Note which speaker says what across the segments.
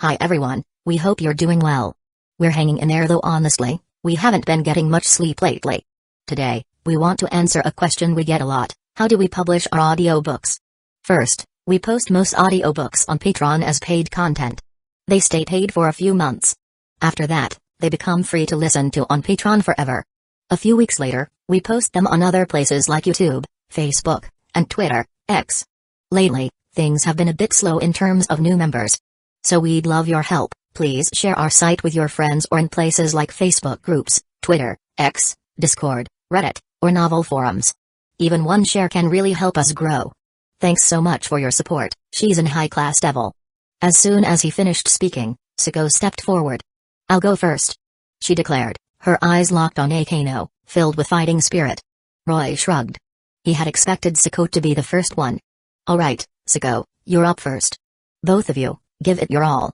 Speaker 1: Hi everyone, we hope you're doing well. We're hanging in there though honestly, we haven't been getting much sleep lately. Today, we want to answer a question we get a lot: how do we publish our audiobooks? First, we post most audiobooks on Patreon as paid content. They stay paid for a few months. After that, they become free to listen to on Patreon forever. A few weeks later, we post them on other places like YouTube, Facebook, and Twitter, X. Lately, things have been a bit slow in terms of new members. So we'd love your help. Please share our site with your friends or in places like Facebook groups, Twitter, X, Discord, Reddit, or novel forums. Even one share can really help us grow. Thanks so much for your support, she's in high class devil. As soon as he finished speaking, Sako stepped forward. I'll go first, she declared, her eyes locked on Akano, filled with fighting spirit. Roy shrugged. He had expected Sako to be the first one. Alright, Sako, you're up first. Both of you, give it your all.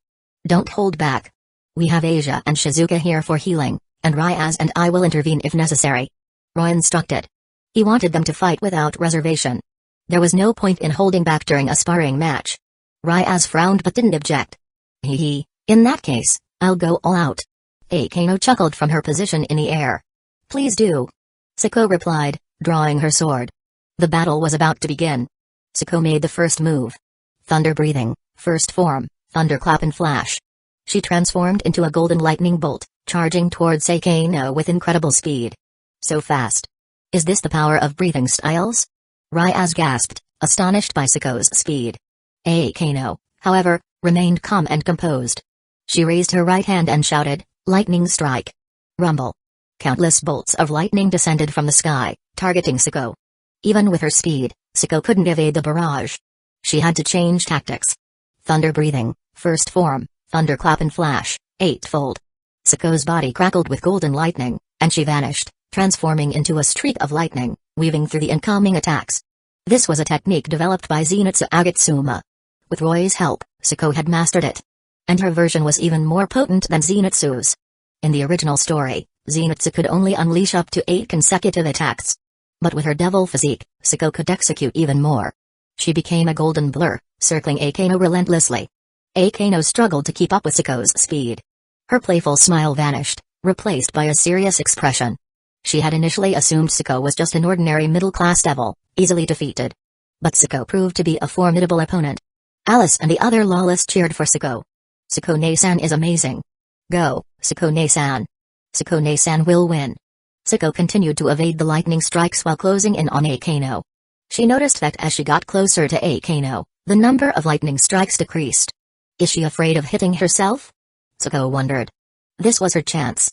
Speaker 1: Don't hold back. We have Asia and Shizuka here for healing, and Ryaz and I will intervene if necessary. Roy instructed. He wanted them to fight without reservation. There was no point in holding back during a sparring match. Ryaz frowned but didn't object. In that case, I'll go all out. Akano chuckled from her position in the air. Please do. Sako replied, drawing her sword. The battle was about to begin. Sako made the first move. Thunder breathing, first form, thunderclap and flash. She transformed into a golden lightning bolt, charging towards Akano with incredible speed. So fast. Is this the power of breathing styles? Ryaz gasped, astonished by Sako's speed. Akano, however, remained calm and composed. She raised her right hand and shouted, lightning strike. Rumble. Countless bolts of lightning descended from the sky, targeting Sako. Even with her speed, Sako couldn't evade the barrage. She had to change tactics. Thunder breathing, first form, thunderclap and flash, eightfold. Sako's body crackled with golden lightning, and she vanished, transforming into a streak of lightning, weaving through the incoming attacks. This was a technique developed by Zenitsu Agatsuma. With Roy's help, Sako had mastered it. And her version was even more potent than Zenitsu's. In the original story, Zenitsu could only unleash up to 8 consecutive attacks. But with her devil physique, Sako could execute even more. She became a golden blur, circling Akano relentlessly. Akano struggled to keep up with Sako's speed. Her playful smile vanished, replaced by a serious expression. She had initially assumed Sako was just an ordinary middle-class devil, easily defeated. But Sako proved to be a formidable opponent. Alice and the other lawless cheered for Sako. Sako-ne-san is amazing. Go, Sako-ne-san. Sako-ne-san will win. Sako continued to evade the lightning strikes while closing in on Akano. She noticed that as she got closer to Akano, the number of lightning strikes decreased. Is she afraid of hitting herself? Sako wondered. This was her chance.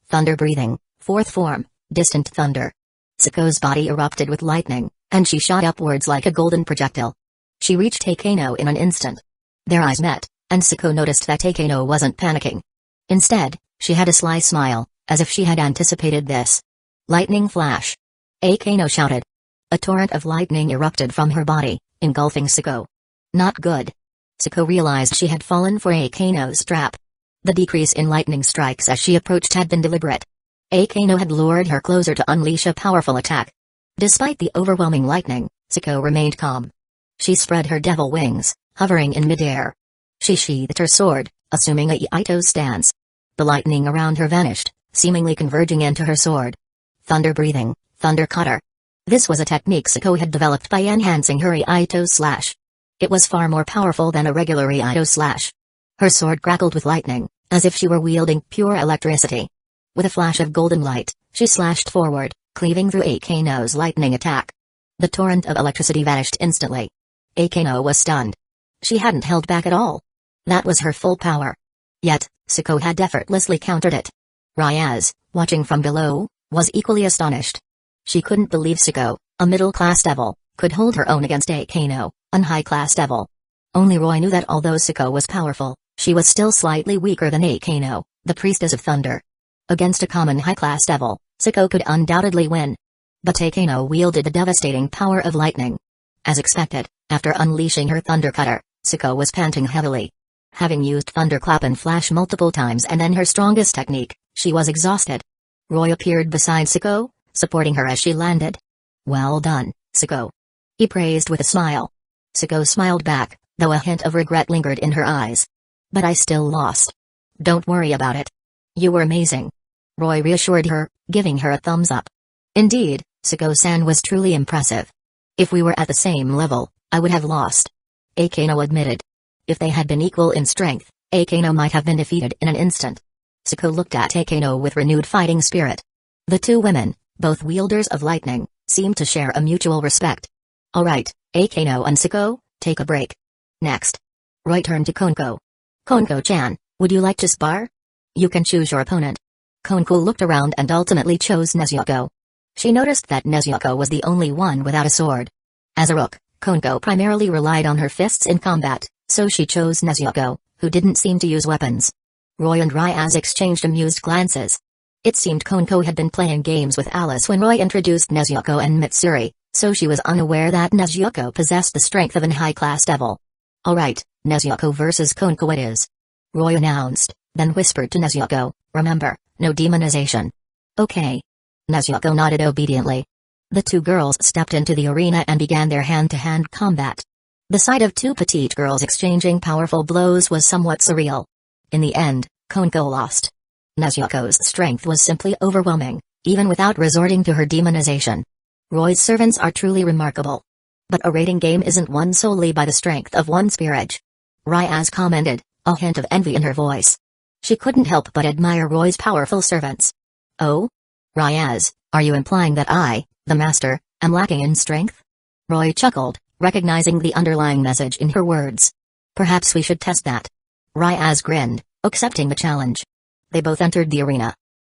Speaker 1: Thunder breathing, fourth form, distant thunder. Sako's body erupted with lightning, and she shot upwards like a golden projectile. She reached Akano in an instant. Their eyes met, and Sako noticed that Akano wasn't panicking. Instead, she had a sly smile, as if she had anticipated this. Lightning flash. Akano shouted. A torrent of lightning erupted from her body, engulfing Sako. Not good. Sako realized she had fallen for Akano's trap. The decrease in lightning strikes as she approached had been deliberate. Akano had lured her closer to unleash a powerful attack. Despite the overwhelming lightning, Sako remained calm. She spread her devil wings, hovering in midair. She sheathed her sword, assuming a Iaito stance. The lightning around her vanished, seemingly converging into her sword. Thunder breathing, thunder cutter. This was a technique Sako had developed by enhancing her Iaito slash. It was far more powerful than a regular Iaito slash. Her sword crackled with lightning, as if she were wielding pure electricity. With a flash of golden light, she slashed forward, cleaving through Akano's lightning attack. The torrent of electricity vanished instantly. Akano was stunned. She hadn't held back at all. That was her full power. Yet, Sako had effortlessly countered it. Ryaz, watching from below, was equally astonished. She couldn't believe Sako, a middle-class devil, could hold her own against Akano, an high-class devil. Only Roy knew that although Sako was powerful, she was still slightly weaker than Akano, the priestess of thunder. Against a common high-class devil, Sako could undoubtedly win. But Akano wielded the devastating power of lightning. As expected, after unleashing her thunder cutter, Sako was panting heavily. Having used thunderclap and flash multiple times and then her strongest technique, she was exhausted. Roy appeared beside Sako, supporting her as she landed. Well done, Sako. He praised with a smile. Sako smiled back, though a hint of regret lingered in her eyes. But I still lost. Don't worry about it. You were amazing. Roy reassured her, giving her a thumbs up. Indeed, Sako-san was truly impressive. If we were at the same level, I would have lost. Akeno admitted. If they had been equal in strength, Akeno might have been defeated in an instant. Sako looked at Akeno with renewed fighting spirit. The two women, both wielders of lightning, seemed to share a mutual respect. Alright, Akeno and Sako, take a break. Next. Roy turned to Konko. Konko-chan, would you like to spar? You can choose your opponent. Konko looked around and ultimately chose Nezuko. She noticed that Nezuko was the only one without a sword. As a rook, Konko primarily relied on her fists in combat, so she chose Nezuko, who didn't seem to use weapons. Roy and Ryaz exchanged amused glances. It seemed Konko had been playing games with Alice when Roy introduced Nezuko and Mitsuri, so she was unaware that Nezuko possessed the strength of an high-class devil. Alright, Nezuko versus Konko it is. Roy announced, then whispered to Nezuko, remember, no demonization. Okay. Nezuko nodded obediently. The two girls stepped into the arena and began their hand-to-hand combat. The sight of two petite girls exchanging powerful blows was somewhat surreal. In the end, Konko lost. Nezuko's strength was simply overwhelming, even without resorting to her demonization. Roy's servants are truly remarkable. But a rating game isn't won solely by the strength of one's peerage. Ryaz commented, a hint of envy in her voice. She couldn't help but admire Roy's powerful servants. Oh? Ryaz, are you implying that I, the master, am lacking in strength? Roy chuckled, recognizing the underlying message in her words. Perhaps we should test that. Ryaz grinned, accepting the challenge. They both entered the arena.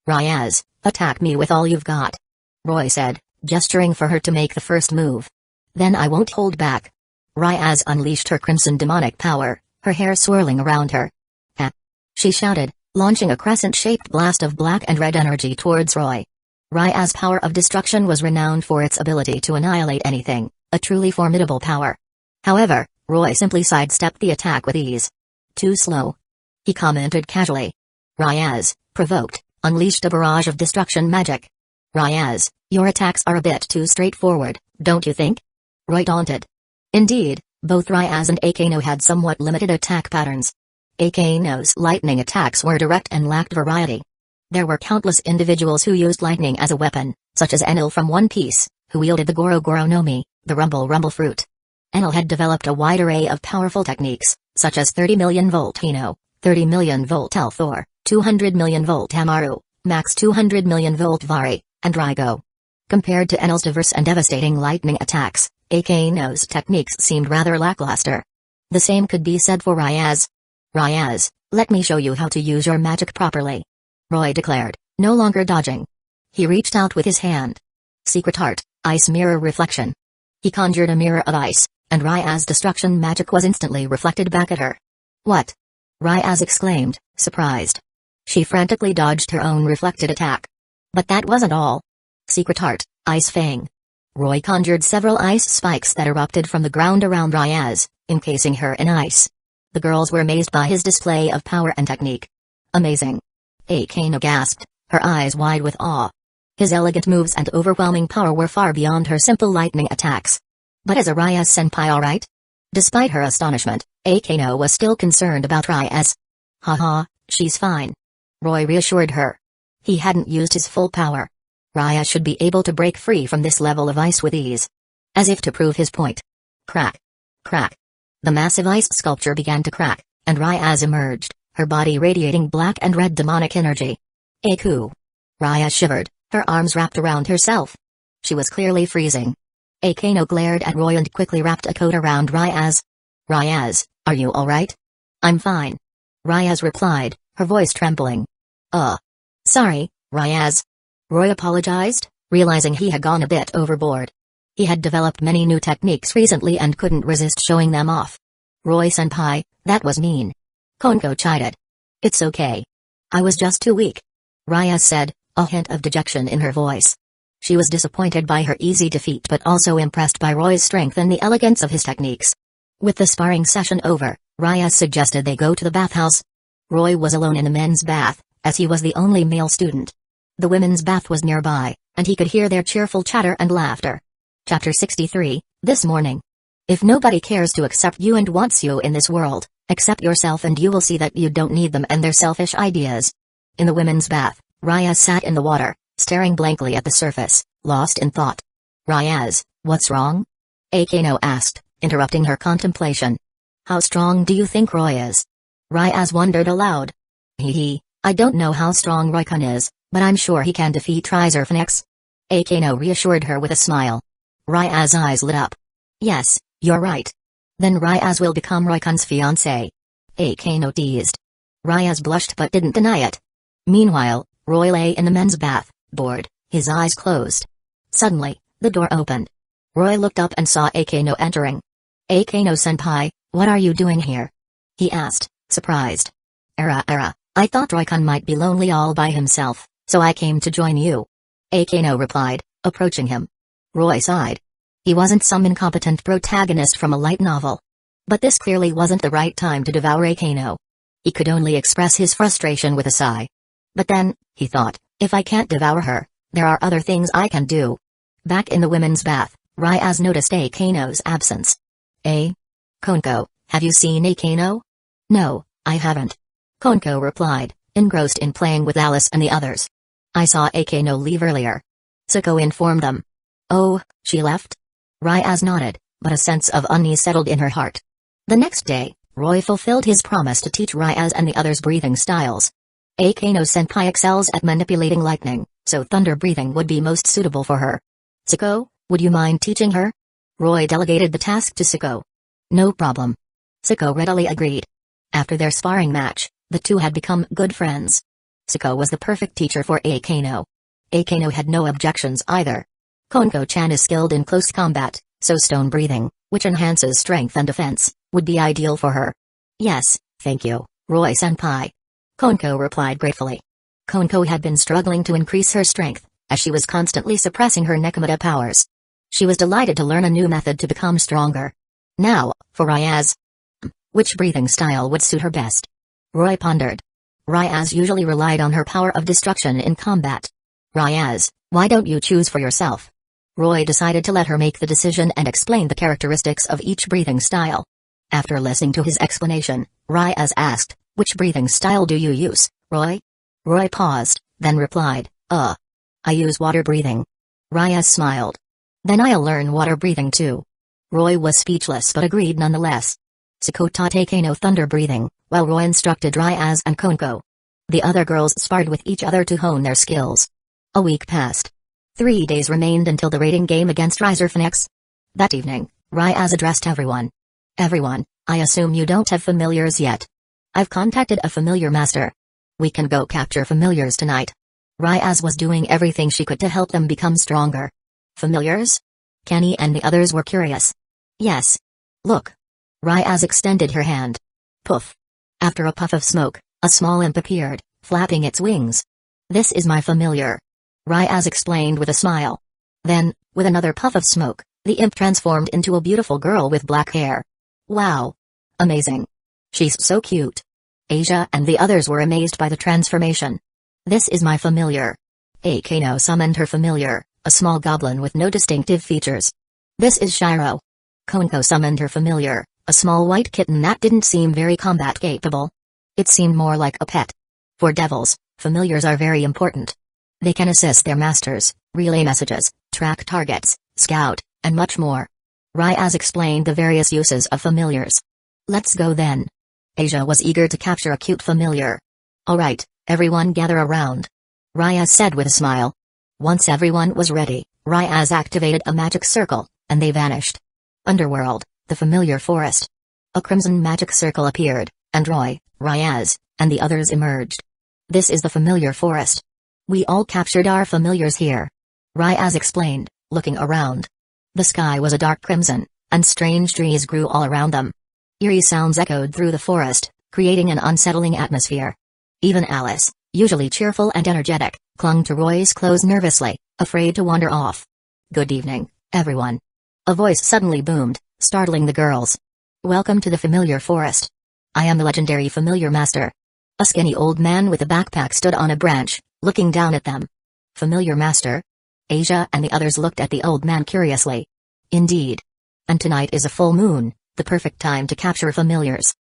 Speaker 1: Ryaz, attack me with all you've got. Roy said, gesturing for her to make the first move. Then I won't hold back. Ryaz unleashed her crimson demonic power, her hair swirling around her. Ha! She shouted, launching a crescent-shaped blast of black and red energy towards Roy. Ryaz's power of destruction was renowned for its ability to annihilate anything, a truly formidable power. However, Roy simply sidestepped the attack with ease. Too slow. He commented casually. Ryaz, provoked, unleashed a barrage of destruction magic. Ryaz, your attacks are a bit too straightforward, don't you think? Roy taunted. Indeed, both Ryaz and Akeno had somewhat limited attack patterns. Akeno's lightning attacks were direct and lacked variety. There were countless individuals who used lightning as a weapon, such as Enel from One Piece, who wielded the Goro Goro no Mi, the Rumble fruit. Enel had developed a wide array of powerful techniques, such as 30 million volt Hino, 30 million volt Elthor, 200 million volt Hamaru, max 200 million volt Vari, and Raigo. Compared to Enel's diverse and devastating lightning attacks, Akeno's techniques seemed rather lackluster. The same could be said for Ryaz. Ryaz, let me show you how to use your magic properly. Roy declared, no longer dodging. He reached out with his hand. Secret Art, Ice Mirror Reflection. He conjured a mirror of ice, and Ryaz's destruction magic was instantly reflected back at her. What? Ryaz exclaimed, surprised. She frantically dodged her own reflected attack. But that wasn't all. Secret Art, Ice Fang. Roy conjured several ice spikes that erupted from the ground around Ryaz, encasing her in ice. The girls were amazed by his display of power and technique. Amazing. Akeno gasped, her eyes wide with awe. His elegant moves and overwhelming power were far beyond her simple lightning attacks. But is a Ryaz senpai alright? Despite her astonishment, Akeno was still concerned about Ryaz. Haha, she's fine. Roy reassured her. He hadn't used his full power. Ryaz should be able to break free from this level of ice with ease. As if to prove his point. Crack. Crack. The massive ice sculpture began to crack, and Ryaz emerged, her body radiating black and red demonic energy. Aku. Ryaz shivered, her arms wrapped around herself. She was clearly freezing. Akeno glared at Roy and quickly wrapped a coat around Ryaz. Ryaz, are you alright? I'm fine. Ryaz replied, her voice trembling. Sorry, Ryaz. Roy apologized, realizing he had gone a bit overboard. He had developed many new techniques recently and couldn't resist showing them off. Roy-senpai, that was mean. Konko chided. It's okay. I was just too weak. Ryaz said, a hint of dejection in her voice. She was disappointed by her easy defeat but also impressed by Roy's strength and the elegance of his techniques. With the sparring session over, Ryaz suggested they go to the bathhouse. Roy was alone in the men's bath, as he was the only male student. The women's bath was nearby, and he could hear their cheerful chatter and laughter. Chapter 63, This Morning. If nobody cares to accept you and wants you in this world, Accept yourself and you will see that you don't need them and their selfish ideas. In the women's bath, Ryaz sat in the water, staring blankly at the surface, lost in thought. Ryaz, what's wrong? Akano asked, interrupting her contemplation. How strong do you think Roy is? Ryaz wondered aloud. I don't know how strong Roy-kun is, but I'm sure he can defeat Rizerphoenix. Akano reassured her with a smile. Ryaz's eyes lit up. Yes, you're right. Then Ryaz will become Roy-kun's fiancé. Akano teased. Ryaz blushed but didn't deny it. Meanwhile, Roy lay in the men's bath, bored, his eyes closed. Suddenly, the door opened. Roy looked up and saw Akano entering. Akano-senpai, what are you doing here? He asked, surprised. I thought Roy-kun might be lonely all by himself, so I came to join you. Akano replied, approaching him. Roy sighed. He wasn't some incompetent protagonist from a light novel. But this clearly wasn't the right time to devour Akano. He could only express his frustration with a sigh. But then, he thought, if I can't devour her, there are other things I can do. Back in the women's bath, Ryaz noticed Akano's absence. Konko, have you seen Akano? No, I haven't. Konko replied, engrossed in playing with Alice and the others. I saw Akano leave earlier. Suko informed them. Oh, she left? Ryaz nodded, but a sense of unease settled in her heart. The next day, Roy fulfilled his promise to teach Ryaz and the others breathing styles. Akano-senpai excels at manipulating lightning, so thunder breathing would be most suitable for her. Suko, would you mind teaching her? Roy delegated the task to Suko. No problem. Suko readily agreed. After their sparring match, the two had become good friends. Suko was the perfect teacher for Akano. Akano had no objections either. Konko-chan is skilled in close combat, so stone breathing, which enhances strength and defense, would be ideal for her. Yes, thank you, Roy-senpai. Konko replied gratefully. Konko had been struggling to increase her strength, as she was constantly suppressing her Nekomata powers. She was delighted to learn a new method to become stronger. Now, for Ryaz. Which breathing style would suit her best? Roy pondered. Ryaz usually relied on her power of destruction in combat. Ryaz, why don't you choose for yourself? Roy decided to let her make the decision and explain the characteristics of each breathing style. After listening to his explanation, Ryaz asked, which breathing style do you use, Roy? Roy paused, then replied, I use water breathing. Ryaz smiled. Then I'll learn water breathing too. Roy was speechless but agreed nonetheless. Suko taught Akano thunder breathing, while Roy instructed Ryaz and Konko. The other girls sparred with each other to hone their skills. A week passed. 3 days remained until the rating game against Rizerphoenix. That evening, Ryaz addressed everyone. Everyone, I assume you don't have familiars yet. I've contacted a familiar master. We can go capture familiars tonight. Ryaz was doing everything she could to help them become stronger. Familiars? Kenny and the others were curious. Yes. Look. Ryaz extended her hand. Poof. After a puff of smoke, a small imp appeared, flapping its wings. This is my familiar. Ryaz explained with a smile. Then, with another puff of smoke, the imp transformed into a beautiful girl with black hair. Wow. Amazing. She's so cute. Asia and the others were amazed by the transformation. This is my familiar. Akano summoned her familiar, a small goblin with no distinctive features. This is Shiro. Konko summoned her familiar, a small white kitten that didn't seem very combat capable. It seemed more like a pet. For devils, familiars are very important. They can assist their masters, relay messages, track targets, scout, and much more. Ryaz explained the various uses of familiars. Let's go then. Asia was eager to capture a cute familiar. Alright, everyone gather around. Ryaz said with a smile. Once everyone was ready, Ryaz activated a magic circle, and they vanished. Underworld, the familiar forest. A crimson magic circle appeared, and Roy, Ryaz, and the others emerged. This is the familiar forest. We all captured our familiars here. Ryaz explained, looking around. The sky was a dark crimson, and strange trees grew all around them. Eerie sounds echoed through the forest, creating an unsettling atmosphere. Even Alice, usually cheerful and energetic, clung to Roy's clothes nervously, afraid to wander off. Good evening, everyone. A voice suddenly boomed, startling the girls. Welcome to the familiar forest. I am the legendary familiar master. A skinny old man with a backpack stood on a branch, looking down at them. Familiar master? Asia and the others looked at the old man curiously. Indeed. And tonight is a full moon, the perfect time to capture familiars.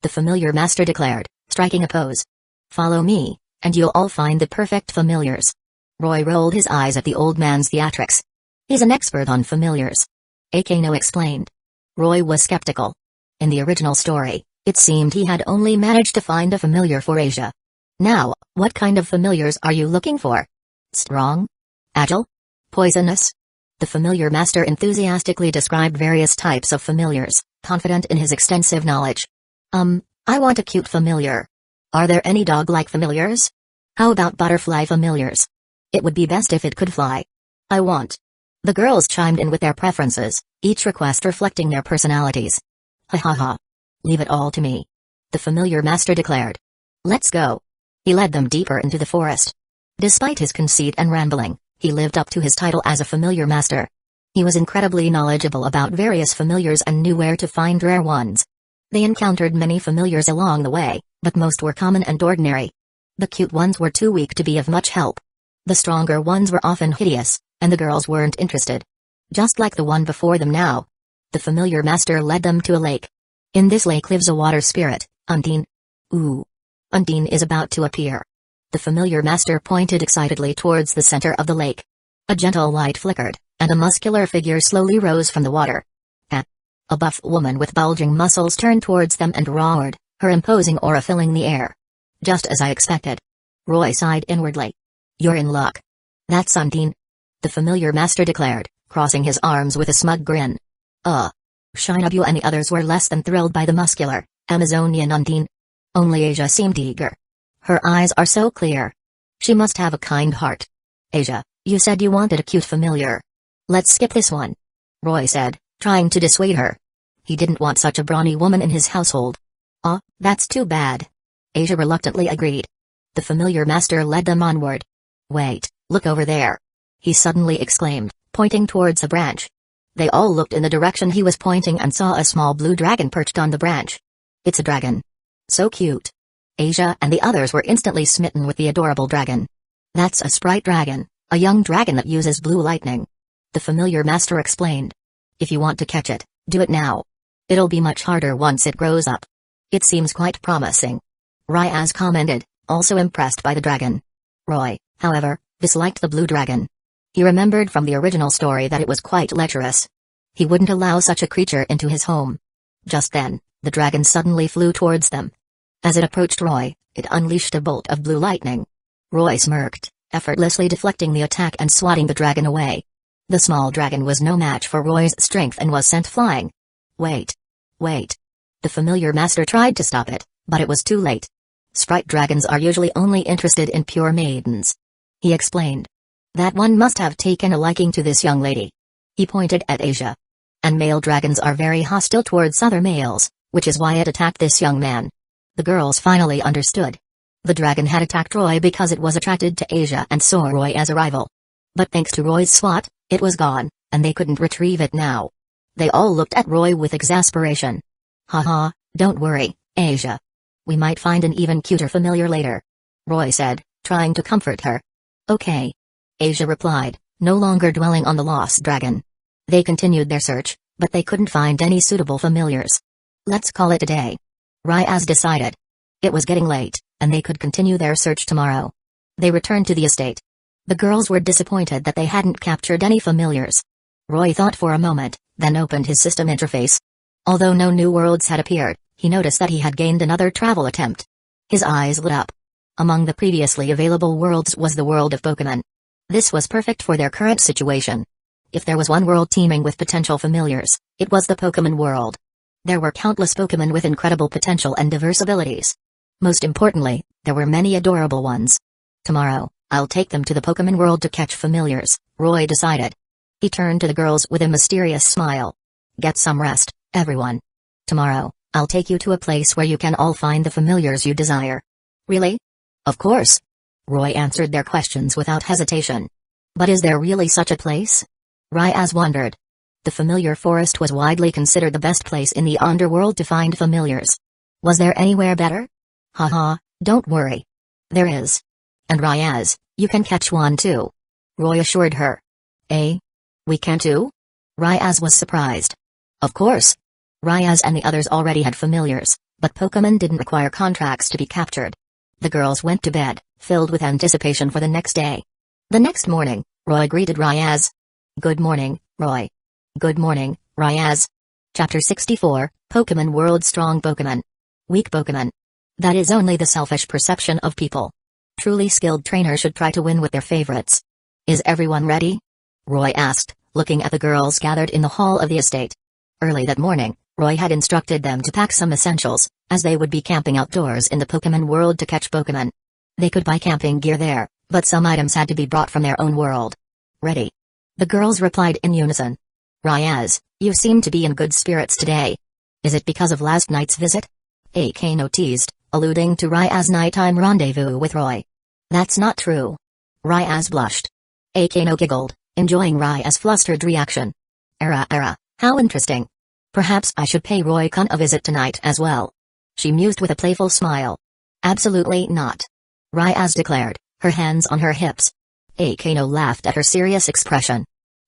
Speaker 1: the familiar master declared, striking a pose. Follow me, and you'll all find the perfect familiars. Roy rolled his eyes at the old man's theatrics. He's an expert on familiars. Akano explained. Roy was skeptical. In the original story, it seemed he had only managed to find a familiar for Asia. Now, what kind of familiars are you looking for? Strong? Agile? Poisonous? The familiar master enthusiastically described various types of familiars, confident in his extensive knowledge. I want a cute familiar. Are there any dog-like familiars? How about butterfly familiars? It would be best if it could fly. I want. The girls chimed in with their preferences, each request reflecting their personalities. Ha ha ha. Leave it all to me. The familiar master declared. Let's go. He led them deeper into the forest. Despite his conceit and rambling, he lived up to his title as a familiar master. He was incredibly knowledgeable about various familiars and knew where to find rare ones. They encountered many familiars along the way, but most were common and ordinary. The cute ones were too weak to be of much help. The stronger ones were often hideous, and the girls weren't interested. Just like the one before them now. The familiar master led them to a lake. In this lake lives a water spirit, Undine. Ooh. Undine is about to appear. The familiar master pointed excitedly towards the center of the lake. A gentle light flickered, and a muscular figure slowly rose from the water. A buff woman with bulging muscles turned towards them and roared, her imposing aura filling the air. Just as I expected. Roy sighed inwardly. You're in luck. That's Undine. The familiar master declared, crossing his arms with a smug grin. Shinobu and the others were less than thrilled by the muscular, Amazonian Undine. Only Asia seemed eager. Her eyes are so clear. She must have a kind heart. Asia, you said you wanted a cute familiar. Let's skip this one. Roy said, trying to dissuade her. He didn't want such a brawny woman in his household. That's too bad. Asia reluctantly agreed. The familiar master led them onward. Wait, look over there. He suddenly exclaimed, pointing towards a branch. They all looked in the direction he was pointing and saw a small blue dragon perched on the branch. It's a dragon. So cute. Asia and the others were instantly smitten with the adorable dragon. That's a sprite dragon, a young dragon that uses blue lightning. The familiar master explained. If you want to catch it, do it now. It'll be much harder once it grows up. It seems quite promising. Ryaz commented, also impressed by the dragon. Roy, however, disliked the blue dragon. He remembered from the original story that it was quite lecherous. He wouldn't allow such a creature into his home. Just then, the dragon suddenly flew towards them. As it approached Roy, it unleashed a bolt of blue lightning. Roy smirked, effortlessly deflecting the attack and swatting the dragon away. The small dragon was no match for Roy's strength and was sent flying. Wait. The familiar master tried to stop it, but it was too late. Sprite dragons are usually only interested in pure maidens. He explained. That one must have taken a liking to this young lady. He pointed at Asia. And male dragons are very hostile towards other males, which is why it attacked this young man. The girls finally understood. The dragon had attacked Roy because it was attracted to Asia and saw Roy as a rival. But thanks to Roy's swat, it was gone, and they couldn't retrieve it now. They all looked at Roy with exasperation. Haha, don't worry, Asia. We might find an even cuter familiar later. Roy said, trying to comfort her. Okay. Asia replied, no longer dwelling on the lost dragon. They continued their search, but they couldn't find any suitable familiars. Let's call it a day. Ryaz decided. It was getting late, and they could continue their search tomorrow. They returned to the estate. The girls were disappointed that they hadn't captured any familiars. Roy thought for a moment, then opened his system interface. Although no new worlds had appeared, he noticed that he had gained another travel attempt. His eyes lit up. Among the previously available worlds was the world of Pokemon. This was perfect for their current situation. If there was one world teeming with potential familiars, it was the Pokemon world. There were countless Pokemon with incredible potential and diverse abilities. Most importantly, there were many adorable ones. Tomorrow, I'll take them to the Pokemon world to catch familiars, Roy decided. He turned to the girls with a mysterious smile. Get some rest, everyone. Tomorrow, I'll take you to a place where you can all find the familiars you desire. Really? Of course. Roy answered their questions without hesitation. But is there really such a place? Ryaz wondered. The familiar forest was widely considered the best place in the underworld to find familiars. Was there anywhere better? Haha, don't worry. There is. And Ryaz, you can catch one too. Roy assured her. We can too? Ryaz was surprised. Of course. Ryaz and the others already had familiars, but Pokemon didn't require contracts to be captured. The girls went to bed, filled with anticipation for the next day. The next morning, Roy greeted Ryaz. "Good morning, Roy." "Good morning, Ryaz." Chapter 64, Pokemon World. Strong Pokemon. Weak Pokemon. That is only the selfish perception of people. Truly skilled trainers should try to win with their favorites. "Is everyone ready?" Roy asked, looking at the girls gathered in the hall of the estate. Early that morning, Roy had instructed them to pack some essentials, as they would be camping outdoors in the Pokemon world to catch Pokemon. They could buy camping gear there, but some items had to be brought from their own world. "Ready?" The girls replied in unison. "Ryaz, you seem to be in good spirits today. Is it because of last night's visit?" Akano teased, alluding to Ryaz's nighttime rendezvous with Roy. "That's not true." Ryaz blushed. Akano giggled, enjoying Ryaz's flustered reaction. Era, how interesting. Perhaps I should pay Roy-kun a visit tonight as well." She mused with a playful smile. "Absolutely not," Ryaz declared, her hands on her hips. Akano laughed at her serious expression.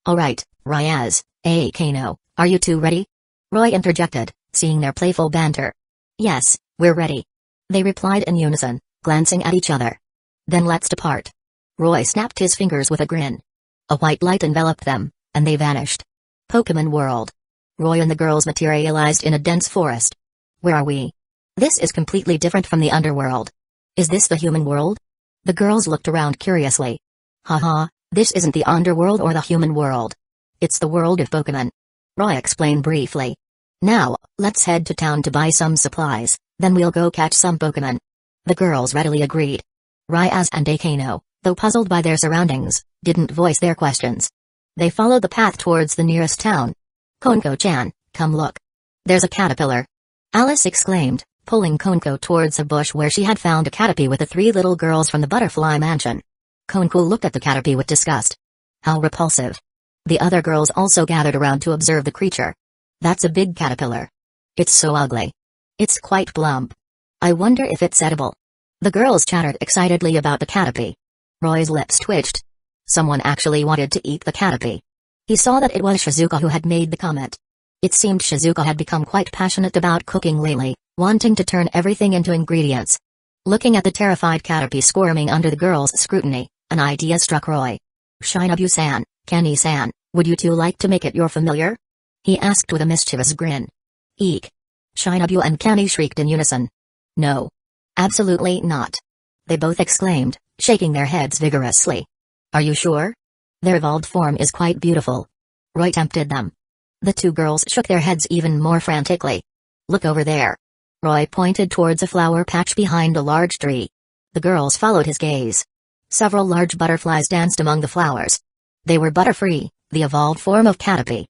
Speaker 1: "Alright, Ryaz, Akano, are you two ready?" Roy interjected, seeing their playful banter. "Yes, we're ready," they replied in unison, glancing at each other. "Then let's depart." Roy snapped his fingers with a grin. A white light enveloped them, and they vanished. Pokemon World. Roy and the girls materialized in a dense forest. "Where are we? This is completely different from the underworld. Is this the human world?" The girls looked around curiously. "Haha, this isn't the underworld or the human world. It's the world of Pokemon." Roy explained briefly. "Now, let's head to town to buy some supplies, then we'll go catch some Pokemon." The girls readily agreed. Ryaz and Akano, though puzzled by their surroundings, didn't voice their questions. They followed the path towards the nearest town. "Konko-chan, come look. There's a caterpillar," Alice exclaimed, pulling Konko towards a bush where she had found a Caterpie with the three little girls from the butterfly mansion. Konko looked at the Caterpie with disgust. How repulsive. The other girls also gathered around to observe the creature. "That's a big caterpillar. It's so ugly. It's quite plump. I wonder if it's edible." The girls chattered excitedly about the Caterpie. Roy's lips twitched. Someone actually wanted to eat the Caterpie. He saw that it was Shizuka who had made the comment. It seemed Shizuka had become quite passionate about cooking lately, wanting to turn everything into ingredients. Looking at the terrified Caterpie squirming under the girls' scrutiny, an idea struck Roy. "Shinobu-san, Kenny-san, would you two like to make it your familiar?" he asked with a mischievous grin. "Eek!" Shinobu and Kenny shrieked in unison. "No. Absolutely not!" they both exclaimed, shaking their heads vigorously. "Are you sure? Their evolved form is quite beautiful." Roy tempted them. The two girls shook their heads even more frantically. "Look over there." Roy pointed towards a flower patch behind a large tree. The girls followed his gaze. Several large butterflies danced among the flowers. They were Butterfree, the evolved form of Caterpie.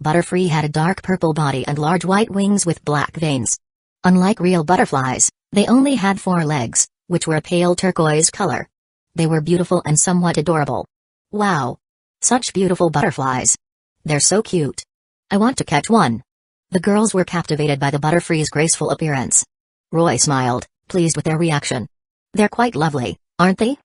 Speaker 1: Butterfree had a dark purple body and large white wings with black veins. Unlike real butterflies, they only had 4 legs, which were a pale turquoise color. They were beautiful and somewhat adorable. "Wow! Such beautiful butterflies. They're so cute. I want to catch one." The girls were captivated by the Butterfree's graceful appearance. Roy smiled, pleased with their reaction. "They're quite lovely, aren't they?"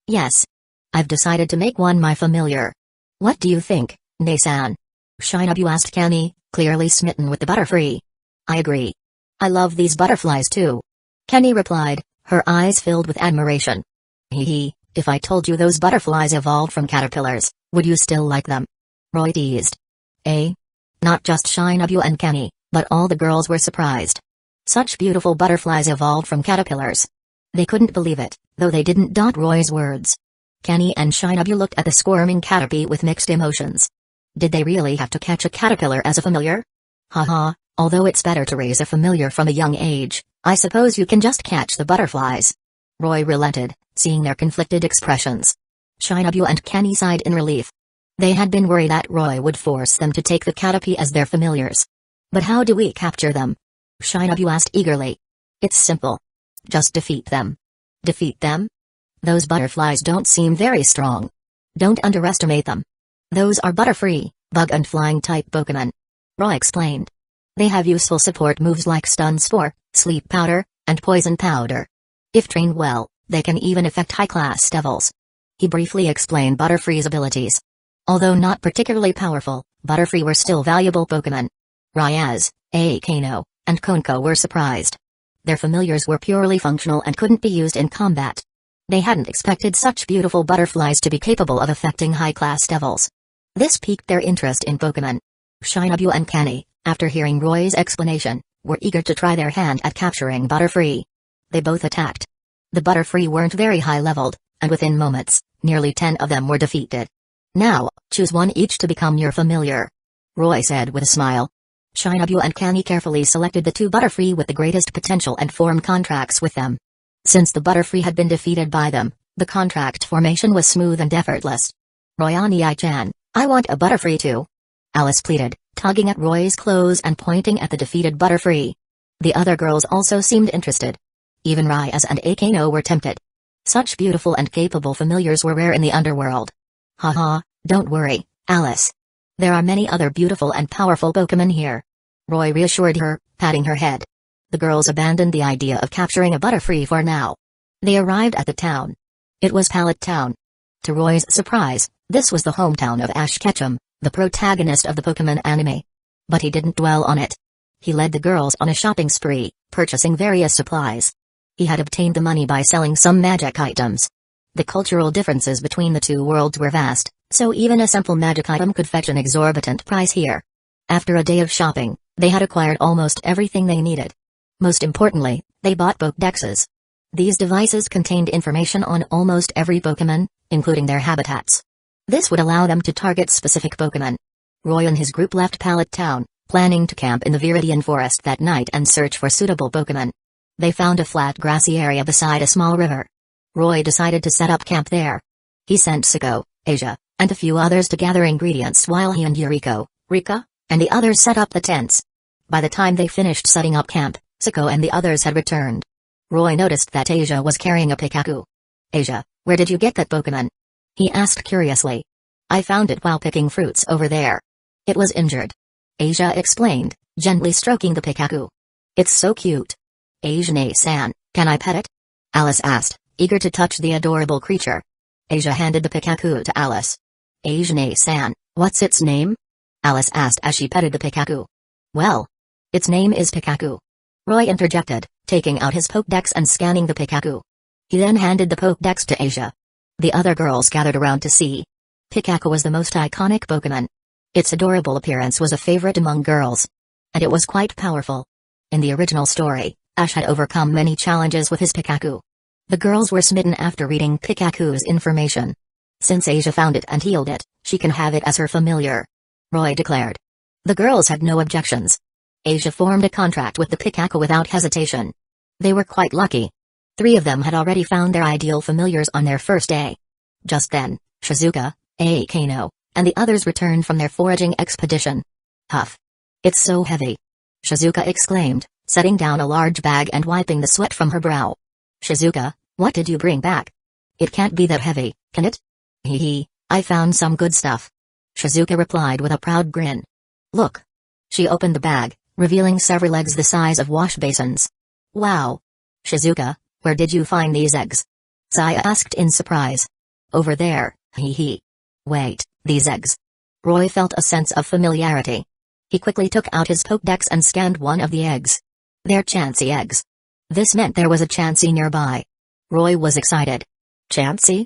Speaker 1: "Yes. I've decided to make one my familiar." "What do you think, Ne-san?" Shinobu asked Kenny, clearly smitten with the Butterfree. "I agree. I love these butterflies too," Kenny replied, her eyes filled with admiration. "Hee, if I told you those butterflies evolved from caterpillars, would you still like them?" Roy teased. "Eh?" Not just Shinobu and Kenny, but all the girls were surprised. Such beautiful butterflies evolved from caterpillars. They couldn't believe it, though they didn't doubt Roy's words. Kenny and Shinobu looked at the squirming Caterpie with mixed emotions. Did they really have to catch a caterpillar as a familiar? Haha, although it's better to raise a familiar from a young age, I suppose you can just catch the butterflies. Roy relented, seeing their conflicted expressions. Shinobu and Kenny sighed in relief. They had been worried that Roy would force them to take the Caterpie as their familiars. "But how do we capture them?" Shinobu asked eagerly. "It's simple. Just defeat them." "Defeat them? Those butterflies don't seem very strong. Don't underestimate them. Those are Butterfree, bug and flying type Pokemon," Roy explained. "They have useful support moves like Stun Spore, Sleep Powder, and Poison Powder. If trained well, they can even affect high-class devils." He briefly explained Butterfree's abilities. Although not particularly powerful, Butterfree were still valuable Pokemon. Ryaz, Akano, and Konko were surprised. Their familiars were purely functional and couldn't be used in combat. They hadn't expected such beautiful butterflies to be capable of affecting high-class devils. This piqued their interest in Pokemon. Shinobu and Kenny, after hearing Roy's explanation, were eager to try their hand at capturing Butterfree. They both attacked. The Butterfree weren't very high-leveled, and within moments, nearly 10 of them were defeated. Now, choose one each to become your familiar, Roy said with a smile. Shinobu and Kenny carefully selected the 2 Butterfree with the greatest potential and formed contracts with them. Since the Butterfree had been defeated by them, the contract formation was smooth and effortless. Royani-chan, I want a Butterfree too, Alice pleaded, tugging at Roy's clothes and pointing at the defeated Butterfree. The other girls also seemed interested. Even Ryaz and Akano were tempted. Such beautiful and capable familiars were rare in the underworld. Haha, don't worry, Alice. There are many other beautiful and powerful Pokemon here, Roy reassured her, patting her head. The girls abandoned the idea of capturing a Butterfree for now. They arrived at the town. It was Pallet Town. To Roy's surprise, this was the hometown of Ash Ketchum, the protagonist of the Pokemon anime. But he didn't dwell on it. He led the girls on a shopping spree, purchasing various supplies. He had obtained the money by selling some magic items. The cultural differences between the 2 worlds were vast, so even a simple magic item could fetch an exorbitant price here. After a day of shopping, they had acquired almost everything they needed. Most importantly, they bought Pokédexes. These devices contained information on almost every Pokemon, including their habitats. This would allow them to target specific Pokemon. Roy and his group left Pallet Town, planning to camp in the Viridian Forest that night and search for suitable Pokemon. They found a flat grassy area beside a small river. Roy decided to set up camp there. He sent Siko, Asia, and a few others to gather ingredients while he and Yuriko, Rika, and the others set up the tents. By the time they finished setting up camp, Siko and the others had returned. Roy noticed that Asia was carrying a Pikachu. Asia, where did you get that Pokemon? He asked curiously. I found it while picking fruits over there. It was injured. Asia explained, gently stroking the Pikachu. It's so cute. Asia-san, can I pet it? Alice asked, eager to touch the adorable creature. Asia handed the Pikachu to Alice. Asia-san, what's its name? Alice asked as she petted the Pikachu. Well, its name is Pikachu, Roy interjected, taking out his Pokédex and scanning the Pikachu. He then handed the Pokédex to Asia. The other girls gathered around to see. Pikachu was the most iconic Pokemon. Its adorable appearance was a favorite among girls. And it was quite powerful. In the original story, Ash had overcome many challenges with his Pikachu. The girls were smitten after reading Pikachu's information. Since Asia found it and healed it, she can have it as her familiar, Roy declared. The girls had no objections. Asia formed a contract with the Pikachu without hesitation. They were quite lucky. 3 of them had already found their ideal familiars on their first day. Just then, Shizuka, Akano, and the others returned from their foraging expedition. Huff. It's so heavy, Shizuka exclaimed, setting down a large bag and wiping the sweat from her brow. Shizuka, what did you bring back? It can't be that heavy, can it? Hee hee, I found some good stuff, Shizuka replied with a proud grin. Look. She opened the bag, revealing several eggs the size of wash basins. Wow. Shizuka, where did you find these eggs? Saya asked in surprise. Over there, hee hee. Wait, these eggs. Roy felt a sense of familiarity. He quickly took out his Pokédex and scanned one of the eggs. They're Chansey eggs. This meant there was a Chansey nearby. Roy was excited. Chansey?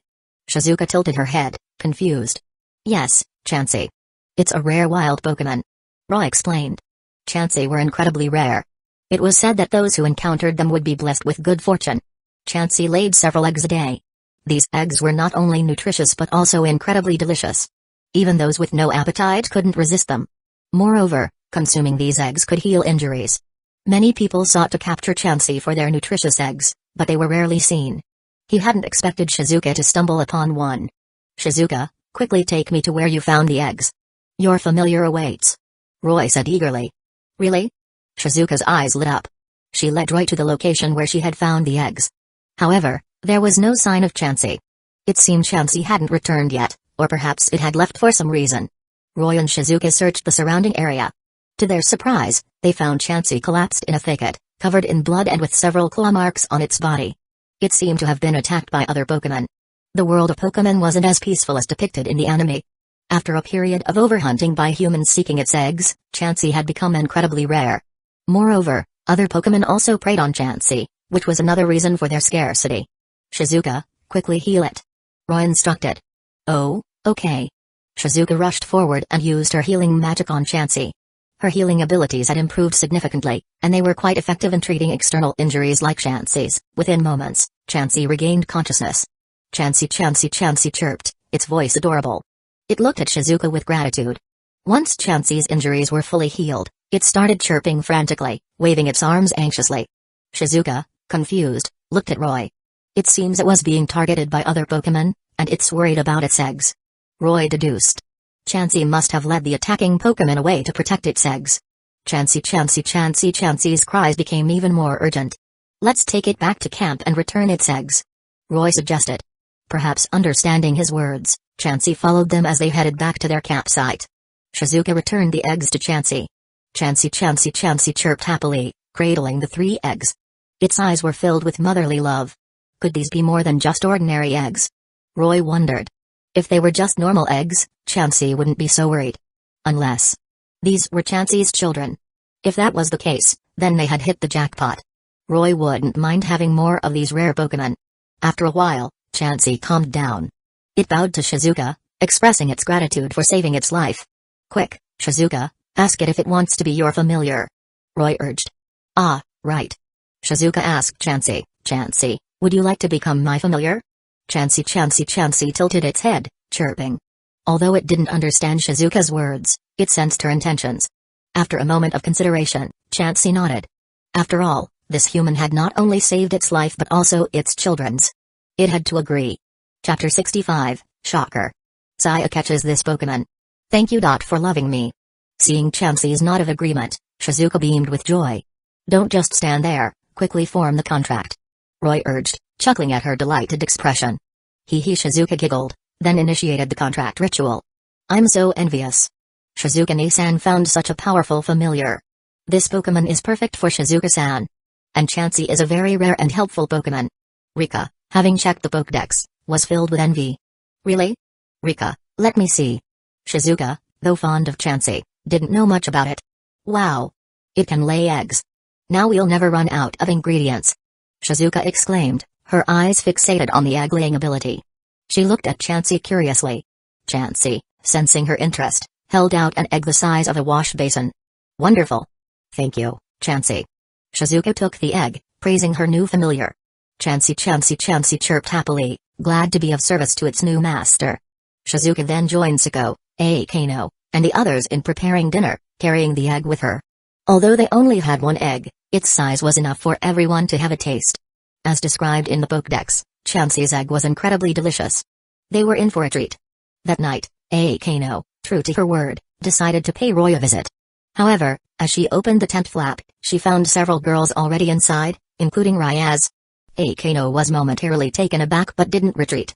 Speaker 1: Shizuka tilted her head, confused. Yes, Chansey. It's a rare wild Pokemon, Roy explained. Chansey were incredibly rare. It was said that those who encountered them would be blessed with good fortune. Chansey laid several eggs a day. These eggs were not only nutritious but also incredibly delicious. Even those with no appetite couldn't resist them. Moreover, consuming these eggs could heal injuries. Many people sought to capture Chansey for their nutritious eggs, but they were rarely seen. He hadn't expected Shizuka to stumble upon one. Shizuka, quickly take me to where you found the eggs. Your familiar awaits, Roy said eagerly. Really? Shizuka's eyes lit up. She led Roy to the location where she had found the eggs. However, there was no sign of Chansey. It seemed Chansey hadn't returned yet, or perhaps it had left for some reason. Roy and Shizuka searched the surrounding area. To their surprise, they found Chansey collapsed in a thicket, covered in blood and with several claw marks on its body. It seemed to have been attacked by other Pokemon. The world of Pokemon wasn't as peaceful as depicted in the anime. After a period of overhunting by humans seeking its eggs, Chansey had become incredibly rare. Moreover, other Pokemon also preyed on Chansey, which was another reason for their scarcity. Shizuka, quickly heal it. Roy instructed. Oh, okay. Shizuka rushed forward and used her healing magic on Chansey. Her healing abilities had improved significantly, and they were quite effective in treating external injuries like Chansey's. Within moments, Chansey regained consciousness. Chansey, Chansey, Chansey chirped, its voice adorable. It looked at Shizuka with gratitude. Once Chansey's injuries were fully healed, it started chirping frantically, waving its arms anxiously. Shizuka, confused, looked at Roy. It seems it was being targeted by other Pokemon, and it's worried about its eggs. Roy deduced. Chansey must have led the attacking Pokemon away to protect its eggs. Chansey, Chansey, Chansey, Chansey's cries became even more urgent. Let's take it back to camp and return its eggs, Roy suggested. Perhaps understanding his words, Chansey followed them as they headed back to their campsite. Shizuka returned the eggs to Chansey. Chansey, Chansey, Chansey chirped happily, cradling the 3 eggs. Its eyes were filled with motherly love. Could these be more than just ordinary eggs? Roy wondered. If they were just normal eggs, Chansey wouldn't be so worried. Unless these were Chansey's children. If that was the case, then they had hit the jackpot. Roy wouldn't mind having more of these rare Pokemon. After a while, Chansey calmed down. It bowed to Shizuka, expressing its gratitude for saving its life. Quick, Shizuka, ask it if it wants to be your familiar, Roy urged. Ah, right. Shizuka asked Chansey, Chansey, would you like to become my familiar? Chansey, Chansey, Chansey tilted its head, chirping. Although it didn't understand Shizuka's words, it sensed her intentions. After a moment of consideration, Chansey nodded. After all, this human had not only saved its life but also its children's. It had to agree. Chapter 65, Shocker. Saya catches this Pokemon. Thank you. For loving me. Seeing Chansey's nod of agreement, Shizuka beamed with joy. Don't just stand there, quickly form the contract, Roy urged, chuckling at her delighted expression. Shizuka giggled, then initiated the contract ritual. I'm so envious. Shizuka-san found such a powerful familiar. This Pokemon is perfect for Shizuka-san. And Chansey is a very rare and helpful Pokemon. Rika, having checked the Pokédex, was filled with envy. Really? Rika, let me see. Shizuka, though fond of Chansey, didn't know much about it. Wow. It can lay eggs. Now we'll never run out of ingredients. Shizuka exclaimed, her eyes fixated on the egg-laying ability. She looked at Chansey curiously. Chansey, sensing her interest, held out an egg the size of a wash basin. Wonderful. Thank you, Chansey. Shizuka took the egg, praising her new familiar. Chansey, Chansey, Chansey chirped happily, glad to be of service to its new master. Shizuka then joined Siko, Akano, and the others in preparing dinner, carrying the egg with her. Although they only had 1 egg, its size was enough for everyone to have a taste. As described in the Pokédex, Chansey's egg was incredibly delicious. They were in for a treat. That night, Akano, true to her word, decided to pay Roy a visit. However, as she opened the tent flap, she found several girls already inside, including Ryaz. Akano was momentarily taken aback but didn't retreat.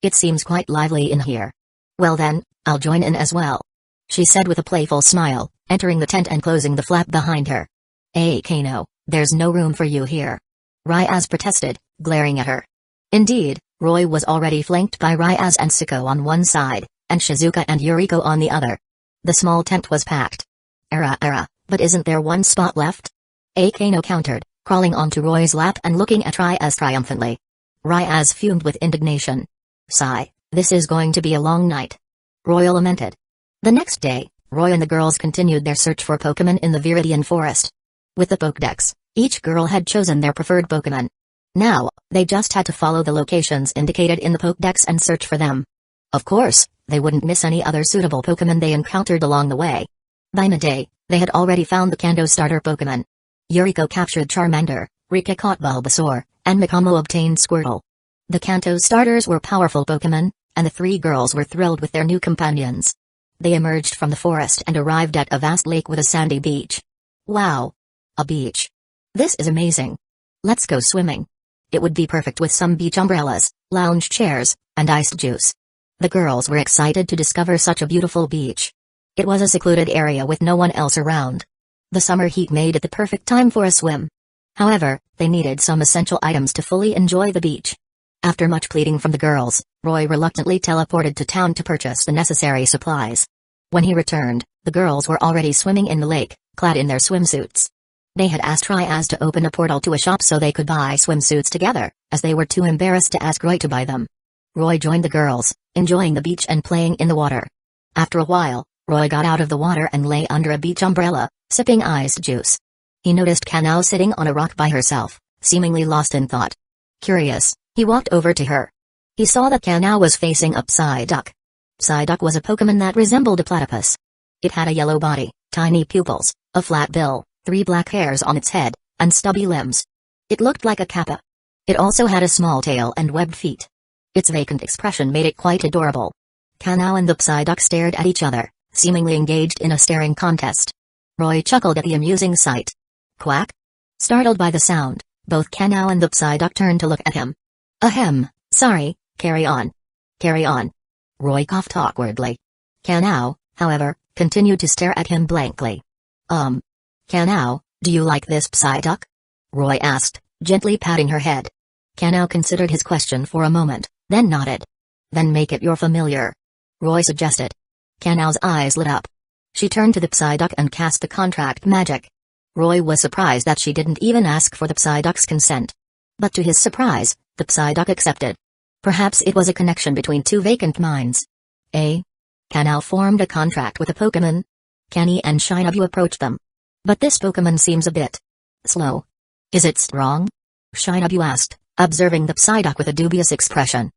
Speaker 1: It seems quite lively in here. Well then, I'll join in as well, she said with a playful smile, entering the tent and closing the flap behind her. Akano, there's no room for you here, Ryaz protested, glaring at her. Indeed, Roy was already flanked by Ryaz and Siko on one side, and Shizuka and Yuriko on the other. The small tent was packed. But isn't there 1 spot left? Akano countered, crawling onto Roy's lap and looking at Ryaz triumphantly. Ryaz fumed with indignation. Sigh, this is going to be a long night, Roy lamented. The next day, Roy and the girls continued their search for Pokemon in the Viridian Forest. With the Pokédex, each girl had chosen their preferred Pokemon. Now, they just had to follow the locations indicated in the Pokédex and search for them. Of course, they wouldn't miss any other suitable Pokemon they encountered along the way. By midday, they had already found the Kanto starter Pokemon. Yuriko captured Charmander, Rika caught Bulbasaur, and Mikamo obtained Squirtle. The Kanto starters were powerful Pokemon, and the 3 girls were thrilled with their new companions. They emerged from the forest and arrived at a vast lake with a sandy beach. Wow! A beach. This is amazing. Let's go swimming. It would be perfect with some beach umbrellas, lounge chairs, and iced juice. The girls were excited to discover such a beautiful beach. It was a secluded area with no one else around. The summer heat made it the perfect time for a swim. However, they needed some essential items to fully enjoy the beach. After much pleading from the girls, Roy reluctantly teleported to town to purchase the necessary supplies. When he returned, the girls were already swimming in the lake, clad in their swimsuits. They had asked Ryaz to open a portal to a shop so they could buy swimsuits together, as they were too embarrassed to ask Roy to buy them. Roy joined the girls, enjoying the beach and playing in the water. After a while, Roy got out of the water and lay under a beach umbrella, sipping iced juice. He noticed Kanao sitting on a rock by herself, seemingly lost in thought. Curious, he walked over to her. He saw that Kanao was facing a Psyduck. Psyduck was a Pokemon that resembled a platypus. It had a yellow body, tiny pupils, a flat bill, 3 black hairs on its head, and stubby limbs. It looked like a kappa. It also had a small tail and webbed feet. Its vacant expression made it quite adorable. Kanao and the Psyduck stared at each other, seemingly engaged in a staring contest. Roy chuckled at the amusing sight. Quack! Startled by the sound, both Kanao and the Psyduck turned to look at him. Ahem, sorry, carry on. Carry on. Roy coughed awkwardly. Kanao, however, continued to stare at him blankly. Kanao, do you like this Psyduck? Roy asked, gently patting her head. Kanao considered his question for a moment, then nodded. Then make it your familiar. Roy suggested. Kanao's eyes lit up. She turned to the Psyduck and cast the contract magic. Roy was surprised that she didn't even ask for the Psyduck's consent. But to his surprise, the Psyduck accepted. Perhaps it was a connection between 2 vacant minds. Kanao formed a contract with a Pokemon. Kenny and Shinobu approached them. But this Pokemon seems a bit slow. Is it strong? Shinobu asked, observing the Psyduck with a dubious expression.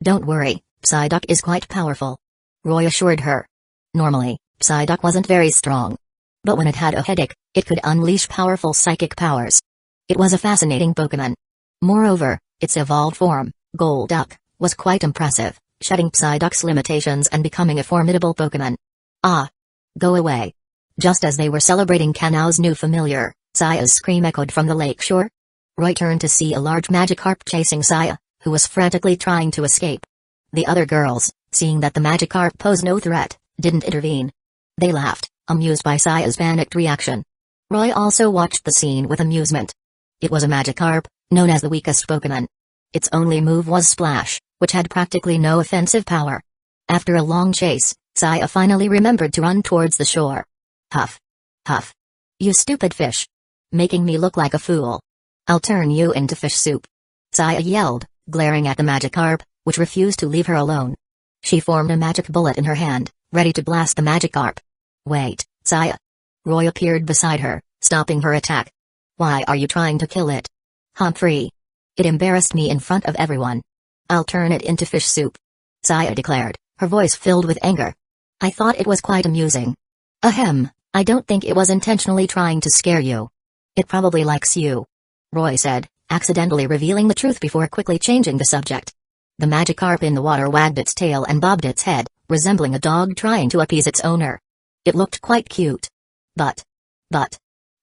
Speaker 1: Don't worry, Psyduck is quite powerful. Roy assured her. Normally, Psyduck wasn't very strong. But when it had a headache, it could unleash powerful psychic powers. It was a fascinating Pokemon. Moreover, its evolved form, Golduck, was quite impressive, shedding Psyduck's limitations and becoming a formidable Pokemon. Ah! Go away. Just as they were celebrating Kanao's new familiar, Saya's scream echoed from the lake shore. Roy turned to see a large Magikarp chasing Saya, who was frantically trying to escape. The other girls, seeing that the Magikarp posed no threat, didn't intervene. They laughed, amused by Saya's panicked reaction. Roy also watched the scene with amusement. It was a Magikarp, known as the weakest Pokemon. Its only move was Splash, which had practically no offensive power. After a long chase, Saya finally remembered to run towards the shore. Huff. Huff. You stupid fish. Making me look like a fool. I'll turn you into fish soup. Saya yelled, glaring at the Magikarp, which refused to leave her alone. She formed a magic bullet in her hand, ready to blast the Magikarp. Wait, Saya. Roy appeared beside her, stopping her attack. Why are you trying to kill it? Humphrey. It embarrassed me in front of everyone. I'll turn it into fish soup. Saya declared, her voice filled with anger. I thought it was quite amusing. Ahem, I don't think it was intentionally trying to scare you. It probably likes you. Roy said, accidentally revealing the truth before quickly changing the subject. The Magikarp in the water wagged its tail and bobbed its head, resembling a dog trying to appease its owner. It looked quite cute. But.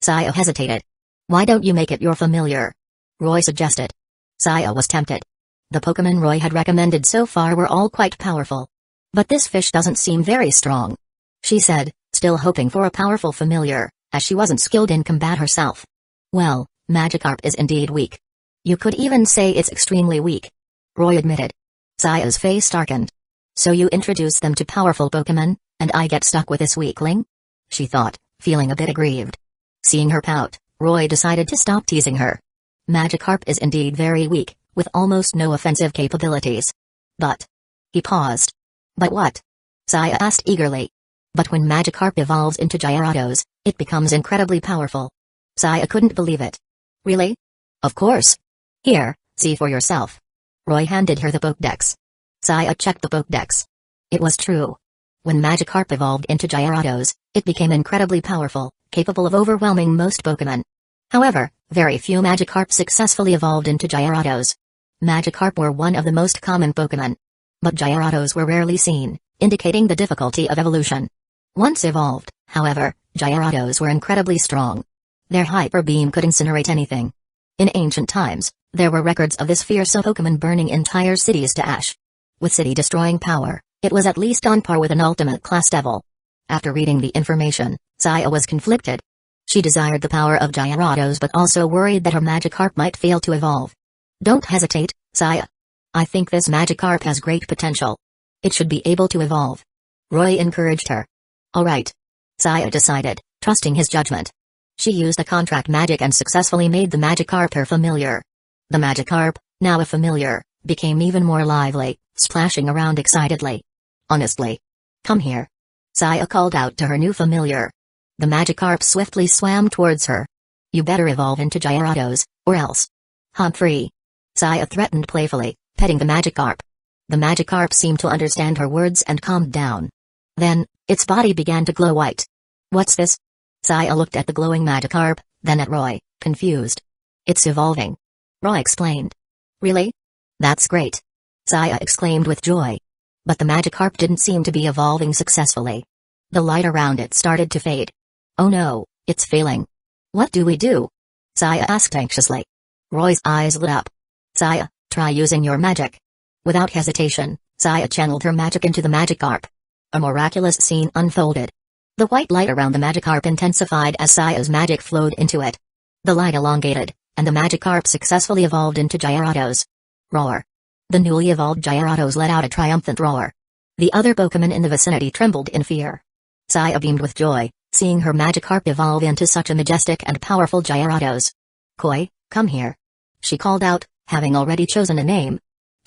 Speaker 1: Saya hesitated. Why don't you make it your familiar? Roy suggested. Saya was tempted. The Pokemon Roy had recommended so far were all quite powerful. But this fish doesn't seem very strong. She said, still hoping for a powerful familiar, as she wasn't skilled in combat herself. Well, Magikarp is indeed weak. You could even say it's extremely weak. Roy admitted. Saya's face darkened. So you introduce them to powerful Pokemon, and I get stuck with this weakling? She thought, feeling a bit aggrieved. Seeing her pout, Roy decided to stop teasing her. Magikarp is indeed very weak, with almost no offensive capabilities. But. He paused. But what? Saya asked eagerly. But when Magikarp evolves into Gyarados, it becomes incredibly powerful. Saya couldn't believe it. Really? Of course. Here, see for yourself. Roy handed her the Pokédex. Saya checked the Pokédex. It was true. When Magikarp evolved into Gyarados, it became incredibly powerful, capable of overwhelming most Pokemon. However, very few Magikarp successfully evolved into Gyarados. Magikarp were one of the most common Pokemon. But Gyarados were rarely seen, indicating the difficulty of evolution. Once evolved, however, Gyarados were incredibly strong. Their Hyper Beam could incinerate anything. In ancient times, there were records of this fierce Pokemon burning entire cities to ash. With city-destroying power, it was at least on par with an ultimate class devil. After reading the information, Saya was conflicted. She desired the power of Gyarados but also worried that her Magikarp might fail to evolve. Don't hesitate, Saya. I think this Magikarp has great potential. It should be able to evolve. Roy encouraged her. Alright. Saya decided, trusting his judgment. She used the contract magic and successfully made the Magikarp her familiar. The Magikarp, now a familiar, became even more lively, splashing around excitedly. Honestly. Come here. Saya called out to her new familiar. The Magikarp swiftly swam towards her. You better evolve into Gyarados, or else. Humphrey. Saya threatened playfully, petting the Magikarp. The Magikarp seemed to understand her words and calmed down. Then, its body began to glow white. What's this? Saya looked at the glowing Magikarp, then at Roy, confused. It's evolving. Roy explained. Really? That's great. Saya exclaimed with joy. But the Magikarp didn't seem to be evolving successfully. The light around it started to fade. Oh no, it's failing. What do we do? Saya asked anxiously. Roy's eyes lit up. Saya, try using your magic. Without hesitation, Saya channeled her magic into the Magikarp. A miraculous scene unfolded. The white light around the Magikarp intensified as Saya's magic flowed into it. The light elongated, and the Magikarp successfully evolved into Gyarados. Roar. The newly evolved Gyarados let out a triumphant roar. The other Pokémon in the vicinity trembled in fear. Saya beamed with joy, seeing her Magikarp evolve into such a majestic and powerful Gyarados. Koi, come here. She called out, having already chosen a name.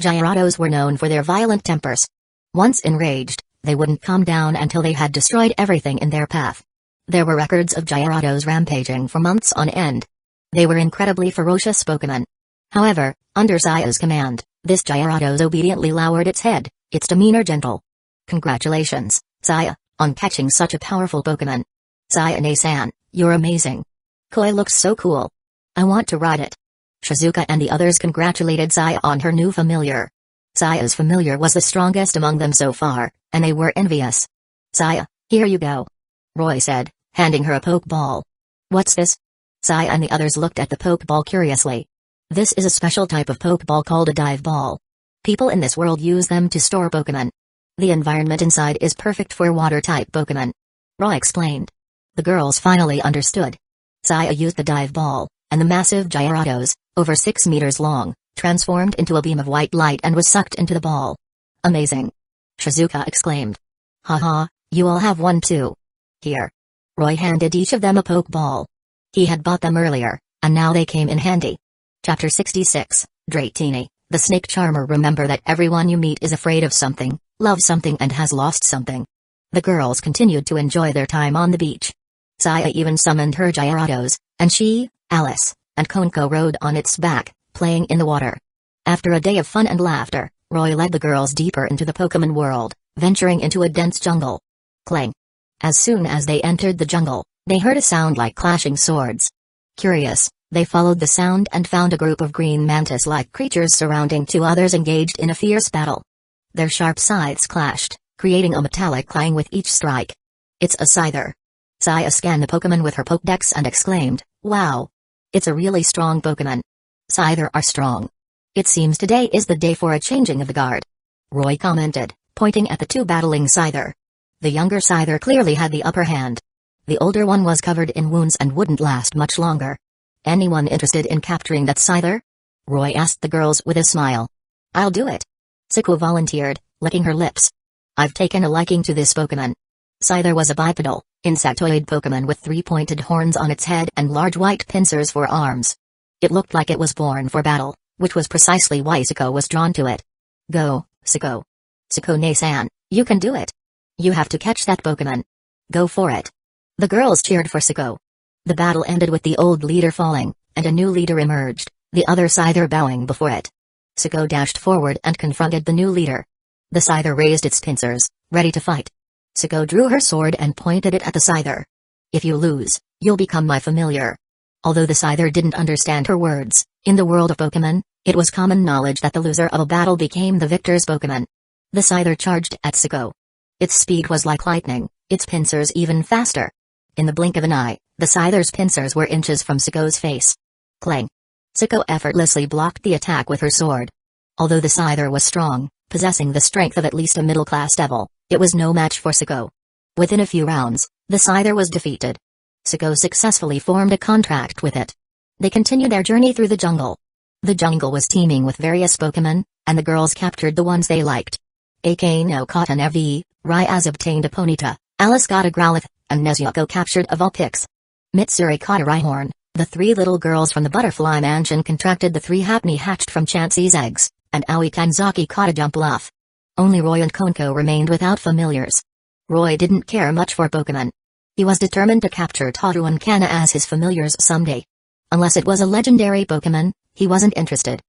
Speaker 1: Gyarados were known for their violent tempers. Once enraged, they wouldn't calm down until they had destroyed everything in their path. There were records of Gyarados rampaging for months on end. They were incredibly ferocious Pokémon. However, under Saya's command, this Gyarados obediently lowered its head, its demeanor gentle. Congratulations, Saya, on catching such a powerful Pokémon. Saya-ne-san, you're amazing. Koi looks so cool. I want to ride it. Shizuka and the others congratulated Saya on her new familiar. Saya's familiar was the strongest among them so far, and they were envious. Saya, here you go. Roy said, handing her a Pokeball. What's this? Saya and the others looked at the Pokeball curiously. This is a special type of Pokeball called a dive ball. People in this world use them to store Pokémon. The environment inside is perfect for water-type Pokémon. Roy explained. The girls finally understood. Saya used the dive ball, and the massive Gyarados, over 6 meters long, transformed into a beam of white light and was sucked into the ball. Amazing. Shizuka exclaimed. Haha, you all have one too. Here. Roy handed each of them a Pokeball. He had bought them earlier, and now they came in handy. Chapter 66, Dratini, the Snake Charmer. Remember that everyone you meet is afraid of something, loves something and has lost something. The girls continued to enjoy their time on the beach. Saya even summoned her Gyarados, and she, Alice, and Konko rode on its back, playing in the water. After a day of fun and laughter, Roy led the girls deeper into the Pokémon world, venturing into a dense jungle. Clang. As soon as they entered the jungle, they heard a sound like clashing swords. Curious, they followed the sound and found a group of green mantis-like creatures surrounding 2 others engaged in a fierce battle. Their sharp scythes clashed, creating a metallic clang with each strike. It's a Scyther. Saya scanned the Pokémon with her Pokédex and exclaimed, wow! It's a really strong Pokémon. Scyther are strong. It seems today is the day for a changing of the guard. Roy commented, pointing at the 2 battling Scyther. The younger Scyther clearly had the upper hand. The older one was covered in wounds and wouldn't last much longer. Anyone interested in capturing that Scyther? Roy asked the girls with a smile. I'll do it. Siko volunteered, licking her lips. I've taken a liking to this Pokémon. Scyther was a bipedal, insectoid Pokémon with 3 pointed horns on its head and large white pincers for arms. It looked like it was born for battle, which was precisely why Siko was drawn to it. Go, Siko. Siko-ne-san, you can do it. You have to catch that Pokémon. Go for it. The girls cheered for Siko. The battle ended with the old leader falling, and a new leader emerged, the other Scyther bowing before it. Siko dashed forward and confronted the new leader. The Scyther raised its pincers, ready to fight. Siko drew her sword and pointed it at the Scyther. If you lose, you'll become my familiar. Although the Scyther didn't understand her words, in the world of Pokémon, it was common knowledge that the loser of a battle became the victor's Pokémon. The Scyther charged at Siko. Its speed was like lightning, its pincers even faster. In the blink of an eye, the Scyther's pincers were inches from Siko's face. Clang. Siko effortlessly blocked the attack with her sword. Although the Scyther was strong, possessing the strength of at least a middle-class devil, it was no match for Siko. Within a few rounds, the Scyther was defeated. Siko successfully formed a contract with it. They continued their journey through the jungle. The jungle was teeming with various Pokémon, and the girls captured the ones they liked. Akano caught an Eevee, Ryaz obtained a Ponyta, Alice got a Growlithe, and Nezuko captured a Vulpix. Mitsuri caught a Rhyhorn. The three little girls from the Butterfly Mansion contracted the 3 Happiny hatched from Chansey's eggs, and Aoi Kanzaki caught a Jumpluff. Only Roy and Konko remained without familiars. Roy didn't care much for Pokemon. He was determined to capture Taru and Kana as his familiars someday. Unless it was a legendary Pokemon, he wasn't interested.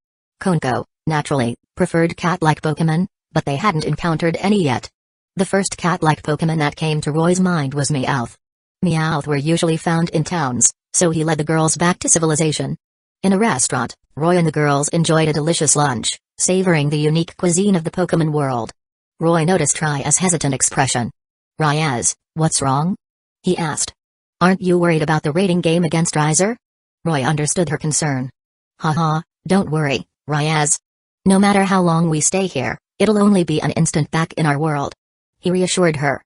Speaker 1: Konko, naturally, preferred cat-like Pokemon, but they hadn't encountered any yet. The first cat-like Pokemon that came to Roy's mind was Meowth. Meowth were usually found in towns, so he led the girls back to civilization. In a restaurant, Roy and the girls enjoyed a delicious lunch, savoring the unique cuisine of the Pokemon world. Roy noticed Ryaz's hesitant expression. "Ryaz, what's wrong?" he asked. "Aren't you worried about the rating game against Riser?" Roy understood her concern. "Haha, don't worry, Ryaz. No matter how long we stay here, it'll only be an instant back in our world," he reassured her.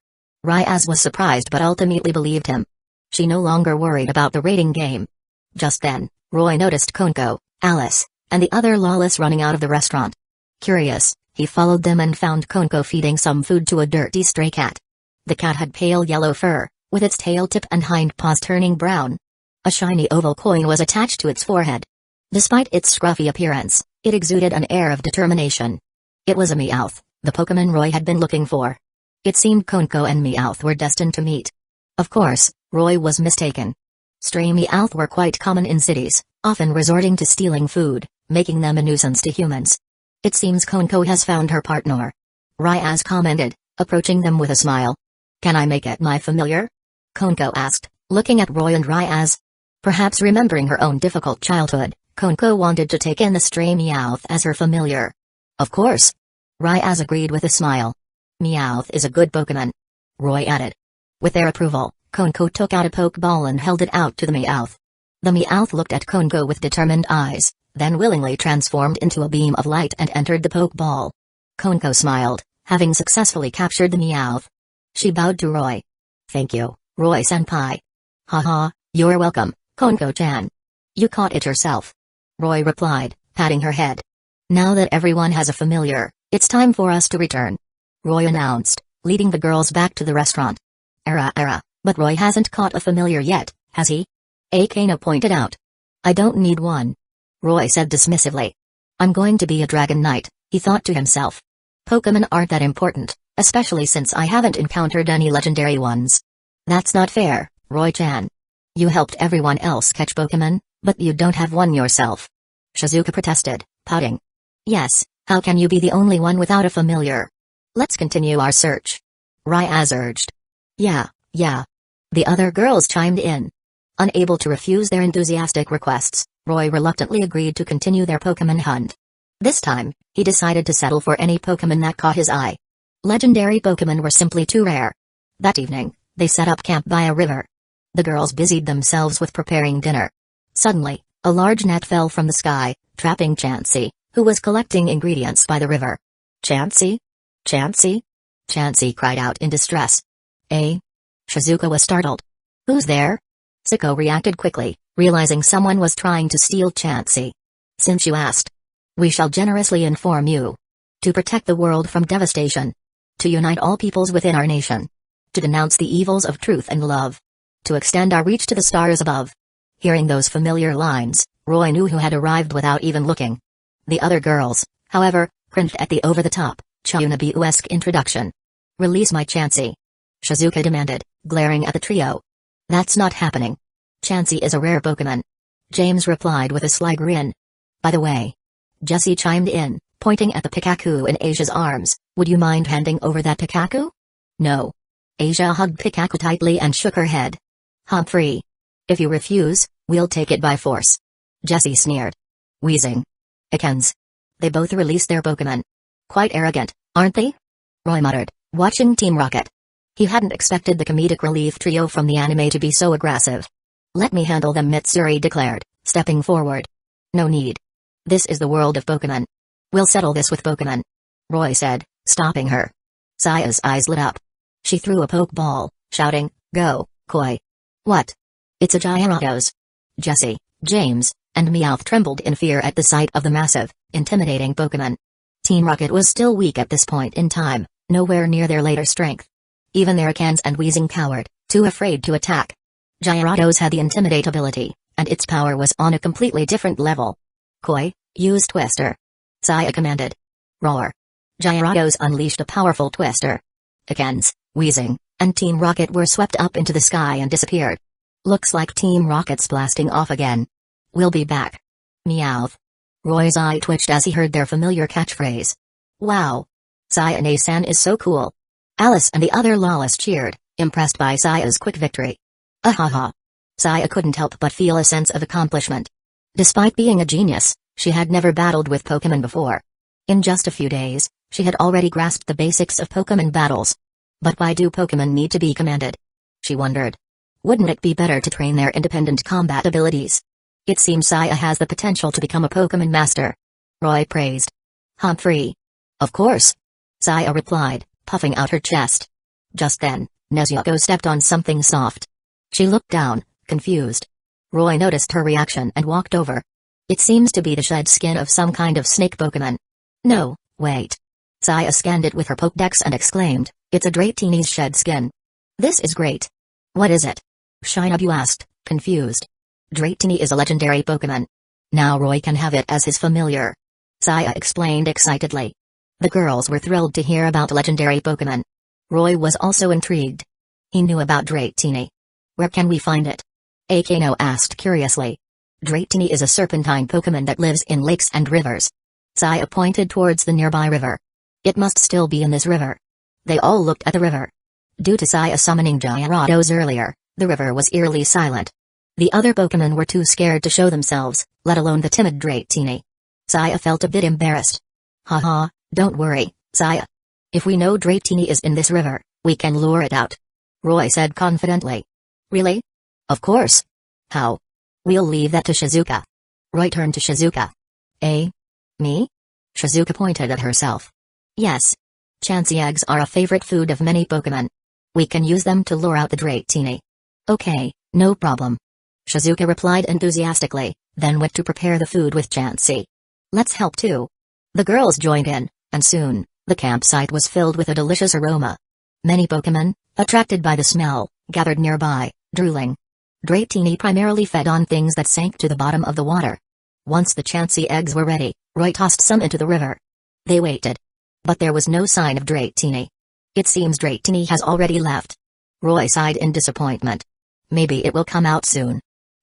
Speaker 1: Ryaz was surprised but ultimately believed him. She no longer worried about the rating game. Just then, Roy noticed Konko, Alice, and the other Lawless running out of the restaurant. Curious, he followed them and found Konko feeding some food to a dirty stray cat. The cat had pale yellow fur, with its tail tip and hind paws turning brown. A shiny oval coin was attached to its forehead. Despite its scruffy appearance, it exuded an air of determination. It was a Meowth, the Pokemon Roy had been looking for. It seemed Konko and Meowth were destined to meet. Of course, Roy was mistaken. Stray Meowth were quite common in cities, often resorting to stealing food, making them a nuisance to humans. "It seems Konko has found her partner," Ryaz commented, approaching them with a smile. "Can I make it my familiar?" Konko asked, looking at Roy and Ryaz. Perhaps remembering her own difficult childhood, Konko wanted to take in the stray Meowth as her familiar. "Of course," Ryaz agreed with a smile. "Meowth is a good Pokemon," Roy added. With their approval, Konko took out a Pokeball and held it out to the Meowth. The Meowth looked at Konko with determined eyes, then willingly transformed into a beam of light and entered the Pokeball. Konko smiled, having successfully captured the Meowth. She bowed to Roy. "Thank you, Roy-senpai." "Haha, you're welcome, Konko-chan. You caught it yourself," Roy replied, patting her head. "Now that everyone has a familiar, it's time for us to return," Roy announced, leading the girls back to the restaurant. But Roy hasn't caught a familiar yet, has he?" Akano pointed out. "I don't need one," Roy said dismissively. "I'm going to be a Dragon Knight," he thought to himself. "Pokemon aren't that important, especially since I haven't encountered any legendary ones." "That's not fair, Roy-chan. You helped everyone else catch Pokemon, but you don't have one yourself," Shizuka protested, pouting. "Yes, how can you be the only one without a familiar? Let's continue our search," Ryaz urged. Yeah. The other girls chimed in. Unable to refuse their enthusiastic requests, Roy reluctantly agreed to continue their Pokemon hunt. This time, he decided to settle for any Pokemon that caught his eye. Legendary Pokemon were simply too rare. That evening, they set up camp by a river. The girls busied themselves with preparing dinner. Suddenly, a large net fell from the sky, trapping Chansey, who was collecting ingredients by the river. "Chansey? Chansey?" Chansey cried out in distress. Shizuka was startled. "Who's there?" Siko reacted quickly, realizing someone was trying to steal Chansey. "Since you asked, we shall generously inform you. To protect the world from devastation. To unite all peoples within our nation. To denounce the evils of truth and love. To extend our reach to the stars above." Hearing those familiar lines, Roy knew who had arrived without even looking. The other girls, however, cringed at the over-the-top, Chunabu-esque introduction. "Release my Chansey," Shizuka demanded, glaring at the trio. "That's not happening. Chansey is a rare Pokemon," James replied with a sly grin. "By the way," Jessie chimed in, pointing at the Pikachu in Asia's arms, "would you mind handing over that Pikachu?" "No." Asia hugged Pikachu tightly and shook her head. "Humphrey. If you refuse, we'll take it by force," Jessie sneered. Wheezing. "Ikens." They both released their Pokemon. "Quite arrogant, aren't they?" Roy muttered, watching Team Rocket. He hadn't expected the comedic relief trio from the anime to be so aggressive. "Let me handle them," Mitsuri declared, stepping forward. "No need. This is the world of Pokemon. We'll settle this with Pokemon," Roy said, stopping her. Saya's eyes lit up. She threw a Pokeball, shouting, "Go, Koi!" "What?" "It's a Gyarados." Jessie, James, and Meowth trembled in fear at the sight of the massive, intimidating Pokemon. Team Rocket was still weak at this point in time, nowhere near their later strength. Even their Akans and Weezing cowered, too afraid to attack. Gyarados had the Intimidate ability, and its power was on a completely different level. Koi, use Twister. Saya commanded. Roar. Gyarados unleashed a powerful Twister. Akans, Weezing, and Team Rocket were swept up into the sky and disappeared. Looks like Team Rocket's blasting off again. We'll be back. Meowth. Roy's eye twitched as he heard their familiar catchphrase. Wow. Saya-san is so cool. Alice and the other Lawless cheered, impressed by Saya's quick victory. Ahaha. Saya couldn't help but feel a sense of accomplishment. Despite being a genius, she had never battled with Pokémon before. In just a few days, she had already grasped the basics of Pokémon battles. But why do Pokémon need to be commanded? She wondered. Wouldn't it be better to train their independent combat abilities? It seems Saya has the potential to become a Pokémon master. Roy praised. Humphrey. Of course. Saya replied, puffing out her chest. Just then, Nezuko stepped on something soft. She looked down, confused. Roy noticed her reaction and walked over. It seems to be the shed skin of some kind of snake Pokémon. No, wait. Saya scanned it with her Pokédex and exclaimed, it's a Dratini's shed skin. This is great. What is it? Shinobu asked, confused. Dratini is a legendary Pokémon. Now Roy can have it as his familiar. Saya explained excitedly. The girls were thrilled to hear about legendary Pokémon. Roy was also intrigued. He knew about Dratini. Where can we find it? Akano asked curiously. Dratini is a serpentine Pokémon that lives in lakes and rivers. Saya pointed towards the nearby river. It must still be in this river. They all looked at the river. Due to Saya summoning Gyarados earlier, the river was eerily silent. The other Pokémon were too scared to show themselves, let alone the timid Dratini. Saya felt a bit embarrassed. Haha, don't worry, Saya. If we know Dratini is in this river, we can lure it out. Roy said confidently. Really? Of course. How? We'll leave that to Shizuka. Roy turned to Shizuka. Eh? Me? Shizuka pointed at herself. Yes. Chansey eggs are a favorite food of many Pokémon. We can use them to lure out the Dratini. Okay, no problem. Shizuka replied enthusiastically, then went to prepare the food with Chansey. Let's help too. The girls joined in, and soon, the campsite was filled with a delicious aroma. Many Pokémon, attracted by the smell, gathered nearby, drooling. Dratini primarily fed on things that sank to the bottom of the water. Once the Chansey eggs were ready, Roy tossed some into the river. They waited. But there was no sign of Dratini. It seems Dratini has already left. Roy sighed in disappointment. Maybe it will come out soon.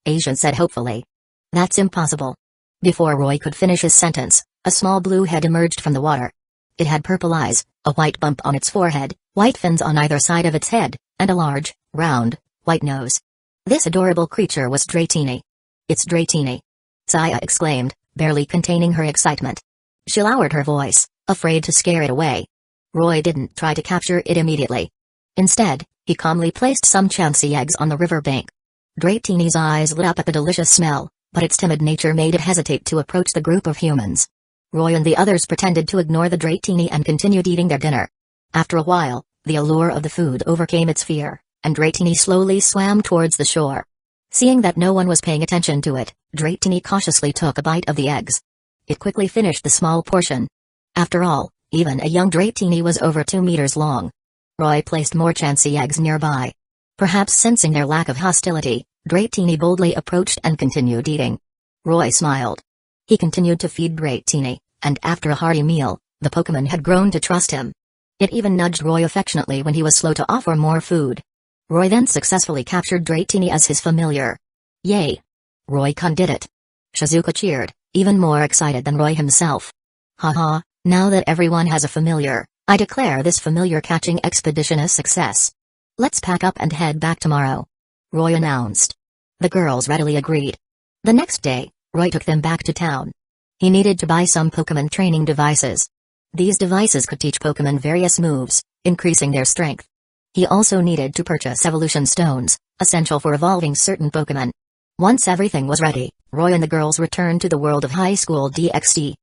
Speaker 1: Asian said hopefully. That's impossible. Before Roy could finish his sentence, a small blue head emerged from the water. It had purple eyes, a white bump on its forehead, white fins on either side of its head, and a large, round, white nose. This adorable creature was Dratini. It's Dratini. Saya exclaimed, barely containing her excitement. She lowered her voice, afraid to scare it away. Roy didn't try to capture it immediately. Instead, he calmly placed some Chansey eggs on the river bank. Dratini's eyes lit up at the delicious smell, but its timid nature made it hesitate to approach the group of humans. Roy and the others pretended to ignore the Dratini and continued eating their dinner. After a while, the allure of the food overcame its fear, and Dratini slowly swam towards the shore. Seeing that no one was paying attention to it, Dratini cautiously took a bite of the eggs. It quickly finished the small portion. After all, even a young Dratini was over 2 meters long. Roy placed more Chansey eggs nearby. Perhaps sensing their lack of hostility, Dratini boldly approached and continued eating. Roy smiled. He continued to feed Dratini, and after a hearty meal, the Pokémon had grown to trust him. It even nudged Roy affectionately when he was slow to offer more food. Roy then successfully captured Dratini as his familiar. Yay! Roy-kun did it. Shizuka cheered, even more excited than Roy himself. Haha, now that everyone has a familiar, I declare this familiar catching expedition a success. Let's pack up and head back tomorrow. Roy announced. The girls readily agreed. The next day, Roy took them back to town. He needed to buy some Pokémon training devices. These devices could teach Pokémon various moves, increasing their strength. He also needed to purchase evolution stones, essential for evolving certain Pokémon. Once everything was ready, Roy and the girls returned to the world of high school DxD.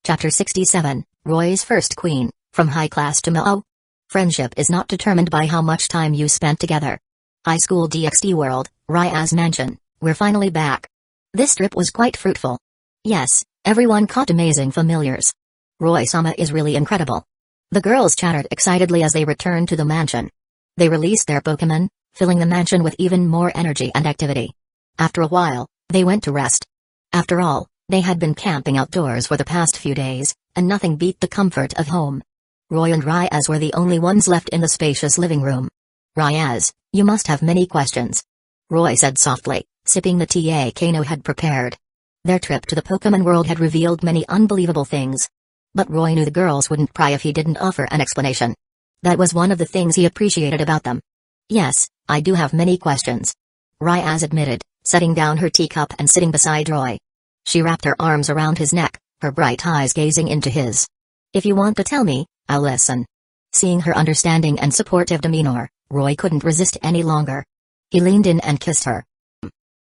Speaker 1: Chapter 67, Roy's First Queen, From High Class to Mao. Friendship is not determined by how much time you spent together. High school DxD world, Rya's mansion, we're finally back. This trip was quite fruitful. Yes, everyone caught amazing familiars. Roy-sama is really incredible. The girls chattered excitedly as they returned to the mansion. They released their Pokémon, filling the mansion with even more energy and activity. After a while, they went to rest. After all, they had been camping outdoors for the past few days, and nothing beat the comfort of home. Roy and Ryaz were the only ones left in the spacious living room. "Ryaz, you must have many questions," Roy said softly, sipping the tea Kano had prepared. Their trip to the Pokémon world had revealed many unbelievable things. But Roy knew the girls wouldn't pry if he didn't offer an explanation. That was one of the things he appreciated about them. "Yes, I do have many questions," Ryaz admitted, setting down her teacup and sitting beside Roy. She wrapped her arms around his neck, her bright eyes gazing into his. "If you want to tell me, I'll listen." Seeing her understanding and supportive demeanor, Roy couldn't resist any longer. He leaned in and kissed her.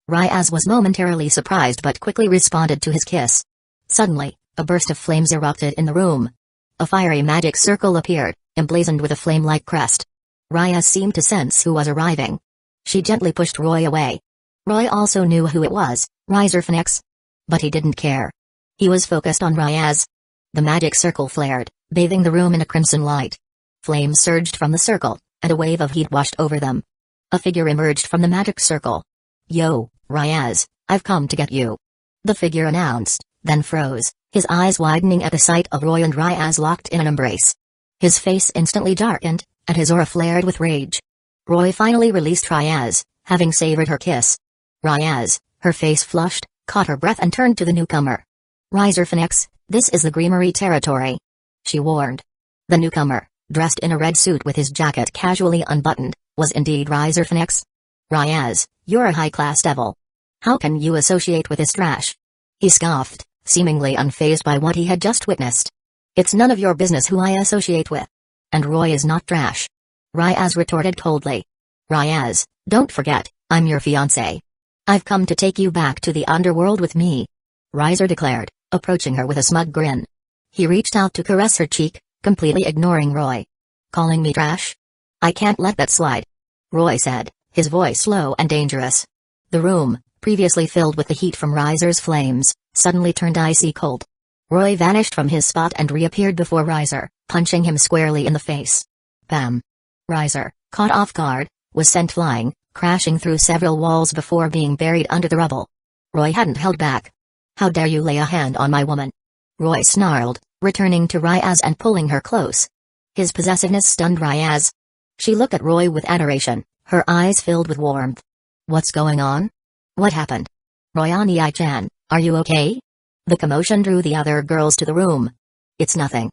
Speaker 1: Ryaz was momentarily surprised but quickly responded to his kiss. Suddenly, a burst of flames erupted in the room. A fiery magic circle appeared, emblazoned with a flame-like crest. Ryaz seemed to sense who was arriving. She gently pushed Roy away. Roy also knew who it was, Riser Phoenix. But he didn't care. He was focused on Ryaz. The magic circle flared, bathing the room in a crimson light. Flames surged from the circle, and a wave of heat washed over them. A figure emerged from the magic circle. "Yo, Ryaz, I've come to get you," the figure announced, then froze, his eyes widening at the sight of Roy and Ryaz locked in an embrace. His face instantly darkened, and his aura flared with rage. Roy finally released Ryaz, having savored her kiss. Ryaz, her face flushed, caught her breath and turned to the newcomer. "Riser Phoenix, this is the Greenery territory," she warned. The newcomer, dressed in a red suit with his jacket casually unbuttoned, was indeed Riser Phoenix. "Ryaz, you're a high-class devil. How can you associate with this trash?" He scoffed, seemingly unfazed by what he had just witnessed. "It's none of your business who I associate with. And Roy is not trash," Ryaz retorted coldly. "Ryaz, don't forget, I'm your fiancé. I've come to take you back to the underworld with me," Riser declared, approaching her with a smug grin. He reached out to caress her cheek, completely ignoring Roy. "Calling me trash? I can't let that slide," Roy said, his voice low and dangerous. The room, previously filled with the heat from Riser's flames, suddenly turned icy cold. Roy vanished from his spot and reappeared before Riser, punching him squarely in the face. Bam! Riser, caught off guard, was sent flying, crashing through several walls before being buried under the rubble. Roy hadn't held back. "How dare you lay a hand on my woman?" Roy snarled, returning to Ryaz and pulling her close. His possessiveness stunned Ryaz. She looked at Roy with adoration, her eyes filled with warmth. "What's going on? What happened? Royani-chan, are you okay?" The commotion drew the other girls to the room. "It's nothing.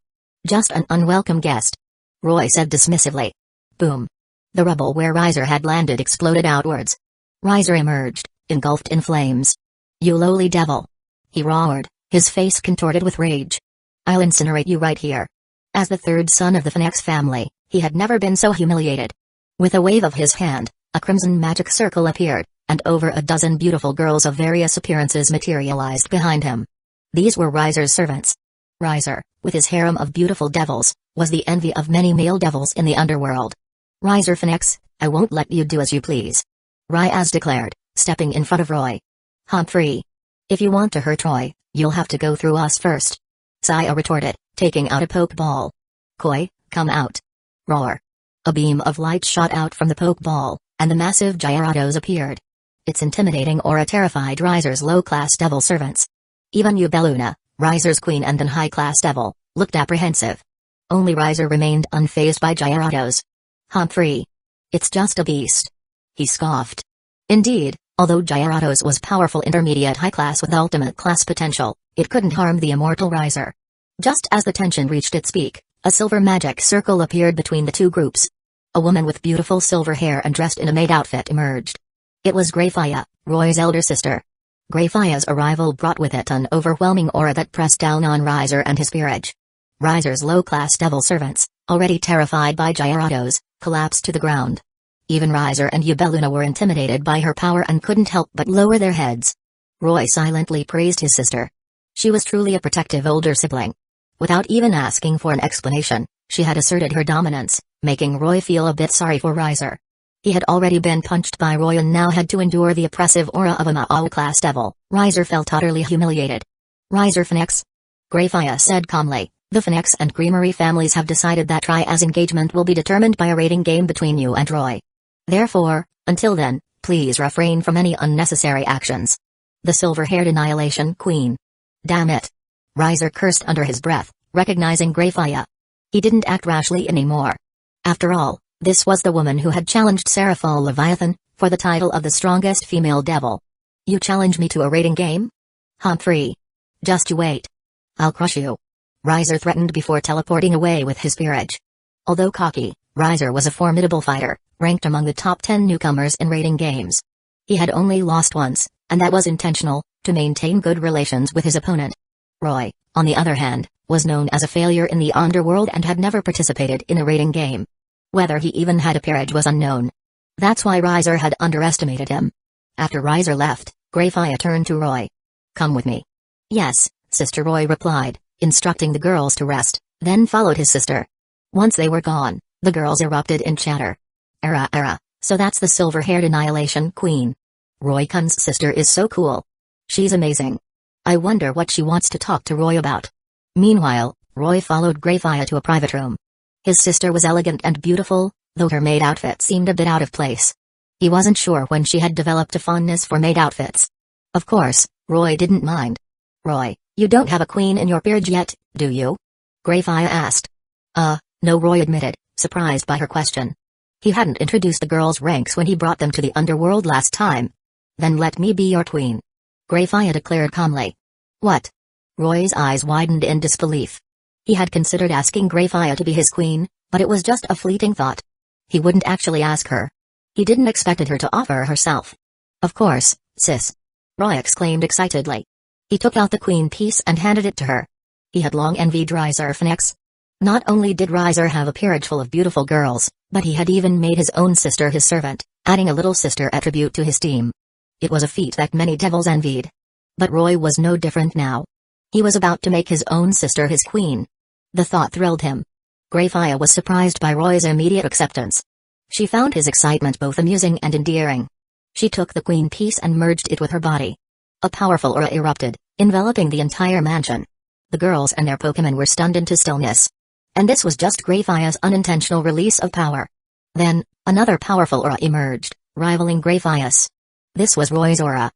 Speaker 1: Just an unwelcome guest," Roy said dismissively. Boom. The rubble where Riser had landed exploded outwards. Riser emerged, engulfed in flames. "You lowly devil!" he roared, his face contorted with rage. "I'll incinerate you right here." As the third son of the Phoenix family, he had never been so humiliated. With a wave of his hand, a crimson magic circle appeared, and over a dozen beautiful girls of various appearances materialized behind him. These were Riser's servants. Riser, with his harem of beautiful devils, was the envy of many male devils in the underworld. "Riser Phoenix, I won't let you do as you please," Ryaz declared, stepping in front of Roy. "Humphrey. If you want to hurt Roy, you'll have to go through us first," Saya retorted, taking out a pokeball. "Koi, come out." Roar. A beam of light shot out from the pokeball, and the massive Gyarados appeared. Its intimidating aura terrified Riser's low-class devil servants. Even Ubeluna, Riser's queen and an high-class devil, looked apprehensive. Only Riser remained unfazed by Gyarados. "Humphrey. It's just a beast," he scoffed. Indeed, although Gyarados was powerful intermediate high class with ultimate class potential, it couldn't harm the immortal Riser. Just as the tension reached its peak, a silver magic circle appeared between the two groups. A woman with beautiful silver hair and dressed in a maid outfit emerged. It was Greyfire, Roy's elder sister. Greyfire's arrival brought with it an overwhelming aura that pressed down on Riser and his peerage. Riser's low-class devil servants, already terrified by Gyarados, collapsed to the ground. Even Riser and Ubeluna were intimidated by her power and couldn't help but lower their heads. Roy silently praised his sister. She was truly a protective older sibling. Without even asking for an explanation, she had asserted her dominance, making Roy feel a bit sorry for Riser. He had already been punched by Roy and now had to endure the oppressive aura of a Mao-class devil. Riser felt utterly humiliated. "Riser Phoenix," Greyfire said calmly, The Phoenix and Creamery families have decided that Tria's engagement will be determined by a rating game between you and Roy. Therefore, until then, please refrain from any unnecessary actions. The silver-haired Annihilation Queen. Damn it. Riser cursed under his breath, recognizing Greyfire. He didn't act rashly anymore. After all, this was the woman who had challenged Seraphol Leviathan for the title of the strongest female devil. You challenge me to a rating game? Humphrey. Just you wait. I'll crush you. Riser threatened before teleporting away with his peerage. Although cocky, Riser was a formidable fighter, ranked among the top 10 newcomers in rating games. He had only lost once, and that was intentional, to maintain good relations with his opponent. Roy, on the other hand, was known as a failure in the underworld and had never participated in a rating game. Whether he even had a peerage was unknown. That's why Riser had underestimated him. After Riser left, Greyfire turned to Roy. Come with me. Yes, Sister, Roy replied, instructing the girls to rest, then followed his sister. Once they were gone, the girls erupted in chatter. So that's the silver-haired Annihilation Queen. Roy Kun's sister is so cool. She's amazing. I wonder what she wants to talk to Roy about. Meanwhile, Roy followed Greyfire to a private room. His sister was elegant and beautiful, though her maid outfit seemed a bit out of place. He wasn't sure when she had developed a fondness for maid outfits. Of course, Roy didn't mind. Roy, you don't have a queen in your peerage yet, do you? Greyfire asked. No, Roy admitted, surprised by her question. He hadn't introduced the girls' ranks when he brought them to the underworld last time. Then let me be your queen. Greyfire declared calmly. What? Roy's eyes widened in disbelief. He had considered asking Greyfire to be his queen, but it was just a fleeting thought. He wouldn't actually ask her. He didn't expect her to offer herself. Of course, sis. Roy exclaimed excitedly. He took out the queen piece and handed it to her. He had long envied Riser Phoenix. Not only did Riser have a peerage full of beautiful girls, but he had even made his own sister his servant, adding a little sister attribute to his team. It was a feat that many devils envied. But Roy was no different now. He was about to make his own sister his queen. The thought thrilled him. Greyfire was surprised by Roy's immediate acceptance. She found his excitement both amusing and endearing. She took the queen piece and merged it with her body. A powerful aura erupted, enveloping the entire mansion. The girls and their Pokémon were stunned into stillness. And this was just Greyfire's unintentional release of power. Then, another powerful aura emerged, rivaling Greyfire's. This was Roy's aura.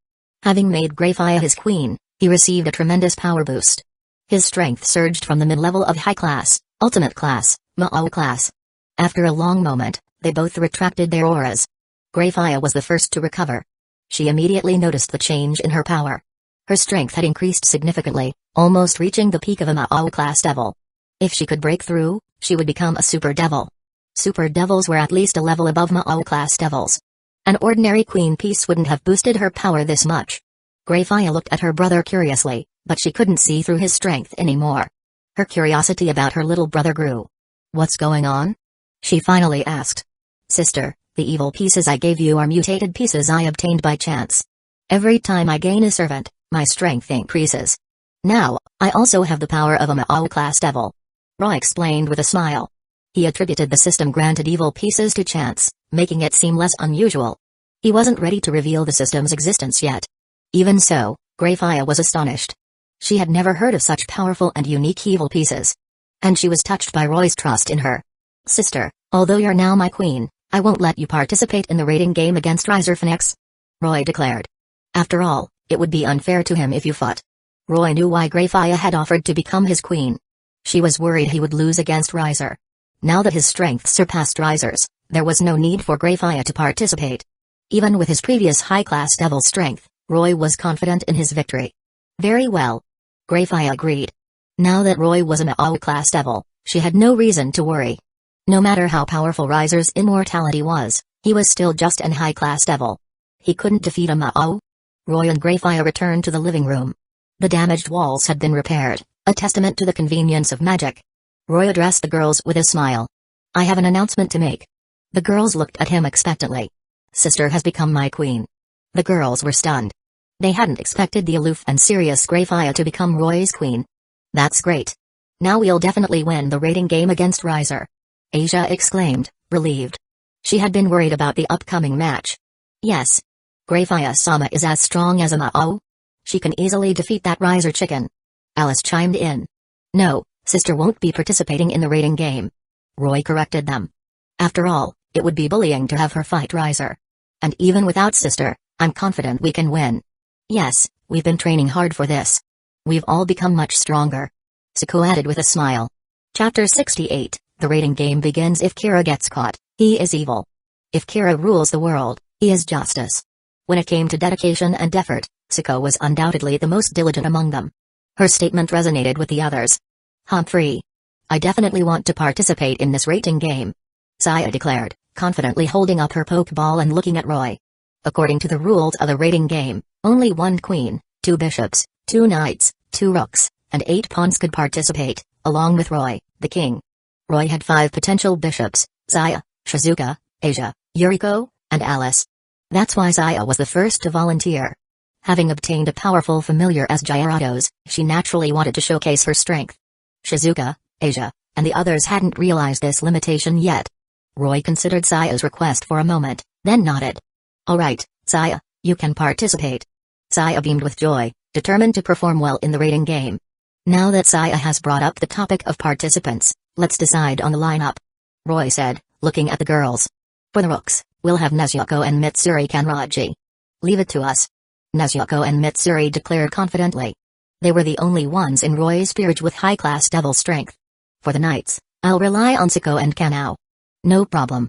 Speaker 1: Having made Greyfire his queen, he received a tremendous power boost. His strength surged from the mid-level of high class, ultimate class, Mao class. After a long moment, they both retracted their auras. Greyfire was the first to recover. She immediately noticed the change in her power. Her strength had increased significantly, almost reaching the peak of a Mao class devil. If she could break through, she would become a super devil. Super devils were at least a level above Mao class devils. An ordinary queen piece wouldn't have boosted her power this much. Greyfire looked at her brother curiously, but she couldn't see through his strength anymore. Her curiosity about her little brother grew. What's going on? She finally asked. Sister, the evil pieces I gave you are mutated pieces I obtained by chance. Every time I gain a servant, my strength increases. Now, I also have the power of a Mao class devil. Roy explained with a smile. He attributed the system-granted evil pieces to chance, making it seem less unusual. He wasn't ready to reveal the system's existence yet. Even so, Greyfire was astonished. She had never heard of such powerful and unique evil pieces. And she was touched by Roy's trust in her. Sister, although you're now my queen, I won't let you participate in the rating game against Riser Phoenix, Roy declared. After all, it would be unfair to him if you fought. Roy knew why Greyfire had offered to become his queen. She was worried he would lose against Riser. Now that his strength surpassed Riser's, there was no need for Greyfire to participate. Even with his previous high-class devil strength, Roy was confident in his victory. Very well. Greyfire agreed. Now that Roy was a Mao-class devil, she had no reason to worry. No matter how powerful Riser's immortality was, he was still just an high-class devil. He couldn't defeat a Mao. Roy and Greyfire returned to the living room. The damaged walls had been repaired, a testament to the convenience of magic. Roy addressed the girls with a smile. I have an announcement to make. The girls looked at him expectantly. Sister has become my queen. The girls were stunned. They hadn't expected the aloof and serious Greyfire to become Roy's queen. That's great. Now we'll definitely win the rating game against Riser. Asia exclaimed, relieved. She had been worried about the upcoming match. Yes. Greyfire-sama is as strong as a Mao. She can easily defeat that Riser chicken. Alice chimed in. No, Sister won't be participating in the rating game. Roy corrected them. After all, it would be bullying to have her fight Riser. And even without Sister, I'm confident we can win. Yes, we've been training hard for this. We've all become much stronger. Suko added with a smile. Chapter 68, the rating game begins. If Kira gets caught, he is evil. If Kira rules the world, he is justice. When it came to dedication and effort, Suko was undoubtedly the most diligent among them. Her statement resonated with the others. Humphrey. I definitely want to participate in this rating game, Saya declared, confidently holding up her pokeball and looking at Roy. According to the rules of the rating game, only 1 queen, 2 bishops, 2 knights, 2 rooks, and 8 pawns could participate, along with Roy, the king. Roy had 5 potential bishops: Saya, Shizuka, Asia, Yuriko, and Alice. That's why Saya was the first to volunteer. Having obtained a powerful familiar as Gyarados, she naturally wanted to showcase her strength. Shizuka, Asia, and the others hadn't realized this limitation yet. Roy considered Saya's request for a moment, then nodded. All right, Saya, you can participate. Saya beamed with joy, determined to perform well in the rating game. Now that Saya has brought up the topic of participants, let's decide on the lineup, Roy said, looking at the girls. For the rooks, we'll have Nezuko and Mitsuri Kanraji. Leave it to us. Nezuko and Mitsuri declared confidently. They were the only ones in Roy's peerage with high-class devil strength. For the knights, I'll rely on Suko and Kanao. No problem.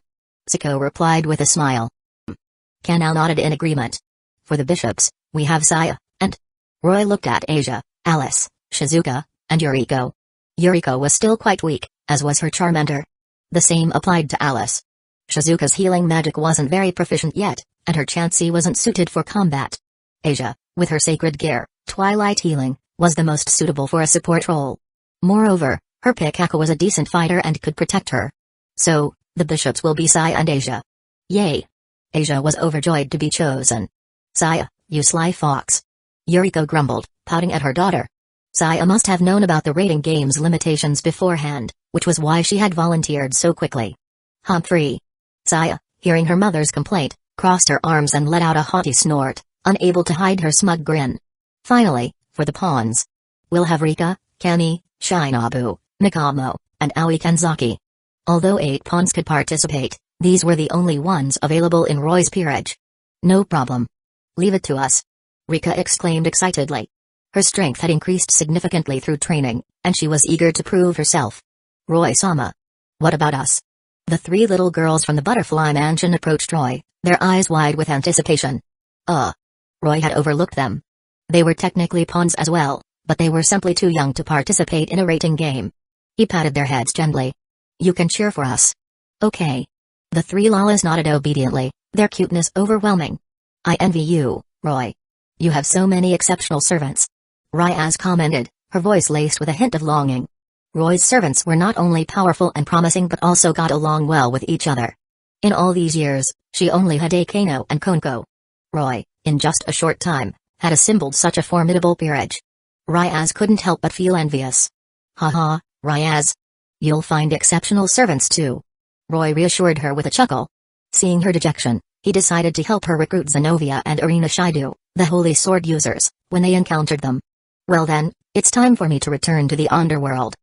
Speaker 1: Suko replied with a smile. Kanao nodded in agreement. For the bishops, we have Saya, and... Roy looked at Asia, Alice, Shizuka, and Yuriko. Yuriko was still quite weak, as was her Charmander. The same applied to Alice. Shizuka's healing magic wasn't very proficient yet, and her Chansey wasn't suited for combat. Asia, with her sacred gear, Twilight Healing, was the most suitable for a support role. Moreover, her Pikachu was a decent fighter and could protect her. So, the bishops will be Saya and Asia. Yay! Asia was overjoyed to be chosen. Saya, you sly fox. Yuriko grumbled, pouting at her daughter. Saya must have known about the rating game's limitations beforehand, which was why she had volunteered so quickly. Humphrey. Saya, hearing her mother's complaint, crossed her arms and let out a haughty snort, unable to hide her smug grin. Finally, for the pawns. We'll have Rika, Kami, Shinobu, Mikamo, and Aoi Kanzaki. Although 8 pawns could participate, these were the only ones available in Roy's peerage. No problem. Leave it to us. Rika exclaimed excitedly. Her strength had increased significantly through training, and she was eager to prove herself. Roy-sama. What about us? The 3 little girls from the Butterfly Mansion approached Roy, their eyes wide with anticipation. Roy had overlooked them. They were technically pawns as well, but they were simply too young to participate in a rating game. He patted their heads gently. You can cheer for us. Okay. The 3 Lalas nodded obediently, their cuteness overwhelming. I envy you, Roy. You have so many exceptional servants. Ryaz commented, her voice laced with a hint of longing. Roy's servants were not only powerful and promising but also got along well with each other. In all these years, she only had Akano and Konko. Roy, in just a short time, had assembled such a formidable peerage. Ryaz couldn't help but feel envious. Haha, Ryaz. You'll find exceptional servants too. Roy reassured her with a chuckle. Seeing her dejection, he decided to help her recruit Zenovia and Arena Shidu, the holy sword users, when they encountered them. Well then, it's time for me to return to the underworld.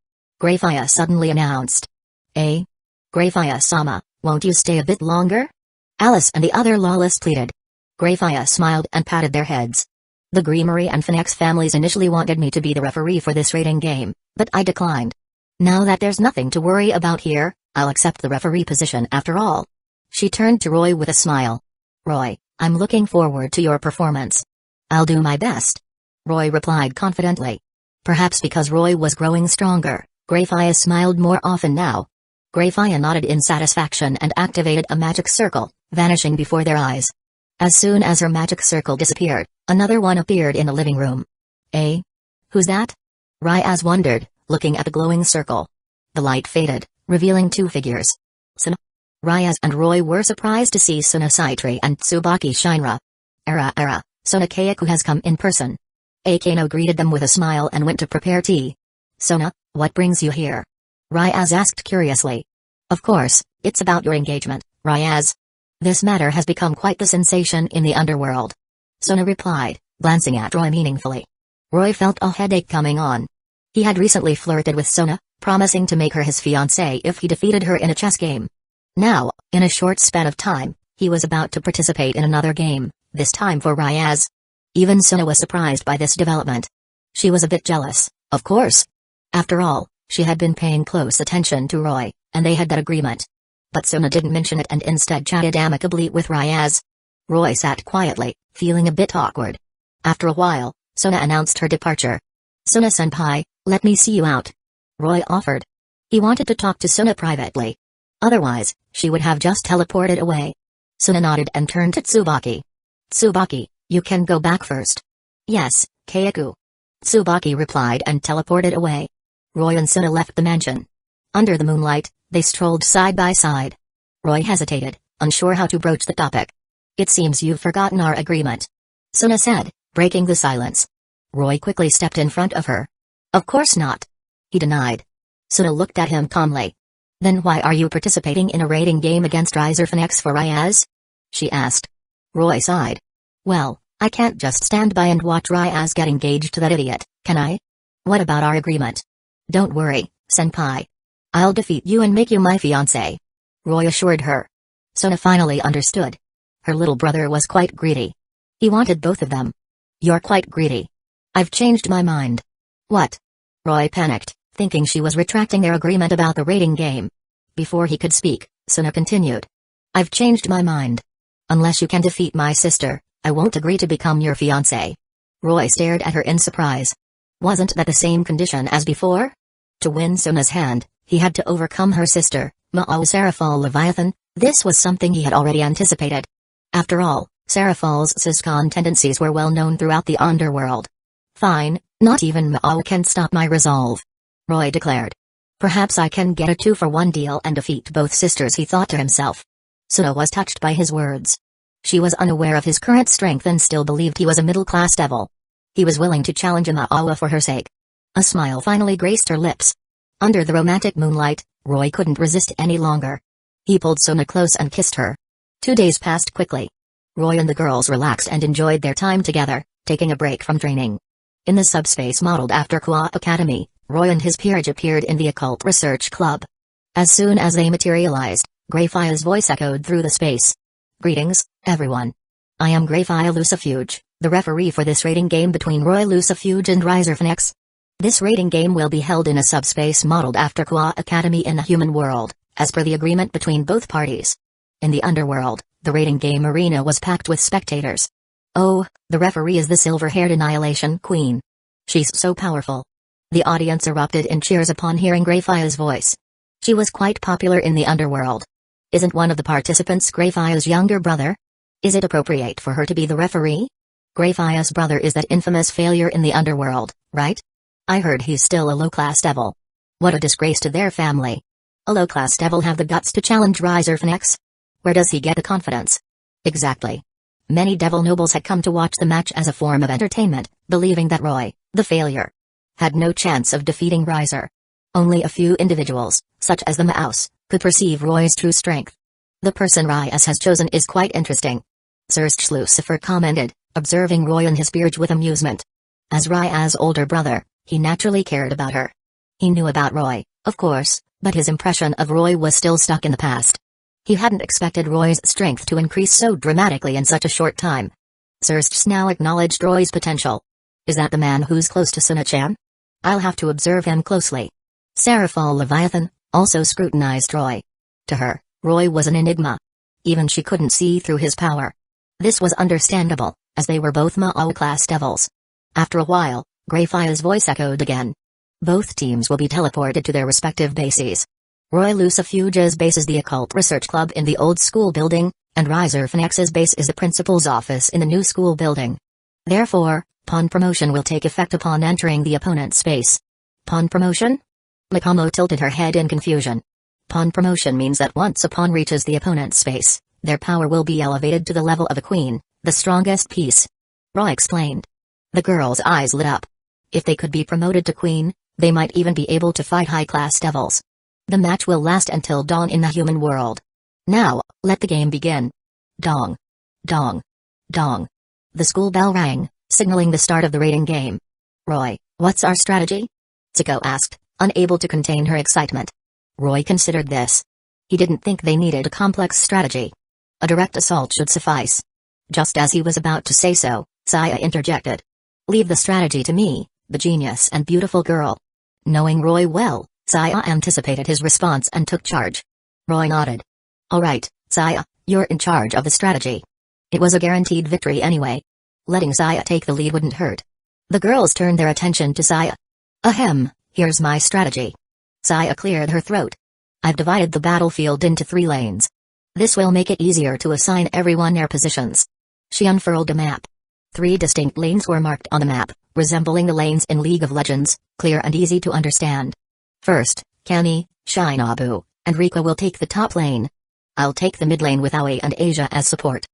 Speaker 1: Greyfire suddenly announced. Greyfire-sama, won't you stay a bit longer? Alice and the other Lawless pleaded. Greyfire smiled and patted their heads. The Greemery and Phoenix families initially wanted me to be the referee for this rating game, but I declined. Now that there's nothing to worry about here, I'll accept the referee position after all. She turned to Roy with a smile. Roy, I'm looking forward to your performance. I'll do my best. Roy replied confidently. Perhaps because Roy was growing stronger, Greyfire smiled more often now. Greyfire nodded in satisfaction and activated a magic circle, vanishing before their eyes. As soon as her magic circle disappeared, another one appeared in the living room. Who's that? Ryaz wondered, looking at the glowing circle. The light faded, revealing 2 figures. Suna. Ryaz and Roy were surprised to see Suna Saitri and Tsubaki Shinra. Sona Kayaku has come in person. Akano greeted them with a smile and went to prepare tea. Sona, what brings you here? Ryaz asked curiously. Of course, it's about your engagement, Ryaz. This matter has become quite the sensation in the underworld. Sona replied, glancing at Roy meaningfully. Roy felt a headache coming on. He had recently flirted with Sona, promising to make her his fiancée if he defeated her in a chess game. Now, in a short span of time, he was about to participate in another game, this time for Ryaz. Even Suna was surprised by this development. She was a bit jealous, of course. After all, she had been paying close attention to Roy, and they had that agreement. But Suna didn't mention it and instead chatted amicably with Ryaz. Roy sat quietly, feeling a bit awkward. After a while, Suna announced her departure. "Suna-senpai, let me see you out," Roy offered. He wanted to talk to Suna privately. Otherwise, she would have just teleported away. Suna nodded and turned to Tsubaki. "Tsubaki, you can go back first." "Yes, Keiku." Tsubaki replied and teleported away. Roy and Suna left the mansion. Under the moonlight, they strolled side by side. Roy hesitated, unsure how to broach the topic. "It seems you've forgotten our agreement," Suna said, breaking the silence. Roy quickly stepped in front of her. "Of course not," he denied. Suna looked at him calmly. "Then why are you participating in a raiding game against Riser Phoenix for Ryaz?" she asked. Roy sighed. "Well, I can't just stand by and watch Ryaz get engaged to that idiot, can I? What about our agreement?" "Don't worry, senpai. I'll defeat you and make you my fiancé," Roy assured her. Suna finally understood. Her little brother was quite greedy. He wanted both of them. "You're quite greedy." "I've changed my mind." "What?" Roy panicked, thinking she was retracting their agreement about the raiding game. Before he could speak, Suna continued. "I've changed my mind. Unless you can defeat my sister, I won't agree to become your fiancé." Roy stared at her in surprise. Wasn't that the same condition as before? To win Suna's hand, he had to overcome her sister, Ma'o Seraphal Leviathan. This was something he had already anticipated. After all, Seraphals' Siscon tendencies were well known throughout the underworld. "Fine, not even Ma'o can stop my resolve," Roy declared. "Perhaps I can get a 2-for-1 deal and defeat both sisters," he thought to himself. Suna was touched by his words. She was unaware of his current strength and still believed he was a middle-class devil. He was willing to challenge Ma'awa for her sake. A smile finally graced her lips. Under the romantic moonlight, Roy couldn't resist any longer. He pulled Suna close and kissed her. 2 days passed quickly. Roy and the girls relaxed and enjoyed their time together, taking a break from training. In the subspace modeled after Kwa Academy, Roy and his peerage appeared in the Occult Research Club. As soon as they materialized, Greyfire's voice echoed through the space. "Greetings, everyone. I am Greyfire Lucifuge, the referee for this raiding game between Roy Lucifuge and Riser Phoenix. This raiding game will be held in a subspace modeled after Kwa Academy in the human world, as per the agreement between both parties." In the underworld, the raiding game arena was packed with spectators. "Oh, the referee is the silver-haired Annihilation Queen. She's so powerful." The audience erupted in cheers upon hearing Greyfire's voice. She was quite popular in the underworld. Isn't one of the participants Greyfire's younger brother? Is it appropriate for her to be the referee? Greyfire's brother is that infamous failure in the underworld, right? I heard he's still a low-class devil. What a disgrace to their family. A low-class devil have the guts to challenge Riser Phoenix? Where does he get the confidence? Exactly. Many devil nobles had come to watch the match as a form of entertainment, believing that Roy, the failure, had no chance of defeating Riser. Only a few individuals, such as the Mouse, could perceive Roy's true strength. "The person Ryaz has chosen is quite interesting," Sirst Lucifer commented, observing Roy and his peerage with amusement. As Ryaz's older brother, he naturally cared about her. He knew about Roy, of course, but his impression of Roy was still stuck in the past. He hadn't expected Roy's strength to increase so dramatically in such a short time. Sirst now acknowledged Roy's potential. "Is that the man who's close to Suna-chan? I'll have to observe him closely." Seraphal Leviathan also scrutinized Roy. To her, Roy was an enigma. Even she couldn't see through his power. This was understandable, as they were both Ma'o-class devils. After a while, Greyfire's voice echoed again. "Both teams will be teleported to their respective bases. Roy Lucifuge's base is the Occult Research Club in the old school building, and Riser Phoenix's base is the principal's office in the new school building. Therefore, pawn promotion will take effect upon entering the opponent's space." "Pawn promotion?" Makamo tilted her head in confusion. "Pawn promotion means that once a pawn reaches the opponent's space, their power will be elevated to the level of a queen, the strongest piece," Roy explained. The girl's eyes lit up. If they could be promoted to queen, they might even be able to fight high-class devils. "The match will last until dawn in the human world. Now, let the game begin." Dong. Dong. Dong. The school bell rang, signaling the start of the raiding game. "Roy, what's our strategy?" Zuko asked, unable to contain her excitement. Roy considered this. He didn't think they needed a complex strategy. A direct assault should suffice. Just as he was about to say so, Saya interjected. "Leave the strategy to me, the genius and beautiful girl." Knowing Roy well, Saya anticipated his response and took charge. Roy nodded. "All right, Saya, you're in charge of the strategy." It was a guaranteed victory anyway. Letting Saya take the lead wouldn't hurt. The girls turned their attention to Saya. "Ahem, here's my strategy." Saya cleared her throat. "I've divided the battlefield into 3 lanes. This will make it easier to assign everyone their positions." She unfurled a map. 3 distinct lanes were marked on the map, resembling the lanes in League of Legends, clear and easy to understand. "First, Kani, Shinobu, and Rika will take the top lane. I'll take the mid lane with Aoi and Asia as support.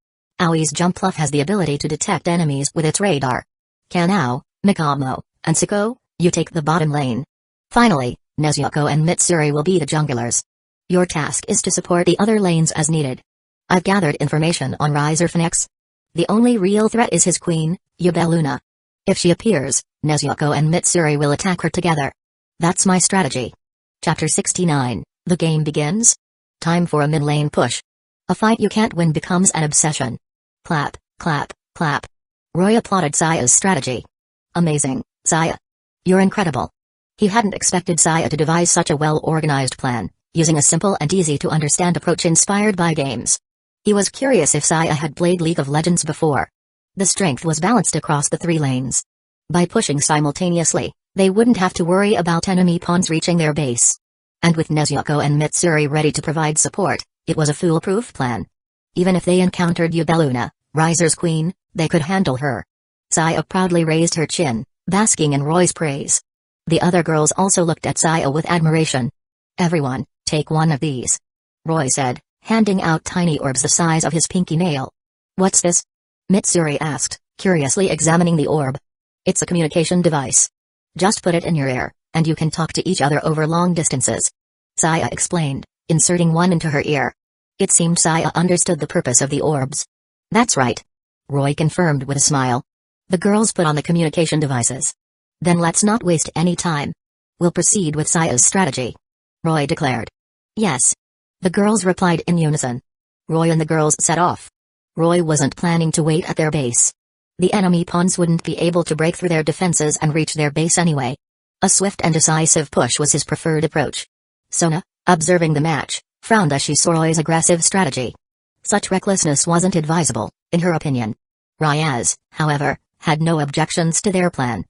Speaker 1: Aoi's jump fluff has the ability to detect enemies with its radar. Kanao, Mikamo, and Siko, you take the bottom lane. Finally, Nezuko and Mitsuri will be the junglers. Your task is to support the other lanes as needed. I've gathered information on Riser Phoenix. The only real threat is his queen, Yubeluna. If she appears, Nezuko and Mitsuri will attack her together. That's my strategy." Chapter 69, The Game Begins. Time for a mid-lane push. A fight you can't win becomes an obsession. Clap, clap, clap. Roy applauded Saya's strategy. "Amazing, Saya. You're incredible." He hadn't expected Saya to devise such a well-organized plan, using a simple and easy-to-understand approach inspired by games. He was curious if Saya had played League of Legends before. The strength was balanced across the 3 lanes. By pushing simultaneously, they wouldn't have to worry about enemy pawns reaching their base. And with Nezuko and Mitsuri ready to provide support, it was a foolproof plan. Even if they encountered Yubeluna, Riser's queen, they could handle her. Saya proudly raised her chin, basking in Roy's praise. The other girls also looked at Saya with admiration. "Everyone, take one of these," Roy said, handing out tiny orbs the size of his pinky nail. "What's this?" Mitsuri asked, curiously examining the orb. "It's a communication device. Just put it in your ear, and you can talk to each other over long distances," Saya explained, inserting one into her ear. It seemed Saya understood the purpose of the orbs. "That's right," Roy confirmed with a smile. The girls put on the communication devices. "Then let's not waste any time. We'll proceed with Saya's strategy," Roy declared. "Yes." The girls replied in unison. Roy and the girls set off. Roy wasn't planning to wait at their base. The enemy pawns wouldn't be able to break through their defenses and reach their base anyway. A swift and decisive push was his preferred approach. Sona, observing the match, frowned as she saw Roy's aggressive strategy. Such recklessness wasn't advisable, in her opinion. Ryaz, however, had no objections to their plan.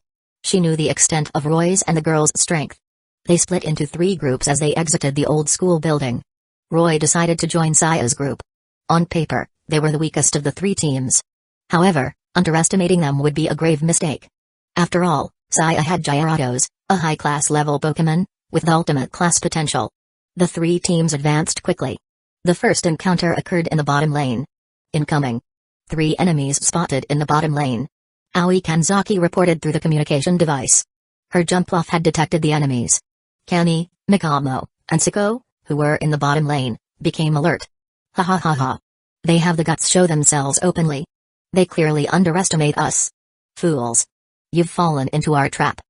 Speaker 1: She knew the extent of Roy's and the girls' strength. They split into 3 groups as they exited the old school building. Roy decided to join Saya's group. On paper, they were the weakest of the 3 teams. However, underestimating them would be a grave mistake. After all, Saya had Gyarados, a high-class level Pokémon, with ultimate class potential. The 3 teams advanced quickly. The first encounter occurred in the bottom lane. Incoming. 3 enemies spotted in the bottom lane. Aoi Kanzaki reported through the communication device. Her jump fluff had detected the enemies. Kani, Mikamo, and Siko, who were in the bottom lane, became alert. "Ha ha ha ha. They have the guts show themselves openly. They clearly underestimate us. Fools. You've fallen into our trap."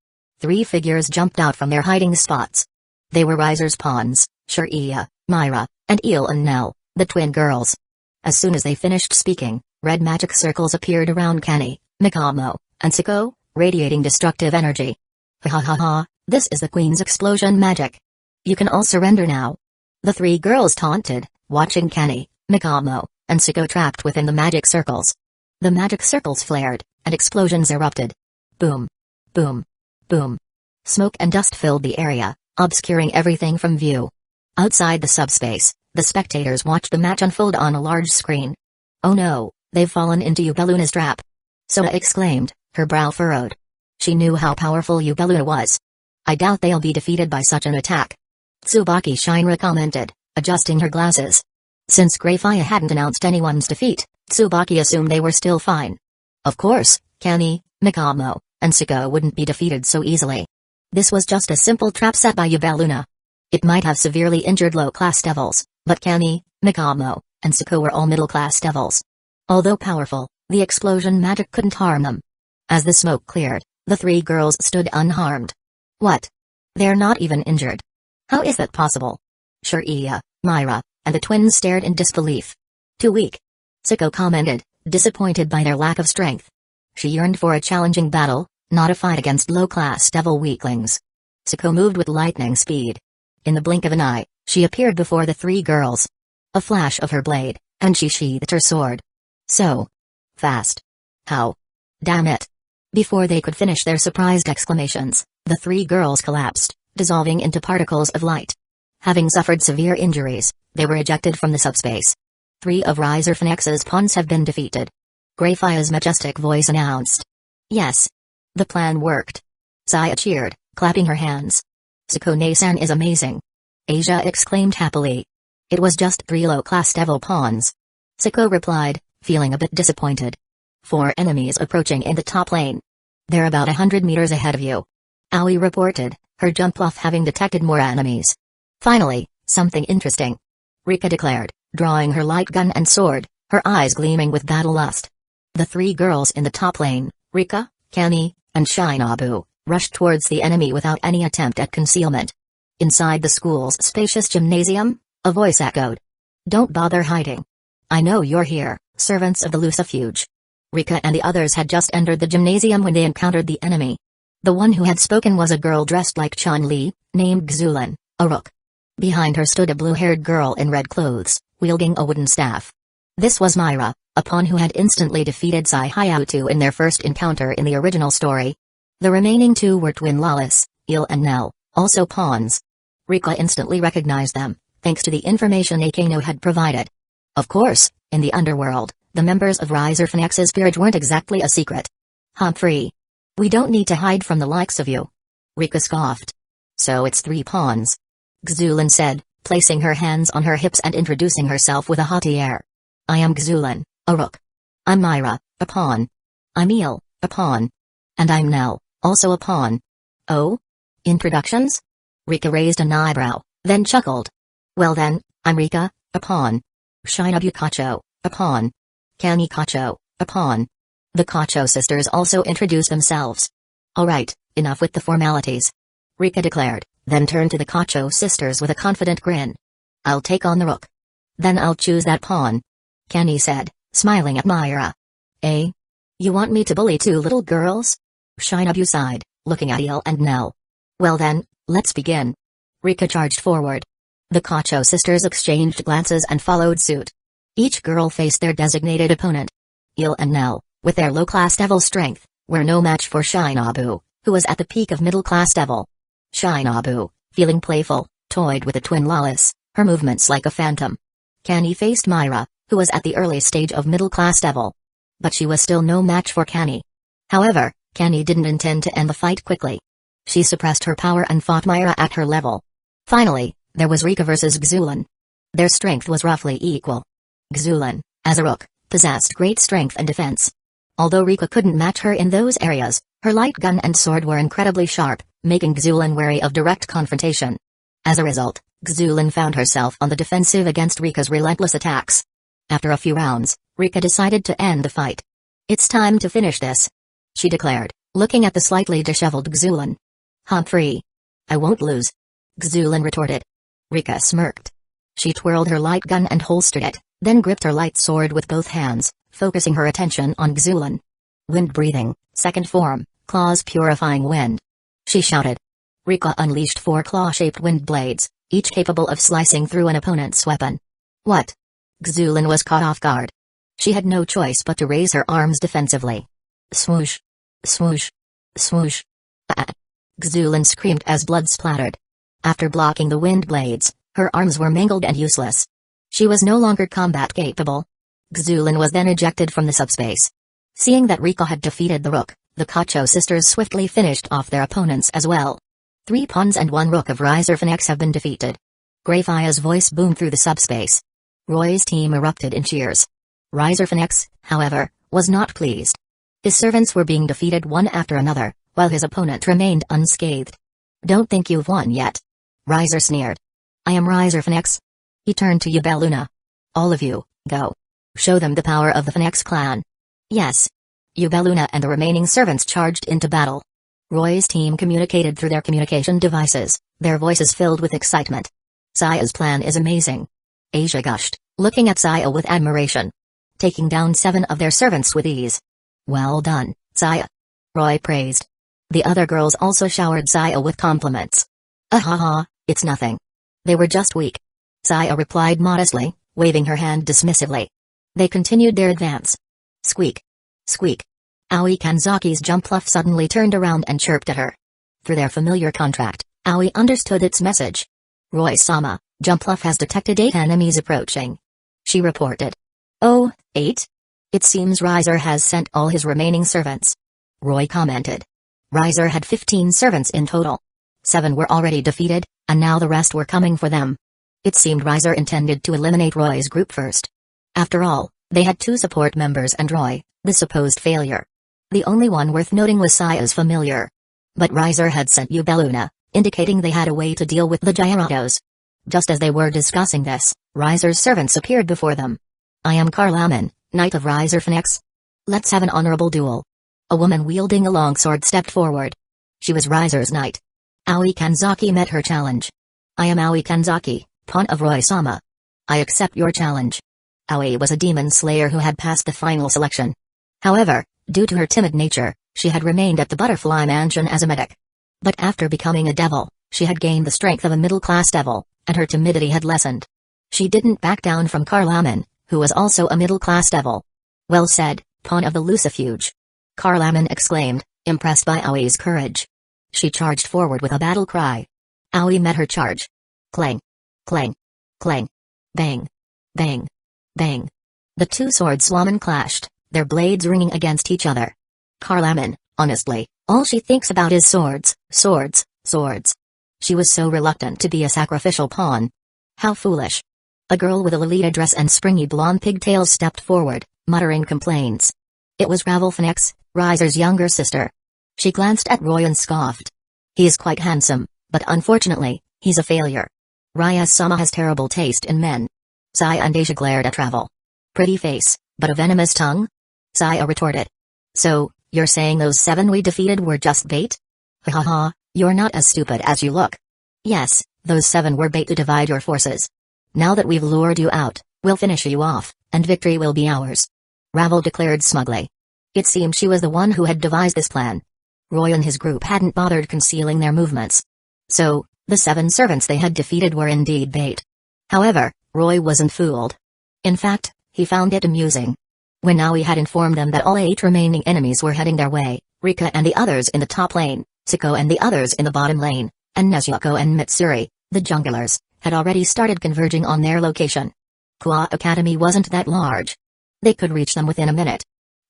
Speaker 1: 3 figures jumped out from their hiding spots. They were Riser's pawns, Shuriya, Myra, and Eel and Nell, the twin girls. As soon as they finished speaking, red magic circles appeared around Kani, Mikamo, and Siko, radiating destructive energy. "Ha ha ha ha, this is the Queen's explosion magic. You can all surrender now." The 3 girls taunted, watching Kani, Mikamo, and Siko trapped within the magic circles. The magic circles flared, and explosions erupted. Boom. Boom. Boom. Smoke and dust filled the area, obscuring everything from view. Outside the subspace, the spectators watched the match unfold on a large screen. "Oh no, they've fallen into Yubeluna's trap," Sona exclaimed, her brow furrowed. She knew how powerful Yubeluna was. "I doubt they'll be defeated by such an attack," Tsubaki Shinra commented, adjusting her glasses. Since Greyfire hadn't announced anyone's defeat, Tsubaki assumed they were still fine. Of course, Kani, Mikamo, and Siko wouldn't be defeated so easily. This was just a simple trap set by Yubeluna. It might have severely injured low-class devils, but Kani, Mikamo, and Siko were all middle-class devils. Although powerful, the explosion magic couldn't harm them. As the smoke cleared, the 3 girls stood unharmed. "What?" They're not even injured. How is that possible? Shreya, Myra, and the twins stared in disbelief. Too weak. Siko commented, disappointed by their lack of strength. She yearned for a challenging battle, not a fight against low-class devil weaklings. Siko moved with lightning speed. In the blink of an eye, she appeared before the three girls. A flash of her blade, and she sheathed her sword. So fast. How? Damn it. Before they could finish their surprised exclamations, the three girls collapsed, dissolving into particles of light. Having suffered severe injuries, they were ejected from the subspace. 3 of Riser Phoenix's pawns have been defeated. Greyfire's majestic voice announced. Yes. The plan worked. Saya cheered, clapping her hands. Sukune-san is amazing. Asia exclaimed happily. It was just 3 low-class devil pawns. Siko replied, feeling a bit disappointed. 4 enemies approaching in the top lane. They're about 100 meters ahead of you. Aoi reported, her jump off having detected more enemies. Finally, something interesting. Rika declared, drawing her light gun and sword, her eyes gleaming with battle lust. The 3 girls in the top lane, Rika, Kami, and Shinobu, rushed towards the enemy without any attempt at concealment. Inside the school's spacious gymnasium, a voice echoed. Don't bother hiding. I know you're here, servants of the Lucifuge. Rika and the others had just entered the gymnasium when they encountered the enemy. The one who had spoken was a girl dressed like Chun-Li, named Xulin, a rook. Behind her stood a blue-haired girl in red clothes, wielding a wooden staff. This was Myra, a pawn who had instantly defeated Sai Hayautu in their first encounter in the original story. The remaining 2 were twin Lawless, Il and Nell, also pawns. Rika instantly recognized them, thanks to the information Akeno had provided. Of course, in the underworld, the members of Riser Phoenix's peerage weren't exactly a secret. Humphrey. We don't need to hide from the likes of you. Rika scoffed. So it's 3 pawns. Xulin said, placing her hands on her hips and introducing herself with a haughty air. I am Xulin, a rook. I'm Myra, a pawn. I'm Il, a pawn. And I'm Nell, also a pawn. Oh? Introductions? Rika raised an eyebrow, then chuckled. Well then, I'm Rika, a pawn. Shinobu Kacho, a pawn. Kami Kacho, a pawn. The Kacho sisters also introduced themselves. Alright, enough with the formalities. Rika declared, then turned to the Kacho sisters with a confident grin. I'll take on the rook. Then I'll choose that pawn. Kami said, smiling at Myra. Eh? You want me to bully 2 little girls? Shinobu sighed, looking at Il and Nell. Well then, let's begin. Rika charged forward. The Kacho sisters exchanged glances and followed suit. Each girl faced their designated opponent. Il and Nell, with their low-class devil strength, were no match for Shinobu, who was at the peak of middle-class devil. Shinobu, feeling playful, toyed with the twin Lawless, her movements like a phantom. Kani faced Myra, who was at the early stage of middle-class devil. But she was still no match for Kani. However, Kani didn't intend to end the fight quickly. She suppressed her power and fought Myra at her level. Finally, there was Rika versus Xulin. Their strength was roughly equal. Xulin, as a rook, possessed great strength and defense. Although Rika couldn't match her in those areas, her light gun and sword were incredibly sharp, making Xulin wary of direct confrontation. As a result, Xulin found herself on the defensive against Rika's relentless attacks. After a few rounds, Rika decided to end the fight. It's time to finish this, she declared, looking at the slightly disheveled Xulin. Humphrey. I won't lose. Xulin retorted. Rika smirked. She twirled her light gun and holstered it, then gripped her light sword with both hands, focusing her attention on Xulin. Wind breathing, second form, claws purifying wind. She shouted. Rika unleashed 4 claw-shaped wind blades, each capable of slicing through an opponent's weapon. What? Xulin was caught off guard. She had no choice but to raise her arms defensively. Swoosh. Swoosh. Swoosh. Ah! Xulin screamed as blood splattered. After blocking the wind blades, her arms were mangled and useless. She was no longer combat capable. Xulin was then ejected from the subspace. Seeing that Rika had defeated the rook, the Kacho sisters swiftly finished off their opponents as well. 3 pawns and 1 rook of Riser Phoenix have been defeated. Greyfire's voice boomed through the subspace. Roy's team erupted in cheers. Riser Phoenix, however, was not pleased. His servants were being defeated one after another, while his opponent remained unscathed. Don't think you've won yet. Riser sneered. I am Riser Phoenix. He turned to Yubeluna. All of you, go. Show them the power of the Phoenix clan. Yes. Yubeluna and the remaining servants charged into battle. Roy's team communicated through their communication devices, their voices filled with excitement. Sion's plan is amazing. Asia gushed, looking at Sion with admiration. Taking down 7 of their servants with ease. Well done, Sion. Roy praised. The other girls also showered Sion with compliments. Ahaha, it's nothing. They were just weak. Sion replied modestly, waving her hand dismissively. They continued their advance. Squeak. Squeak. Aoi Kanzaki's Jumpluff suddenly turned around and chirped at her. Through their familiar contract, Aoi understood its message. Roy-sama, Jumpluff has detected 8 enemies approaching. She reported. Oh, 8? It seems Riser has sent all his remaining servants. Roy commented. Riser had 15 servants in total. 7 were already defeated, and now the rest were coming for them. It seemed Riser intended to eliminate Roy's group first. After all, they had 2 support members and Roy, the supposed failure. The only one worth noting was Sion's familiar. But Riser had sent Ubeluna, indicating they had a way to deal with the Gyarados. Just as they were discussing this, Riser's servants appeared before them. I am Carlaman, Knight of Riser Phoenix. Let's have an honorable duel. A woman wielding a longsword stepped forward. She was Riser's knight. Aoi Kanzaki met her challenge. I am Aoi Kanzaki, pawn of Roy-sama. I accept your challenge. Aoi was a demon slayer who had passed the final selection. However, due to her timid nature, she had remained at the Butterfly Mansion as a medic. But after becoming a devil, she had gained the strength of a middle-class devil, and her timidity had lessened. She didn't back down from Carlaman, who was also a middle-class devil. Well said, pawn of the Lucifuge. Carlaman exclaimed, impressed by Aoi's courage. She charged forward with a battle cry. Aoi met her charge. Clang. Clang. Clang. Bang. Bang. Bang. The 2 swords swam and clashed, their blades ringing against each other. Carlaman, honestly, all she thinks about is swords, swords, swords. She was so reluctant to be a sacrificial pawn. How foolish. A girl with a Lolita dress and springy blonde pigtails stepped forward, muttering complaints. It was Ravel Phoenix, Riser's younger sister. She glanced at Roy and scoffed. He is quite handsome, but unfortunately, he's a failure. Raya-sama has terrible taste in men. Saya and Asia glared at Ravel. Pretty face, but a venomous tongue? Saya retorted. So, you're saying those 7 we defeated were just bait? Ha ha ha, you're not as stupid as you look. Yes, those 7 were bait to divide your forces. Now that we've lured you out, we'll finish you off, and victory will be ours. Ravel declared smugly. It seemed she was the one who had devised this plan. Roy and his group hadn't bothered concealing their movements. So, the 7 servants they had defeated were indeed bait. However, Roy wasn't fooled. In fact, he found it amusing. When Aoi had informed them that all 8 remaining enemies were heading their way, Rika and the others in the top lane, Tsuko and the others in the bottom lane, and Nezuko and Mitsuri, the junglers, had already started converging on their location. Kua Academy wasn't that large. They could reach them within a minute.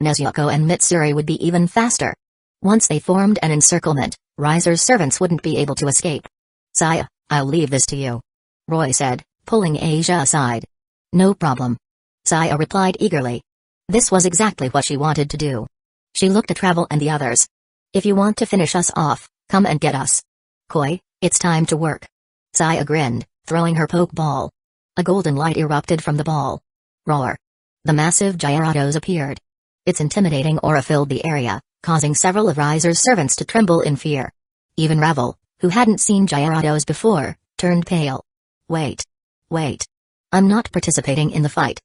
Speaker 1: Nezuko and Mitsuri would be even faster. Once they formed an encirclement, Riser's servants wouldn't be able to escape. Saya, I'll leave this to you. Roy said, pulling Asia aside. No problem. Saya replied eagerly. This was exactly what she wanted to do. She looked at Ravel and the others. If you want to finish us off, come and get us. Koi, it's time to work. Saya grinned, throwing her poke ball. A golden light erupted from the ball. Roar. The massive Gyarados appeared. Its intimidating aura filled the area, causing several of Riser's servants to tremble in fear. Even Ravel, who hadn't seen Gyarados before, turned pale. Wait. Wait. I'm not participating in the fight.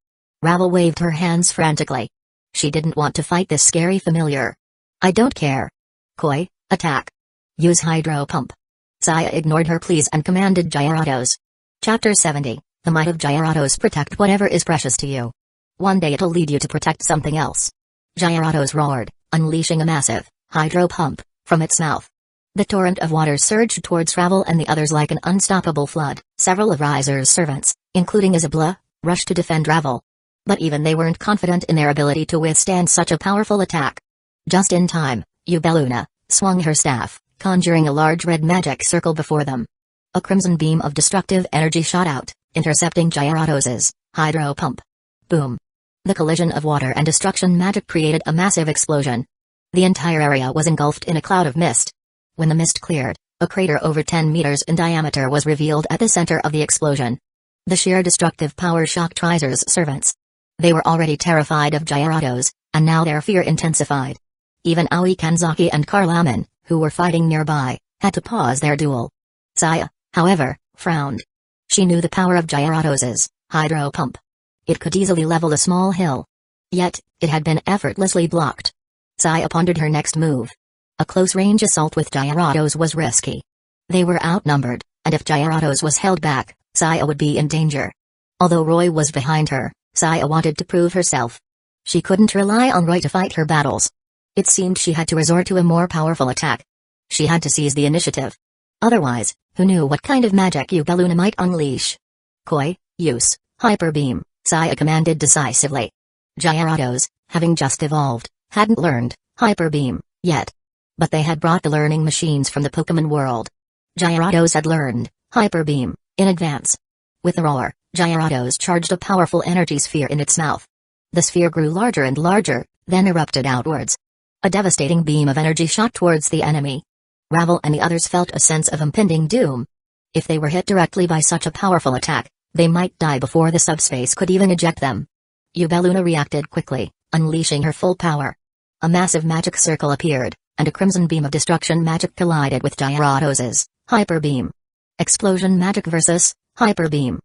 Speaker 1: Ravel waved her hands frantically. She didn't want to fight this scary familiar. I don't care. Koi, attack. Use Hydro Pump. Saya ignored her pleas and commanded Gyarados. Chapter 70, The Might of Gyarados. Protect whatever is precious to you. One day it'll lead you to protect something else. Gyarados roared, unleashing a massive Hydro Pump from its mouth. The torrent of water surged towards Ravel and the others like an unstoppable flood. Several of Riser's servants, including Isabella, rushed to defend Ravel. But even they weren't confident in their ability to withstand such a powerful attack. Just in time, Ubeluna swung her staff, conjuring a large red magic circle before them. A crimson beam of destructive energy shot out, intercepting Gyarados' Hydro Pump. Boom. The collision of water and destruction magic created a massive explosion. The entire area was engulfed in a cloud of mist. When the mist cleared, a crater over 10 meters in diameter was revealed at the center of the explosion. The sheer destructive power shocked Riser's servants. They were already terrified of Gyarados, and now their fear intensified. Even Aoi Kanzaki and Carlaman, who were fighting nearby, had to pause their duel. Saya, however, frowned. She knew the power of Gyarados' hydro pump. It could easily level a small hill. Yet, it had been effortlessly blocked. Saya pondered her next move. A close-range assault with Gyarados was risky. They were outnumbered, and if Gyarados was held back, Saya would be in danger. Although Roy was behind her, Saya wanted to prove herself. She couldn't rely on Roy to fight her battles. It seemed she had to resort to a more powerful attack. She had to seize the initiative. Otherwise, who knew what kind of magic Ubeluna might unleash? Koi, use, Hyper Beam, Saya commanded decisively. Gyarados, having just evolved, hadn't learned Hyper Beam yet. But they had brought the learning machines from the Pokemon world. Gyarados had learned Hyper Beam in advance. With a roar, Gyarados charged a powerful energy sphere in its mouth. The sphere grew larger and larger, then erupted outwards. A devastating beam of energy shot towards the enemy. Ravel and the others felt a sense of impending doom. If they were hit directly by such a powerful attack, they might die before the subspace could even eject them. Ubeluna reacted quickly, unleashing her full power. A massive magic circle appeared, and a crimson beam of destruction magic collided with Gyarados' Hyper Beam. Explosion magic versus Hyper Beam.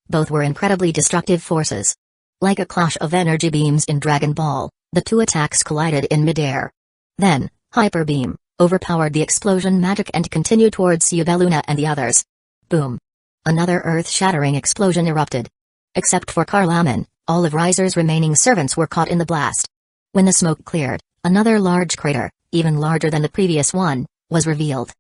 Speaker 1: Both were incredibly destructive forces. Like a clash of energy beams in Dragon Ball, the two attacks collided in midair. Then, Hyper Beam overpowered the explosion magic and continued towards Ubeluna and the others. Boom! Another earth-shattering explosion erupted. Except for Carlaman, all of Riser's remaining servants were caught in the blast. When the smoke cleared, another large crater, even larger than the previous one, was revealed.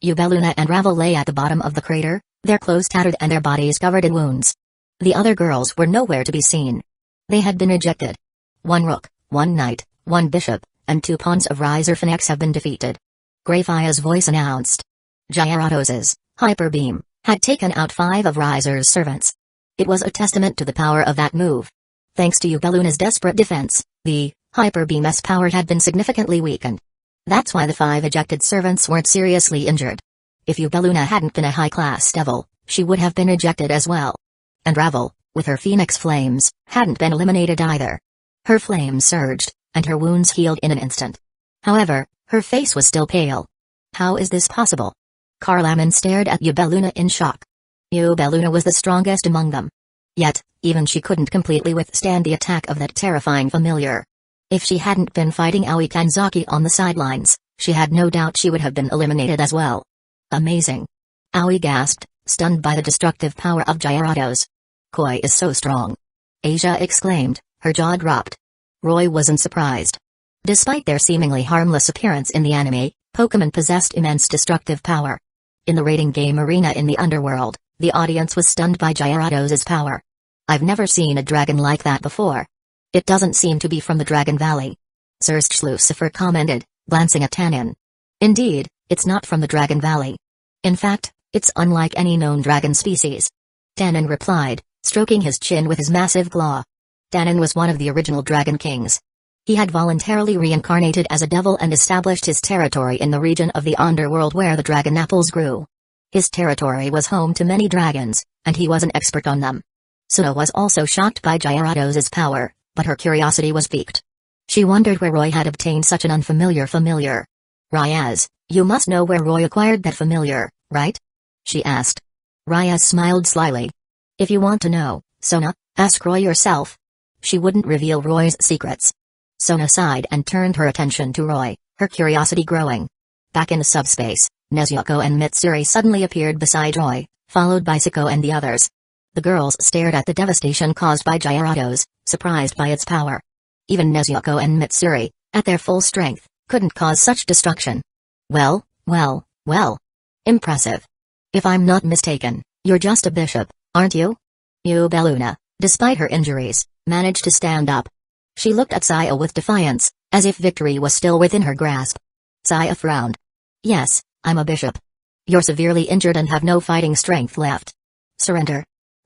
Speaker 1: Ubeluna and Ravel lay at the bottom of the crater, their clothes tattered and their bodies covered in wounds. The other girls were nowhere to be seen. They had been ejected. 1 rook, 1 knight, 1 bishop, and 2 pawns of Riser Phoenix have been defeated. Greyfire's voice announced. Gyarados' Hyper Beam had taken out 5 of Riser's servants. It was a testament to the power of that move. Thanks to Ubeluna's desperate defense, the Hyper Beam's power had been significantly weakened. That's why the 5 ejected servants weren't seriously injured. If Ubeluna hadn't been a high-class devil, she would have been ejected as well. And Ravel, with her Phoenix Flames, hadn't been eliminated either. Her flames surged, and her wounds healed in an instant. However, her face was still pale. How is this possible? Carlaman stared at Ubeluna in shock. Ubeluna was the strongest among them. Yet, even she couldn't completely withstand the attack of that terrifying familiar. If she hadn't been fighting Aoi Kanzaki on the sidelines, she had no doubt she would have been eliminated as well. Amazing. Aoi gasped, stunned by the destructive power of Gyarados. Koi is so strong. Asia exclaimed, her jaw dropped. Roy wasn't surprised. Despite their seemingly harmless appearance in the anime, Pokemon possessed immense destructive power. In the raiding game arena in the underworld, the audience was stunned by Gyarados' power. I've never seen a dragon like that before. It doesn't seem to be from the Dragon Valley. Sirst Lucifer commented, glancing at Tanin. Indeed, it's not from the Dragon Valley. In fact, it's unlike any known dragon species. Tanin replied, stroking his chin with his massive claw. Tanin was one of the original Dragon Kings. He had voluntarily reincarnated as a devil and established his territory in the region of the underworld where the dragon apples grew. His territory was home to many dragons, and he was an expert on them. Suna was also shocked by Gyarados' power, but her curiosity was piqued. She wondered where Roy had obtained such an unfamiliar familiar. Ryaz, you must know where Roy acquired that familiar, right? She asked. Ryaz smiled slyly. If you want to know, Sona, ask Roy yourself. She wouldn't reveal Roy's secrets. Sona sighed and turned her attention to Roy, her curiosity growing. Back in the subspace, Nezuko and Mitsuri suddenly appeared beside Roy, followed by Siko and the others. The girls stared at the devastation caused by Gyarados, surprised by its power. Even Nezuko and Mitsuri, at their full strength, couldn't cause such destruction. Well. Impressive. If I'm not mistaken, you're just a bishop, aren't you? Ubeluna, despite her injuries, managed to stand up. She looked at Saya with defiance, as if victory was still within her grasp. Saya frowned. Yes, I'm a bishop. You're severely injured and have no fighting strength left. Surrender.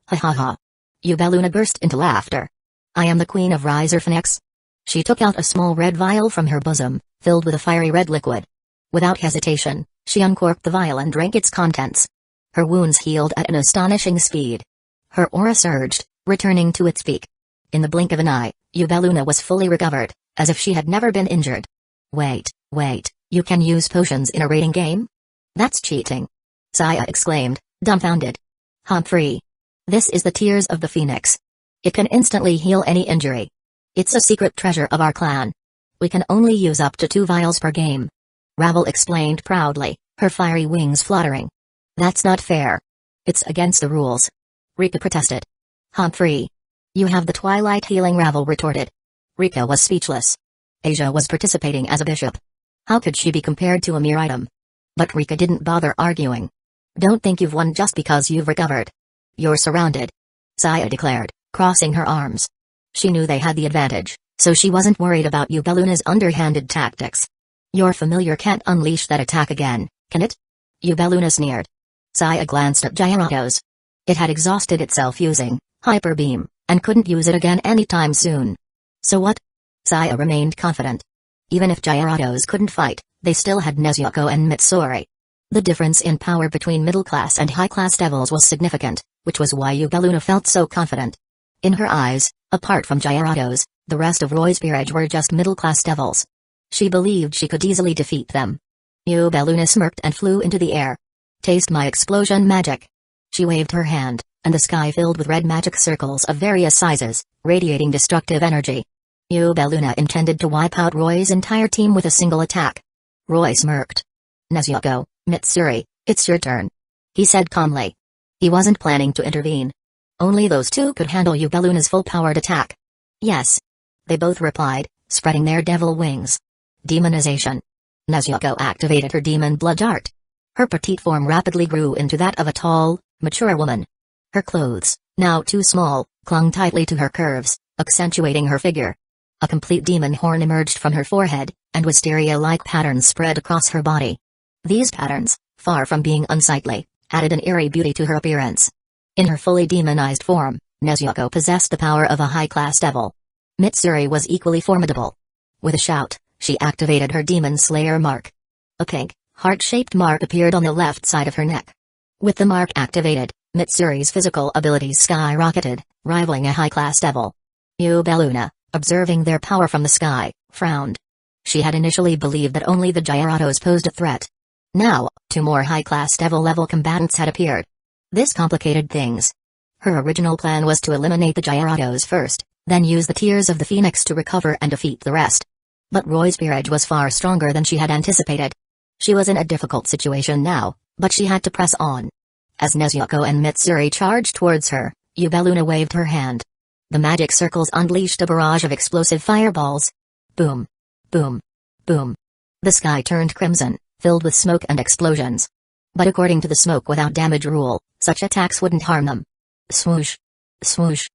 Speaker 1: Ha ha ha. Ubeluna burst into laughter. I am the queen of Riser Phoenix. She took out a small red vial from her bosom, filled with a fiery red liquid. Without hesitation, she uncorked the vial and drank its contents. Her wounds healed at an astonishing speed. Her aura surged, returning to its peak. In the blink of an eye, Ubeluna was fully recovered, as if she had never been injured. Wait, You can use potions in a raiding game? That's cheating. Saya exclaimed, dumbfounded. Humphrey. This is the Tears of the Phoenix. It can instantly heal any injury. It's a secret treasure of our clan. We can only use up to 2 vials per game. Ravel explained proudly, her fiery wings fluttering. That's not fair. It's against the rules. Rika protested. Humphrey. You have the twilight healing, Ravel retorted. Rika was speechless. Asia was participating as a bishop. How could she be compared to a mere item? But Rika didn't bother arguing. Don't think you've won just because you've recovered. You're surrounded. Saya declared, crossing her arms. She knew they had the advantage, so she wasn't worried about Ubeluna's underhanded tactics. Your familiar can't unleash that attack again, can it? Ubeluna sneered. Saya glanced at Gyarados. It had exhausted itself using Hyper Beam, and couldn't use it again anytime soon. So what? Saya remained confident. Even if Gyarados couldn't fight, they still had Nezuko and Mitsuri. The difference in power between middle-class and high-class devils was significant, which was why Ubeluna felt so confident. In her eyes, apart from Gyarados, the rest of Royspirage were just middle-class devils. She believed she could easily defeat them. Ubeluna smirked and flew into the air. Taste my explosion magic. She waved her hand, and the sky filled with red magic circles of various sizes, radiating destructive energy. Ubeluna intended to wipe out Roy's entire team with a single attack. Roy smirked. Nezuko, Mitsuri, it's your turn. He said calmly. He wasn't planning to intervene. Only those two could handle Ubeluna's full-powered attack. Yes. They both replied, spreading their devil wings. Demonization. Nezuko activated her demon blood dart. Her petite form rapidly grew into that of a tall, mature woman. Her clothes, now too small, clung tightly to her curves, accentuating her figure. A complete demon horn emerged from her forehead, and wisteria-like patterns spread across her body. These patterns, far from being unsightly, added an eerie beauty to her appearance. In her fully demonized form, Nezuko possessed the power of a high-class devil. Mitsuri was equally formidable. With a shout, she activated her Demon Slayer mark. A pink, heart-shaped mark appeared on the left side of her neck. With the mark activated, Mitsuri's physical abilities skyrocketed, rivaling a high-class devil. Ubeluna, observing their power from the sky, frowned. She had initially believed that only the Gyarados posed a threat. Now, 2 more high-class devil-level combatants had appeared. This complicated things. Her original plan was to eliminate the Gyarados first, then use the Tears of the Phoenix to recover and defeat the rest. But Royspirage was far stronger than she had anticipated. She was in a difficult situation now, but she had to press on. As Nezuko and Mitsuri charged towards her, Ubeluna waved her hand. The magic circles unleashed a barrage of explosive fireballs. Boom. Boom. Boom. The sky turned crimson, filled with smoke and explosions. But according to the smoke without damage rule, such attacks wouldn't harm them. Swoosh. Swoosh.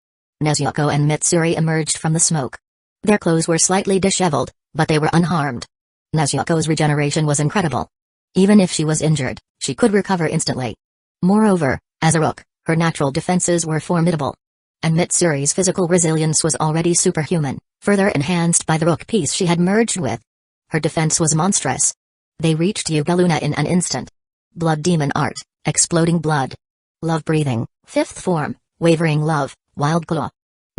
Speaker 1: Nezuko and Mitsuri emerged from the smoke. Their clothes were slightly disheveled, but they were unharmed. Nezuko's regeneration was incredible. Even if she was injured, she could recover instantly. Moreover, as a rook, her natural defenses were formidable. And Mitsuri's physical resilience was already superhuman, further enhanced by the rook piece she had merged with. Her defense was monstrous. They reached Ubeluna in an instant. Blood demon art, exploding blood. Love breathing, 5th form, wavering love, wild claw.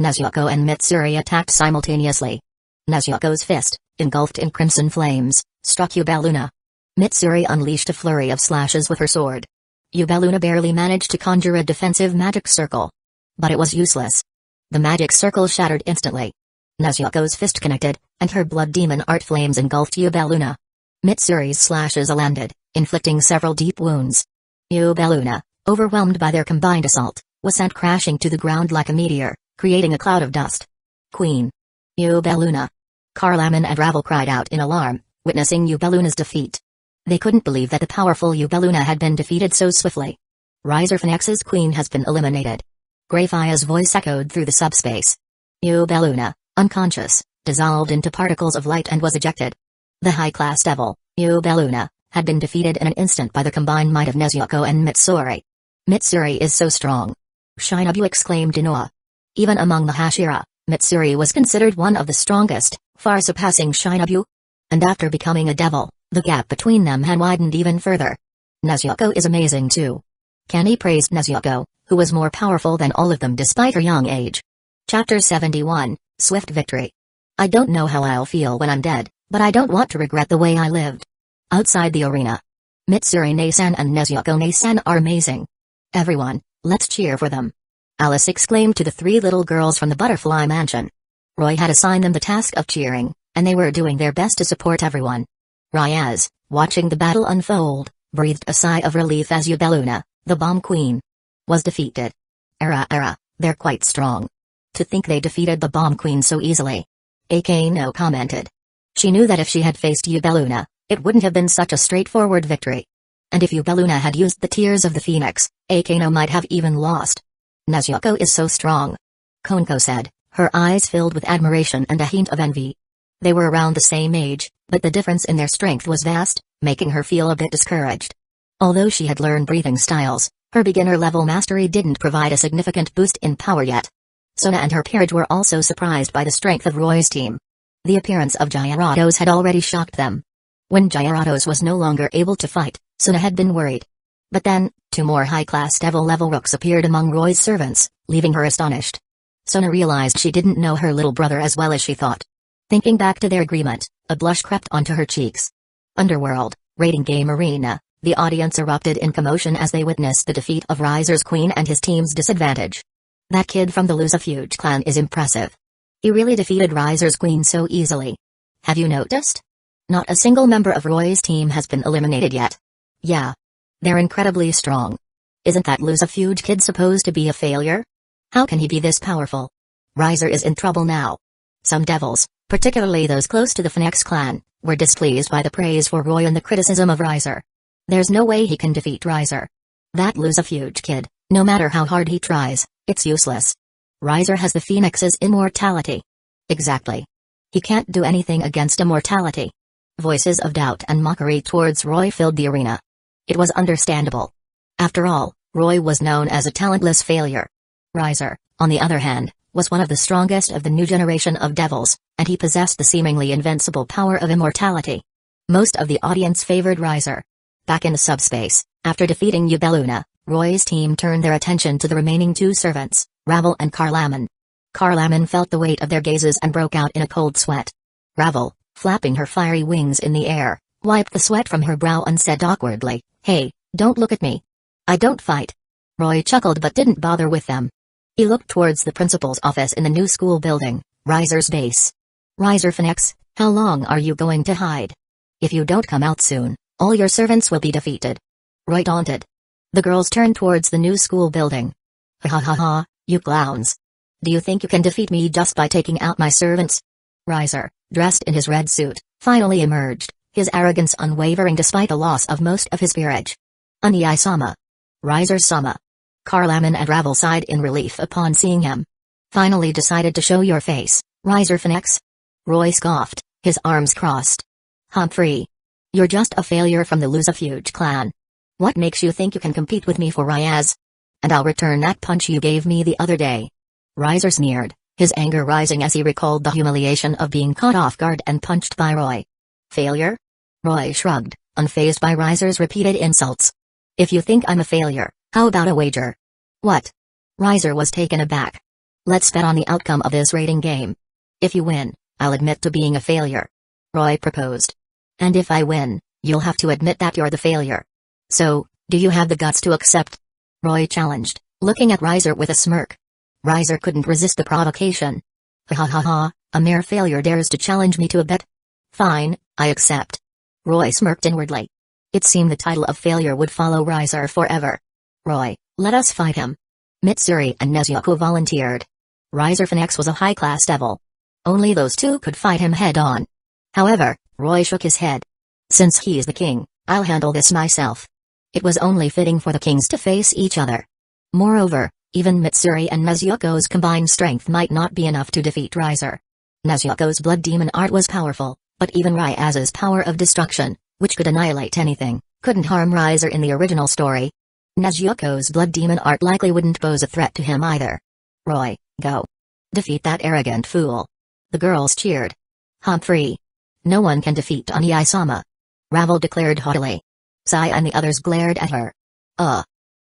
Speaker 1: Nezuko and Mitsuri attacked simultaneously. Nezuko's fist, engulfed in crimson flames, struck Ubeluna. Mitsuri unleashed a flurry of slashes with her sword. Ubeluna barely managed to conjure a defensive magic circle. But it was useless. The magic circle shattered instantly. Nezuko's fist connected, and her blood demon art flames engulfed Ubeluna. Mitsuri's slashes landed, inflicting several deep wounds. Ubeluna, overwhelmed by their combined assault, was sent crashing to the ground like a meteor, creating a cloud of dust. Queen. Ubeluna. Carlaman and Ravel cried out in alarm, witnessing Ubeluna's defeat. They couldn't believe that the powerful Ubeluna had been defeated so swiftly. Riser Phoenix's queen has been eliminated. Greyfire's voice echoed through the subspace. Ubeluna, unconscious, dissolved into particles of light and was ejected. The high-class devil, Ubeluna, had been defeated in an instant by the combined might of Nezuko and Mitsuri. Mitsuri is so strong. Shinobu exclaimed in awe. Even among the Hashira, Mitsuri was considered one of the strongest, far surpassing Shinobu. And after becoming a devil, the gap between them had widened even further. Nezuko is amazing too. Kenny praised Nezuko, who was more powerful than all of them despite her young age. Chapter 71, Swift Victory. I don't know how I'll feel when I'm dead, but I don't want to regret the way I lived. Outside the arena, Mitsuri-san and Nezuko-san are amazing. Everyone, let's cheer for them. Alice exclaimed to the three little girls from the Butterfly Mansion. Roy had assigned them the task of cheering, and they were doing their best to support everyone. Ryaz, watching the battle unfold, breathed a sigh of relief as Yubeluna, the bomb queen, was defeated. They're quite strong. To think they defeated the bomb queen so easily. Akano commented. She knew that if she had faced Yubeluna, it wouldn't have been such a straightforward victory. And if Yubeluna had used the Tears of the Phoenix, Akano might have even lost. Nezuko is so strong, Konko said, her eyes filled with admiration and a hint of envy. They were around the same age, but the difference in their strength was vast, making her feel a bit discouraged. Although she had learned breathing styles, her beginner-level mastery didn't provide a significant boost in power yet. Sona and her peerage were also surprised by the strength of Roy's team. The appearance of Gyarados had already shocked them. When Gyarados was no longer able to fight, Sona had been worried. But then, two more high-class devil-level rooks appeared among Roy's servants, leaving her astonished. Sona realized she didn't know her little brother as well as she thought. Thinking back to their agreement, a blush crept onto her cheeks. Underworld, Rating Game Arena, the audience erupted in commotion as they witnessed the defeat of Riser's queen and his team's disadvantage. That kid from the Lucifuge clan is impressive. He really defeated Riser's queen so easily. Have you noticed? Not a single member of Roy's team has been eliminated yet. Yeah. They're incredibly strong. Isn't that Lucifuge kid supposed to be a failure? How can he be this powerful? Riser is in trouble now. Some devils, particularly those close to the Phoenix clan, were displeased by the praise for Roy and the criticism of Riser. There's no way he can defeat Riser. That Lucifuge kid, no matter how hard he tries, it's useless. Riser has the Phoenix's immortality. Exactly. He can't do anything against immortality. Voices of doubt and mockery towards Roy filled the arena. It was understandable. After all, Roy was known as a talentless failure. Riser, on the other hand, was one of the strongest of the new generation of devils, and he possessed the seemingly invincible power of immortality. Most of the audience favored Riser. Back in the subspace, after defeating Yubeluna, Roy's team turned their attention to the remaining two servants, Ravel and Carlaman. Carlaman felt the weight of their gazes and broke out in a cold sweat. Ravel, flapping her fiery wings in the air, wiped the sweat from her brow and said awkwardly, "Hey, don't look at me. I don't fight." Roy chuckled but didn't bother with them. He looked towards the principal's office in the new school building, Riser's base. "Riser Phoenix, how long are you going to hide? If you don't come out soon, all your servants will be defeated." Roy taunted. The girls turned towards the new school building. "Ha ha ha ha, you clowns. Do you think you can defeat me just by taking out my servants?" Riser, dressed in his red suit, finally emerged, his arrogance unwavering despite the loss of most of his peerage. "Anii-sama. Riser-sama." Carlaman and Ravel sighed in relief upon seeing him. "Finally decided to show your face, Riser Phoenix?" Roy scoffed, his arms crossed. "Humphrey. You're just a failure from the Lucifuge clan. What makes you think you can compete with me for Ryaz? And I'll return that punch you gave me the other day." Riser sneered, his anger rising as he recalled the humiliation of being caught off guard and punched by Roy. "Failure?" Roy shrugged, unfazed by Riser's repeated insults. "If you think I'm a failure, how about a wager?" "What?" Riser was taken aback. "Let's bet on the outcome of this rating game. If you win, I'll admit to being a failure," Roy proposed. "And if I win, you'll have to admit that you're the failure. So, do you have the guts to accept?" Roy challenged, looking at Riser with a smirk. Riser couldn't resist the provocation. "Ha ha ha ha, a mere failure dares to challenge me to a bet? Fine, I accept." Roy smirked inwardly. It seemed the title of failure would follow Riser forever. "Roy, let us fight him." Mitsuri and Nezuko volunteered. Riser Phoenix was a high-class devil. Only those two could fight him head-on. However, Roy shook his head. "Since he's the king, I'll handle this myself." It was only fitting for the kings to face each other. Moreover, even Mitsuri and Nezuko's combined strength might not be enough to defeat Riser. Nezuko's blood demon art was powerful, but even Ryaz's power of destruction, which could annihilate anything, couldn't harm Riser in the original story. Nezuko's blood demon art likely wouldn't pose a threat to him either. "Roy, go. Defeat that arrogant fool." The girls cheered. "Humphrey. No one can defeat Anii-sama," Ravel declared haughtily. Sai and the others glared at her.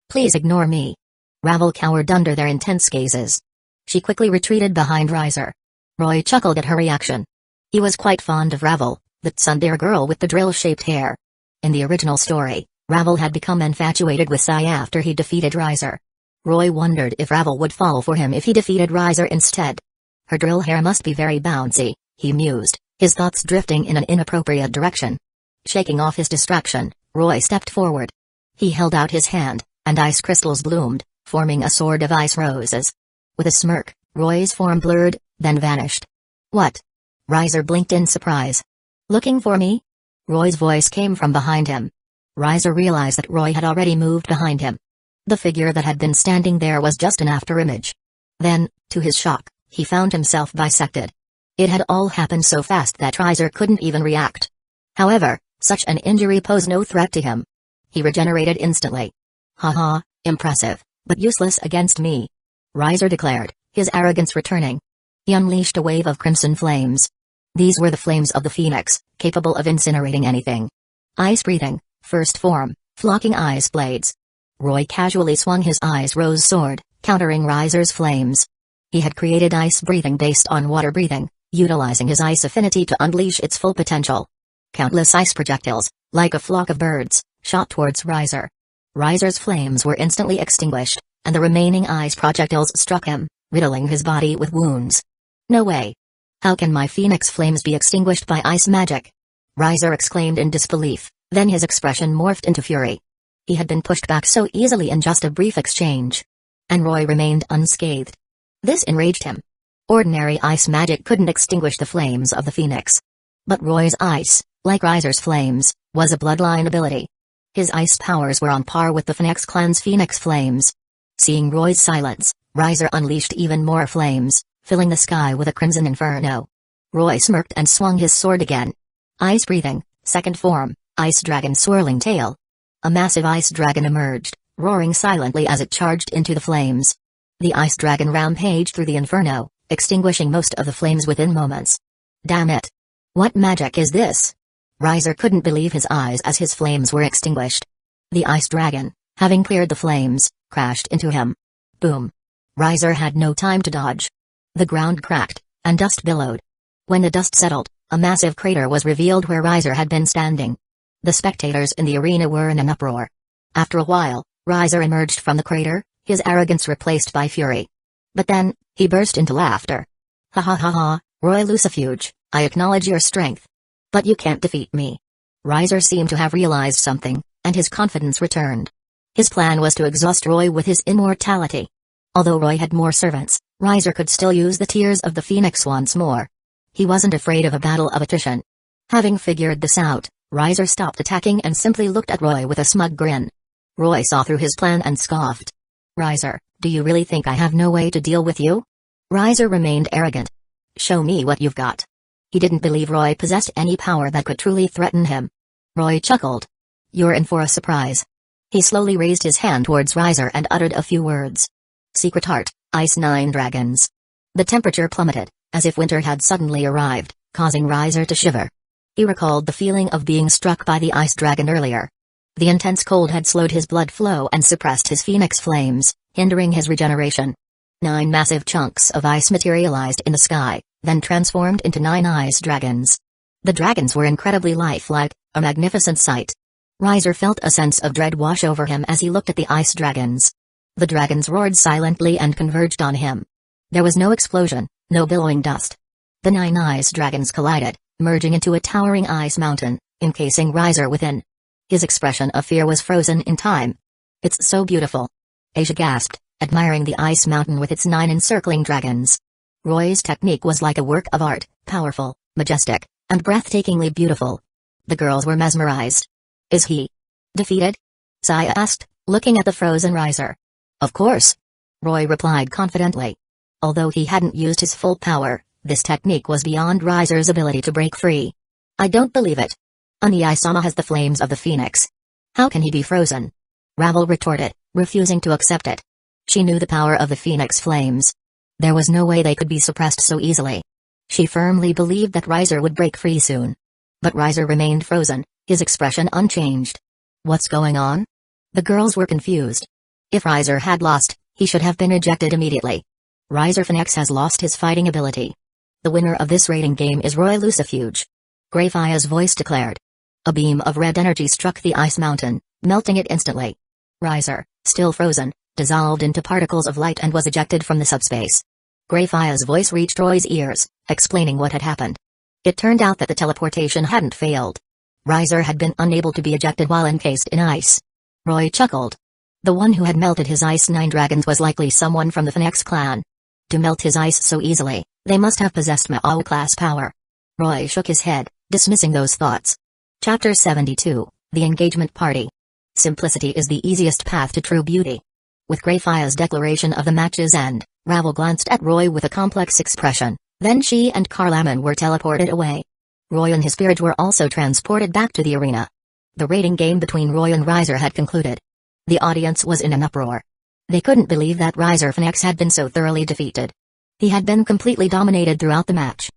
Speaker 1: Please ignore me." Ravel cowered under their intense gazes. She quickly retreated behind Riser. Roy chuckled at her reaction. He was quite fond of Ravel, the tsundere girl with the drill-shaped hair. In the original story, Ravel had become infatuated with Sai after he defeated Riser. Roy wondered if Ravel would fall for him if he defeated Riser instead. Her drill hair must be very bouncy, he mused, his thoughts drifting in an inappropriate direction. Shaking off his distraction, Roy stepped forward. He held out his hand, and ice crystals bloomed, forming a sword of ice roses. With a smirk, Roy's form blurred, then vanished. What? Riser blinked in surprise. Looking for me? Roy's voice came from behind him. Riser realized that Roy had already moved behind him. The figure that had been standing there was just an afterimage. Then, to his shock, he found himself bisected. It had all happened so fast that Riser couldn't even react. However, such an injury posed no threat to him. He regenerated instantly. Haha, impressive, but useless against me, Riser declared, his arrogance returning. He unleashed a wave of crimson flames. These were the flames of the phoenix, capable of incinerating anything. Ice-breathing, first form, flocking ice blades. Roy casually swung his ice rose sword, countering Riser's flames. He had created ice-breathing based on water-breathing, utilizing his ice affinity to unleash its full potential. Countless ice projectiles, like a flock of birds, shot towards Riser. Riser's flames were instantly extinguished, and the remaining ice projectiles struck him, riddling his body with wounds. No way. How can my phoenix flames be extinguished by ice magic? Riser exclaimed in disbelief, then his expression morphed into fury. He had been pushed back so easily in just a brief exchange. And Roy remained unscathed. This enraged him. Ordinary ice magic couldn't extinguish the flames of the phoenix. But Roy's ice, like Riser's flames, was a bloodline ability. His ice powers were on par with the Phoenix clan's phoenix flames. Seeing Roy's silence, Riser unleashed even more flames, filling the sky with a crimson inferno. Roy smirked and swung his sword again. Ice-breathing, second form, ice dragon swirling tail. A massive ice dragon emerged, roaring silently as it charged into the flames. The ice dragon rampaged through the inferno, extinguishing most of the flames within moments. Damn it! What magic is this? Riser couldn't believe his eyes as his flames were extinguished. The ice dragon, having cleared the flames, crashed into him. Boom! Riser had no time to dodge. The ground cracked, and dust billowed. When the dust settled, a massive crater was revealed where Riser had been standing. The spectators in the arena were in an uproar. After a while, Riser emerged from the crater, his arrogance replaced by fury. But then, he burst into laughter. Ha ha ha ha, Roy Lucifuge, I acknowledge your strength. But you can't defeat me. Riser seemed to have realized something, and his confidence returned. His plan was to exhaust Roy with his immortality. Although Roy had more servants, Riser could still use the tears of the phoenix once more. He wasn't afraid of a battle of attrition. Having figured this out, Riser stopped attacking and simply looked at Roy with a smug grin. Roy saw through his plan and scoffed. Riser, do you really think I have no way to deal with you? Riser remained arrogant. Show me what you've got. He didn't believe Roy possessed any power that could truly threaten him. Roy chuckled. You're in for a surprise. He slowly raised his hand towards Riser and uttered a few words. Secret Heart, Ice 9 Dragons. The temperature plummeted, as if winter had suddenly arrived, causing Riser to shiver. He recalled the feeling of being struck by the ice dragon earlier. The intense cold had slowed his blood flow and suppressed his phoenix flames, hindering his regeneration. 9 massive chunks of ice materialized in the sky, then transformed into 9 ice dragons. The dragons were incredibly lifelike, a magnificent sight. Riser felt a sense of dread wash over him as he looked at the ice dragons. The dragons roared silently and converged on him. There was no explosion, no billowing dust. The 9 ice dragons collided, merging into a towering ice mountain, encasing Riser within. His expression of fear was frozen in time. It's so beautiful. Asia gasped, admiring the ice mountain with its 9 encircling dragons. Roy's technique was like a work of art, powerful, majestic, and breathtakingly beautiful. The girls were mesmerized. Is he defeated? Saya asked, looking at the frozen Riser. Of course. Roy replied confidently. Although he hadn't used his full power, this technique was beyond Riser's ability to break free. I don't believe it. Oniai-sama has the flames of the phoenix. How can he be frozen? Ravel retorted, refusing to accept it. She knew the power of the phoenix flames. There was no way they could be suppressed so easily. She firmly believed that Riser would break free soon. But Riser remained frozen, his expression unchanged. What's going on? The girls were confused. If Riser had lost, he should have been ejected immediately. Riser Phoenix has lost his fighting ability. The winner of this rating game is Roy Lucifuge. Greyfire's voice declared. A beam of red energy struck the ice mountain, melting it instantly. Riser, still frozen, dissolved into particles of light and was ejected from the subspace. Greyfire's voice reached Roy's ears, explaining what had happened. It turned out that the teleportation hadn't failed. Riser had been unable to be ejected while encased in ice. Roy chuckled. The one who had melted his Ice 9 dragons was likely someone from the Phoenix clan. To melt his ice so easily, they must have possessed Mao-class power. Roy shook his head, dismissing those thoughts. Chapter 72, The Engagement Party. Simplicity is the easiest path to true beauty. With Greyfire's declaration of the match's end, Ravel glanced at Roy with a complex expression, then she and Carlaman were teleported away. Roy and his spirit were also transported back to the arena. The rating game between Roy and Riser had concluded. The audience was in an uproar. They couldn't believe that Riser Phoenix had been so thoroughly defeated. He had been completely dominated throughout the match.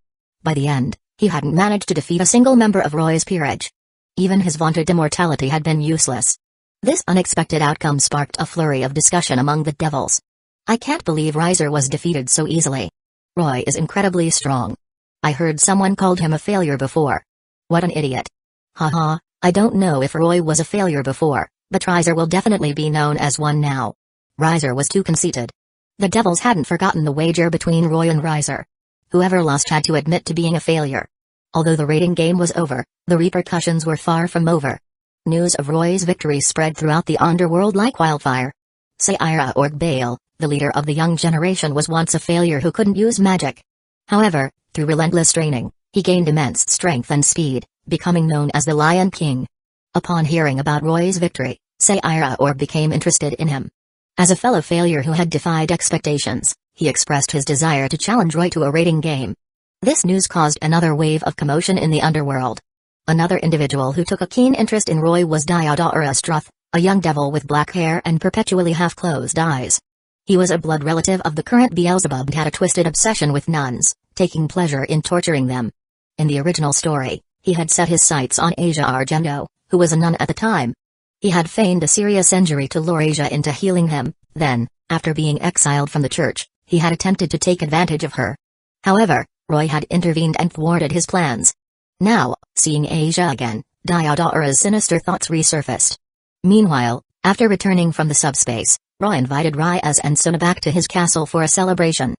Speaker 1: By the end, he hadn't managed to defeat a single member of Roy's peerage. Even his vaunted immortality had been useless. This unexpected outcome sparked a flurry of discussion among the devils. I can't believe Riser was defeated so easily. Roy is incredibly strong. I heard someone called him a failure before. What an idiot. Haha, I don't know if Roy was a failure before, but Riser will definitely be known as one now. Riser was too conceited. The devils hadn't forgotten the wager between Roy and Riser. Whoever lost had to admit to being a failure. Although the rating game was over, the repercussions were far from over. News of Roy's victory spread throughout the underworld like wildfire. Saira Org Bale, the leader of the young generation, was once a failure who couldn't use magic. However, through relentless training, he gained immense strength and speed, becoming known as the Lion King. Upon hearing about Roy's victory, Saira Org became interested in him. As a fellow failure who had defied expectations, he expressed his desire to challenge Roy to a rating game. This news caused another wave of commotion in the underworld. Another individual who took a keen interest in Roy was Diodora Struth, a young devil with black hair and perpetually half-closed eyes. He was a blood relative of the current Beelzebub and had a twisted obsession with nuns, taking pleasure in torturing them. In the original story, he had set his sights on Asia Argento, who was a nun at the time. He had feigned a serious injury to lure Asia into healing him, then, after being exiled from the church, he had attempted to take advantage of her. However, Roy had intervened and thwarted his plans. Now, seeing Asia again, Diodora's sinister thoughts resurfaced. Meanwhile, after returning from the subspace, Roy invited Ryaz and Sona back to his castle for a celebration.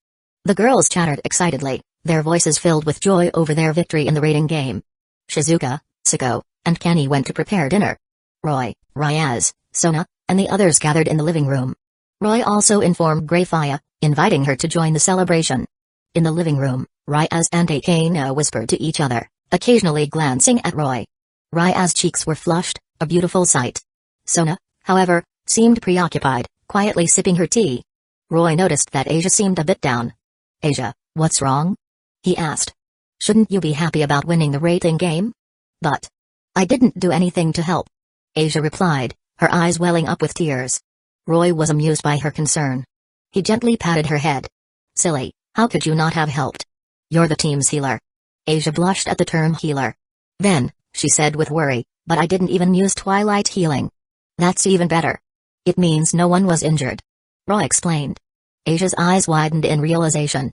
Speaker 1: The girls chattered excitedly, their voices filled with joy over their victory in the rating game. Shizuka, Siko, and Kenny went to prepare dinner. Roy, Ryaz, Sona, and the others gathered in the living room. Roy also informed Greyfire, inviting her to join the celebration. In the living room, Ryaz and Akano whispered to each other, occasionally glancing at Roy. Ryaz's cheeks were flushed, a beautiful sight. Sona, however, seemed preoccupied, quietly sipping her tea. Roy noticed that Asia seemed a bit down. Asia, what's wrong? He asked. Shouldn't you be happy about winning the rating game? But I didn't do anything to help, Asia replied, her eyes welling up with tears. Roy was amused by her concern. He gently patted her head. Silly, how could you not have helped? You're the team's healer. Asia blushed at the term healer. Then, she said with worry, but I didn't even use twilight healing. That's even better. It means no one was injured. Roy explained. Asia's eyes widened in realization.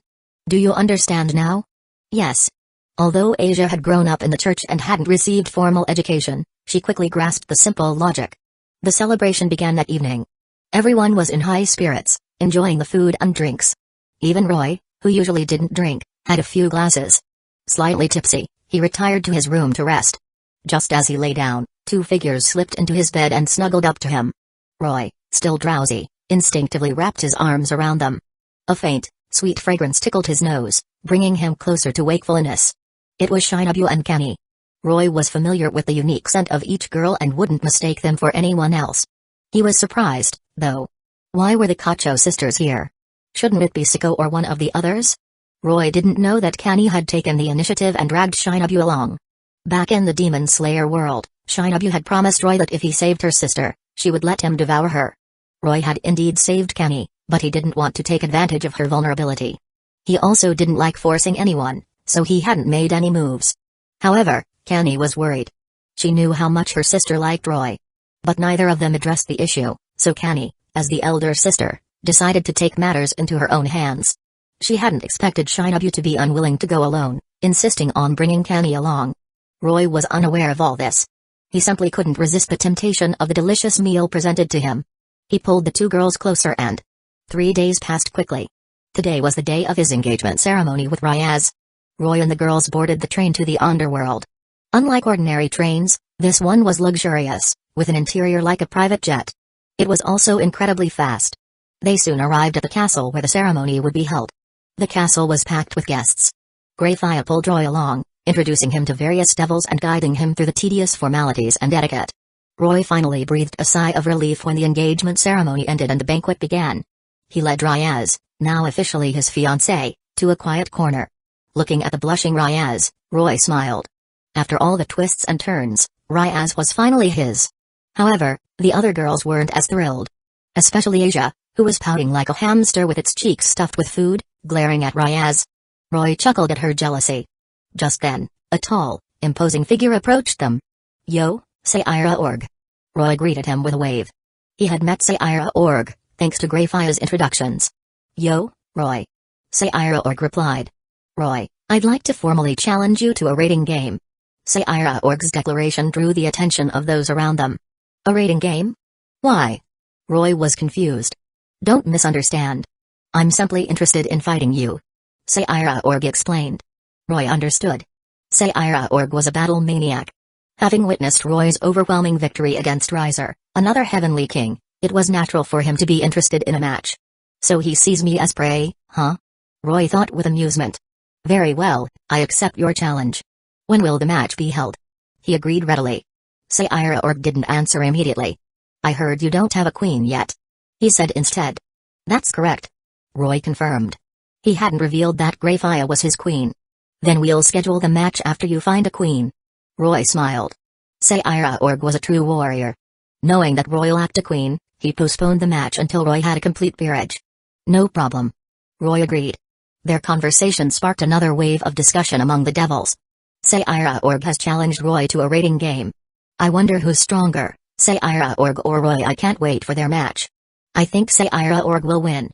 Speaker 1: Do you understand now? Yes. Although Asia had grown up in the church and hadn't received formal education, she quickly grasped the simple logic. The celebration began that evening. Everyone was in high spirits, enjoying the food and drinks. Even Roy, who usually didn't drink, had a few glasses. Slightly tipsy, he retired to his room to rest. Just as he lay down, two figures slipped into his bed and snuggled up to him. Roy, still drowsy, instinctively wrapped his arms around them. A faint, sweet fragrance tickled his nose, bringing him closer to wakefulness. It was Shinobu and Kenny. Roy was familiar with the unique scent of each girl and wouldn't mistake them for anyone else. He was surprised, though. Why were the Kacho sisters here? Shouldn't it be Siko or one of the others? Roy didn't know that Kenny had taken the initiative and dragged Shinobu along. Back in the Demon Slayer world, Shinobu had promised Roy that if he saved her sister, she would let him devour her. Roy had indeed saved Kenny, but he didn't want to take advantage of her vulnerability. He also didn't like forcing anyone, so he hadn't made any moves. However, Kenny was worried. She knew how much her sister liked Roy. But neither of them addressed the issue, so Kenny, as the elder sister, decided to take matters into her own hands. She hadn't expected Shinobu to be unwilling to go alone, insisting on bringing Kenny along. Roy was unaware of all this. He simply couldn't resist the temptation of the delicious meal presented to him. He pulled the two girls closer and 3 days passed quickly. Today was the day of his engagement ceremony with Ryaz. Roy and the girls boarded the train to the underworld. Unlike ordinary trains, this one was luxurious, with an interior like a private jet. It was also incredibly fast. They soon arrived at the castle where the ceremony would be held. The castle was packed with guests. Greyfire pulled Roy along, introducing him to various devils and guiding him through the tedious formalities and etiquette. Roy finally breathed a sigh of relief when the engagement ceremony ended and the banquet began. He led Ryaz, now officially his fiancée, to a quiet corner. Looking at the blushing Ryaz, Roy smiled. After all the twists and turns, Ryaz was finally his. However, the other girls weren't as thrilled. Especially Asia, who was pouting like a hamster with its cheeks stuffed with food, glaring at Ryaz. Roy chuckled at her jealousy. Just then, a tall, imposing figure approached them. "Yo, Sayira Org." Roy greeted him with a wave. He had met Sayira Org, thanks to Greyfire's introductions. "Yo, Roy." Sayira Org replied. "Roy, I'd like to formally challenge you to a rating game." Sayira Org's declaration drew the attention of those around them. "A rating game? Why?" Roy was confused. "Don't misunderstand. I'm simply interested in fighting you." Sayira Org explained. Roy understood. Sayira Org was a battle maniac. Having witnessed Roy's overwhelming victory against Riser, another heavenly king, it was natural for him to be interested in a match. "So he sees me as prey, huh?" Roy thought with amusement. "Very well, I accept your challenge. When will the match be held?" He agreed readily. Sayira Org didn't answer immediately. "I heard you don't have a queen yet," he said instead. "That's correct," Roy confirmed. He hadn't revealed that Greyfire was his queen. "Then we'll schedule the match after you find a queen." Roy smiled. Sayira Org was a true warrior. Knowing that Roy lacked a queen, he postponed the match until Roy had a complete peerage. "No problem," Roy agreed. Their conversation sparked another wave of discussion among the devils. Sayira Org has challenged Roy to a rating game. "I wonder who's stronger, Sayira Org or Roy. I can't wait for their match. I think Sayira Org will win.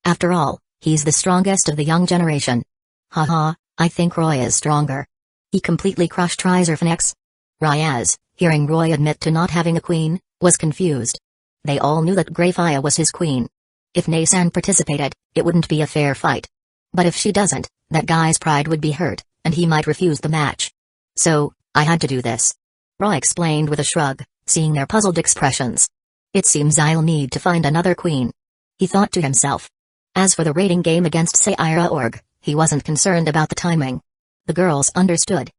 Speaker 1: After all, he's the strongest of the young generation." "Haha, I think Roy is stronger. He completely crushed Riserfnex." Ryaz, hearing Roy admit to not having a queen, was confused. They all knew that Greyfire was his queen. If Naysan participated, it wouldn't be a fair fight. But if she doesn't, that guy's pride would be hurt, and he might refuse the match. "So, I had to do this," Roy explained with a shrug, seeing their puzzled expressions. "It seems I'll need to find another queen," he thought to himself. As for the rating game against Sayira Org, he wasn't concerned about the timing. The girls understood.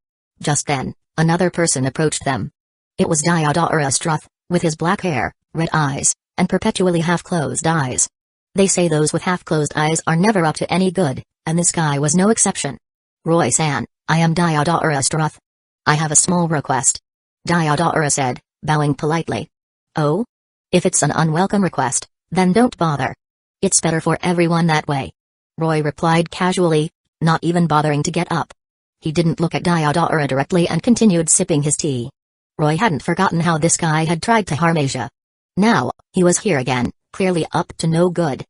Speaker 1: Just then, another person approached them. It was Diodorus Struth, with his black hair, red eyes, and perpetually half-closed eyes. They say those with half-closed eyes are never up to any good, and this guy was no exception. "Roy-san, I am Diodorus Struth. I have a small request," Diodorus said, bowing politely. "Oh? If it's an unwelcome request, then don't bother. It's better for everyone that way," Roy replied casually, not even bothering to get up. He didn't look at Diodora directly and continued sipping his tea. Roy hadn't forgotten how this guy had tried to harm Asia. Now, he was here again, clearly up to no good.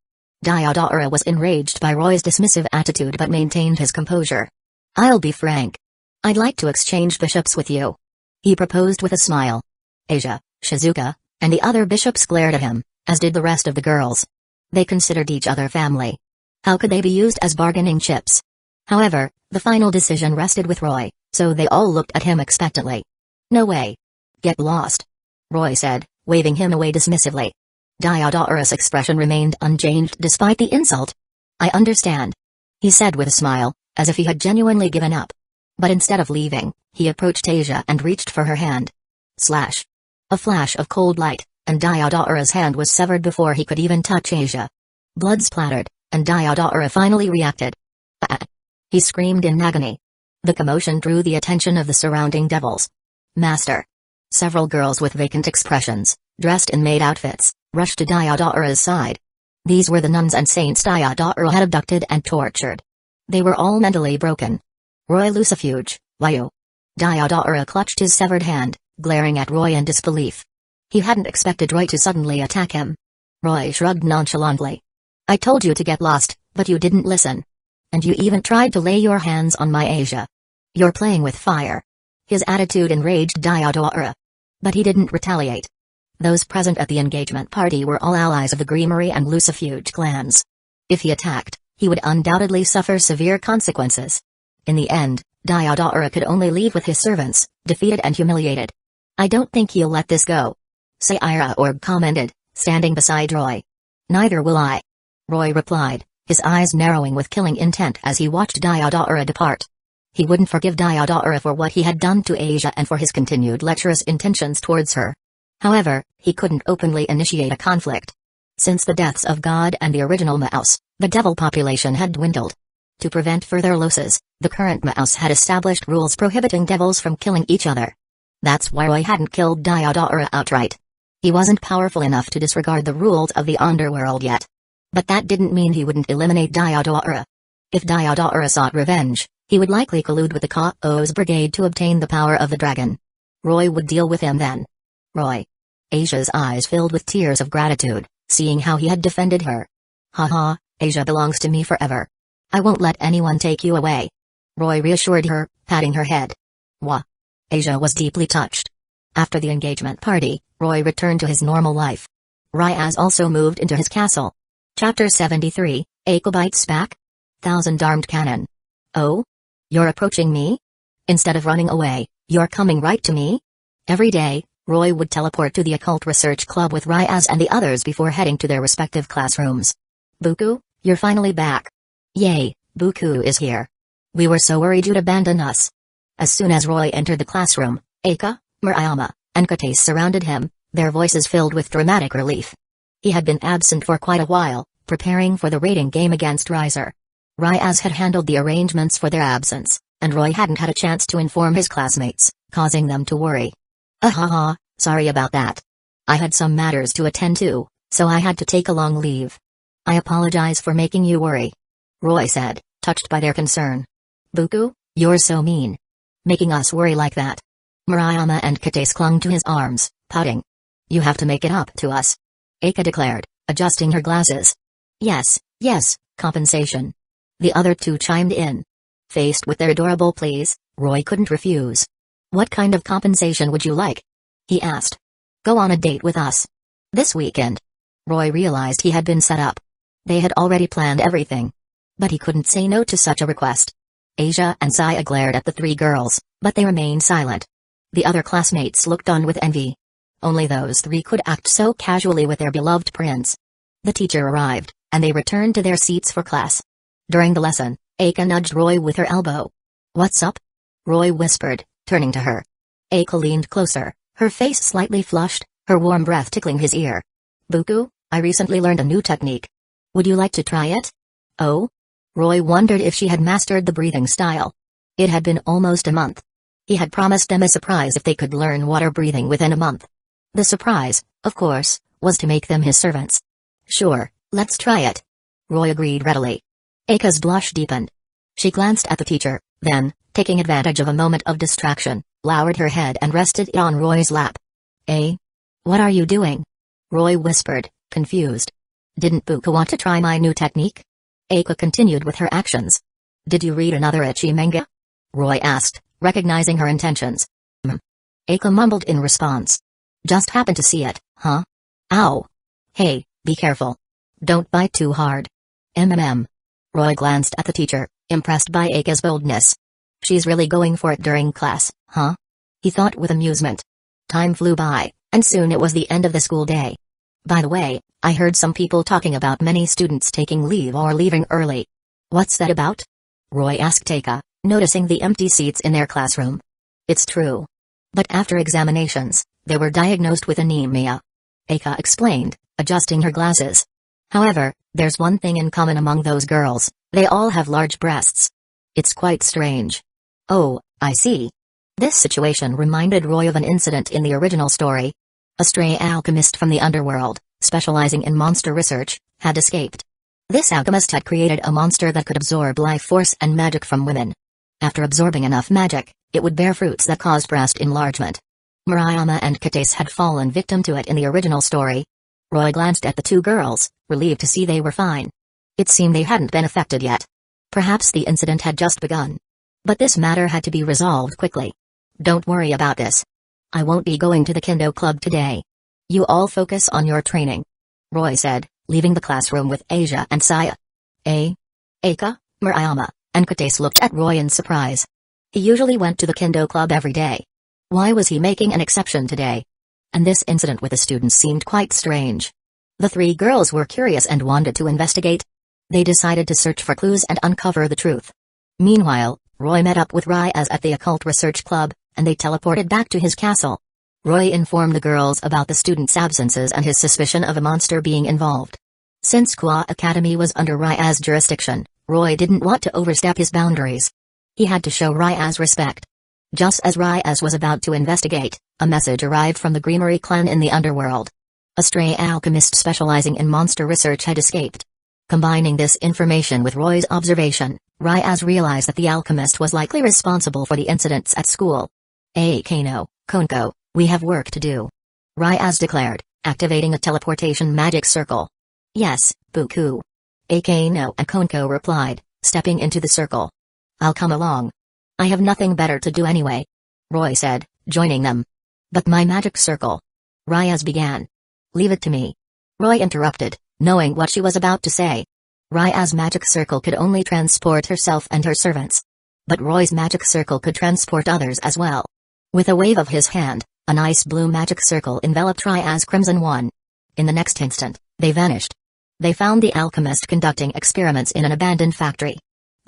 Speaker 1: Diodora was enraged by Roy's dismissive attitude but maintained his composure. "I'll be frank. I'd like to exchange bishops with you," he proposed with a smile. Asia, Shizuka, and the other bishops glared at him, as did the rest of the girls. They considered each other family. How could they be used as bargaining chips? However, the final decision rested with Roy, so they all looked at him expectantly. "No way. Get lost," Roy said, waving him away dismissively. Diodora's expression remained unchanged despite the insult. "I understand," he said with a smile, as if he had genuinely given up. But instead of leaving, he approached Asia and reached for her hand. Slash. A flash of cold light, and Diodora's hand was severed before he could even touch Asia. Blood splattered, and Diodora finally reacted. "Ah!" he screamed in agony. The commotion drew the attention of the surrounding devils. "Master!" Several girls with vacant expressions, dressed in maid outfits, rushed to Diodora's side. These were the nuns and saints Diodora had abducted and tortured. They were all mentally broken. "Roy Lucifuge, why you?" Diodora clutched his severed hand, glaring at Roy in disbelief. He hadn't expected Roy to suddenly attack him. Roy shrugged nonchalantly. "I told you to get lost, but you didn't listen. And you even tried to lay your hands on my Asia. You're playing with fire." His attitude enraged Diodora. But he didn't retaliate. Those present at the engagement party were all allies of the Greenery and Lucifuge clans. If he attacked, he would undoubtedly suffer severe consequences. In the end, Diodora could only leave with his servants, defeated and humiliated. "I don't think he'll let this go," Saira Org commented, standing beside Roy. "Neither will I," Roy replied, his eyes narrowing with killing intent as he watched Diodora depart. He wouldn't forgive Diodora for what he had done to Asia and for his continued lecherous intentions towards her. However, he couldn't openly initiate a conflict. Since the deaths of God and the original Mouse, the devil population had dwindled. To prevent further losses, the current Mouse had established rules prohibiting devils from killing each other. That's why Roy hadn't killed Diodora outright. He wasn't powerful enough to disregard the rules of the underworld yet. But that didn't mean he wouldn't eliminate Diodora. If Diodora sought revenge, he would likely collude with the Chaos Brigade to obtain the power of the dragon. Roy would deal with him then. Roy. Asia's eyes filled with tears of gratitude, seeing how he had defended her. "Haha, Asia belongs to me forever. I won't let anyone take you away," Roy reassured her, patting her head. Wah. Asia was deeply touched. After the engagement party, Roy returned to his normal life. Ryaz also moved into his castle. Chapter 73, Aiko Bites Back? Thousand-Armed Cannon. "Oh? You're approaching me? Instead of running away, you're coming right to me?" Every day, Roy would teleport to the Occult Research Club with Ryaz and the others before heading to their respective classrooms. "Buku, you're finally back. Yay, Buku is here. We were so worried you'd abandon us." As soon as Roy entered the classroom, Eika, Murayama, and Kate surrounded him, their voices filled with dramatic relief. He had been absent for quite a while, preparing for the raiding game against Riser. Ryaz had handled the arrangements for their absence, and Roy hadn't had a chance to inform his classmates, causing them to worry. "Ahaha, sorry about that. I had some matters to attend to, so I had to take a long leave. I apologize for making you worry," Roy said, touched by their concern. "Buku, you're so mean. Making us worry like that." Murayama and Kate clung to his arms, pouting. "You have to make it up to us," Eika declared, adjusting her glasses. Yes, compensation." The other two chimed in. Faced with their adorable pleas, Roy couldn't refuse. "What kind of compensation would you like?" he asked. "Go on a date with us. This weekend." Roy realized he had been set up. They had already planned everything. But he couldn't say no to such a request. Asia and Saya glared at the three girls, but they remained silent. The other classmates looked on with envy. Only those three could act so casually with their beloved prince. The teacher arrived, and they returned to their seats for class. During the lesson, Eika nudged Roy with her elbow. "What's up?" Roy whispered, turning to her. Eika leaned closer, her face slightly flushed, her warm breath tickling his ear. "Buku, I recently learned a new technique. Would you like to try it?" "Oh?" Roy wondered if she had mastered the breathing style. It had been almost a month. He had promised them a surprise if they could learn water breathing within a month. The surprise, of course, was to make them his servants. "Sure, let's try it," Roy agreed readily. Eika's blush deepened. She glanced at the teacher, then, taking advantage of a moment of distraction, lowered her head and rested it on Roy's lap. "Eh? What are you doing?" Roy whispered, confused. "Didn't Buku want to try my new technique?" Eika continued with her actions. "Did you read another ecchi manga?" Roy asked, recognizing her intentions. Eika mumbled in response. "Just happened to see it, huh? Ow. Hey, be careful. Don't bite too hard." Roy glanced at the teacher, impressed by Eika's boldness. "She's really going for it during class, huh?" he thought with amusement. Time flew by, and soon it was the end of the school day. "By the way, I heard some people talking about many students taking leave or leaving early. What's that about?" Roy asked Eika, noticing the empty seats in their classroom. "It's true. But after examinations, they were diagnosed with anemia," Eika explained, adjusting her glasses. "However, there's one thing in common among those girls, they all have large breasts. It's quite strange." "Oh, I see." This situation reminded Roy of an incident in the original story. A stray alchemist from the underworld, specializing in monster research, had escaped. This alchemist had created a monster that could absorb life force and magic from women. After absorbing enough magic, it would bear fruits that caused breast enlargement. Murayama and Kate had fallen victim to it in the original story. Roy glanced at the two girls, relieved to see they were fine. It seemed they hadn't been affected yet. Perhaps the incident had just begun. But this matter had to be resolved quickly. "Don't worry about this," I won't be going to the Kendo Club today. You all focus on your training. Roy said, leaving the classroom with Asia and Saya. Aka, Murayama, and Kates looked at Roy in surprise. He usually went to the Kendo Club every day. Why was he making an exception today? And this incident with the students seemed quite strange. The three girls were curious and wanted to investigate. They decided to search for clues and uncover the truth. Meanwhile, Roy met up with Ryaz at the Occult Research Club, and they teleported back to his castle. Roy informed the girls about the students' absences and his suspicion of a monster being involved. Since Kwa Academy was under Ryaz's jurisdiction, Roy didn't want to overstep his boundaries. He had to show Ryaz respect. Just as Ryaz was about to investigate, a message arrived from the Greenery clan in the underworld. A stray alchemist specializing in monster research had escaped. Combining this information with Roy's observation, Ryaz realized that the alchemist was likely responsible for the incidents at school. Kano, Konko, we have work to do. Ryaz declared, activating a teleportation magic circle. Yes, Buku. Kano and Konko replied, stepping into the circle. I'll come along. I have nothing better to do anyway. Roy said, joining them. But my magic circle. Ryaz began. Leave it to me. Roy interrupted, knowing what she was about to say. Ryaz's magic circle could only transport herself and her servants. But Roy's magic circle could transport others as well. With a wave of his hand, a nice blue magic circle enveloped Ryaz's crimson one. In the next instant, they vanished. They found the alchemist conducting experiments in an abandoned factory.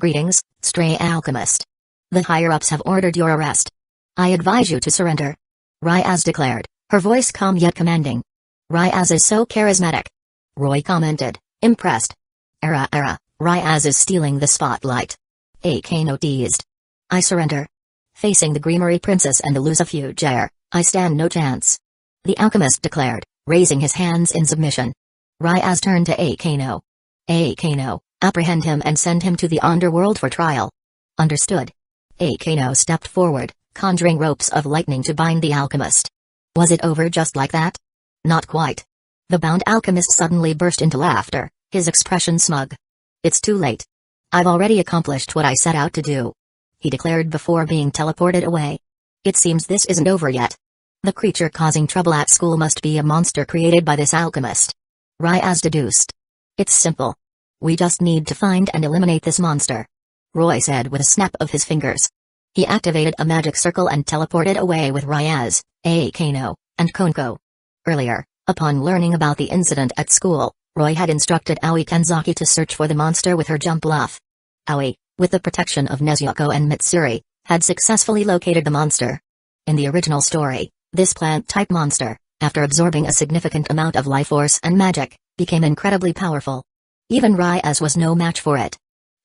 Speaker 1: Greetings, stray alchemist. The higher-ups have ordered your arrest. I advise you to surrender. Ryaz declared, her voice calm yet commanding. Ryaz is so charismatic. Roy commented, impressed. Ryaz is stealing the spotlight. Kano teased. I surrender. Facing the Greenery Princess and the Lucifuge heir, I stand no chance. The alchemist declared, raising his hands in submission. Ryaz turned to Kano. Kano, apprehend him and send him to the underworld for trial. Understood. Kano stepped forward, conjuring ropes of lightning to bind the alchemist. Was it over just like that? Not quite. The bound alchemist suddenly burst into laughter, his expression smug. It's too late. I've already accomplished what I set out to do. He declared before being teleported away. It seems this isn't over yet. The creature causing trouble at school must be a monster created by this alchemist. Ryaz deduced. It's simple. We just need to find and eliminate this monster. Roy said with a snap of his fingers. He activated a magic circle and teleported away with Ryaz, Kano, and Konko. Earlier, upon learning about the incident at school, Roy had instructed Aoi Kanzaki to search for the monster with her jump bluff. Aoi, with the protection of Nezuko and Mitsuri, had successfully located the monster. In the original story, this plant-type monster, after absorbing a significant amount of life force and magic, became incredibly powerful. Even Ryaz was no match for it.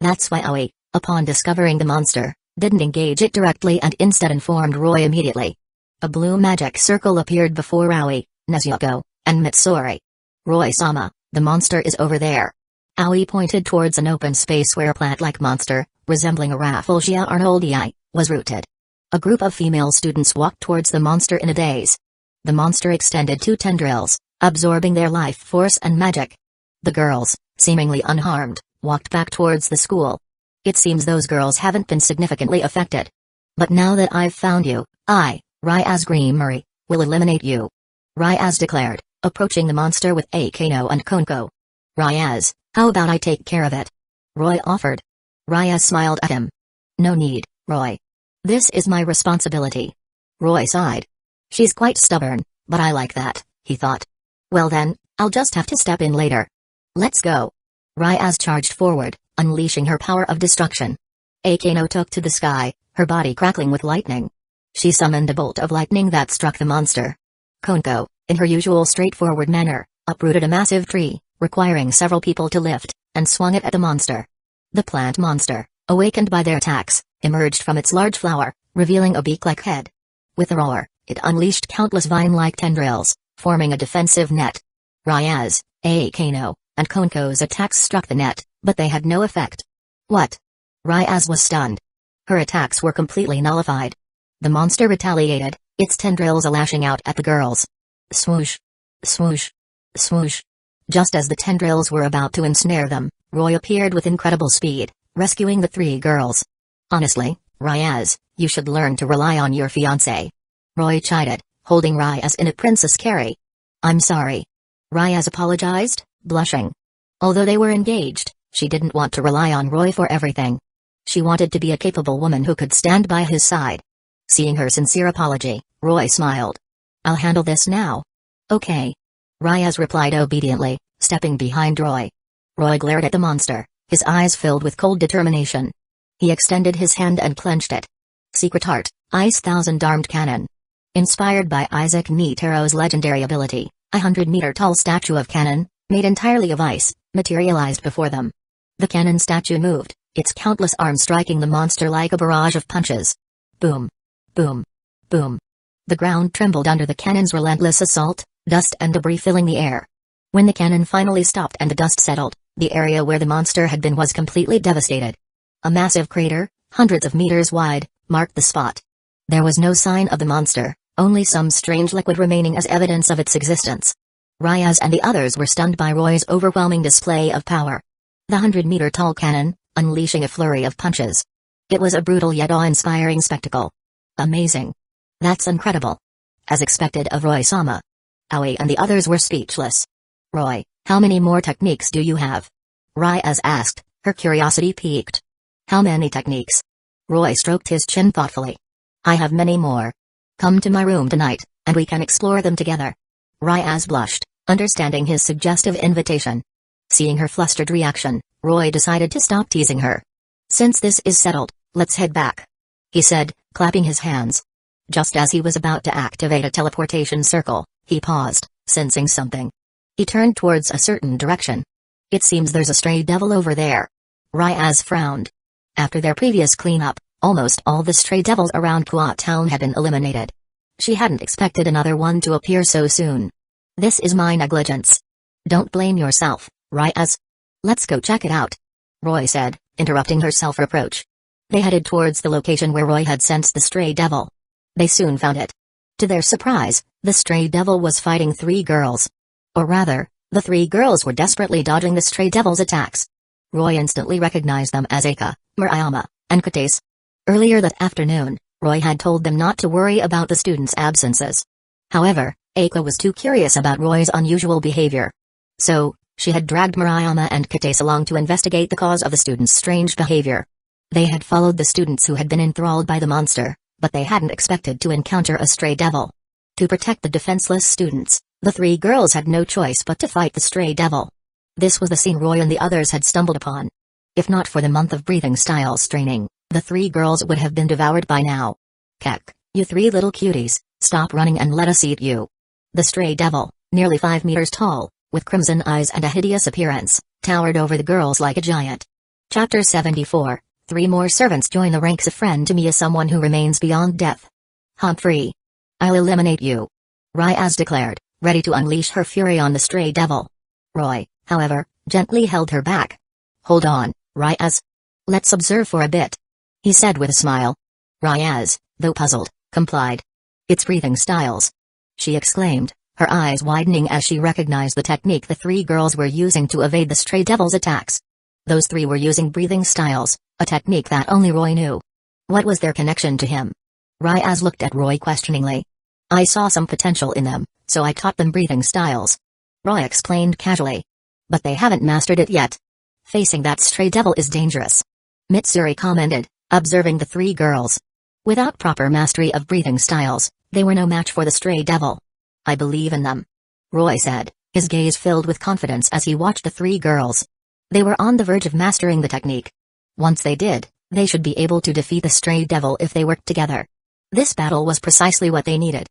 Speaker 1: That's why Aoi, upon discovering the monster, didn't engage it directly and instead informed Roy immediately. A blue magic circle appeared before Aoi, Nezuko, and Mitsuri. Roy-sama, the monster is over there. Aoi pointed towards an open space where a plant-like monster, resembling a Rafflesia arnoldii, was rooted. A group of female students walked towards the monster in a daze. The monster extended two tendrils, absorbing their life force and magic. The girls, seemingly unharmed, walked back towards the school. It seems those girls haven't been significantly affected. But now that I've found you, I, Ryaz Greenery, will eliminate you. Ryaz declared, approaching the monster with Kano and Konko. Ryaz, how about I take care of it? Roy offered. Ryaz smiled at him. No need, Roy. This is my responsibility. Roy sighed. She's quite stubborn, but I like that, he thought. Well then, I'll just have to step in later. Let's go. Ryaz charged forward, unleashing her power of destruction. Kano took to the sky, her body crackling with lightning. She summoned a bolt of lightning that struck the monster. Konko, in her usual straightforward manner, uprooted a massive tree, requiring several people to lift, and swung it at the monster. The plant monster, awakened by their attacks, emerged from its large flower, revealing a beak-like head. With a roar, it unleashed countless vine-like tendrils, forming a defensive net. Ryaz, Kano, and Konko's attacks struck the net, but they had no effect. What? Ryaz was stunned. Her attacks were completely nullified. The monster retaliated, its tendrils lashing out at the girls. Swoosh. Swoosh. Swoosh. Just as the tendrils were about to ensnare them, Roy appeared with incredible speed, rescuing the three girls. Honestly, Ryaz, you should learn to rely on your fiancé. Roy chided, holding Ryaz in a princess carry. "I'm sorry." Ryaz apologized, blushing. Although they were engaged, she didn't want to rely on Roy for everything. She wanted to be a capable woman who could stand by his side. Seeing her sincere apology, Roy smiled. "I'll handle this now." "Okay." Ryaz replied obediently, stepping behind Roy. Roy glared at the monster, his eyes filled with cold determination. He extended his hand and clenched it. Secret Art, Ice Thousand-Armed Cannon. Inspired by Isaac Netero's legendary ability, a 100-meter-tall statue of cannon, made entirely of ice, materialized before them. The cannon statue moved, its countless arms striking the monster like a barrage of punches. Boom. Boom. Boom. The ground trembled under the cannon's relentless assault, dust and debris filling the air. When the cannon finally stopped and the dust settled, the area where the monster had been was completely devastated. A massive crater, hundreds of meters wide, marked the spot. There was no sign of the monster, only some strange liquid remaining as evidence of its existence. Ryaz and the others were stunned by Roy's overwhelming display of power. The 100-meter-tall cannon, unleashing a flurry of punches. It was a brutal yet awe-inspiring spectacle. Amazing. That's incredible. As expected of Roy-sama. Aoi and the others were speechless. "Roy, how many more techniques do you have?" Ryaz asked, her curiosity piqued. "How many techniques?" Roy stroked his chin thoughtfully. "I have many more. Come to my room tonight, and we can explore them together." Ryaz blushed, understanding his suggestive invitation. Seeing her flustered reaction, Roy decided to stop teasing her. "Since this is settled, let's head back," he said, clapping his hands. Just as he was about to activate a teleportation circle, he paused, sensing something. He turned towards a certain direction. "It seems there's a stray devil over there." Ryaz frowned. After their previous cleanup, almost all the stray devils around Kuat Town had been eliminated. She hadn't expected another one to appear so soon. "This is my negligence. Don't blame yourself, Ryaz. Let's go check it out," Roy said, interrupting her self-reproach. They headed towards the location where Roy had sensed the stray devil. They soon found it. To their surprise, the stray devil was fighting 3 girls. Or rather, the 3 girls were desperately dodging the stray devil's attacks. Roy instantly recognized them as Eika, Murayama, and Kates. Earlier that afternoon, Roy had told them not to worry about the students' absences. However, Eika was too curious about Roy's unusual behavior. So, she had dragged Murayama and Kates along to investigate the cause of the students' strange behavior. They had followed the students who had been enthralled by the monster, but they hadn't expected to encounter a stray devil. To protect the defenseless students, the 3 girls had no choice but to fight the stray devil. This was the scene Roy and the others had stumbled upon. If not for the month of breathing styles training, the 3 girls would have been devoured by now. "Kek, you 3 little cuties, stop running and let us eat you." The stray devil, nearly 5 meters tall, with crimson eyes and a hideous appearance, towered over the girls like a giant. Chapter 74, 3 more servants join the ranks. A friend to me is someone who remains beyond death. Humphrey. "I'll eliminate you," Ryaz declared, ready to unleash her fury on the stray devil. Roy, however, gently held her back. "Hold on, Ryaz. Let's observe for a bit," he said with a smile. Ryaz, though puzzled, complied. "It's breathing styles," she exclaimed, her eyes widening as she recognized the technique the 3 girls were using to evade the stray devil's attacks. Those 3 were using breathing styles, a technique that only Roy knew. What was their connection to him? Ryaz looked at Roy questioningly. "I saw some potential in them, so I taught them breathing styles," Roy explained casually. "But they haven't mastered it yet. Facing that stray devil is dangerous," Mitsuri commented, observing the 3 girls. Without proper mastery of breathing styles, they were no match for the stray devil. "I believe in them," Roy said, his gaze filled with confidence as he watched the 3 girls. They were on the verge of mastering the technique. Once they did, they should be able to defeat the stray devil if they worked together. This battle was precisely what they needed.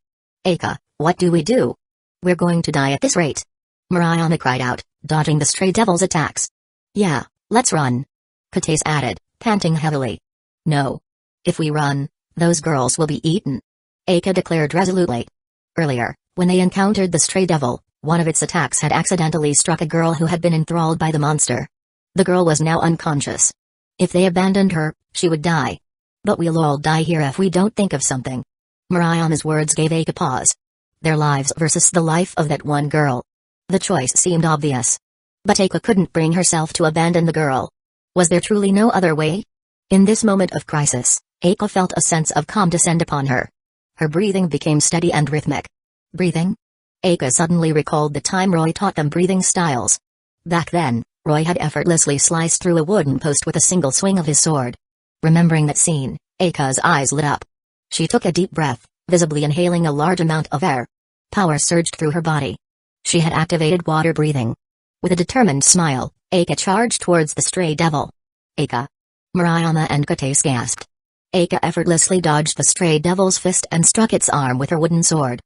Speaker 1: "Eika, what do we do? We're going to die at this rate," Murayama cried out, dodging the stray devil's attacks. "Yeah, let's run," Kates added, panting heavily. "No. If we run, those girls will be eaten," Eika declared resolutely. Earlier, when they encountered the stray devil, one of its attacks had accidentally struck a girl who had been enthralled by the monster. The girl was now unconscious. If they abandoned her, she would die. "But we'll all die here if we don't think of something." Murayama's words gave Eika pause. Their lives versus the life of that one girl. The choice seemed obvious. But Eika couldn't bring herself to abandon the girl. Was there truly no other way? In this moment of crisis, Eika felt a sense of calm descend upon her. Her breathing became steady and rhythmic. Breathing? Aka suddenly recalled the time Roy taught them breathing styles. Back then, Roy had effortlessly sliced through a wooden post with a single swing of his sword. Remembering that scene, Aka's eyes lit up. She took a deep breath, visibly inhaling a large amount of air. Power surged through her body. She had activated water breathing. With a determined smile, Aka charged towards the stray devil. Aka! Murayama and Kates gasped. Aka effortlessly dodged the stray devil's fist and struck its arm with her wooden sword.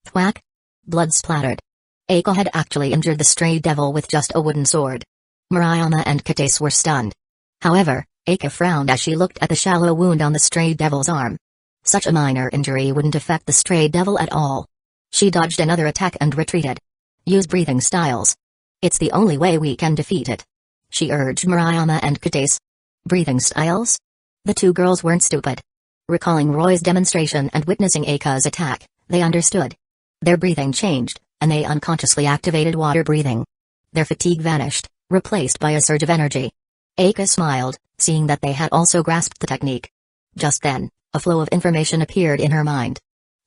Speaker 1: Thwack! Blood splattered. Aka had actually injured the stray devil with just a wooden sword. Murayama and Kates were stunned. However, Aka frowned as she looked at the shallow wound on the stray devil's arm. Such a minor injury wouldn't affect the stray devil at all. She dodged another attack and retreated. Use breathing styles. It's the only way we can defeat it, she urged Murayama and Kates. Breathing styles? The two girls weren't stupid. Recalling Roy's demonstration and witnessing Aka's attack, they understood. Their breathing changed, and they unconsciously activated water breathing. Their fatigue vanished, replaced by a surge of energy. Aka smiled, seeing that they had also grasped the technique. Just then, a flow of information appeared in her mind.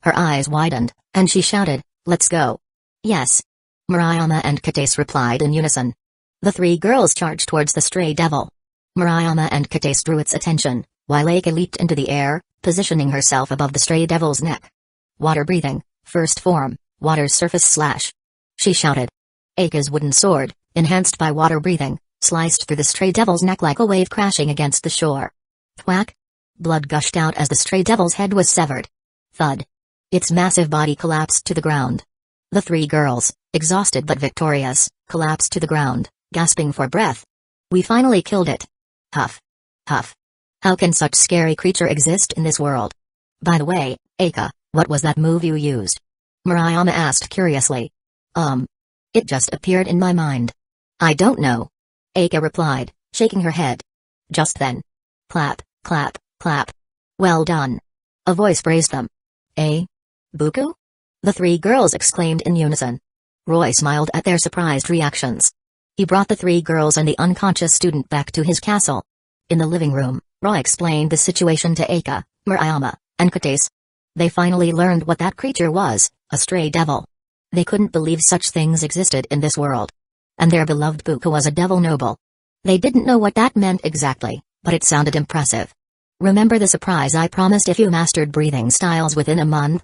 Speaker 1: Her eyes widened, and she shouted, "Let's go." Yes. Murayama and Kates replied in unison. The three girls charged towards the stray devil. Murayama and Kates drew its attention, while Aka leaped into the air, positioning herself above the stray devil's neck. Water breathing, first form, water surface slash. She shouted. Aka's wooden sword, enhanced by water breathing, sliced through the stray devil's neck like a wave crashing against the shore. Thwack! Blood gushed out as the stray devil's head was severed. Thud! Its massive body collapsed to the ground. The three girls, exhausted but victorious, collapsed to the ground, gasping for breath. We finally killed it. Huff. Huff. How can such scary creature exist in this world? By the way, Aka, what was that move you used? Murayama asked curiously. It just appeared in my mind. I don't know. Aka replied, shaking her head. Just then. Clap, clap, clap. Well done. A voice praised them. Buku? The three girls exclaimed in unison. Roy smiled at their surprised reactions. He brought the three girls and the unconscious student back to his castle. In the living room, Roy explained the situation to Aka, Murayama, and Kates. They finally learned what that creature was, a stray devil. They couldn't believe such things existed in this world. And their beloved Buku was a devil noble. They didn't know what that meant exactly, but it sounded impressive. Remember the surprise I promised if you mastered breathing styles within a month?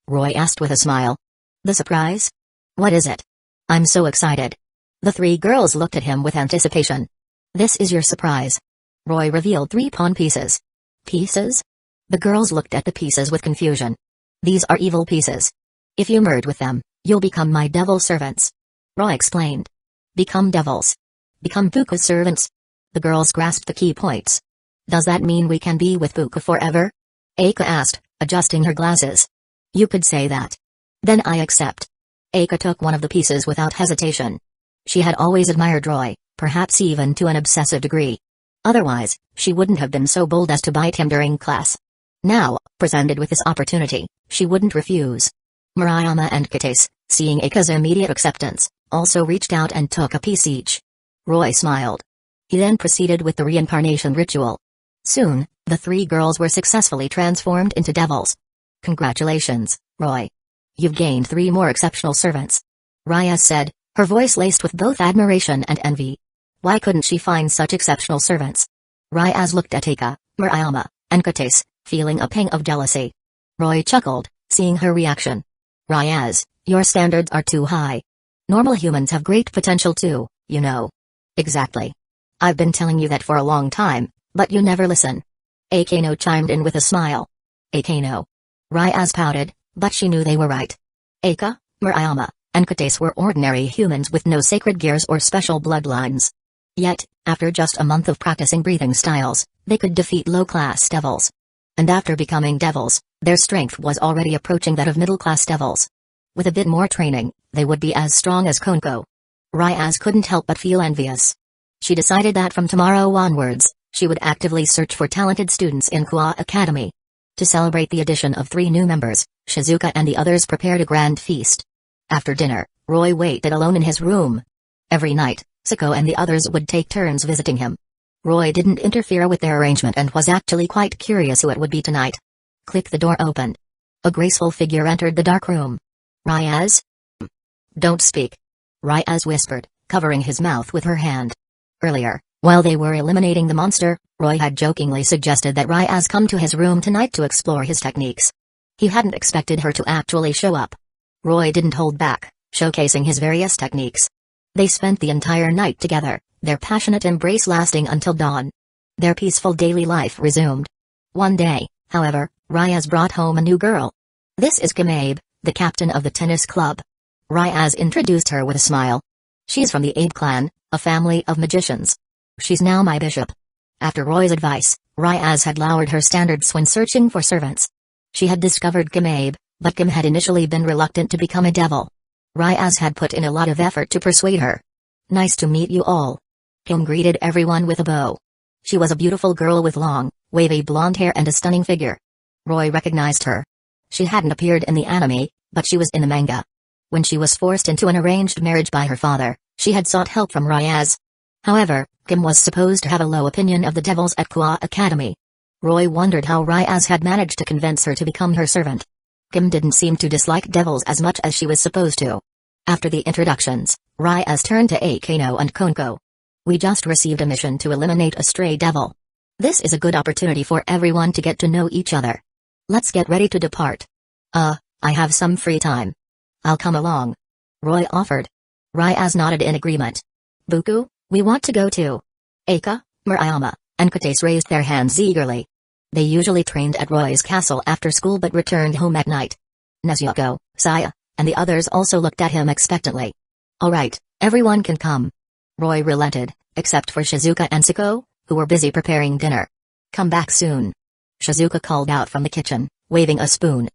Speaker 1: Roy asked with a smile. The surprise? What is it? I'm so excited. The three girls looked at him with anticipation. This is your surprise. Roy revealed 3 pawn pieces. Pieces? The girls looked at the pieces with confusion. These are evil pieces. If you merge with them, you'll become my devil servants. Roy explained. Become devils. Become Buku's servants. The girls grasped the key points. Does that mean we can be with Buku forever? Aka asked, adjusting her glasses. You could say that. Then I accept. Aka took one of the pieces without hesitation. She had always admired Roy, perhaps even to an obsessive degree. Otherwise, she wouldn't have been so bold as to bite him during class. Now, presented with this opportunity, she wouldn't refuse. Murayama and Kates, seeing Aka's immediate acceptance, also reached out and took a piece each. Roy smiled. He then proceeded with the reincarnation ritual. Soon, the 3 girls were successfully transformed into devils. Congratulations, Roy. You've gained 3 more exceptional servants. Raya said, her voice laced with both admiration and envy. Why couldn't she find such exceptional servants? Ryaz looked at Aka, Murayama, and Kates, feeling a pang of jealousy. Roy chuckled, seeing her reaction. Ryaz, your standards are too high. Normal humans have great potential too, you know. Exactly. I've been telling you that for a long time, but you never listen. Akano chimed in with a smile. Akano. Ryaz pouted, but she knew they were right. Aka, Murayama, and Kates were ordinary humans with no sacred gears or special bloodlines. Yet, after just a month of practicing breathing styles, they could defeat low-class devils. And after becoming devils, their strength was already approaching that of middle-class devils. With a bit more training, they would be as strong as Konko. Ryaz couldn't help but feel envious. She decided that from tomorrow onwards, she would actively search for talented students in Kua Academy. To celebrate the addition of 3 new members, Shizuka and the others prepared a grand feast. After dinner, Roy waited alone in his room. Every night, Sako and the others would take turns visiting him. Roy didn't interfere with their arrangement and was actually quite curious who it would be tonight. Click, the door opened. A graceful figure entered the dark room. Ryaz? Don't speak. Ryaz whispered, covering his mouth with her hand. Earlier, while they were eliminating the monster, Roy had jokingly suggested that Ryaz come to his room tonight to explore his techniques. He hadn't expected her to actually show up. Roy didn't hold back, showcasing his various techniques. They spent the entire night together, their passionate embrace lasting until dawn. Their peaceful daily life resumed. One day, however, Ryaz brought home a new girl. This is Kamabe, the captain of the tennis club. Ryaz introduced her with a smile. She's from the Abe clan, a family of magicians. She's now my bishop. After Roy's advice, Ryaz had lowered her standards when searching for servants. She had discovered Kamabe, but Kim had initially been reluctant to become a devil. Ryaz had put in a lot of effort to persuade her. Nice to meet you all. Kim greeted everyone with a bow. She was a beautiful girl with long, wavy blonde hair and a stunning figure. Roy recognized her. She hadn't appeared in the anime, but she was in the manga. When she was forced into an arranged marriage by her father, she had sought help from Ryaz. However, Kim was supposed to have a low opinion of the devils at Kwa Academy. Roy wondered how Ryaz had managed to convince her to become her servant. Kim didn't seem to dislike devils as much as she was supposed to. After the introductions, Ryaz turned to Akano and Konko. We just received a mission to eliminate a stray devil. This is a good opportunity for everyone to get to know each other. Let's get ready to depart. I have some free time. I'll come along. Roy offered. Ryaz nodded in agreement. Buku, we want to go too. Aka, Murayama, and Kates raised their hands eagerly. They usually trained at Roy's castle after school but returned home at night. Nezuko, Saya, and the others also looked at him expectantly. All right, everyone can come. Roy relented, except for Shizuka and Sako, who were busy preparing dinner. Come back soon. Shizuka called out from the kitchen, waving a spoon.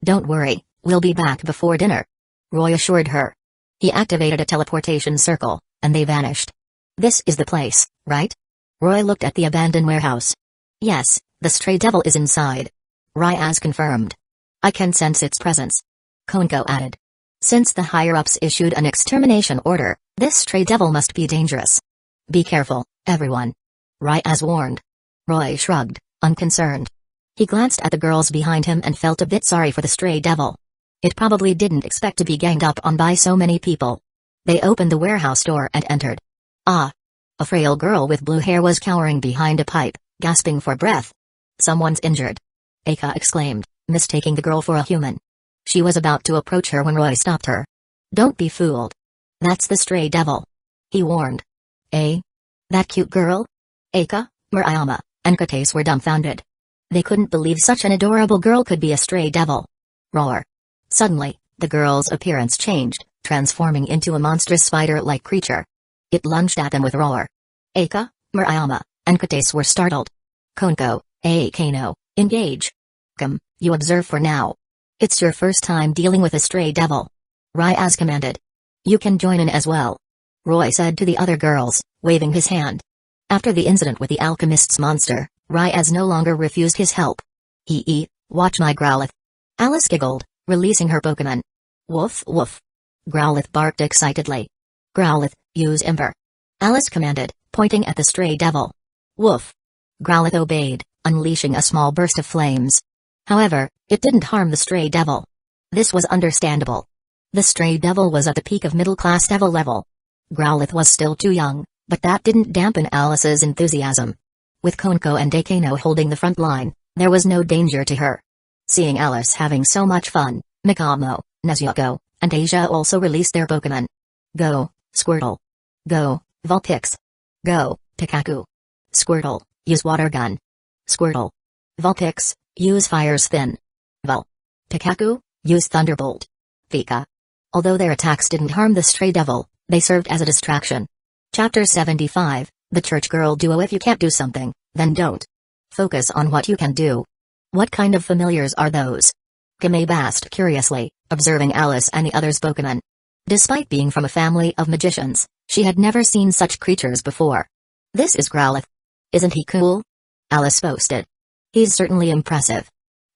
Speaker 1: Don't worry, we'll be back before dinner. Roy assured her. He activated a teleportation circle, and they vanished. This is the place, right? Roy looked at the abandoned warehouse. Yes, the stray devil is inside. Ryaz confirmed. I can sense its presence. Konko added. Since the higher-ups issued an extermination order, this stray devil must be dangerous. Be careful, everyone. Ryaz warned. Roy shrugged, unconcerned. He glanced at the girls behind him and felt a bit sorry for the stray devil. It probably didn't expect to be ganged up on by so many people. They opened the warehouse door and entered. Ah! A frail girl with blue hair was cowering behind a pipe, gasping for breath. Someone's injured. Aka exclaimed, mistaking the girl for a human. She was about to approach her when Roy stopped her. Don't be fooled. That's the stray devil. He warned. Eh? That cute girl? Aka, Murayama, and Kates were dumbfounded. They couldn't believe such an adorable girl could be a stray devil. Roar. Suddenly, the girl's appearance changed, transforming into a monstrous spider-like creature. It lunged at them with roar. Aka, Murayama, and Kates were startled. Konko, Akano, engage. Come, you observe for now. It's your first time dealing with a stray devil. Ryaz commanded. You can join in as well. Roy said to the other girls, waving his hand. After the incident with the alchemist's monster, Ryaz no longer refused his help. Watch my Growlithe. Alice giggled, releasing her Pokemon. Woof woof. Growlithe barked excitedly. Growlithe, use Ember. Alice commanded, pointing at the stray devil. Woof. Growlithe obeyed, unleashing a small burst of flames. However, it didn't harm the stray devil. This was understandable. The stray devil was at the peak of middle-class devil level. Growlithe was still too young, but that didn't dampen Alice's enthusiasm. With Konko and Akano holding the front line, there was no danger to her. Seeing Alice having so much fun, Mikamo, Nezuko, and Asia also released their Pokemon. Go, Squirtle. Go, Vulpix. Go, Pikachu. Squirtle, use Water Gun. Squirtle. Vulpix, use Fire Spin. Pikachu, use Thunderbolt. Pika. Although their attacks didn't harm the stray devil, they served as a distraction. Chapter 75, The Church Girl Duo. If you can't do something, then don't. Focus on what you can do. What kind of familiars are those? Kamabe asked curiously, observing Alice and the others' Pokemon. Despite being from a family of magicians, she had never seen such creatures before. This is Growlithe. Isn't he cool? Alice boasted. He's certainly impressive.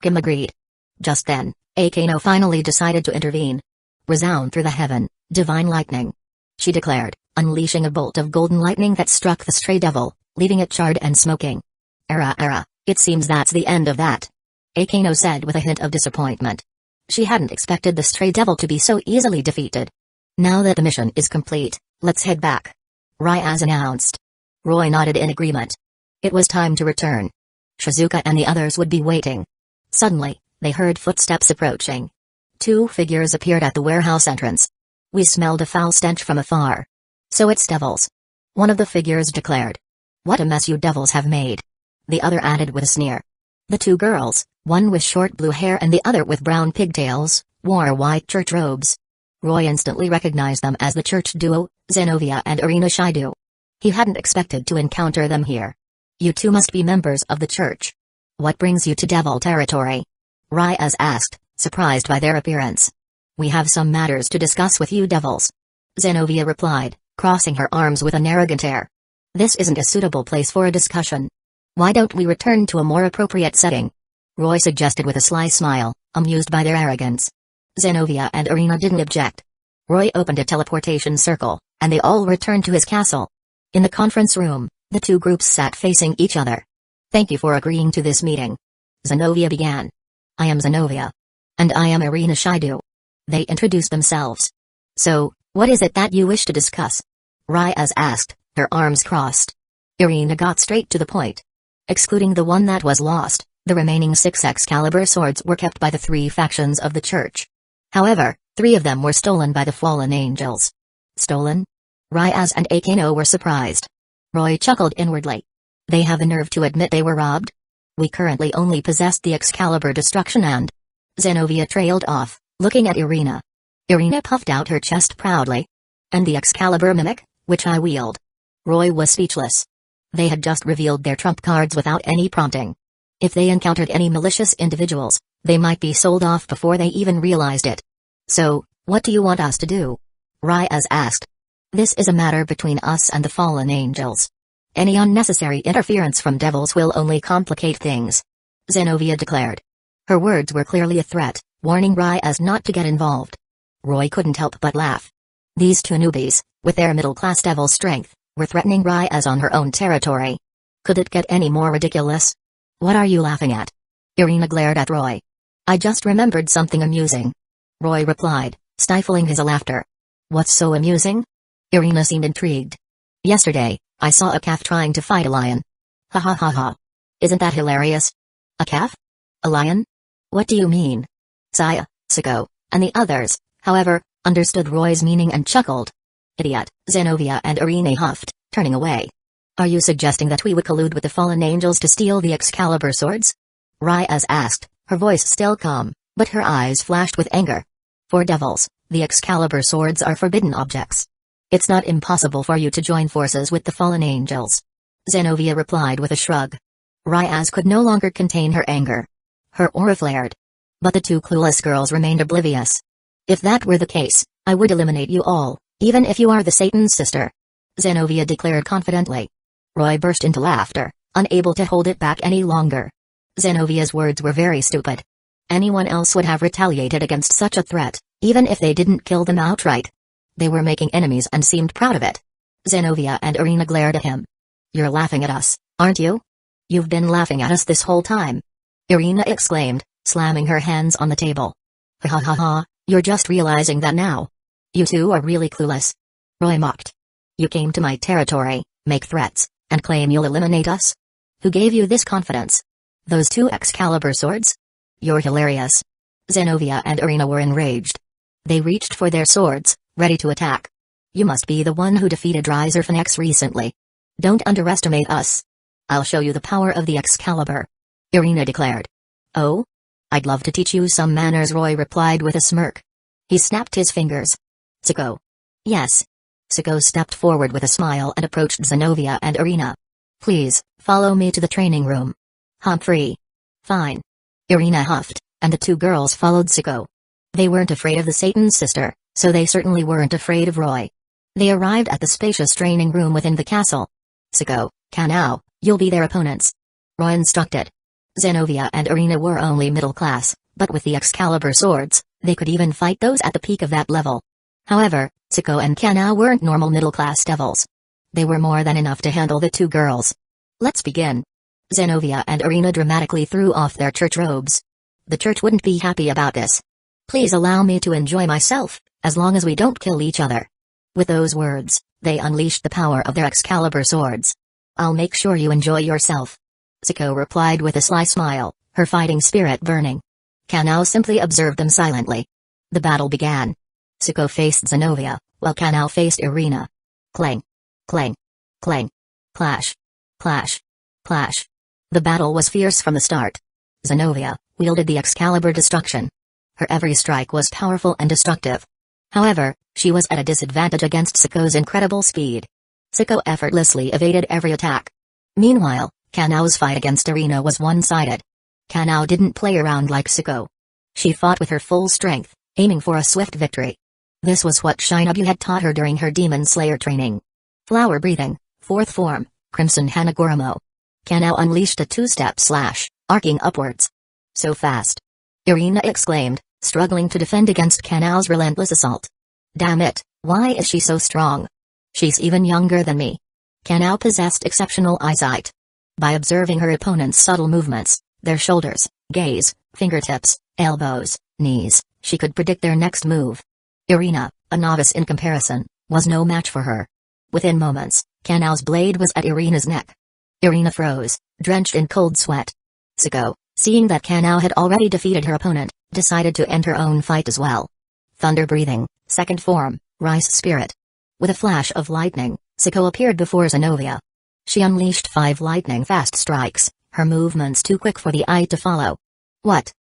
Speaker 1: Kim agreed. Just then, Akano finally decided to intervene. Resound through the heaven, divine lightning. She declared, unleashing a bolt of golden lightning that struck the stray devil, leaving it charred and smoking. Era, it seems that's the end of that. Akano said with a hint of disappointment. She hadn't expected the stray devil to be so easily defeated. Now that the mission is complete, let's head back, Ryaz announced. Roy nodded in agreement. It was time to return. Shizuka and the others would be waiting. Suddenly, they heard footsteps approaching. Two figures appeared at the warehouse entrance. We smelled a foul stench from afar. So it's devils. One of the figures declared. What a mess you devils have made. The other added with a sneer. The two girls, one with short blue hair and the other with brown pigtails, wore white church robes. Roy instantly recognized them as the church duo, Zenovia and Irina Shido. He hadn't expected to encounter them here. You two must be members of the church. What brings you to devil territory? Ryaz asked, surprised by their appearance. We have some matters to discuss with you devils. Zenovia replied, crossing her arms with an arrogant air. This isn't a suitable place for a discussion. Why don't we return to a more appropriate setting? Roy suggested with a sly smile, amused by their arrogance. Zenovia and Irina didn't object. Roy opened a teleportation circle, and they all returned to his castle. In the conference room, the two groups sat facing each other. Thank you for agreeing to this meeting. Zenovia began. I am Zenovia. And I am Irina Shido. They introduced themselves. So, what is it that you wish to discuss? Ryaz asked, her arms crossed. Irina got straight to the point. Excluding the one that was lost, the remaining 6 Excalibur swords were kept by the 3 factions of the church. However, 3 of them were stolen by the fallen angels. Stolen? Ryaz and Akano were surprised. Roy chuckled inwardly. They have the nerve to admit they were robbed? We currently only possessed the Excalibur Destruction and... Zenovia trailed off, looking at Irina. Irina puffed out her chest proudly. And the Excalibur Mimic, which I wield. Roy was speechless. They had just revealed their trump cards without any prompting. If they encountered any malicious individuals, they might be sold off before they even realized it. So, what do you want us to do? Ryaz asked. This is a matter between us and the fallen angels. Any unnecessary interference from devils will only complicate things. Zenovia declared. Her words were clearly a threat, warning Ryaz not to get involved. Roy couldn't help but laugh. These two newbies, with their middle-class devil strength, were threatening Ryaz on her own territory. Could it get any more ridiculous? What are you laughing at? Irina glared at Roy. I just remembered something amusing. Roy replied, stifling his laughter. What's so amusing? Irina seemed intrigued. Yesterday, I saw a calf trying to fight a lion. Ha ha ha ha. Isn't that hilarious? A calf? A lion? What do you mean? Saya, Siko, and the others, however, understood Roy's meaning and chuckled. Idiot, Zenovia and Irina huffed, turning away. Are you suggesting that we would collude with the fallen angels to steal the Excalibur swords? Ryaz asked, her voice still calm, but her eyes flashed with anger. For devils, the Excalibur swords are forbidden objects. It's not impossible for you to join forces with the fallen angels. Zenovia replied with a shrug. Ryaz could no longer contain her anger. Her aura flared. But the two clueless girls remained oblivious. If that were the case, I would eliminate you all, even if you are the Satan's sister. Zenovia declared confidently. Roy burst into laughter, unable to hold it back any longer. Zenovia's words were very stupid. Anyone else would have retaliated against such a threat, even if they didn't kill them outright. They were making enemies and seemed proud of it. Zenovia and Irina glared at him. You're laughing at us, aren't you? You've been laughing at us this whole time. Irina exclaimed, slamming her hands on the table. Ha ha ha ha, you're just realizing that now. You two are really clueless. Roy mocked. You came to my territory, make threats, and claim you'll eliminate us? Who gave you this confidence? Those 2 Excalibur swords? You're hilarious. Zenovia and Irina were enraged. They reached for their swords, ready to attack. You must be the one who defeated Rizerphanex recently. Don't underestimate us. I'll show you the power of the Excalibur. Irina declared. Oh? I'd love to teach you some manners, Roy replied with a smirk. He snapped his fingers. Siko. Yes. Siko stepped forward with a smile and approached Zenovia and Irina. Please, follow me to the training room. Humphrey. Fine. Irina huffed, and the 2 girls followed Siko. They weren't afraid of the Satan's sister, so they certainly weren't afraid of Roy. They arrived at the spacious training room within the castle. Siko, Kanao, you'll be their opponents. Roy instructed. Zenovia and Irina were only middle class, but with the Excalibur swords, they could even fight those at the peak of that level. However, Siko and Kanao weren't normal middle-class devils. They were more than enough to handle the 2 girls. Let's begin. Zenobia and Irina dramatically threw off their church robes. The church wouldn't be happy about this. Please allow me to enjoy myself, as long as we don't kill each other. With those words, they unleashed the power of their Excalibur swords. I'll make sure you enjoy yourself. Siko replied with a sly smile, her fighting spirit burning. Kanao simply observed them silently. The battle began. Siko faced Zenobia, while Kanao faced Irina. Clang. Clang. Clang. Clash. Clash. Clash. The battle was fierce from the start. Zenobia wielded the Excalibur Destruction. Her every strike was powerful and destructive. However, she was at a disadvantage against Siko's incredible speed. Siko effortlessly evaded every attack. Meanwhile, Kanao's fight against Irina was one-sided. Kanao didn't play around like Siko. She fought with her full strength, aiming for a swift victory. This was what Shinobu had taught her during her Demon Slayer training. Flower breathing, fourth form, Crimson Hanagoromo. Kanao unleashed a two-step slash, arcing upwards. So fast. Irina exclaimed, struggling to defend against Kanao's relentless assault. Damn it, why is she so strong? She's even younger than me. Kanao possessed exceptional eyesight. By observing her opponent's subtle movements, their shoulders, gaze, fingertips, elbows, knees, she could predict their next move. Irina, a novice in comparison, was no match for her. Within moments, Kanao's blade was at Irina's neck. Irina froze, drenched in cold sweat. Siko, seeing that Kanao had already defeated her opponent, decided to end her own fight as well. Thunder breathing, second form, Rice Spirit. With a flash of lightning, Siko appeared before Zenobia. She unleashed 5 lightning-fast strikes, her movements too quick for the eye to follow. What?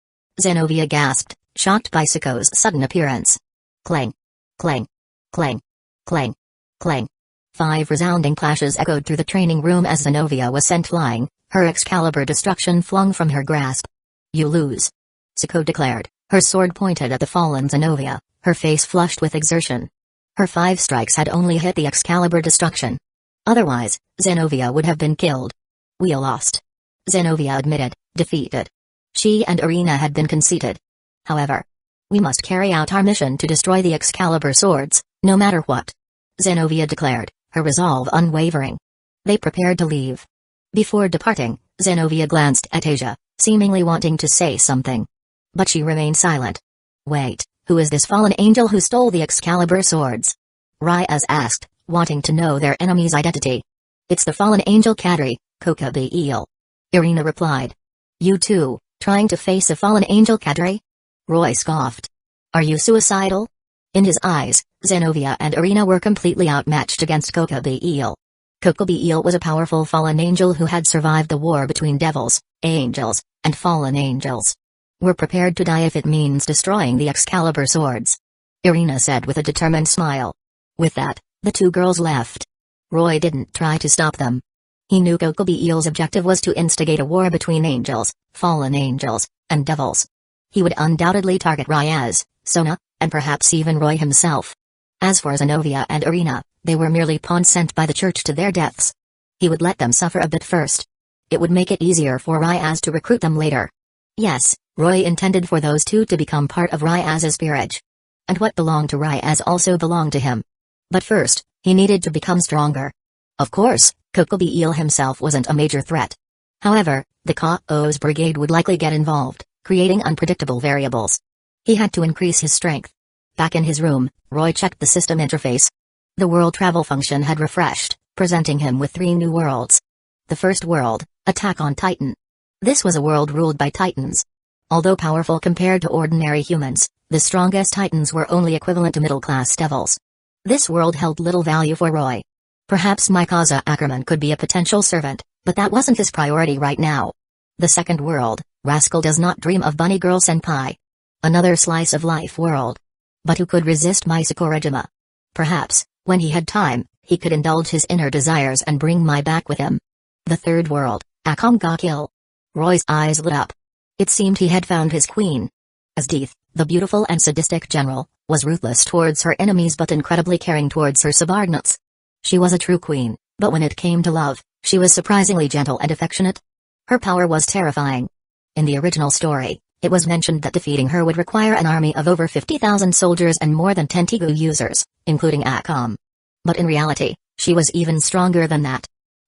Speaker 1: Zenobia gasped, shocked by Siko's sudden appearance. Clang. Clang. Clang. Clang. Clang. 5 resounding clashes echoed through the training room as Zenobia was sent flying, her Excalibur Destruction flung from her grasp. You lose. Siko declared, her sword pointed at the fallen Zenobia, her face flushed with exertion. Her 5 strikes had only hit the Excalibur Destruction. Otherwise, Zenobia would have been killed. We lost. Zenobia admitted, defeated. She and Irina had been conceited. However, we must carry out our mission to destroy the Excalibur swords, no matter what. Zenobia declared, her resolve unwavering. They prepared to leave. Before departing, Zenobia glanced at Asia, seemingly wanting to say something. But she remained silent. Wait, who is this fallen angel who stole the Excalibur swords? Ryaz asked, wanting to know their enemy's identity. It's the fallen angel Kadri, Kokobe Eel. Irina replied. You too, trying to face a fallen angel Kadri? Roy scoffed. Are you suicidal? In his eyes, Zenobia and Irina were completely outmatched against Kokobe Eel. Kokobe Eel was a powerful fallen angel who had survived the war between devils, angels, and fallen angels. We're prepared to die if it means destroying the Excalibur swords. Irina said with a determined smile. With that, the 2 girls left. Roy didn't try to stop them. He knew Kokobe Eel's objective was to instigate a war between angels, fallen angels, and devils. He would undoubtedly target Ryaz, Sona, and perhaps even Roy himself. As for Zenobia and Irina, they were merely pawns sent by the church to their deaths. He would let them suffer a bit first. It would make it easier for Ryaz to recruit them later. Yes, Roy intended for those 2 to become part of Ryaz's peerage. And what belonged to Ryaz also belonged to him. But first, he needed to become stronger. Of course, Kokobe Eel himself wasn't a major threat. However, the Kao's brigade would likely get involved, creating unpredictable variables. He had to increase his strength. Back in his room, Roy checked the system interface. The world travel function had refreshed, presenting him with 3 new worlds. The first world, Attack on Titan. This was a world ruled by Titans. Although powerful compared to ordinary humans, the strongest Titans were only equivalent to middle-class devils. This world held little value for Roy. Perhaps Mikaza Ackerman could be a potential servant, but that wasn't his priority right now. The second world, Rascal does not dream of Bunny Girl Senpai. Another slice of life world. But who could resist Mai Sakurajima? Perhaps, when he had time, he could indulge his inner desires and bring Mai back with him. The third world, Akonga Kill. Roy's eyes lit up. It seemed he had found his queen. Asdeath, the beautiful and sadistic general, was ruthless towards her enemies but incredibly caring towards her subordinates. She was a true queen, but when it came to love, she was surprisingly gentle and affectionate. Her power was terrifying. In the original story, it was mentioned that defeating her would require an army of over 50,000 soldiers and more than 10 Tegu users, including Akam. But in reality, she was even stronger than that.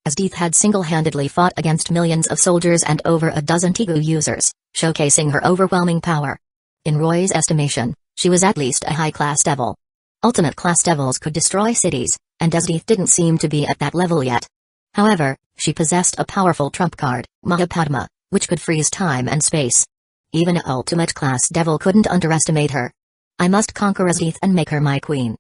Speaker 1: DxD had single-handedly fought against millions of soldiers and over a dozen Tigu users, showcasing her overwhelming power. In Roy's estimation, she was at least a high-class devil. Ultimate class devils could destroy cities, and DxD didn't seem to be at that level yet. However, she possessed a powerful trump card, Mahapadma, which could freeze time and space. Even an ultimate class devil couldn't underestimate her. I must conquer DxD and make her my queen,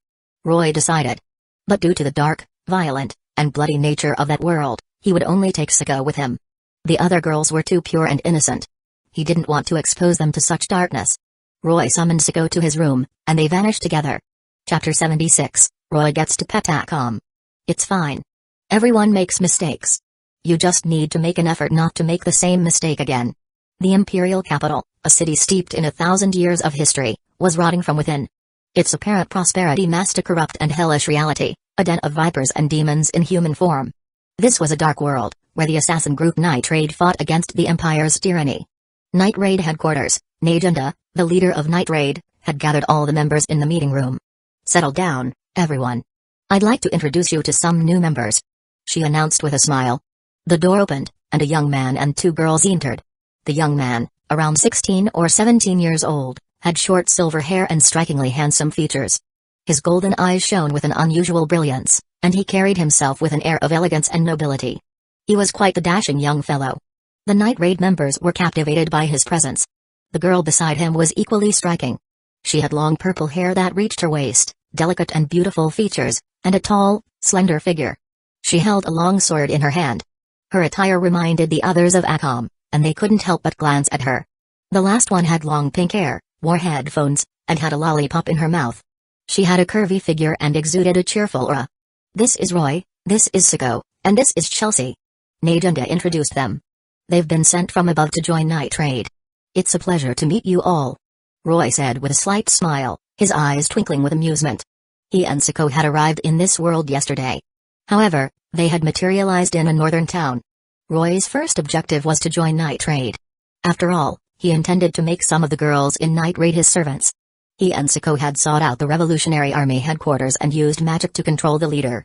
Speaker 1: Roy decided. But due to the dark, violent, and bloody nature of that world, he would only take Siko with him. The other girls were too pure and innocent. He didn't want to expose them to such darkness. Roy summoned Siko to his room, and they vanished together. Chapter 76, Roy gets to pet Akam. It's fine. Everyone makes mistakes. You just need to make an effort not to make the same mistake again. The imperial capital, a city steeped in 1,000 years of history, was rotting from within. Its apparent prosperity masked a corrupt and hellish reality, a den of vipers and demons in human form. This was a dark world, where the assassin group Night Raid fought against the Empire's tyranny. Night Raid headquarters, Najunda, the leader of Night Raid, had gathered all the members in the meeting room. Settle down, everyone. I'd like to introduce you to some new members, she announced with a smile. The door opened, and a young man and two girls entered. The young man, around 16 or 17 years old, had short silver hair and strikingly handsome features. His golden eyes shone with an unusual brilliance, and he carried himself with an air of elegance and nobility. He was quite the dashing young fellow. The Night Raid members were captivated by his presence. The girl beside him was equally striking. She had long purple hair that reached her waist, delicate and beautiful features, and a tall, slender figure. She held a long sword in her hand. Her attire reminded the others of Akam, and they couldn't help but glance at her. The last one had long pink hair, wore headphones, and had a lollipop in her mouth. She had a curvy figure and exuded a cheerful aura. This is Roy, this is Siko, and this is Chelsea. Najunda introduced them. They've been sent from above to join Night Raid. It's a pleasure to meet you all, Roy said with a slight smile, his eyes twinkling with amusement. He and Siko had arrived in this world yesterday. However, they had materialized in a northern town. Roy's first objective was to join Night Raid. After all, he intended to make some of the girls in Night Raid his servants. He and Siko had sought out the Revolutionary Army headquarters and used magic to control the leader.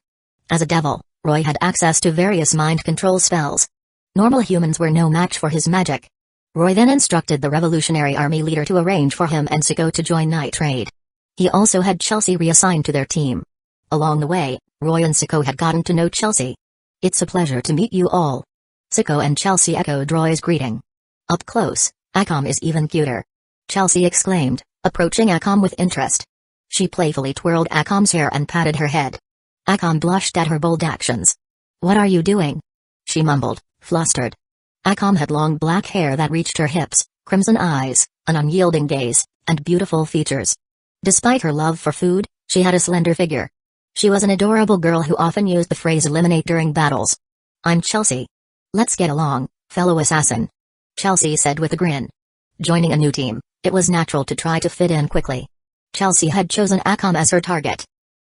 Speaker 1: As a devil, Roy had access to various mind control spells. Normal humans were no match for his magic. Roy then instructed the Revolutionary Army leader to arrange for him and Siko to join Night Raid. He also had Chelsea reassigned to their team. Along the way, Roy and Siko had gotten to know Chelsea. It's a pleasure to meet you all. Siko and Chelsea echoed Roy's greeting. Up close, Akam is even cuter, Chelsea exclaimed, approaching Akam with interest. She playfully twirled Akam's hair and patted her head. Akam blushed at her bold actions. What are you doing? She mumbled, flustered. Akam had long black hair that reached her hips, crimson eyes, an unyielding gaze, and beautiful features. Despite her love for food, she had a slender figure. She was an adorable girl who often used the phrase eliminate during battles. I'm Chelsea. Let's get along, fellow assassin, Chelsea said with a grin. Joining a new team, it was natural to try to fit in quickly. Chelsea had chosen Akam as her target.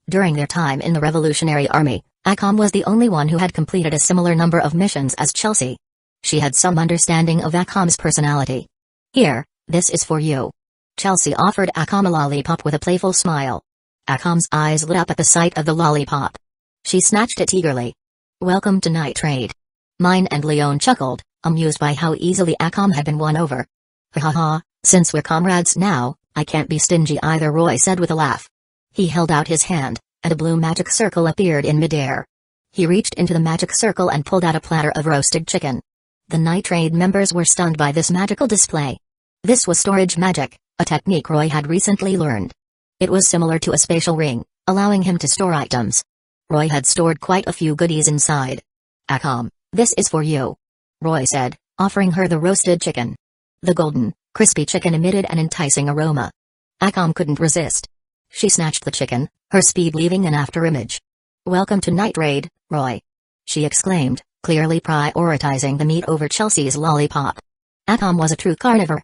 Speaker 1: During their time in the Revolutionary Army, Akam was the only one who had completed a similar number of missions as Chelsea. She had some understanding of Akam's personality. Here, this is for you. Chelsea offered Akam a lollipop with a playful smile. Akam's eyes lit up at the sight of the lollipop. She snatched it eagerly. Welcome to Night Raid. Mine and Leon chuckled, amused by how easily Akam had been won over. Ha ha ha, since we're comrades now, I can't be stingy either, Roy said with a laugh. He held out his hand, and a blue magic circle appeared in midair. He reached into the magic circle and pulled out a platter of roasted chicken. The Night Raid members were stunned by this magical display. This was storage magic, a technique Roy had recently learned. It was similar to a spatial ring, allowing him to store items. Roy had stored quite a few goodies inside. Akam, this is for you, Roy said, offering her the roasted chicken. The golden, crispy chicken emitted an enticing aroma. Akam couldn't resist. She snatched the chicken, her speed leaving an afterimage. Welcome to Night Raid, Roy, she exclaimed, clearly prioritizing the meat over Chelsea's lollipop. Akam was a true carnivore.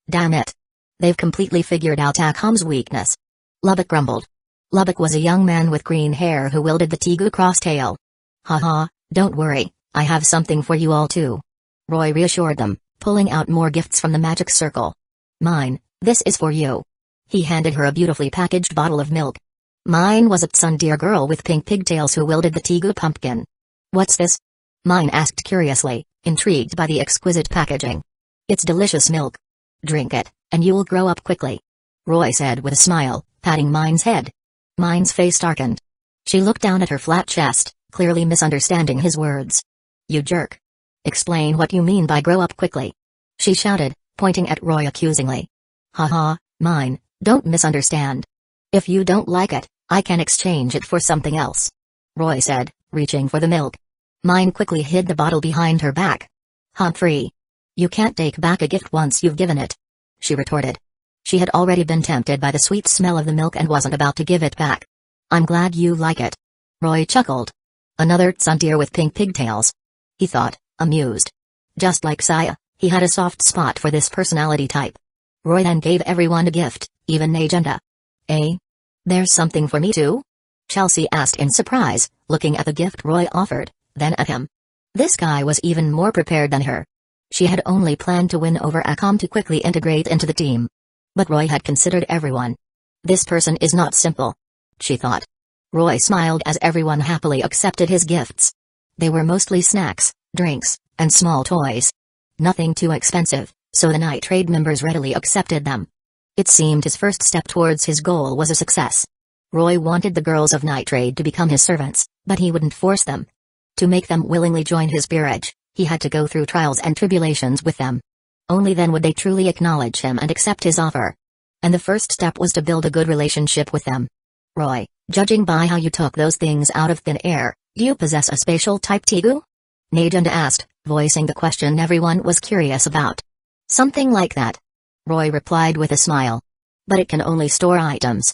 Speaker 1: Damn it. They've completely figured out Akam's weakness. Lubbock grumbled. Lubbock was a young man with green hair who wielded the Tigu crosstail. Haha, don't worry, I have something for you all too, Roy reassured them, pulling out more gifts from the magic circle. Mine, this is for you. He handed her a beautifully packaged bottle of milk. Mine was a tsundere girl with pink pigtails who wielded the Tigu pumpkin. What's this? Mine asked curiously, intrigued by the exquisite packaging. It's delicious milk. Drink it, and you'll grow up quickly. Roy said with a smile, patting Mine's head. Mine's face darkened. She looked down at her flat chest, clearly misunderstanding his words. You jerk. Explain what you mean by grow up quickly. She shouted, pointing at Roy accusingly. Haha, Mine, don't misunderstand. If you don't like it, I can exchange it for something else. Roy said, reaching for the milk. Mine quickly hid the bottle behind her back. Humphrey. You can't take back a gift once you've given it. She retorted. She had already been tempted by the sweet smell of the milk and wasn't about to give it back. I'm glad you like it. Roy chuckled. Another tsundere with pink pigtails. He thought, amused. Just like Saya, he had a soft spot for this personality type. Roy then gave everyone a gift, even Agenda. Eh? There's something for me too? Chelsea asked in surprise, looking at the gift Roy offered, then at him. This guy was even more prepared than her. She had only planned to win over Akam to quickly integrate into the team. But Roy had considered everyone. This person is not simple, she thought. Roy smiled as everyone happily accepted his gifts. They were mostly snacks, drinks, and small toys. Nothing too expensive, so the night trade members readily accepted them. It seemed his first step towards his goal was a success. Roy wanted the girls of night trade to become his servants, but he wouldn't force them. To make them willingly join his peerage, he had to go through trials and tribulations with them. Only then would they truly acknowledge him and accept his offer. And the first step was to build a good relationship with them. Roy, judging by how you took those things out of thin air, do you possess a spatial type Tegu? Najanda asked, voicing the question everyone was curious about. Something like that. Roy replied with a smile. But it can only store items.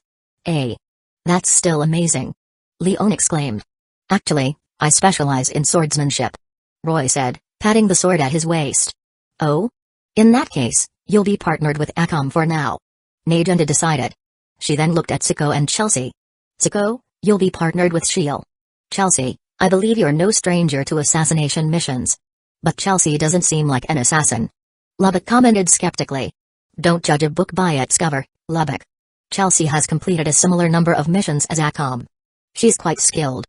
Speaker 1: That's still amazing. Leon exclaimed. Actually, I specialize in swordsmanship. Roy said, patting the sword at his waist. Oh? In that case, you'll be partnered with Akam for now. Najanda decided. She then looked at Siko and Chelsea. Siko, you'll be partnered with Shiel. Chelsea, I believe you're no stranger to assassination missions. But Chelsea doesn't seem like an assassin. Lubbock commented skeptically. Don't judge a book by its cover, Lubbock. Chelsea has completed a similar number of missions as Akam. She's quite skilled.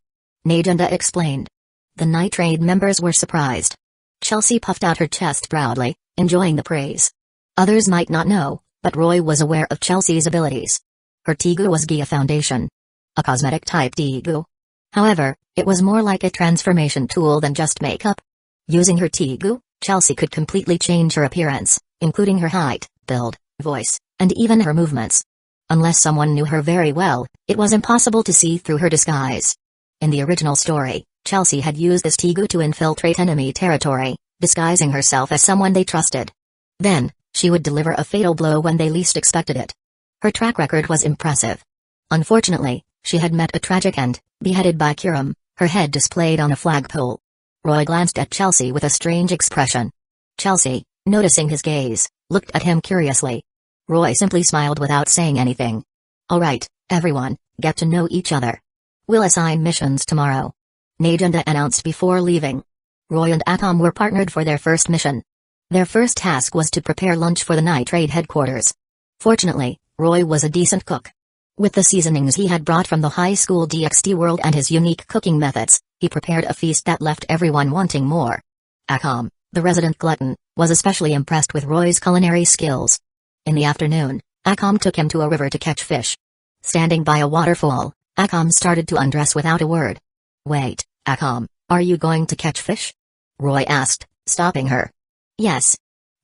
Speaker 1: Najanda explained. The night trade members were surprised. Chelsea puffed out her chest proudly, enjoying the praise. Others might not know, but Roy was aware of Chelsea's abilities. Her Tegu was Gia Foundation. A cosmetic-type Tegu. However, it was more like a transformation tool than just makeup. Using her Tegu, Chelsea could completely change her appearance, including her height, build, voice, and even her movements. Unless someone knew her very well, it was impossible to see through her disguise. In the original story, Chelsea had used this Tegu to infiltrate enemy territory, disguising herself as someone they trusted. Then, she would deliver a fatal blow when they least expected it. Her track record was impressive. Unfortunately, she had met a tragic end, beheaded by Kiram, her head displayed on a flagpole. Roy glanced at Chelsea with a strange expression. Chelsea, noticing his gaze, looked at him curiously. Roy simply smiled without saying anything. All right, everyone, get to know each other. We'll assign missions tomorrow. Najanda announced before leaving. Roy and Akam were partnered for their first mission. Their first task was to prepare lunch for the night trade headquarters. Fortunately, Roy was a decent cook. With the seasonings he had brought from the high school DxD world and his unique cooking methods, he prepared a feast that left everyone wanting more. Akam, the resident glutton, was especially impressed with Roy's culinary skills. In the afternoon, Akam took him to a river to catch fish. Standing by a waterfall, Akam started to undress without a word. Wait, Akam, are you going to catch fish? Roy asked, stopping her. Yes.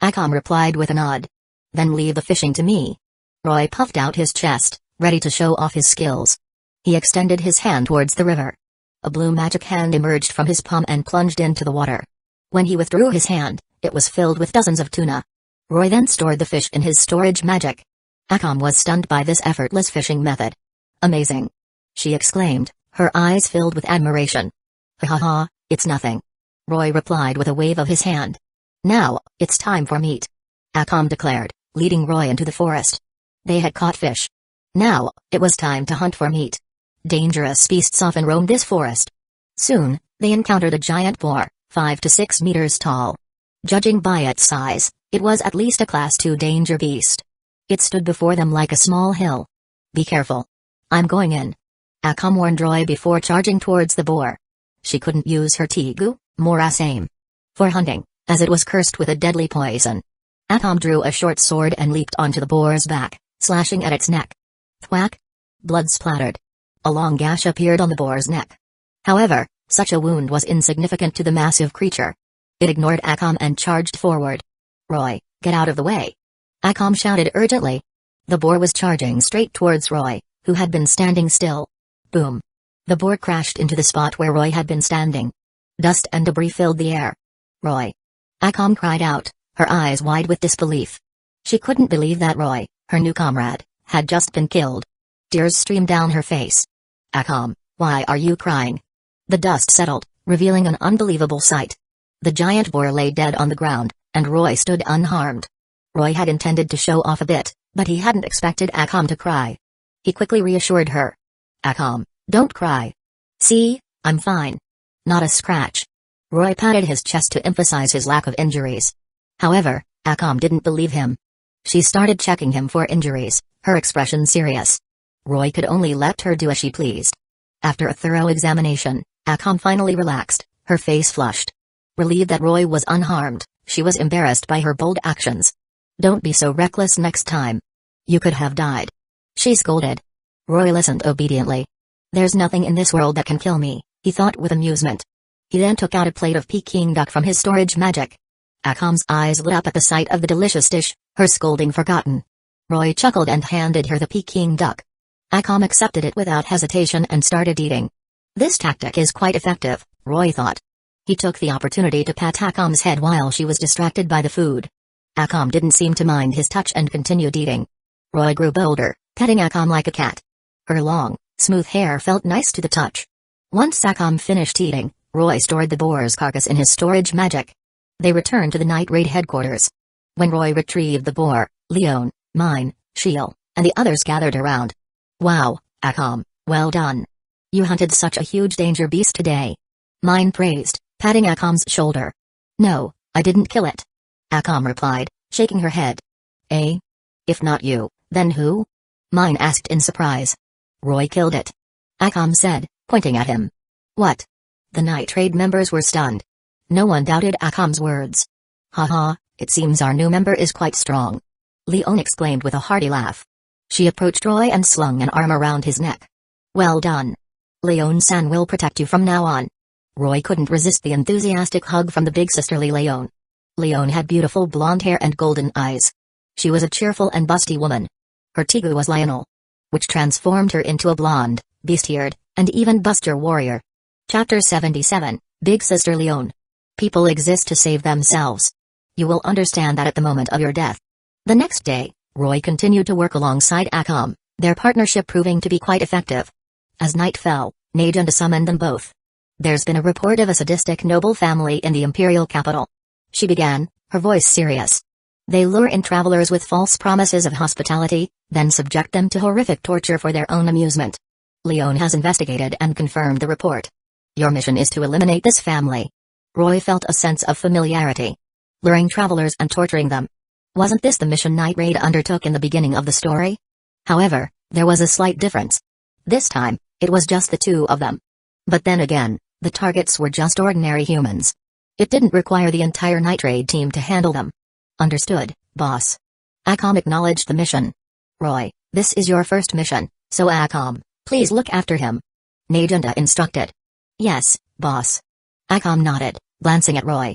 Speaker 1: Akam replied with a nod. Then leave the fishing to me. Roy puffed out his chest, ready to show off his skills. He extended his hand towards the river. A blue magic hand emerged from his palm and plunged into the water. When he withdrew his hand, it was filled with dozens of tuna. Roy then stored the fish in his storage magic. Akam was stunned by this effortless fishing method. Amazing! She exclaimed, her eyes filled with admiration. Ha ha, it's nothing. Roy replied with a wave of his hand. Now, it's time for meat. Akam declared, leading Roy into the forest. They had caught fish. Now, it was time to hunt for meat. Dangerous beasts often roamed this forest. Soon, they encountered a giant boar, 5 to 6 meters tall. Judging by its size, it was at least a Class 2 danger beast. It stood before them like a small hill. Be careful. I'm going in. Akam warned Roy before charging towards the boar. She couldn't use her Tegu, Morass aim. For hunting, as it was cursed with a deadly poison. Akam drew a short sword and leaped onto the boar's back, slashing at its neck. Thwack! Blood splattered. A long gash appeared on the boar's neck. However, such a wound was insignificant to the massive creature. It ignored Akam and charged forward. Roy, get out of the way! Akam shouted urgently. The boar was charging straight towards Roy, who had been standing still. Boom! The boar crashed into the spot where Roy had been standing. Dust and debris filled the air. Roy! Akam cried out, her eyes wide with disbelief. She couldn't believe that Roy, her new comrade, had just been killed. Tears streamed down her face. Akam, why are you crying? The dust settled, revealing an unbelievable sight. The giant boar lay dead on the ground, and Roy stood unharmed. Roy had intended to show off a bit, but he hadn't expected Akam to cry. He quickly reassured her. Akam, don't cry. See, I'm fine. Not a scratch. Roy patted his chest to emphasize his lack of injuries. However, Akam didn't believe him. She started checking him for injuries, her expression serious. Roy could only let her do as she pleased. After a thorough examination, Akam finally relaxed, her face flushed. Relieved that Roy was unharmed, she was embarrassed by her bold actions. Don't be so reckless next time. You could have died. She scolded. Roy listened obediently. There's nothing in this world that can kill me, he thought with amusement. He then took out a plate of Peking duck from his storage magic. Akam's eyes lit up at the sight of the delicious dish, her scolding forgotten. Roy chuckled and handed her the Peking duck. Akam accepted it without hesitation and started eating. This tactic is quite effective, Roy thought. He took the opportunity to pat Akam's head while she was distracted by the food. Akam didn't seem to mind his touch and continued eating. Roy grew bolder, petting Akam like a cat. Her long, smooth hair felt nice to the touch. Once Akam finished eating, Roy stored the boar's carcass in his storage magic. They returned to the night raid headquarters. When Roy retrieved the boar, Leon, Mine, Shiel, and the others gathered around. Wow, Akam, well done. You hunted such a huge danger beast today. Mine praised, patting Akam's shoulder. No, I didn't kill it. Akam replied, shaking her head. Eh? If not you, then who? Mine asked in surprise. Roy killed it. Akam said, pointing at him. What? The night raid members were stunned. No one doubted Akam's words. Haha, it seems our new member is quite strong. Leon exclaimed with a hearty laugh. She approached Roy and slung an arm around his neck. Well done. Leon-san will protect you from now on. Roy couldn't resist the enthusiastic hug from the big sisterly Leon. Leon had beautiful blonde hair and golden eyes. She was a cheerful and busty woman. Her tigu was Lionel, which transformed her into a blonde, beast-eared, and even buster warrior. Chapter 77, Big Sister Leon. People exist to save themselves. You will understand that at the moment of your death. The next day, Roy continued to work alongside Akam, their partnership proving to be quite effective. As night fell, Najunda summoned them both. There's been a report of a sadistic noble family in the imperial capital. She began, her voice serious. They lure in travelers with false promises of hospitality, then subject them to horrific torture for their own amusement. Leon has investigated and confirmed the report. Your mission is to eliminate this family. Roy felt a sense of familiarity. Luring travelers and torturing them. Wasn't this the mission Night Raid undertook in the beginning of the story? However, there was a slight difference. This time, it was just the two of them. But then again, the targets were just ordinary humans. It didn't require the entire Night Raid team to handle them. Understood, boss. Akam acknowledged the mission. Roy, this is your first mission, so Akam, please look after him. Najunda instructed. Yes, boss. Akam nodded, glancing at Roy.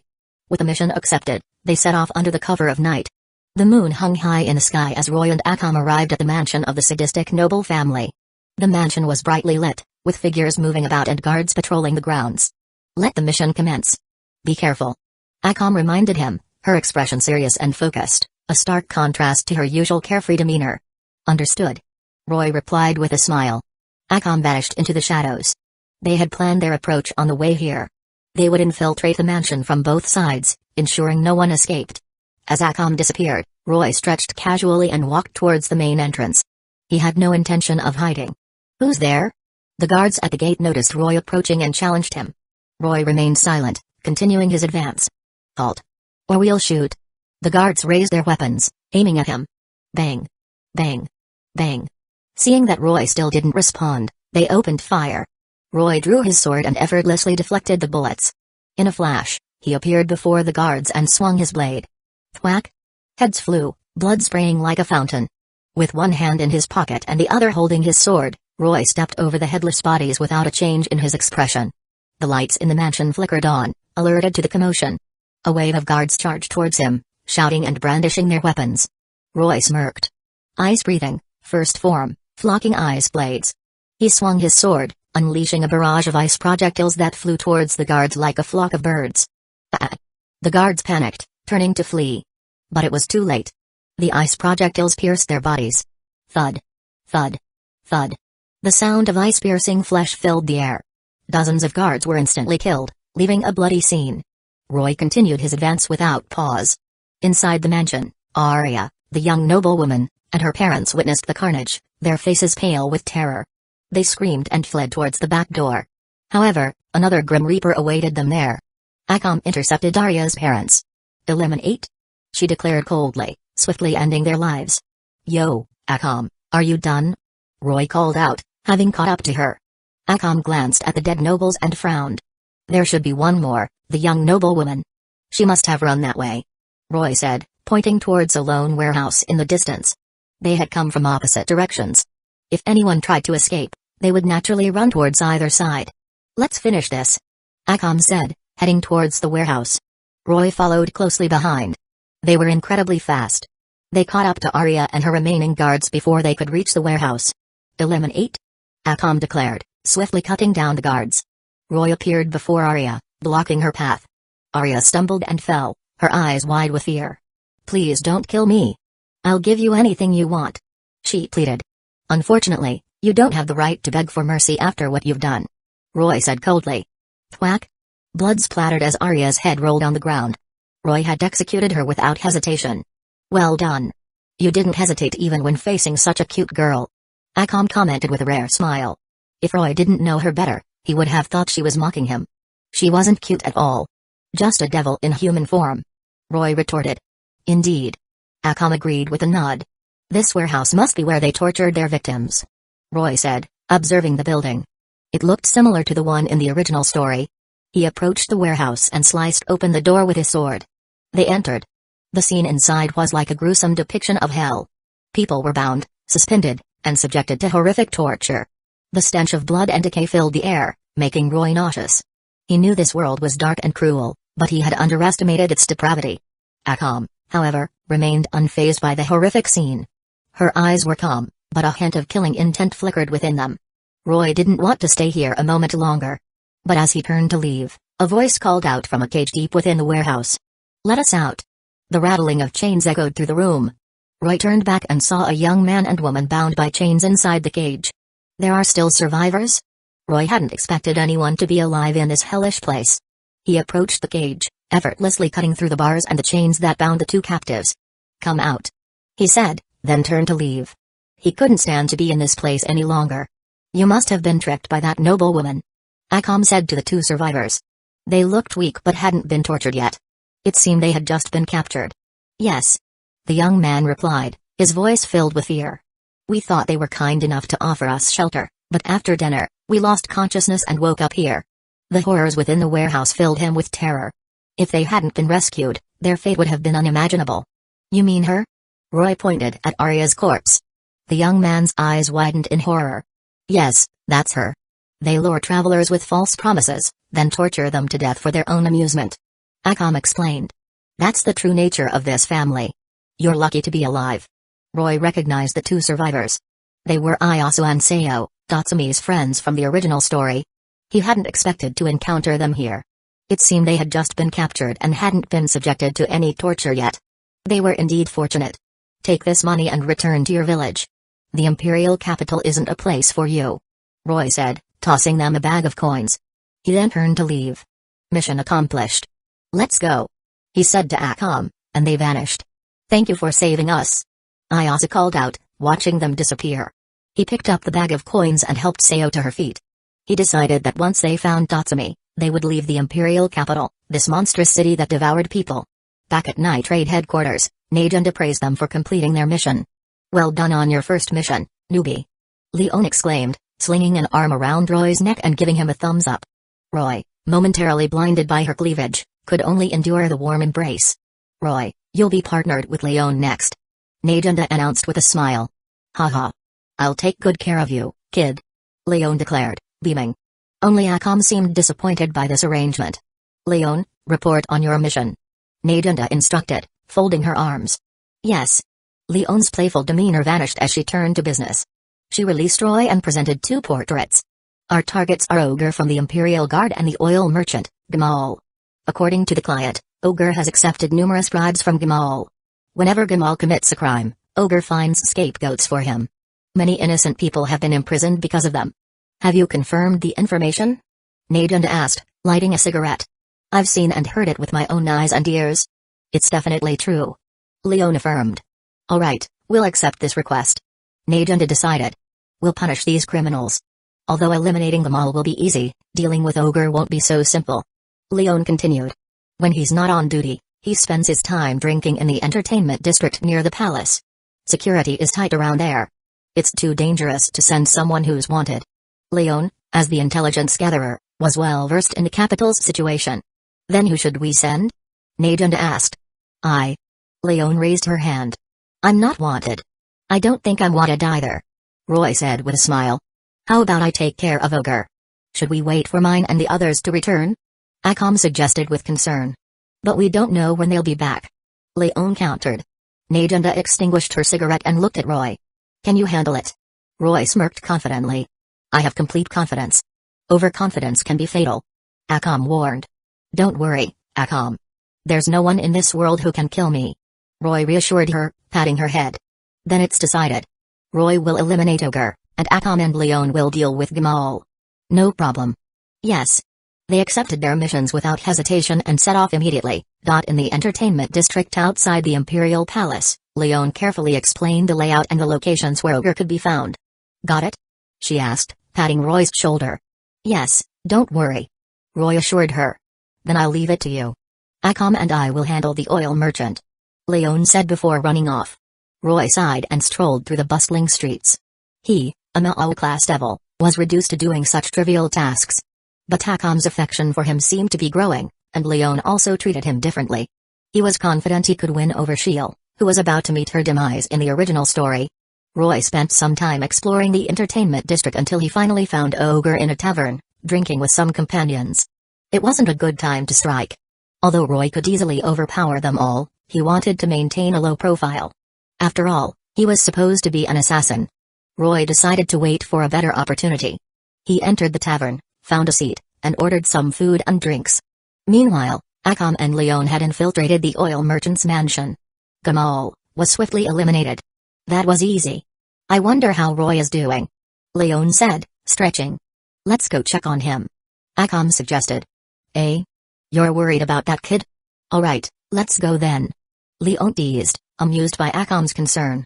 Speaker 1: With the mission accepted, they set off under the cover of night. The moon hung high in the sky as Roy and Akam arrived at the mansion of the sadistic noble family. The mansion was brightly lit, with figures moving about and guards patrolling the grounds. Let the mission commence. Be careful. Akam reminded him, her expression serious and focused, a stark contrast to her usual carefree demeanor. Understood. Roy replied with a smile. Akam vanished into the shadows. They had planned their approach on the way here. They would infiltrate the mansion from both sides, ensuring no one escaped. As Akam disappeared, Roy stretched casually and walked towards the main entrance. He had no intention of hiding. Who's there? The guards at the gate noticed Roy approaching and challenged him. Roy remained silent, continuing his advance. Halt. Or we'll shoot. The guards raised their weapons, aiming at him. Bang. Bang. Bang. Seeing that Roy still didn't respond, they opened fire. Roy drew his sword and effortlessly deflected the bullets. In a flash, he appeared before the guards and swung his blade. Thwack! Heads flew, blood spraying like a fountain. With one hand in his pocket and the other holding his sword, Roy stepped over the headless bodies without a change in his expression. The lights in the mansion flickered on, alerted to the commotion. A wave of guards charged towards him, shouting and brandishing their weapons. Roy smirked. Ice breathing, first form, flocking ice blades. He swung his sword, unleashing a barrage of ice projectiles that flew towards the guards like a flock of birds. The guards panicked, turning to flee. But it was too late. The ice projectiles pierced their bodies. Thud. Thud. Thud. The sound of ice-piercing flesh filled the air. Dozens of guards were instantly killed, leaving a bloody scene. Roy continued his advance without pause. Inside the mansion, Arya, the young noblewoman, and her parents witnessed the carnage, their faces pale with terror. They screamed and fled towards the back door. However, another Grim Reaper awaited them there. Akam intercepted Arya's parents. Eliminate? She declared coldly, swiftly ending their lives. Yo, Akam, are you done? Roy called out, having caught up to her. Akam glanced at the dead nobles and frowned. There should be one more, the young noblewoman. She must have run that way. Roy said, pointing towards a lone warehouse in the distance. They had come from opposite directions. If anyone tried to escape, they would naturally run towards either side. Let's finish this, Akam said, heading towards the warehouse. Roy followed closely behind. They were incredibly fast. They caught up to Arya and her remaining guards before they could reach the warehouse. Eliminate? Akam declared, swiftly cutting down the guards. Roy appeared before Arya, blocking her path. Arya stumbled and fell, her eyes wide with fear. Please don't kill me. I'll give you anything you want, she pleaded. Unfortunately, you don't have the right to beg for mercy after what you've done, Roy said coldly. Thwack! Blood splattered as Arya's head rolled on the ground. Roy had executed her without hesitation. Well done. You didn't hesitate even when facing such a cute girl, Akam commented with a rare smile. If Roy didn't know her better, he would have thought she was mocking him. She wasn't cute at all. Just a devil in human form, Roy retorted. Indeed. Akam agreed with a nod. This warehouse must be where they tortured their victims, Roy said, observing the building. It looked similar to the one in the original story. He approached the warehouse and sliced open the door with his sword. They entered. The scene inside was like a gruesome depiction of hell. People were bound, suspended, and subjected to horrific torture. The stench of blood and decay filled the air, making Roy nauseous. He knew this world was dark and cruel, but he had underestimated its depravity. Akam, however, remained unfazed by the horrific scene. Her eyes were calm, but a hint of killing intent flickered within them. Roy didn't want to stay here a moment longer. But as he turned to leave, a voice called out from a cage deep within the warehouse. Let us out. The rattling of chains echoed through the room. Roy turned back and saw a young man and woman bound by chains inside the cage. There are still survivors? Roy hadn't expected anyone to be alive in this hellish place. He approached the cage, effortlessly cutting through the bars and the chains that bound the two captives. Come out, he said, then turned to leave. He couldn't stand to be in this place any longer. You must have been tricked by that noblewoman, Akam said to the two survivors. They looked weak but hadn't been tortured yet. It seemed they had just been captured. Yes, the young man replied, his voice filled with fear. We thought they were kind enough to offer us shelter, but after dinner, we lost consciousness and woke up here. The horrors within the warehouse filled him with terror. If they hadn't been rescued, their fate would have been unimaginable. You mean her? Roy pointed at Arya's corpse. The young man's eyes widened in horror. Yes, that's her. They lure travelers with false promises, then torture them to death for their own amusement, Akam explained. That's the true nature of this family. You're lucky to be alive. Roy recognized the two survivors. They were Iyasu and Sayo, Tatsumi's friends from the original story. He hadn't expected to encounter them here. It seemed they had just been captured and hadn't been subjected to any torture yet. They were indeed fortunate. Take this money and return to your village. The imperial capital isn't a place for you, Roy said, tossing them a bag of coins. He then turned to leave. Mission accomplished. Let's go, he said to Akam, and they vanished. Thank you for saving us, Iyasu called out, watching them disappear. He picked up the bag of coins and helped Sayo to her feet. He decided that once they found Tatsumi, they would leave the imperial capital, this monstrous city that devoured people. Back at Night Trade headquarters, Najunda praised them for completing their mission. Well done on your first mission, newbie, Leon exclaimed, slinging an arm around Roy's neck and giving him a thumbs up. Roy, momentarily blinded by her cleavage, could only endure the warm embrace. Roy, you'll be partnered with Leon next. Najunda announced with a smile. Haha. I'll take good care of you, kid. Leon declared, beaming. Only Akam seemed disappointed by this arrangement. Leon, report on your mission. Najunda instructed, folding her arms. Yes. Leon's playful demeanor vanished as she turned to business. She released Roy and presented 2 portraits. Our targets are Ogre from the Imperial Guard and the oil merchant, Gamal. According to the client, Ogre has accepted numerous bribes from Gamal. Whenever Gamal commits a crime, Ogre finds scapegoats for him. Many innocent people have been imprisoned because of them. Have you confirmed the information? Najunda asked, lighting a cigarette. I've seen and heard it with my own eyes and ears. It's definitely true. Leon affirmed. All right, we'll accept this request. Najunda decided. We'll punish these criminals. Although eliminating them all will be easy, dealing with Ogre won't be so simple. Leon continued. When he's not on duty, he spends his time drinking in the entertainment district near the palace. Security is tight around there. It's too dangerous to send someone who's wanted. Leon, as the intelligence gatherer, was well versed in the capital's situation. Then who should we send? Najunda asked. Leon raised her hand. I'm not wanted. I don't think I'm wanted either. Roy said with a smile. How about I take care of Ogre? Should we wait for mine and the others to return? Akam suggested with concern. But we don't know when they'll be back. Leon countered. Najunda extinguished her cigarette and looked at Roy. Can you handle it? Roy smirked confidently. I have complete confidence. Overconfidence can be fatal. Akam warned. Don't worry, Akam. There's no one in this world who can kill me. Roy reassured her, patting her head. Then it's decided. Roy will eliminate Ogre, and Akam and Leon will deal with Gamal. No problem. Yes. They accepted their missions without hesitation and set off immediately. In the entertainment district outside the Imperial Palace, Leon carefully explained the layout and the locations where Ogre could be found. Got it? She asked, patting Roy's shoulder. Yes, don't worry. Roy assured her. Then I'll leave it to you. Akam and I will handle the oil merchant. Leon said before running off. Roy sighed and strolled through the bustling streets. He, a Mao-class devil, was reduced to doing such trivial tasks. But Akam's affection for him seemed to be growing, and Leon also treated him differently. He was confident he could win over Shiel, who was about to meet her demise in the original story. Roy spent some time exploring the entertainment district until he finally found Ogre in a tavern, drinking with some companions. It wasn't a good time to strike. Although Roy could easily overpower them all, he wanted to maintain a low profile. After all, he was supposed to be an assassin. Roy decided to wait for a better opportunity. He entered the tavern, found a seat, and ordered some food and drinks. Meanwhile, Akam and Leon had infiltrated the oil merchant's mansion. Gamal was swiftly eliminated. That was easy. I wonder how Roy is doing. Leon said, stretching. Let's go check on him. Akam suggested. You're worried about that kid? Alright, let's go then. Leon teased, amused by Akam's concern.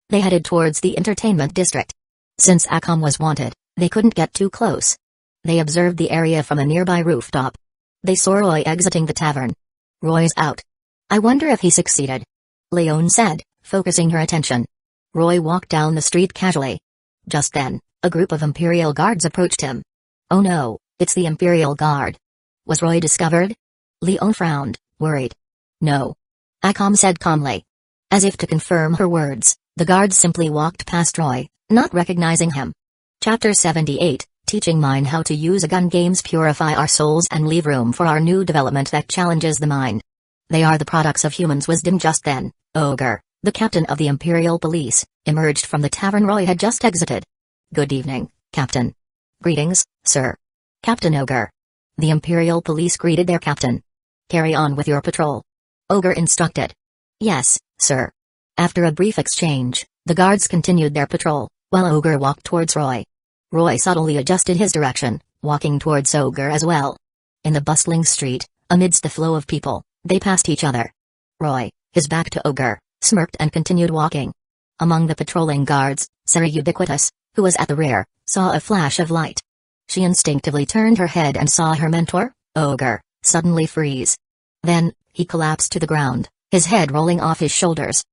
Speaker 1: They headed towards the entertainment district. Since Akam was wanted, they couldn't get too close. They observed the area from a nearby rooftop. They saw Roy exiting the tavern. Roy's out. I wonder if he succeeded. Leon said, focusing her attention. Roy walked down the street casually. Just then, a group of Imperial Guards approached him. Oh no, it's the Imperial Guard. Was Roy discovered? Leon frowned, worried. No. Akam said calmly. As if to confirm her words, the guards simply walked past Roy, not recognizing him. Chapter 78, Teaching Mind How to Use a Gun. Games purify our souls and leave room for our new development that challenges the mind. They are the products of humans' wisdom. Just then, Ogre, the captain of the Imperial Police, emerged from the tavern Roy had just exited. Good evening, Captain. Greetings, sir. Captain Ogre. The Imperial Police greeted their captain. Carry on with your patrol. Ogre instructed. Yes, sir. After a brief exchange, the guards continued their patrol, while Ogre walked towards Roy. Roy subtly adjusted his direction, walking towards Ogre as well. In the bustling street, amidst the flow of people, they passed each other. Roy, his back to Ogre, smirked and continued walking. Among the patrolling guards, Sarah Ubiquitous, who was at the rear, saw a flash of light. She instinctively turned her head and saw her mentor, Ogre, suddenly freeze. Then, he collapsed to the ground, his head rolling off his shoulders.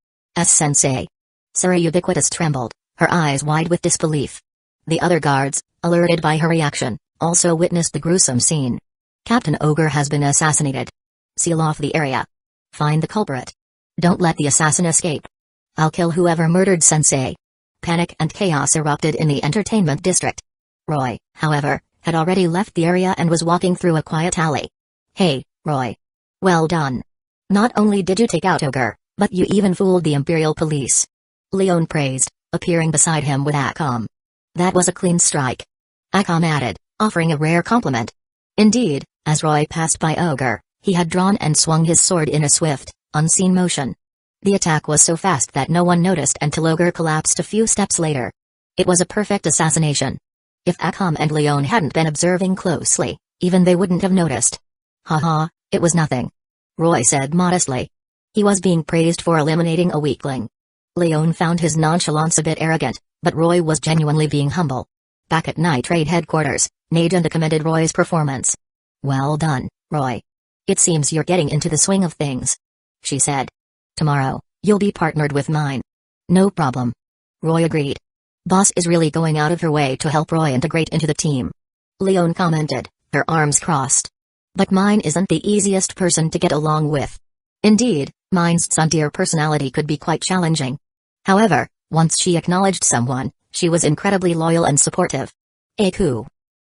Speaker 1: Sensei. Sarah Ubiquitous trembled, her eyes wide with disbelief. The other guards, alerted by her reaction, also witnessed the gruesome scene. Captain Ogre has been assassinated. Seal off the area. Find the culprit. Don't let the assassin escape. I'll kill whoever murdered Sensei. Panic and chaos erupted in the entertainment district. Roy, however, had already left the area and was walking through a quiet alley. Hey, Roy. Well done. Not only did you take out Ogre, but you even fooled the Imperial Police. Leon praised, appearing beside him with Akam. That was a clean strike. Akam added, offering a rare compliment. Indeed, as Roy passed by Ogre, he had drawn and swung his sword in a swift, unseen motion. The attack was so fast that no one noticed until Ogre collapsed a few steps later. It was a perfect assassination. If Akam and Leon hadn't been observing closely, even they wouldn't have noticed. Haha, it was nothing. Roy said modestly. He was being praised for eliminating a weakling. Leon found his nonchalance a bit arrogant, but Roy was genuinely being humble. Back at Night Raid headquarters, Najanda commended Roy's performance. Well done, Roy. It seems you're getting into the swing of things. She said. Tomorrow, you'll be partnered with mine. No problem. Roy agreed. Boss is really going out of her way to help Roy integrate into the team. Leon commented, her arms crossed. But mine isn't the easiest person to get along with. Indeed, mine's tsundere personality could be quite challenging. However, once she acknowledged someone, she was incredibly loyal and supportive. Aku.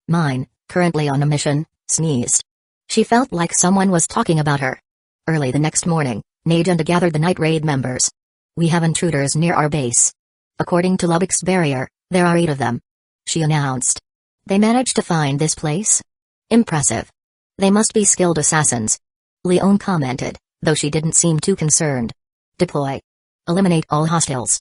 Speaker 1: Mine, currently on a mission, sneezed. She felt like someone was talking about her. Early the next morning, Najanda gathered the Night Raid members. We have intruders near our base. According to Lubbock's barrier, there are 8 of them. She announced. They managed to find this place? Impressive. They must be skilled assassins. Leon commented, though she didn't seem too concerned. Deploy. Eliminate all hostiles.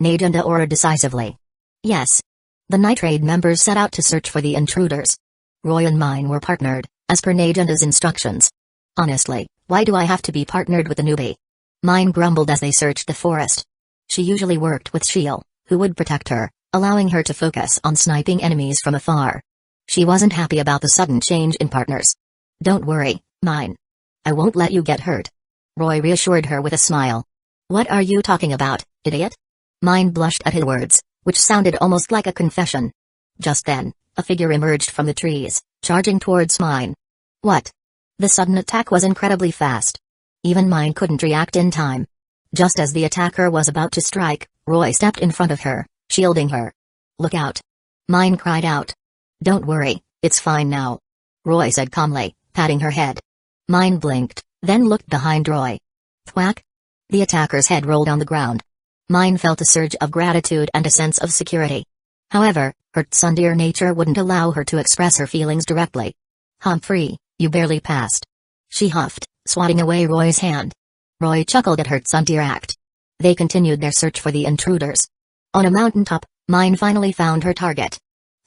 Speaker 1: Najanda ordered decisively. Yes. The Night Raid members set out to search for the intruders. Roy and mine were partnered, as per Najanda's instructions. Honestly, why do I have to be partnered with a newbie? Mine grumbled as they searched the forest. She usually worked with Shiel, who would protect her, allowing her to focus on sniping enemies from afar. She wasn't happy about the sudden change in partners. Don't worry, mine. I won't let you get hurt. Roy reassured her with a smile. What are you talking about, idiot? Mine blushed at his words, which sounded almost like a confession. Just then, a figure emerged from the trees, charging towards mine. What? The sudden attack was incredibly fast. Even mine couldn't react in time. Just as the attacker was about to strike, Roy stepped in front of her, shielding her. Look out. Mine cried out. Don't worry, it's fine now. Roy said calmly, patting her head. Mine blinked, then looked behind Roy. Thwack. The attacker's head rolled on the ground. Mine felt a surge of gratitude and a sense of security. However, her tsundere nature wouldn't allow her to express her feelings directly. Humphrey, you barely passed. She huffed, swatting away Roy's hand. Roy chuckled at her tsundere act. They continued their search for the intruders. On a mountaintop, mine finally found her target.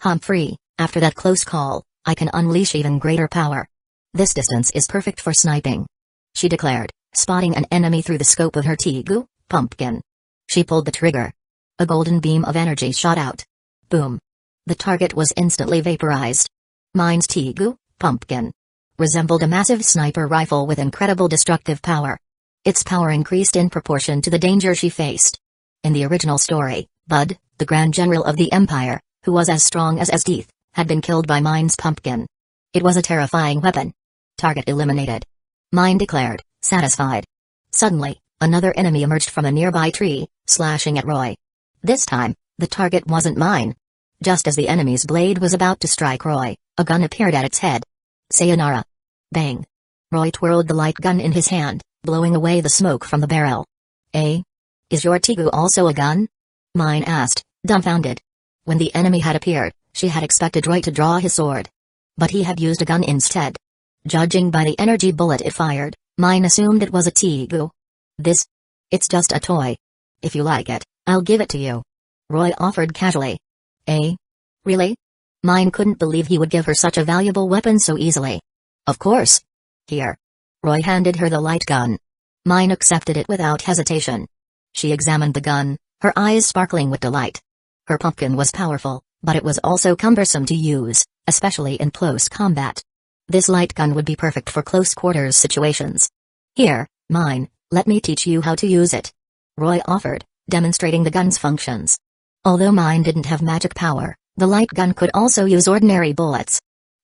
Speaker 1: Humphrey, after that close call, I can unleash even greater power. This distance is perfect for sniping. She declared, spotting an enemy through the scope of her Tegu pumpkin. She pulled the trigger. A golden beam of energy shot out. Boom. The target was instantly vaporized. Mine's Tegu pumpkin resembled a massive sniper rifle with incredible destructive power. Its power increased in proportion to the danger she faced. In the original story, Bud, the Grand General of the Empire, who was as strong as teeth, had been killed by Mine's pumpkin. It was a terrifying weapon. Target eliminated. Mine declared, satisfied. Suddenly, another enemy emerged from a nearby tree, slashing at Roy. This time, the target wasn't mine. Just as the enemy's blade was about to strike Roy, a gun appeared at its head. Sayonara. Bang. Roy twirled the light gun in his hand, blowing away the smoke from the barrel. Eh? Is your Tegu also a gun? Mine asked, dumbfounded. When the enemy had appeared, she had expected Roy to draw his sword. But he had used a gun instead. Judging by the energy bullet it fired, Mine assumed it was a Tegu. It's just a toy. If you like it, I'll give it to you. Roy offered casually. Eh? Really? Mine couldn't believe he would give her such a valuable weapon so easily. Of course. Here. Roy handed her the light gun. Mine accepted it without hesitation. She examined the gun, her eyes sparkling with delight. Her pumpkin was powerful, but it was also cumbersome to use, especially in close combat. This light gun would be perfect for close quarters situations. Here, Mine, let me teach you how to use it. Roy offered, demonstrating the gun's functions. Although Mine didn't have magic power, the light gun could also use ordinary bullets.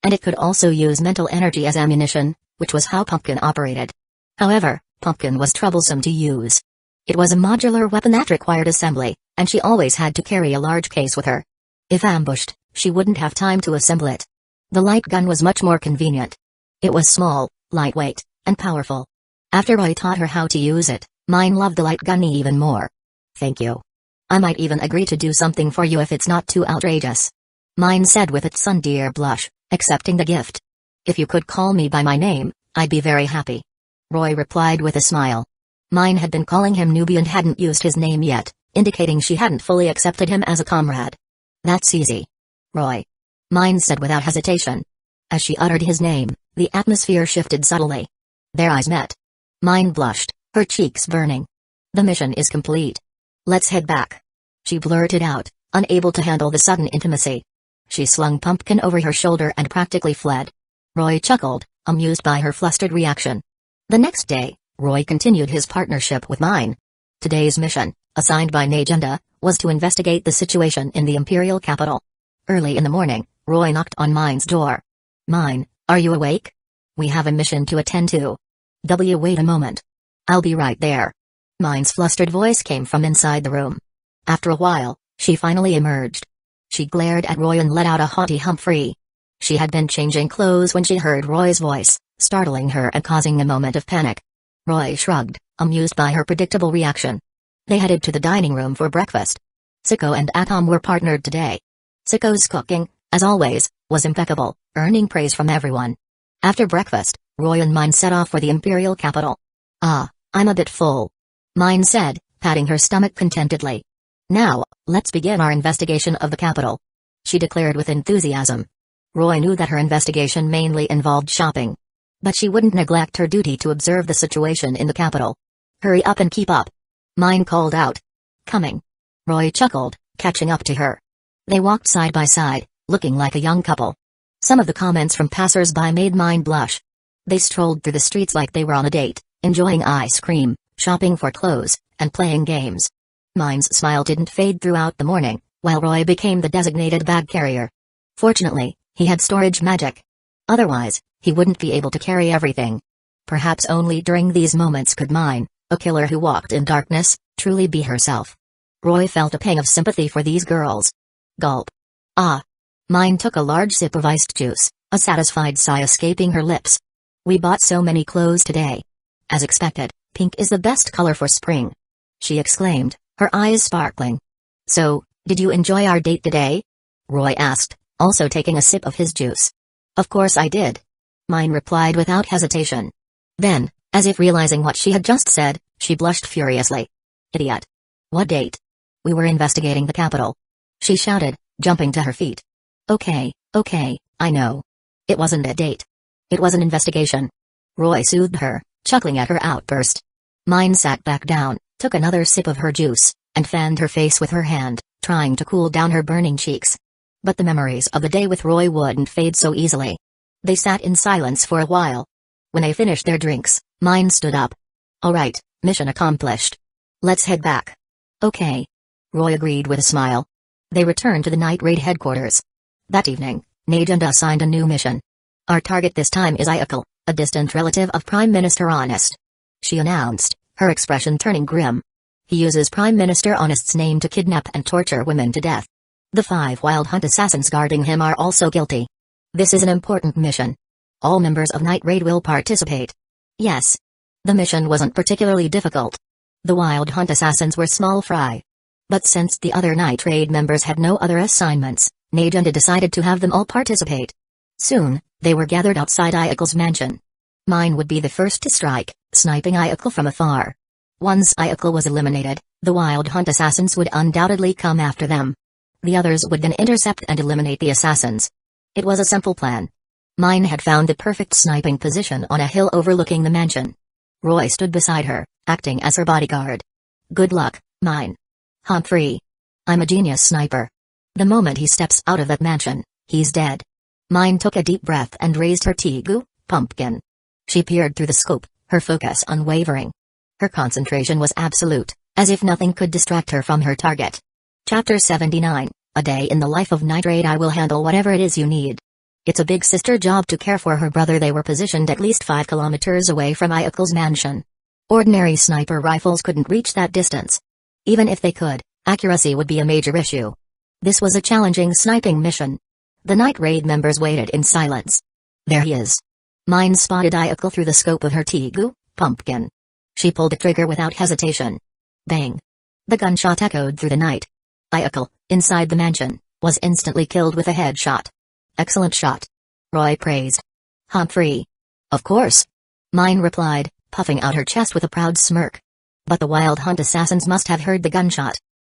Speaker 1: And it could also use mental energy as ammunition, which was how Pumpkin operated. However, Pumpkin was troublesome to use. It was a modular weapon that required assembly, and she always had to carry a large case with her. If ambushed, she wouldn't have time to assemble it. The light gun was much more convenient. It was small, lightweight, and powerful. After Roy taught her how to use it, Mine loved the light gun even more. Thank you. I might even agree to do something for you if it's not too outrageous. Mine said with its sundear blush, accepting the gift. If you could call me by my name, I'd be very happy. Roy replied with a smile. Mine had been calling him newbie and hadn't used his name yet, indicating she hadn't fully accepted him as a comrade. That's easy. Roy. Mine said without hesitation. As she uttered his name, the atmosphere shifted subtly. Their eyes met. Mine blushed, her cheeks burning. The mission is complete. Let's head back. She blurted out, unable to handle the sudden intimacy. She slung Pumpkin over her shoulder and practically fled. Roy chuckled, amused by her flustered reaction. The next day, Roy continued his partnership with Mine. Today's mission, assigned by DxD, was to investigate the situation in the Imperial capital. Early in the morning, Roy knocked on Mine's door. Mine, are you awake? We have a mission to attend to. Wait a moment. I'll be right there. Mine's flustered voice came from inside the room. After a while, she finally emerged. She glared at Roy and let out a haughty Humphrey. She had been changing clothes when she heard Roy's voice, startling her and causing a moment of panic. Roy shrugged, amused by her predictable reaction. They headed to the dining room for breakfast. Sicko and Atom were partnered today. Sicko's cooking, as always, was impeccable, earning praise from everyone. After breakfast, Roy and Mine set off for the Imperial capital. I'm a bit full. Mine said, patting her stomach contentedly. Now, let's begin our investigation of the capital. She declared with enthusiasm. Roy knew that her investigation mainly involved shopping. But she wouldn't neglect her duty to observe the situation in the capital. Hurry up and keep up. Mine called out. Coming. Roy chuckled, catching up to her. They walked side by side, looking like a young couple. Some of the comments from passers-by made Mine blush. They strolled through the streets like they were on a date, enjoying ice cream, shopping for clothes, and playing games. Mine's smile didn't fade throughout the morning, while Roy became the designated bag carrier. Fortunately, he had storage magic. Otherwise, he wouldn't be able to carry everything. Perhaps only during these moments could Mine, a killer who walked in darkness, truly be herself. Roy felt a pang of sympathy for these girls. Gulp. Mine took a large sip of iced juice, a satisfied sigh escaping her lips. We bought so many clothes today. As expected, pink is the best color for spring. She exclaimed, her eyes sparkling. So, did you enjoy our date today? Roy asked, also taking a sip of his juice. Of course I did. Mine replied without hesitation. Then, as if realizing what she had just said, she blushed furiously. Idiot. What date? We were investigating the capital. She shouted, jumping to her feet. Okay, I know. It wasn't a date. It was an investigation. Roy soothed her, chuckling at her outburst. Mine sat back down, took another sip of her juice, and fanned her face with her hand, trying to cool down her burning cheeks. But the memories of the day with Roy wouldn't fade so easily. They sat in silence for a while. When they finished their drinks, Mine stood up. All right, mission accomplished. Let's head back. Okay. Roy agreed with a smile. They returned to the night raid headquarters. That evening, DxD assigned a new mission. Our target this time is Ayakal, a distant relative of Prime Minister Honest. She announced, her expression turning grim. He uses Prime Minister Honest's name to kidnap and torture women to death. The 5 Wild Hunt assassins guarding him are also guilty. This is an important mission. All members of Night Raid will participate. Yes. The mission wasn't particularly difficult. The Wild Hunt assassins were small fry. But since the other Night Raid members had no other assignments, DxD decided to have them all participate. Soon, they were gathered outside Ayakal's mansion. Mine would be the first to strike, sniping Ayakal from afar. Once Ayakal was eliminated, the Wild Hunt assassins would undoubtedly come after them. The others would then intercept and eliminate the assassins. It was a simple plan. Mine had found the perfect sniping position on a hill overlooking the mansion. Roy stood beside her, acting as her bodyguard. Good luck, Mine. Humphrey. I'm a genius sniper. The moment he steps out of that mansion, he's dead. Mine took a deep breath and raised her tegu, Pumpkin. She peered through the scope, her focus unwavering. Her concentration was absolute, as if nothing could distract her from her target. Chapter 79, A Day in the Life of Night Raid. I will handle whatever it is you need. It's a big sister job to care for her brother. They were positioned at least 5 kilometers away from Ayakul's mansion. Ordinary sniper rifles couldn't reach that distance. Even if they could, accuracy would be a major issue. This was a challenging sniping mission. The night raid members waited in silence. There he is. Mine spotted Ayakul through the scope of her Tegu pumpkin. She pulled the trigger without hesitation. Bang! The gunshot echoed through the night. Ayakul, inside the mansion, was instantly killed with a headshot. Excellent shot. Roy praised. Humphrey. Of course. Mine replied, puffing out her chest with a proud smirk. But the Wild Hunt assassins must have heard the gunshot.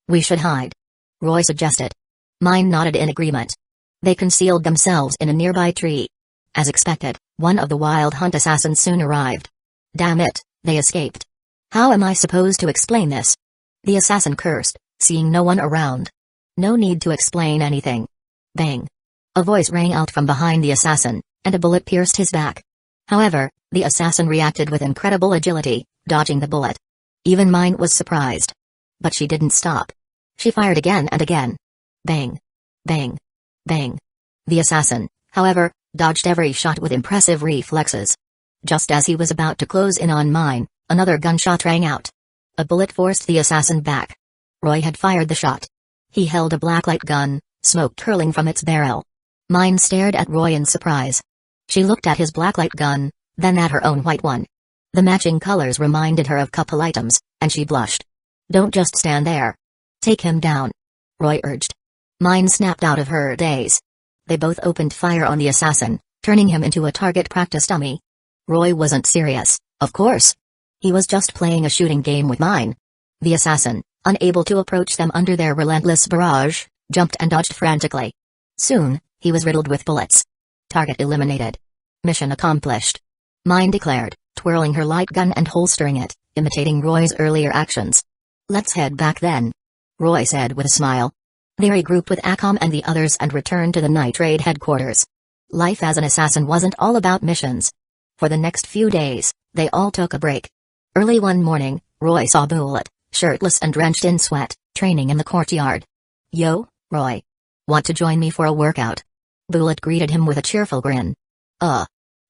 Speaker 1: We should hide. Roy suggested. Mine nodded in agreement. They concealed themselves in a nearby tree. As expected, one of the Wild Hunt assassins soon arrived. Damn it, they escaped. How am I supposed to explain this? The assassin cursed, seeing no one around. No need to explain anything. Bang. A voice rang out from behind the assassin, and a bullet pierced his back. However, the assassin reacted with incredible agility, dodging the bullet. Even Mine was surprised. But she didn't stop. She fired again and again. Bang. Bang. Bang. The assassin, however, dodged every shot with impressive reflexes. Just as he was about to close in on Mine, another gunshot rang out. A bullet forced the assassin back. Roy had fired the shot. He held a blacklight gun, smoke curling from its barrel. Mine stared at Roy in surprise. She looked at his blacklight gun, then at her own white one. The matching colors reminded her of couple items, and she blushed. Don't just stand there. Take him down. Roy urged. Mine snapped out of her daze. They both opened fire on the assassin, turning him into a target practice dummy. Roy wasn't serious, of course. He was just playing a shooting game with Mine. The assassin, unable to approach them under their relentless barrage, jumped and dodged frantically. Soon, he was riddled with bullets. Target eliminated. Mission accomplished. Mine declared, twirling her light gun and holstering it, imitating Roy's earlier actions. Let's head back then. Roy said with a smile. They regrouped with Akam and the others and returned to the night raid headquarters. Life as an assassin wasn't all about missions. For the next few days, they all took a break. Early one morning, Roy saw Bullet, shirtless and drenched in sweat, training in the courtyard. Yo, Roy. Want to join me for a workout? Bullet greeted him with a cheerful grin.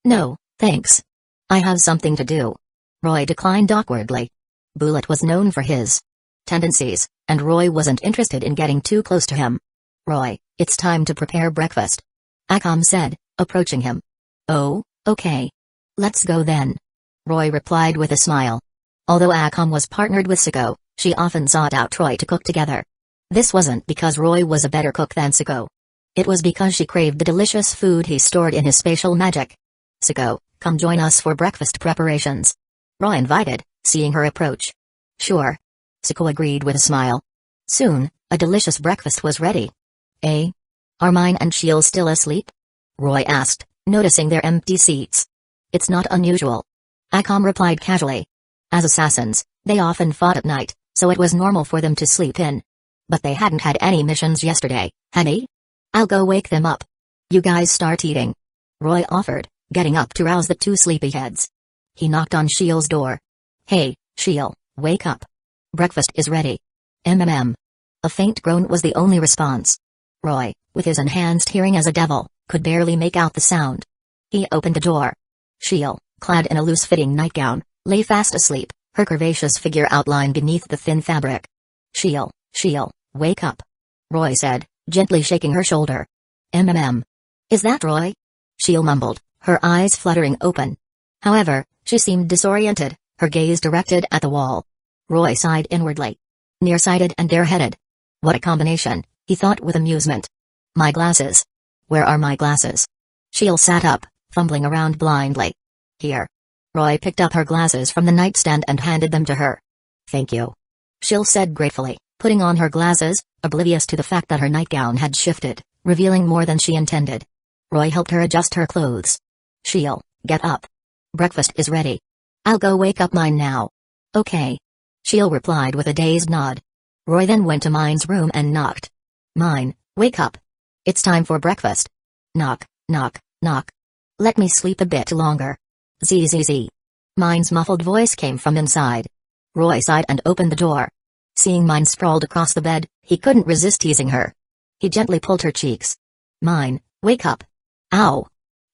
Speaker 1: No, thanks. I have something to do. Roy declined awkwardly. Bullet was known for his tendencies, and Roy wasn't interested in getting too close to him. Roy, it's time to prepare breakfast. Akam said, approaching him. Oh, okay. Let's go then. Roy replied with a smile. Although Akam was partnered with Siko, she often sought out Roy to cook together. This wasn't because Roy was a better cook than Siko. It was because she craved the delicious food he stored in his spatial magic. Siko, come join us for breakfast preparations. Roy invited, seeing her approach. Sure. Siko agreed with a smile. Soon, a delicious breakfast was ready. Are Mine and Shiel still asleep? Roy asked, noticing their empty seats. It's not unusual. Akam replied casually. As assassins, they often fought at night, so it was normal for them to sleep in. But they hadn't had any missions yesterday, had they? I'll go wake them up. You guys start eating. Roy offered, getting up to rouse the two sleepyheads. He knocked on Shiel's door. Hey, Shiel, wake up. Breakfast is ready. A faint groan was the only response. Roy, with his enhanced hearing as a devil, could barely make out the sound. He opened the door. Shiel, clad in a loose-fitting nightgown, lay fast asleep, her curvaceous figure outlined beneath the thin fabric. Shiel, wake up. Roy said, gently shaking her shoulder. Is that Roy? Shiel mumbled, her eyes fluttering open. However, she seemed disoriented, her gaze directed at the wall. Roy sighed inwardly. Nearsighted and bareheaded. What a combination, he thought with amusement. My glasses. Where are my glasses? Shiel sat up, fumbling around blindly. Here. Roy picked up her glasses from the nightstand and handed them to her. Thank you. Shiel said gratefully, putting on her glasses, oblivious to the fact that her nightgown had shifted, revealing more than she intended. Roy helped her adjust her clothes. Shiel, get up. Breakfast is ready. I'll go wake up Mine now. Okay. Shiel replied with a dazed nod. Roy then went to Mine's room and knocked. Mine, wake up. It's time for breakfast. Knock, knock, knock. Let me sleep a bit longer. Zzz. Mine's muffled voice came from inside. Roy sighed and opened the door. Seeing Mine sprawled across the bed, he couldn't resist teasing her. He gently pulled her cheeks. Mine, wake up. Ow!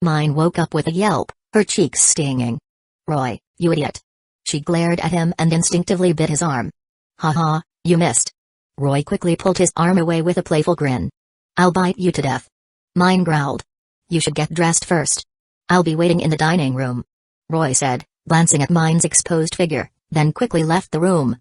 Speaker 1: Mine woke up with a yelp, her cheeks stinging. Roy, you idiot. She glared at him and instinctively bit his arm. Haha, you missed. Roy quickly pulled his arm away with a playful grin. I'll bite you to death. Mine growled. You should get dressed first. I'll be waiting in the dining room, Roy said, glancing at Mine's exposed figure, then quickly left the room.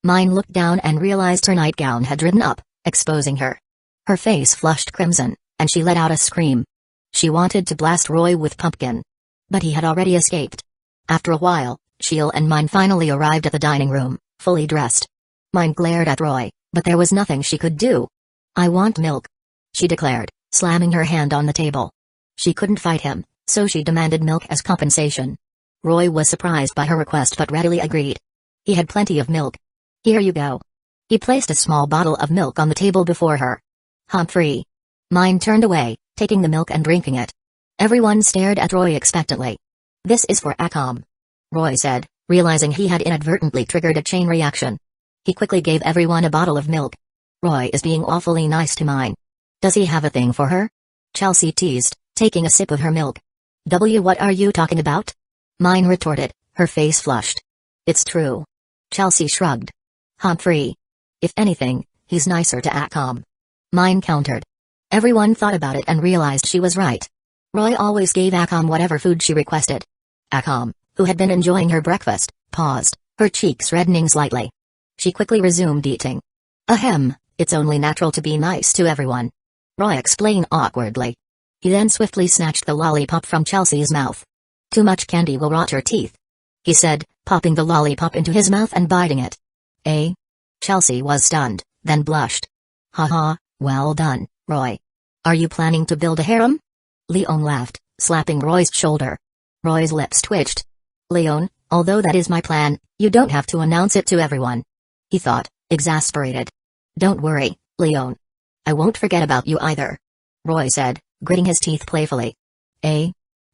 Speaker 1: Mine looked down and realized her nightgown had ridden up, exposing her. Her face flushed crimson, and she let out a scream. She wanted to blast Roy with pumpkin. But he had already escaped. After a while, Sheil and Mine finally arrived at the dining room, fully dressed. Mine glared at Roy, but there was nothing she could do. I want milk, she declared, slamming her hand on the table. She couldn't fight him, so she demanded milk as compensation. Roy was surprised by her request but readily agreed. He had plenty of milk. Here you go. He placed a small bottle of milk on the table before her. Humphrey. Mine turned away, taking the milk and drinking it. Everyone stared at Roy expectantly. This is for Akam, Roy said, realizing he had inadvertently triggered a chain reaction. He quickly gave everyone a bottle of milk. Roy is being awfully nice to Mine. Does he have a thing for her? Chelsea teased, taking a sip of her milk. What are you talking about? Mine retorted, her face flushed. It's true. Chelsea shrugged. Humphrey. If anything, he's nicer to Akam. Mine countered. Everyone thought about it and realized she was right. Roy always gave Akam whatever food she requested. Akam, who had been enjoying her breakfast, paused, her cheeks reddening slightly. She quickly resumed eating. Ahem, it's only natural to be nice to everyone, Roy explained awkwardly. He then swiftly snatched the lollipop from Chelsea's mouth. Too much candy will rot your teeth, he said, popping the lollipop into his mouth and biting it. Eh? Chelsea was stunned, then blushed. Haha, well done, Roy. Are you planning to build a harem? Leon laughed, slapping Roy's shoulder. Roy's lips twitched. Leon, although that is my plan, you don't have to announce it to everyone, he thought, exasperated. Don't worry, Leon. I won't forget about you either, Roy said, gritting his teeth playfully. Eh?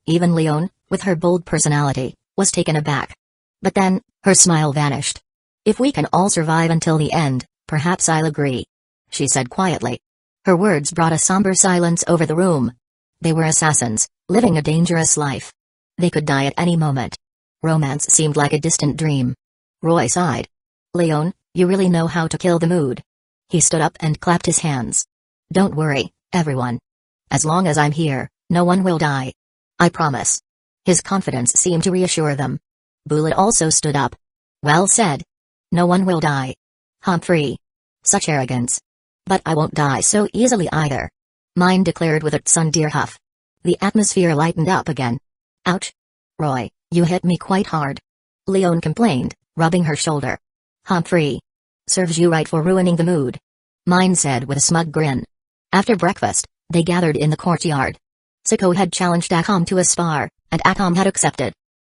Speaker 1: Even Leon, with her bold personality, was taken aback. But then, her smile vanished. If we can all survive until the end, perhaps I'll agree, she said quietly. Her words brought a somber silence over the room. They were assassins, living a dangerous life. They could die at any moment. Romance seemed like a distant dream. Roy sighed. Leon, you really know how to kill the mood. He stood up and clapped his hands. Don't worry, everyone. As long as I'm here, no one will die. I promise. His confidence seemed to reassure them. Bullet also stood up. Well said. No one will die. Humphrey. Such arrogance. But I won't die so easily either, Mine declared with a tsundere huff. The atmosphere lightened up again. Ouch. Roy, you hit me quite hard, Leon complained, rubbing her shoulder. Humphrey. Serves you right for ruining the mood, Mine said with a smug grin. After breakfast, they gathered in the courtyard. Siko had challenged Akam to a spar, and Akam had accepted.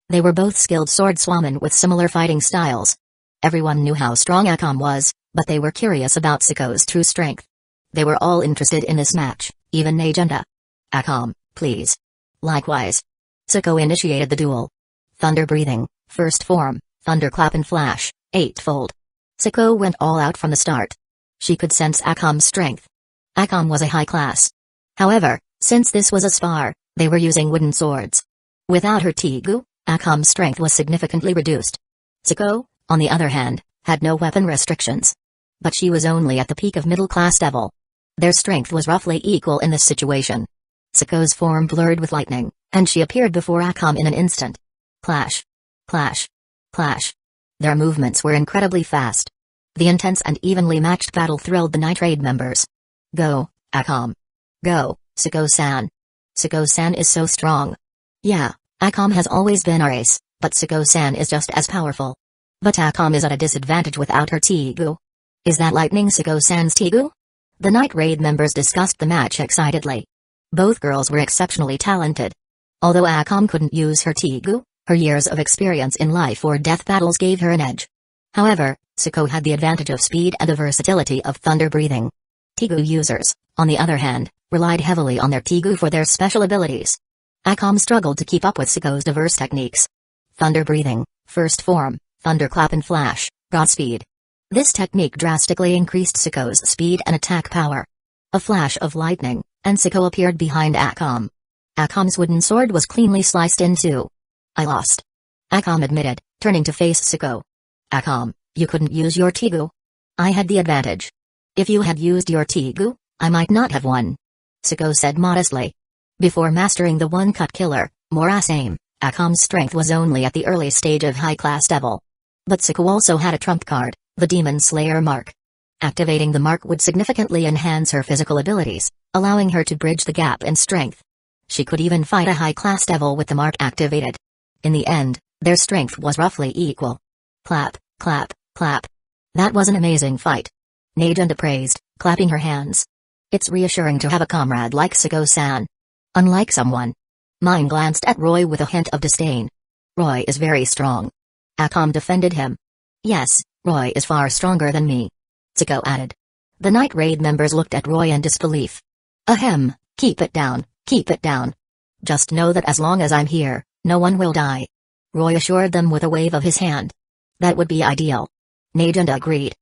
Speaker 1: They were both skilled swordswomen with similar fighting styles. Everyone knew how strong Akam was, but they were curious about Siko's true strength. They were all interested in this match, even Agenda. Akam, please. Likewise. Siko initiated the duel. Thunder breathing, first form, thunderclap and flash, eightfold. Siko went all out from the start. She could sense Akam's strength. Akam was a high class. However, since this was a spar, they were using wooden swords. Without her Tigu, Akam's strength was significantly reduced. Siko, on the other hand, had no weapon restrictions. But she was only at the peak of middle-class devil. Their strength was roughly equal in this situation. Siko's form blurred with lightning, and she appeared before Akam in an instant. Clash. Clash. Clash. Their movements were incredibly fast. The intense and evenly matched battle thrilled the Night Raid members. Go, Akam. Go, Siko-san. Siko-san is so strong. Yeah, Akam has always been our ace, but Siko-san is just as powerful. But Akam is at a disadvantage without her Tigu. Is that lightning Siko-san's Tigu? The Night Raid members discussed the match excitedly. Both girls were exceptionally talented. Although Akam couldn't use her Tigu, her years of experience in life or death battles gave her an edge. However, Siko had the advantage of speed and the versatility of thunder breathing. Tigu users, on the other hand, relied heavily on their Tigu for their special abilities. Akam struggled to keep up with Siko's diverse techniques. Thunder breathing, first form, thunderclap and flash, Godspeed. This technique drastically increased Siko's speed and attack power. A flash of lightning, and Siko appeared behind Akam. Akom's wooden sword was cleanly sliced in two. I lost. Akom admitted, turning to face Suko. Akom, you couldn't use your Tigu. I had the advantage. If you had used your Tigu, I might not have won. Suko said modestly. Before mastering the one-cut killer, Morass aim, Akom's strength was only at the early stage of high-class devil. But Suko also had a trump card, the Demon Slayer mark. Activating the mark would significantly enhance her physical abilities, allowing her to bridge the gap in strength. She could even fight a high-class devil with the mark activated. In the end, their strength was roughly equal. Clap, clap, clap. That was an amazing fight. Najunda praised, clapping her hands. It's reassuring to have a comrade like Suko-san. Unlike someone. Mine glanced at Roy with a hint of disdain. Roy is very strong. Akom defended him. Yes, Roy is far stronger than me. Suko added. The Night Raid members looked at Roy in disbelief. Ahem, keep it down, keep it down. Just know that as long as I'm here, no one will die. Roy assured them with a wave of his hand. That would be ideal. Najunda agreed.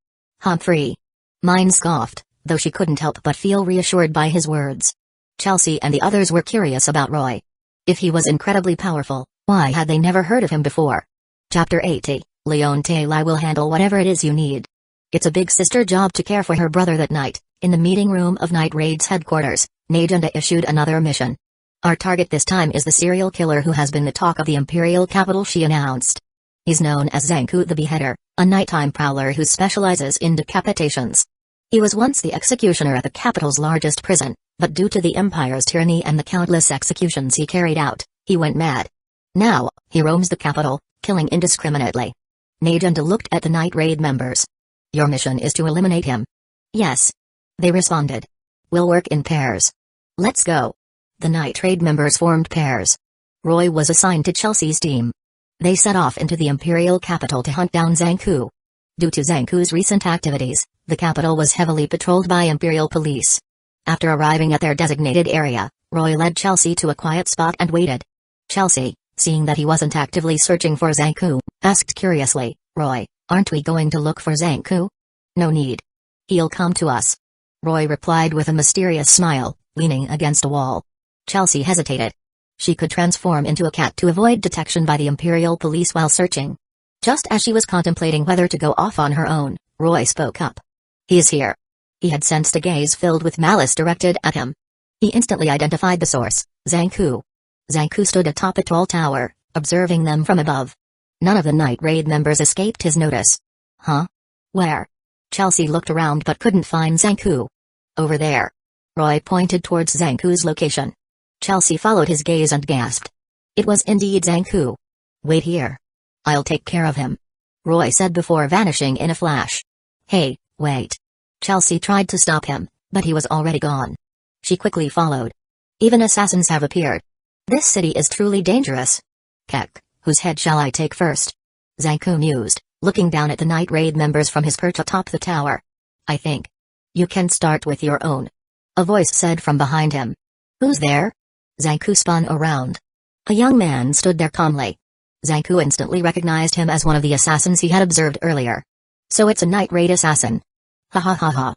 Speaker 1: Humphrey. Mine scoffed, though she couldn't help but feel reassured by his words. Chelsea and the others were curious about Roy. If he was incredibly powerful, why had they never heard of him before? Chapter 80, Leonte Lai will handle whatever it is you need. It's a big sister job to care for her brother that night. In the meeting room of Night Raid's headquarters, Najunda issued another mission. Our target this time is the serial killer who has been the talk of the Imperial capital, she announced. He's known as Zanku the Beheader, a nighttime prowler who specializes in decapitations. He was once the executioner at the capital's largest prison, but due to the Empire's tyranny and the countless executions he carried out, he went mad. Now, he roams the capital, killing indiscriminately. Najunda looked at the Night Raid members. Your mission is to eliminate him. Yes. They responded. We'll work in pairs. Let's go. The Night Raid members formed pairs. Roy was assigned to Chelsea's team. They set off into the Imperial capital to hunt down Zanku. Due to Zanku's recent activities, the capital was heavily patrolled by Imperial police. After arriving at their designated area, Roy led Chelsea to a quiet spot and waited. Chelsea, seeing that he wasn't actively searching for Zanku, asked curiously, Roy, aren't we going to look for Zanku? No need. He'll come to us. Roy replied with a mysterious smile, leaning against a wall. Chelsea hesitated. She could transform into a cat to avoid detection by the Imperial police while searching. Just as she was contemplating whether to go off on her own, Roy spoke up. He's here. He had sensed a gaze filled with malice directed at him. He instantly identified the source, Zanku. Zanku stood atop a tall tower, observing them from above. None of the Night Raid members escaped his notice. Huh? Where? Chelsea looked around but couldn't find Zanku. Over there. Roy pointed towards Zanku's location. Chelsea followed his gaze and gasped. It was indeed Zanku. Wait here. I'll take care of him. Roy said before vanishing in a flash. Hey, wait. Chelsea tried to stop him, but he was already gone. She quickly followed. Even assassins have appeared. This city is truly dangerous. Kek, whose head shall I take first? Zanku mused, looking down at the Night Raid members from his perch atop the tower. I think you can start with your own. A voice said from behind him. Who's there? Zanku spun around. A young man stood there calmly. Zanku instantly recognized him as one of the assassins he had observed earlier. So it's a Night Raid assassin. Ha ha ha ha.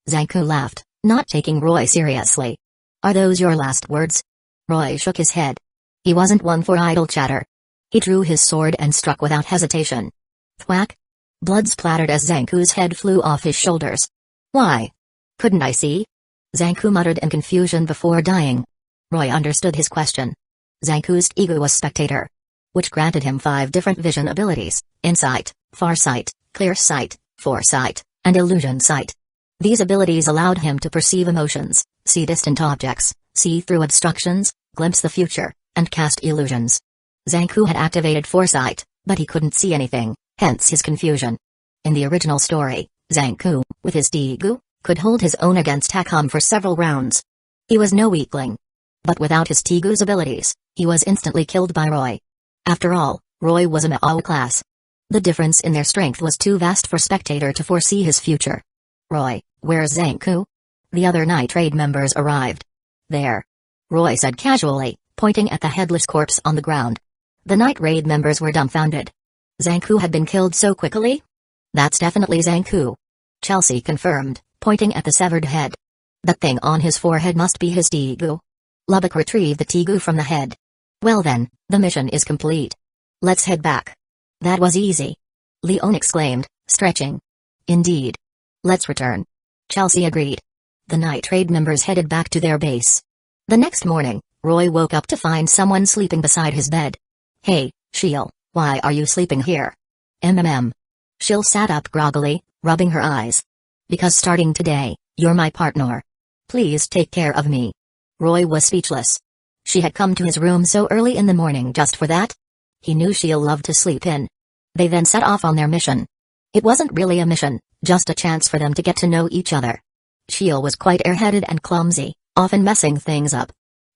Speaker 1: Zanku laughed, not taking Roy seriously. Are those your last words? Roy shook his head. He wasn't one for idle chatter. He drew his sword and struck without hesitation. Thwack! Blood splattered as Zanku's head flew off his shoulders. Why? Couldn't I see? Zanku muttered in confusion before dying. Roy understood his question. Zanku's ego was spectator, which granted him 5 different vision abilities: insight, farsight, clear sight, foresight, and illusion sight. These abilities allowed him to perceive emotions, see distant objects, see through obstructions, glimpse the future, and cast illusions. Zanku had activated foresight, but he couldn't see anything, hence his confusion. In the original story, Zanku, with his Tigu, could hold his own against Akom for several rounds. He was no weakling. But without his Tigu's abilities, he was instantly killed by Roy. After all, Roy was a Mao class. The difference in their strength was too vast for spectator to foresee his future. Roy, where's Zanku? The other Night Raid members arrived. There. Roy said casually, pointing at the headless corpse on the ground. The Night Raid members were dumbfounded. Zanku had been killed so quickly? That's definitely Zanku. Chelsea confirmed, pointing at the severed head. That thing on his forehead must be his Tigu. Lubbock retrieved the tegu from the head. Well then, the mission is complete. Let's head back. That was easy. Leon exclaimed, stretching. Indeed. Let's return. Chelsea agreed. The night trade members headed back to their base. The next morning, Roy woke up to find someone sleeping beside his bed. Hey, Sheil, why are you sleeping here? Sheil sat up groggily, rubbing her eyes. Because starting today, you're my partner. Please take care of me. Roy was speechless. She had come to his room so early in the morning just for that? He knew Sheil loved to sleep in. They then set off on their mission. It wasn't really a mission, just a chance for them to get to know each other. Sheil was quite airheaded and clumsy, often messing things up.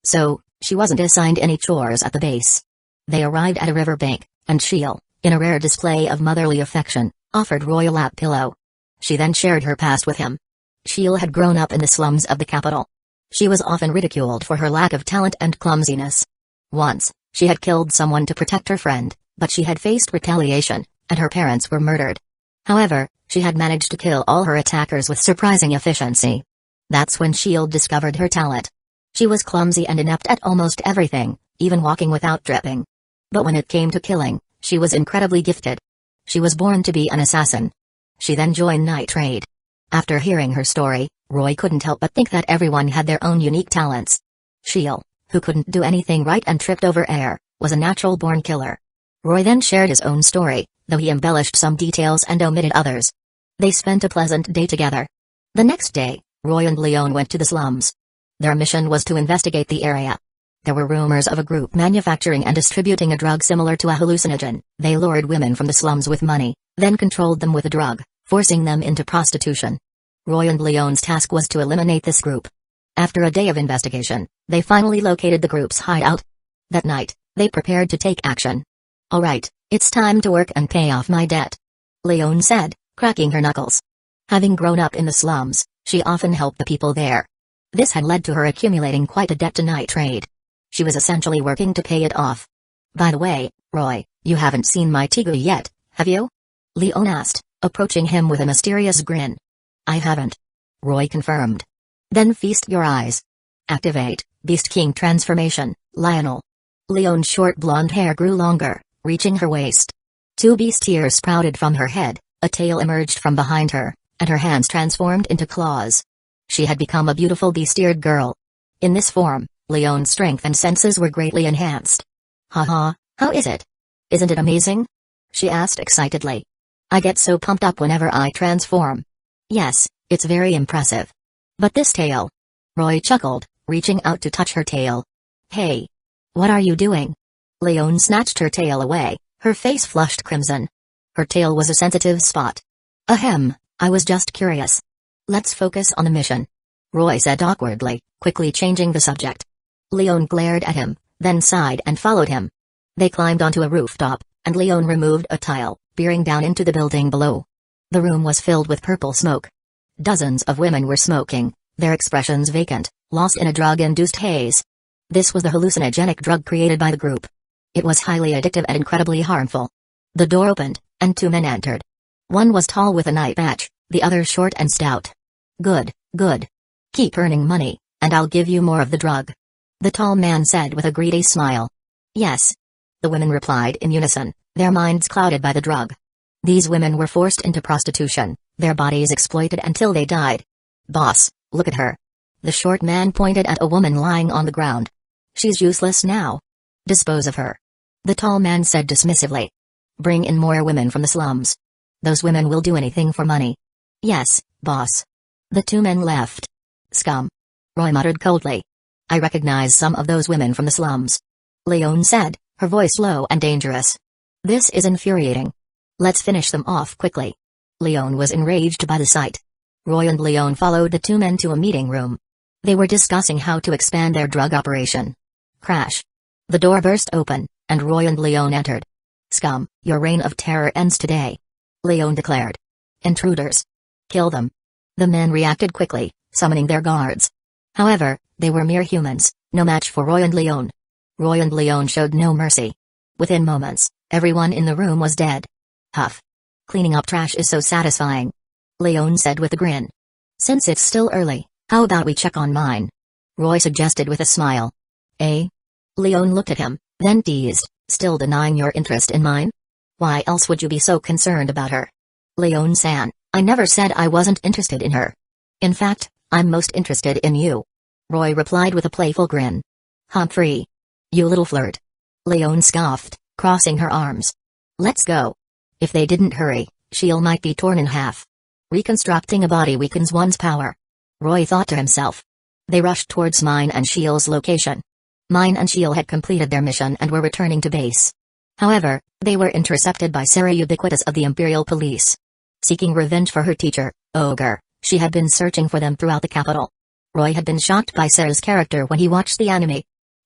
Speaker 1: So, she wasn't assigned any chores at the base. They arrived at a riverbank, and Sheil, in a rare display of motherly affection, offered Roy a lap pillow. She then shared her past with him. Sheil had grown up in the slums of the capital. She was often ridiculed for her lack of talent and clumsiness. Once, she had killed someone to protect her friend, but she had faced retaliation, and her parents were murdered. However, she had managed to kill all her attackers with surprising efficiency. That's when Sheil discovered her talent. She was clumsy and inept at almost everything, even walking without dripping. But when it came to killing, she was incredibly gifted. She was born to be an assassin. She then joined night trade. After hearing her story, Roy couldn't help but think that everyone had their own unique talents. Sheil, who couldn't do anything right and tripped over air, was a natural-born killer. Roy then shared his own story, though he embellished some details and omitted others. They spent a pleasant day together. The next day, Roy and Leon went to the slums. Their mission was to investigate the area. There were rumors of a group manufacturing and distributing a drug similar to a hallucinogen. They lured women from the slums with money, then controlled them with a drug, forcing them into prostitution. Roy and Leon's task was to eliminate this group. After a day of investigation, they finally located the group's hideout. That night, they prepared to take action. All right, it's time to work and pay off my debt, Leon said, cracking her knuckles. Having grown up in the slums, she often helped the people there. This had led to her accumulating quite a debt to night trade. She was essentially working to pay it off. By the way, Roy, you haven't seen my tegu yet, have you? Leon asked, approaching him with a mysterious grin. I haven't. Roy confirmed. Then feast your eyes. Activate, Beast King transformation, Lionel. Leon's short blonde hair grew longer, reaching her waist. Two beast ears sprouted from her head, a tail emerged from behind her, and her hands transformed into claws. She had become a beautiful beast-eared girl. In this form, Leon's strength and senses were greatly enhanced. Haha, how is it? Isn't it amazing? She asked excitedly. I get so pumped up whenever I transform. Yes, it's very impressive. But this tail. Roy chuckled, reaching out to touch her tail. Hey. What are you doing? Leon snatched her tail away, her face flushed crimson. Her tail was a sensitive spot. Ahem, I was just curious. Let's focus on the mission, Roy said awkwardly, quickly changing the subject. Leon glared at him, then sighed and followed him. They climbed onto a rooftop, and Leon removed a tile, peering down into the building below. The room was filled with purple smoke. Dozens of women were smoking, their expressions vacant, lost in a drug-induced haze. This was the hallucinogenic drug created by the group. It was highly addictive and incredibly harmful. The door opened, and two men entered. One was tall with an eye patch, the other short and stout. Good, good. Keep earning money, and I'll give you more of the drug, the tall man said with a greedy smile. Yes. The women replied in unison, their minds clouded by the drug. These women were forced into prostitution, their bodies exploited until they died. Boss, look at her. The short man pointed at a woman lying on the ground. She's useless now. Dispose of her, the tall man said dismissively. Bring in more women from the slums. Those women will do anything for money. Yes, boss. The two men left. Scum, Roy muttered coldly. I recognize some of those women from the slums, Leon said, her voice low and dangerous. This is infuriating. Let's finish them off quickly. Leon was enraged by the sight. Roy and Leon followed the two men to a meeting room. They were discussing how to expand their drug operation. Crash. The door burst open, and Roy and Leon entered. Scum, your reign of terror ends today, Leon declared. Intruders. Kill them. The men reacted quickly, summoning their guards. However, they were mere humans, no match for Roy and Leon. Roy and Leon showed no mercy. Within moments, everyone in the room was dead. Huff. Cleaning up trash is so satisfying, Leon said with a grin. Since it's still early, how about we check on mine? Roy suggested with a smile. Eh? Leon looked at him, then teased, still denying your interest in mine? Why else would you be so concerned about her? Leon-san, I never said I wasn't interested in her. In fact, I'm most interested in you. Roy replied with a playful grin. Humphrey. You little flirt. Leon scoffed, crossing her arms. Let's go. If they didn't hurry, Sheil might be torn in half. Reconstructing a body weakens one's power. Roy thought to himself. They rushed towards Mine and Sheil's location. Mine and Sheil had completed their mission and were returning to base. However, they were intercepted by Sarah Ubiquitous of the Imperial Police. Seeking revenge for her teacher, Ogre, she had been searching for them throughout the capital. Roy had been shocked by Sarah's character when he watched the anime.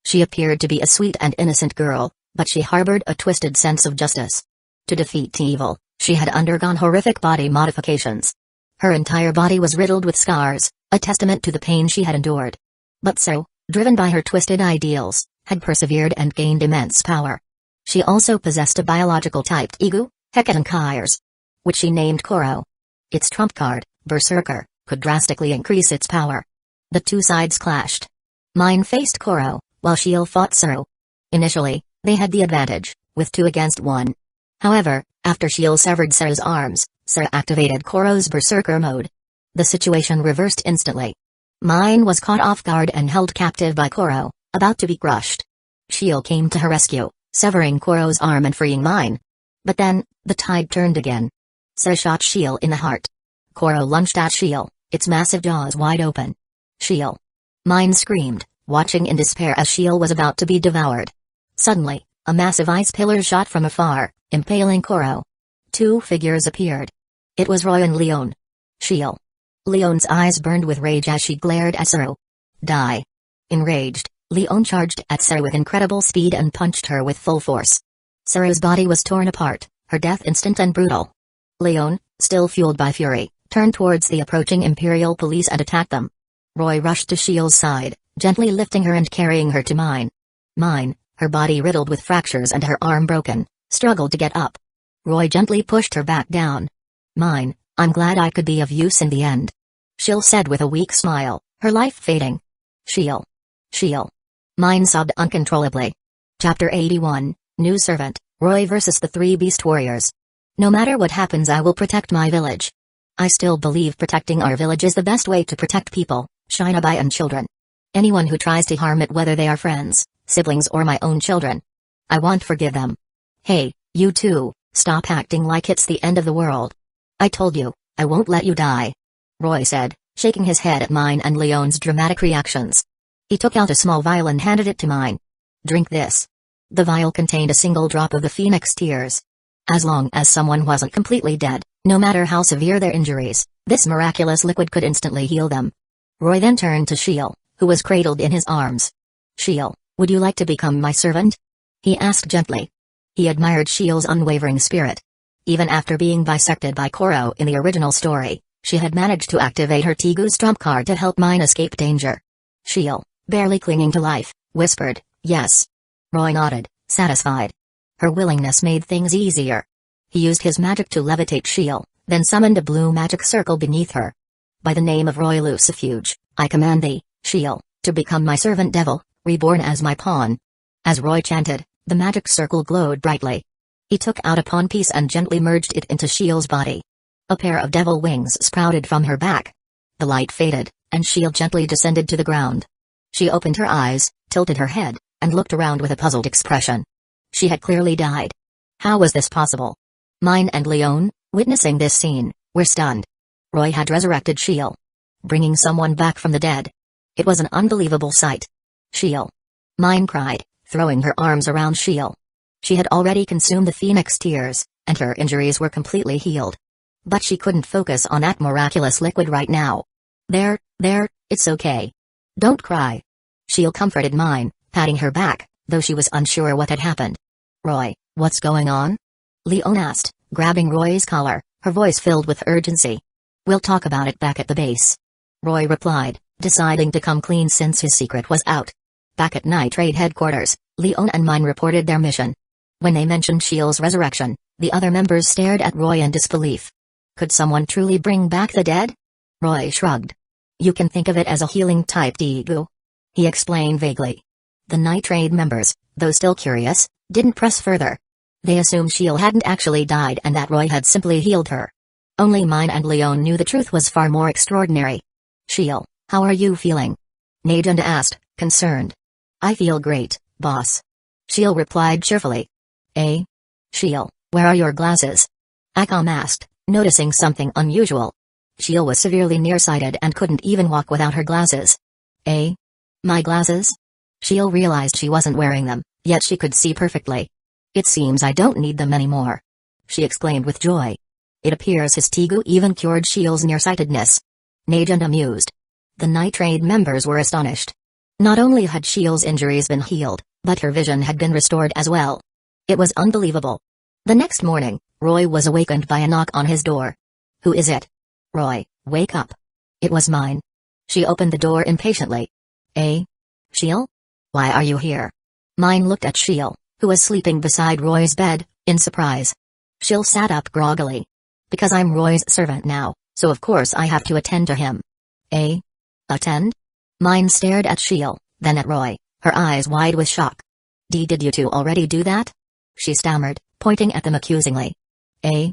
Speaker 1: She appeared to be a sweet and innocent girl, but she harbored a twisted sense of justice. To defeat evil, she had undergone horrific body modifications. Her entire body was riddled with scars, a testament to the pain she had endured. But Sarah, driven by her twisted ideals, had persevered and gained immense power. She also possessed a biological-typed ego, Hecatonkairs, which she named Koro. Its trump card, Berserker, could drastically increase its power. The two sides clashed. Mine faced Koro, while Sheil fought Sarah. Initially, they had the advantage, with 2 against 1. However, after Sheil severed Sarah's arms, Sarah activated Koro's Berserker mode. The situation reversed instantly. Mine was caught off guard and held captive by Koro, about to be crushed. Sheil came to her rescue, severing Koro's arm and freeing Mine. But then, the tide turned again. Sarah shot Sheil in the heart. Koro lunged at Sheil, its massive jaws wide open. Sheil. Mine screamed, watching in despair as Sheil was about to be devoured. Suddenly, a massive ice pillar shot from afar, impaling Koro. 2 figures appeared. It was Roy and Leon. Sheil. Leon's eyes burned with rage as she glared at Sarah. Die. Enraged, Leon charged at Sarah with incredible speed and punched her with full force. Sarah's body was torn apart, her death instant and brutal. Leon, still fueled by fury, turned towards the approaching Imperial Police and attacked them. Roy rushed to Sheil's side, gently lifting her and carrying her to Mine. Mine, her body riddled with fractures and her arm broken, struggled to get up. Roy gently pushed her back down. Mine, I'm glad I could be of use in the end. Sheil said with a weak smile, her life fading. Sheil. Sheil. Mine sobbed uncontrollably. Chapter 81, New Servant, Roy versus the 3 Beast Warriors. No matter what happens, I will protect my village. I still believe protecting our village is the best way to protect people, Shinobi and children. Anyone who tries to harm it, whether they are friends, siblings or my own children, I won't forgive them. Hey, you two, stop acting like it's the end of the world. I told you, I won't let you die. Roy said, shaking his head at Mine and Leon's dramatic reactions. He took out a small vial and handed it to Mine. Drink this. The vial contained a single drop of the Phoenix Tears. As long as someone wasn't completely dead, no matter how severe their injuries, this miraculous liquid could instantly heal them. Roy then turned to Sheil, who was cradled in his arms. Sheil, would you like to become my servant? He asked gently. He admired Sheil's unwavering spirit. Even after being bisected by Koro in the original story, she had managed to activate her Tegu's trump card to help Mine escape danger. Sheil, barely clinging to life, whispered, yes. Roy nodded, satisfied. Her willingness made things easier. He used his magic to levitate Sheil, then summoned a blue magic circle beneath her. By the name of Roy Lucifuge, I command thee, Sheil, to become my servant devil, reborn as my pawn. As Roy chanted, the magic circle glowed brightly. He took out a pawn piece and gently merged it into Sheil's body. A pair of devil wings sprouted from her back. The light faded, and Sheil gently descended to the ground. She opened her eyes, tilted her head, and looked around with a puzzled expression. She had clearly died. How was this possible? Mine and Leon, witnessing this scene, were stunned. Roy had resurrected Sheil, bringing someone back from the dead. It was an unbelievable sight. Sheil. Mine cried, throwing her arms around Sheil. She had already consumed the Phoenix Tears, and her injuries were completely healed. But she couldn't focus on that miraculous liquid right now. There, it's okay. Don't cry. Sheil comforted Mine, patting her back, though she was unsure what had happened. Roy, what's going on? Leon asked, grabbing Roy's collar, her voice filled with urgency. We'll talk about it back at the base. Roy replied, deciding to come clean since his secret was out. Back at Night Raid headquarters, Leon and Mine reported their mission. When they mentioned Sheil's resurrection, the other members stared at Roy in disbelief. Could someone truly bring back the dead? Roy shrugged. You can think of it as a healing type Tegu. He explained vaguely. The night raid members, though still curious, didn't press further. They assumed Sheil hadn't actually died and that Roy had simply healed her. Only Mine and Leon knew the truth was far more extraordinary. Sheil, how are you feeling? Najunda asked, concerned. I feel great, boss. Sheil replied cheerfully. Eh? Sheil, where are your glasses? Akam asked, noticing something unusual. Sheil was severely nearsighted and couldn't even walk without her glasses. Eh? My glasses? Sheil realized she wasn't wearing them, yet she could see perfectly. It seems I don't need them anymore. She exclaimed with joy. It appears his Tegu even cured Sheil's nearsightedness. Najunda mused. The night raid members were astonished. Not only had Sheil's injuries been healed, but her vision had been restored as well. It was unbelievable. The next morning, Roy was awakened by a knock on his door. Who is it? Roy, wake up. It was Mine. She opened the door impatiently. Eh? Sheil? Why are you here? Mine looked at Sheil, who was sleeping beside Roy's bed, in surprise. Sheil sat up groggily. Because I'm Roy's servant now, so of course I have to attend to him. Eh? Attend? Mine stared at Sheil, then at Roy, her eyes wide with shock. Did you two already do that? She stammered, pointing at them accusingly. Eh?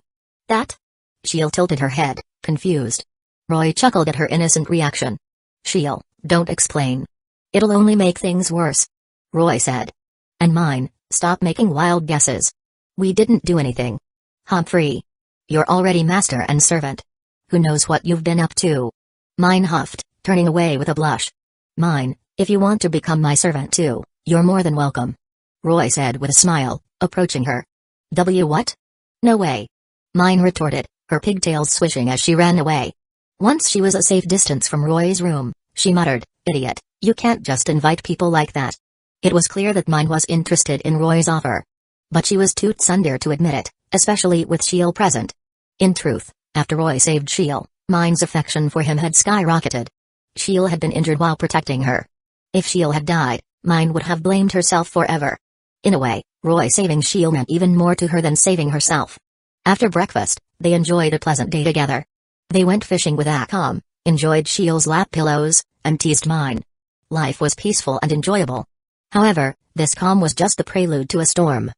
Speaker 1: That? Sheil tilted her head, confused. Roy chuckled at her innocent reaction. Sheil, don't explain. It'll only make things worse. Roy said. And Mine, stop making wild guesses. We didn't do anything. Humphrey. You're already master and servant. Who knows what you've been up to? Mine huffed, turning away with a blush. Mine, if you want to become my servant too, you're more than welcome. Roy said with a smile, approaching her. What? No way. Mine retorted, her pigtails swishing as she ran away. Once she was a safe distance from Roy's room, she muttered, Idiot, you can't just invite people like that. It was clear that Mine was interested in Roy's offer. But she was too tsundere to admit it, especially with Sheil present. In truth, after Roy saved Sheil, Mine's affection for him had skyrocketed. Sheil had been injured while protecting her. If Sheil had died, Mine would have blamed herself forever. In a way, Roy saving Sheil meant even more to her than saving herself. After breakfast, they enjoyed a pleasant day together. They went fishing with Akam, enjoyed Sheil's lap pillows, and teased Mine. Life was peaceful and enjoyable. However, this calm was just the prelude to a storm.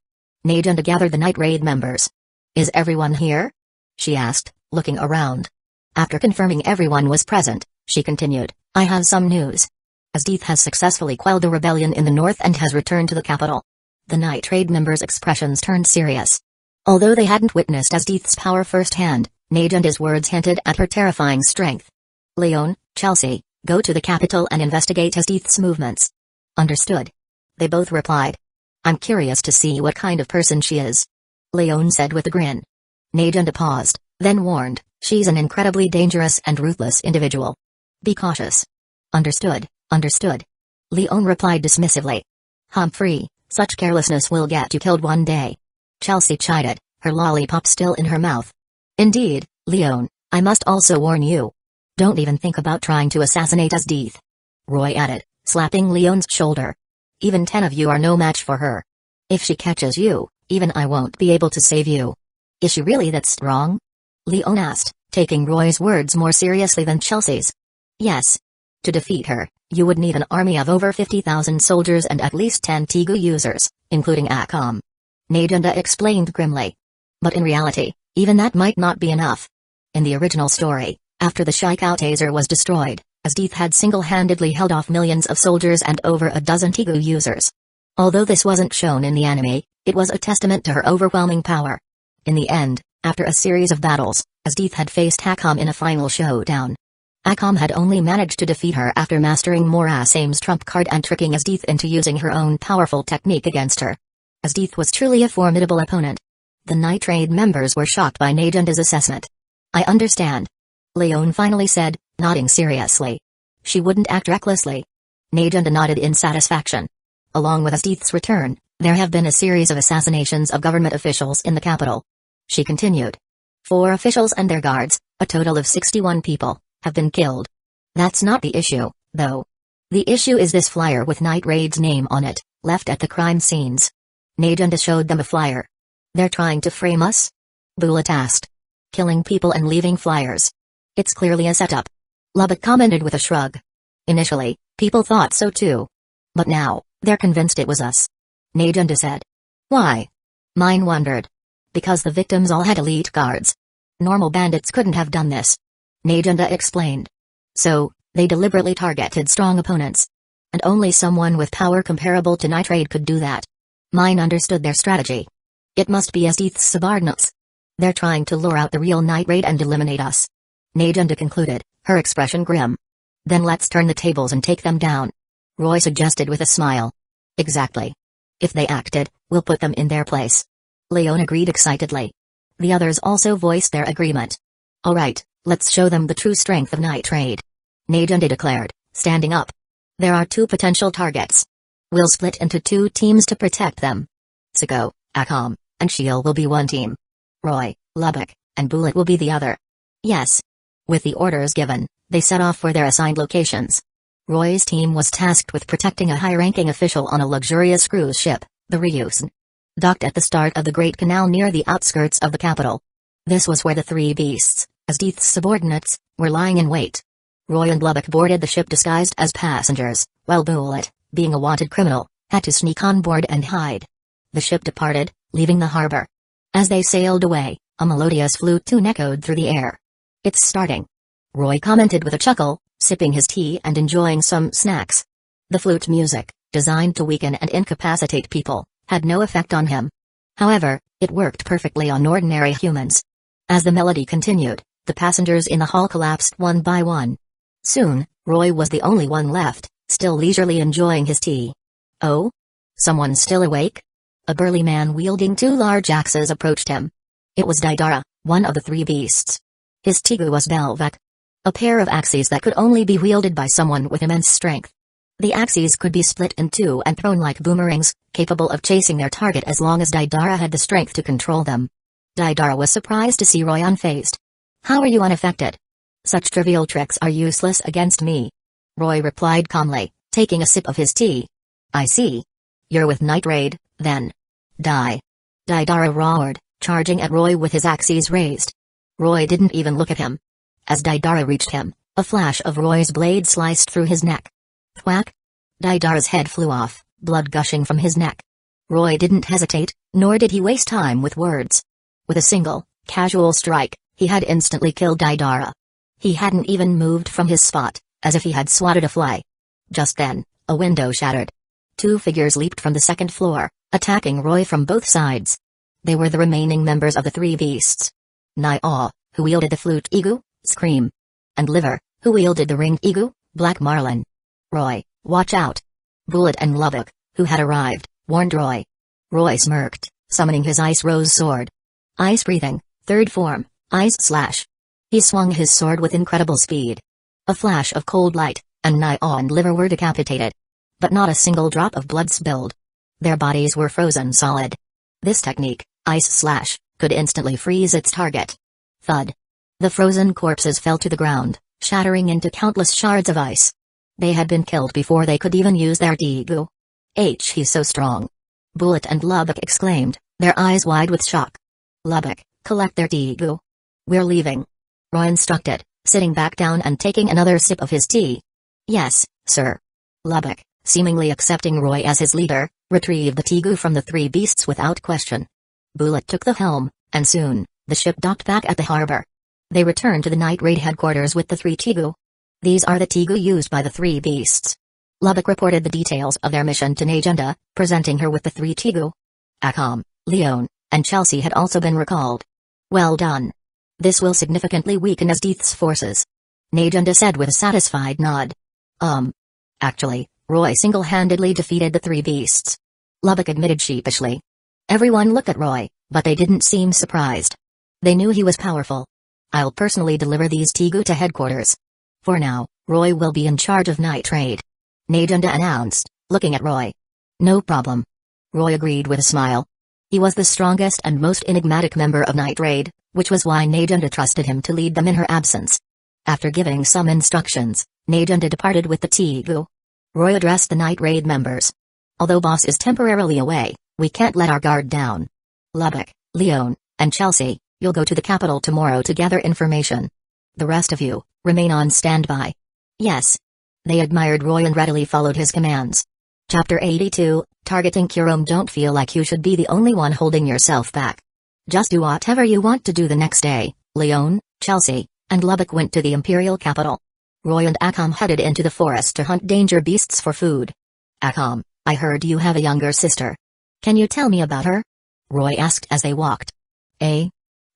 Speaker 1: Najunda gathered the night raid members. Is everyone here? She asked, looking around. After confirming everyone was present, she continued, I have some news. Asdeath has successfully quelled a rebellion in the north and has returned to the capital. The night raid members' expressions turned serious. Although they hadn't witnessed Asdeath's power firsthand, Najunda's words hinted at her terrifying strength. Leon, Chelsea, go to the capital and investigate Asdeath's movements. Understood. They both replied. I'm curious to see what kind of person she is. Leon said with a grin. Najunda paused, then warned, she's an incredibly dangerous and ruthless individual. Be cautious. Understood, understood. Leon replied dismissively. Humphrey, such carelessness will get you killed one day. Chelsea chided, her lollipop still in her mouth. Indeed, Leon, I must also warn you. Don't even think about trying to assassinate Asdeath. Roy added, slapping Leon's shoulder. Even 10 of you are no match for her. If she catches you, even I won't be able to save you. Is she really that strong? Leon asked, taking Roy's words more seriously than Chelsea's. Yes. To defeat her, you would need an army of over 50,000 soldiers and at least 10 Tegu users, including Akam. Najunda explained grimly. But in reality, even that might not be enough. In the original story, after the Shikao taser was destroyed, Asdeath had single-handedly held off millions of soldiers and over a dozen Tegu users. Although this wasn't shown in the anime, it was a testament to her overwhelming power. In the end, after a series of battles, Asdeath had faced Akam in a final showdown. Akam had only managed to defeat her after mastering Morasame's trump card and tricking Asdeath into using her own powerful technique against her. Asdeath was truly a formidable opponent. The night raid members were shocked by Najunda's assessment. I understand. Leon finally said, nodding seriously. She wouldn't act recklessly. Najunda nodded in satisfaction. Along with Asdeath's return, there have been a series of assassinations of government officials in the capital. She continued. 4 officials and their guards, a total of 61 people, have been killed. That's not the issue, though. The issue is this flyer with Night Raid's name on it, left at the crime scenes. Najunda showed them a flyer. They're trying to frame us? Bullet asked. Killing people and leaving flyers. It's clearly a setup. Lubbock commented with a shrug. Initially, people thought so too. But now, They're convinced it was us. Najunda said. Why? Mine wondered. Because the victims all had elite guards. Normal bandits couldn't have done this. Najunda explained. So, they deliberately targeted strong opponents. And only someone with power comparable to Nitrate could do that. Mine understood their strategy. It must be Esdeath's subordinates. They're trying to lure out the real Nitrate and eliminate us. Najunda concluded, her expression grim. Then let's turn the tables and take them down. Roy suggested with a smile. Exactly. If they acted, we'll put them in their place. Leon agreed excitedly. The others also voiced their agreement. Alright, let's show them the true strength of Nitrate. Najunda declared, standing up. There are 2 potential targets. We'll split into 2 teams to protect them. Siko, Akam, and Shiel will be one team. Roy, Lubbock, and Bullet will be the other. Yes. With the orders given, they set off for their assigned locations. Roy's team was tasked with protecting a high-ranking official on a luxurious cruise ship, the Ryusen. Docked at the start of the Great Canal near the outskirts of the capital. This was where the 3 beasts, Esdeath's subordinates, were lying in wait. Roy and Lubbock boarded the ship disguised as passengers, while Bullet, being a wanted criminal, had to sneak on board and hide. The ship departed, leaving the harbor. As they sailed away, a melodious flute tune echoed through the air. It's starting. Roy commented with a chuckle, sipping his tea and enjoying some snacks. The flute music, designed to weaken and incapacitate people, had no effect on him. However, it worked perfectly on ordinary humans. As the melody continued, the passengers in the hall collapsed one by one. Soon, Roy was the only one left, still leisurely enjoying his tea. Oh? Someone still awake? A burly man wielding 2 large axes approached him. It was Daidara, one of the 3 beasts. His tigu was Belvek. A pair of axes that could only be wielded by someone with immense strength. The axes could be split in 2 and thrown like boomerangs, capable of chasing their target as long as Daidara had the strength to control them. Daidara was surprised to see Roy unfazed. How are you unaffected? Such trivial tricks are useless against me. Roy replied calmly, taking a sip of his tea. I see. You're with Nitrate, then. Die. Daidara roared, charging at Roy with his axes raised. Roy didn't even look at him. As Daidara reached him, a flash of Roy's blade sliced through his neck. Thwack! Daidara's head flew off, blood gushing from his neck. Roy didn't hesitate, nor did he waste time with words. With a single, casual strike, he had instantly killed Daidara. He hadn't even moved from his spot, as if he had swatted a fly. Just then, a window shattered. 2 figures leaped from the 2nd floor, attacking Roy from both sides. They were the remaining members of the 3 beasts. Nai-Aw, who wielded the flute Igu, Scream. And Liver, who wielded the ringed Igu, Black Marlin. Roy, watch out. Bullet and Lubbock, who had arrived, warned Roy. Roy smirked, summoning his Ice Rose sword. Ice breathing, 3rd form, Ice Slash. He swung his sword with incredible speed. A flash of cold light, and Nai-Aw and Liver were decapitated. But not a single drop of blood spilled. Their bodies were frozen solid. This technique, Ice Slash, could instantly freeze its target. Thud. The frozen corpses fell to the ground, shattering into countless shards of ice. They had been killed before they could even use their Tigu. He's so strong. Bullet and Lubbock exclaimed, their eyes wide with shock. Lubbock, collect their Tigu. We're leaving. Roy instructed, sitting back down and taking another sip of his tea. Yes, sir. Lubbock, seemingly accepting Roy as his leader, retrieved the Tigu from the 3 beasts without question. Bullet took the helm, and soon, the ship docked back at the harbor. They returned to the Nitrate headquarters with the 3 Tigu. These are the Tigu used by the 3 beasts. Lubbock reported the details of their mission to Najunda, presenting her with the 3 Tigu. Akam, Leon, and Chelsea had also been recalled. Well done. This will significantly weaken Esdeath's forces. Najunda said with a satisfied nod. Actually, Roy single-handedly defeated the 3 beasts. Lubbock admitted sheepishly. Everyone looked at Roy, but they didn't seem surprised. They knew he was powerful. I'll personally deliver these Tigu to headquarters. For now, Roy will be in charge of Nitrate. Najunda announced, looking at Roy. No problem. Roy agreed with a smile. He was the strongest and most enigmatic member of Nitrate, which was why Najunda trusted him to lead them in her absence. After giving some instructions, Najunda departed with the Tigu. Roy addressed the Nitrate members. Although boss is temporarily away, we can't let our guard down. Lubbock, Leon, and Chelsea, you'll go to the capital tomorrow to gather information. The rest of you, remain on standby. Yes. They admired Roy and readily followed his commands. Chapter 82, Targeting Kurom. Don't feel like you should be the only one holding yourself back. Just do whatever you want to do. The next day, Leon, Chelsea, and Lubbock went to the imperial capital. Roy and Akam headed into the forest to hunt danger beasts for food. Akam, I heard you have a younger sister. Can you tell me about her? Roy asked as they walked. Eh?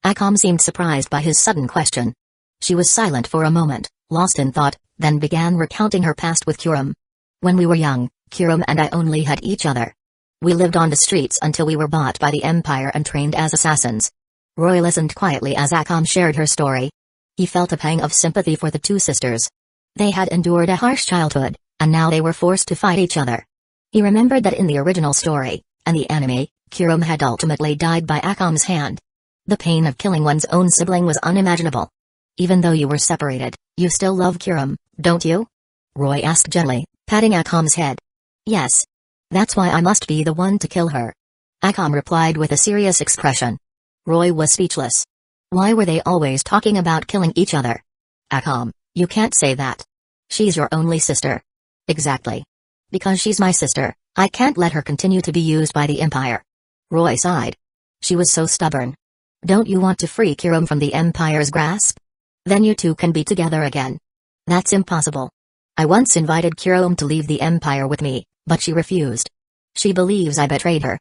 Speaker 1: Akam seemed surprised by his sudden question. She was silent for a moment, lost in thought, then began recounting her past with Kurom. When we were young, Kurom and I only had each other. We lived on the streets until we were bought by the Empire and trained as assassins. Roy listened quietly as Akam shared her story. He felt a pang of sympathy for the two sisters. They had endured a harsh childhood, and now they were forced to fight each other. He remembered that in the original story, and the anime, Kurom had ultimately died by Akam's hand. The pain of killing one's own sibling was unimaginable. Even though you were separated, you still love Kurom, don't you? Roy asked gently, patting Akam's head. Yes. That's why I must be the one to kill her. Akam replied with a serious expression. Roy was speechless. Why were they always talking about killing each other? Akam, you can't say that. She's your only sister. Exactly. Because she's my sister, I can't let her continue to be used by the Empire. Roy sighed. She was so stubborn. Don't you want to free Kurom from the Empire's grasp? Then you two can be together again. That's impossible. I once invited Kurom to leave the Empire with me, but she refused. She believes I betrayed her.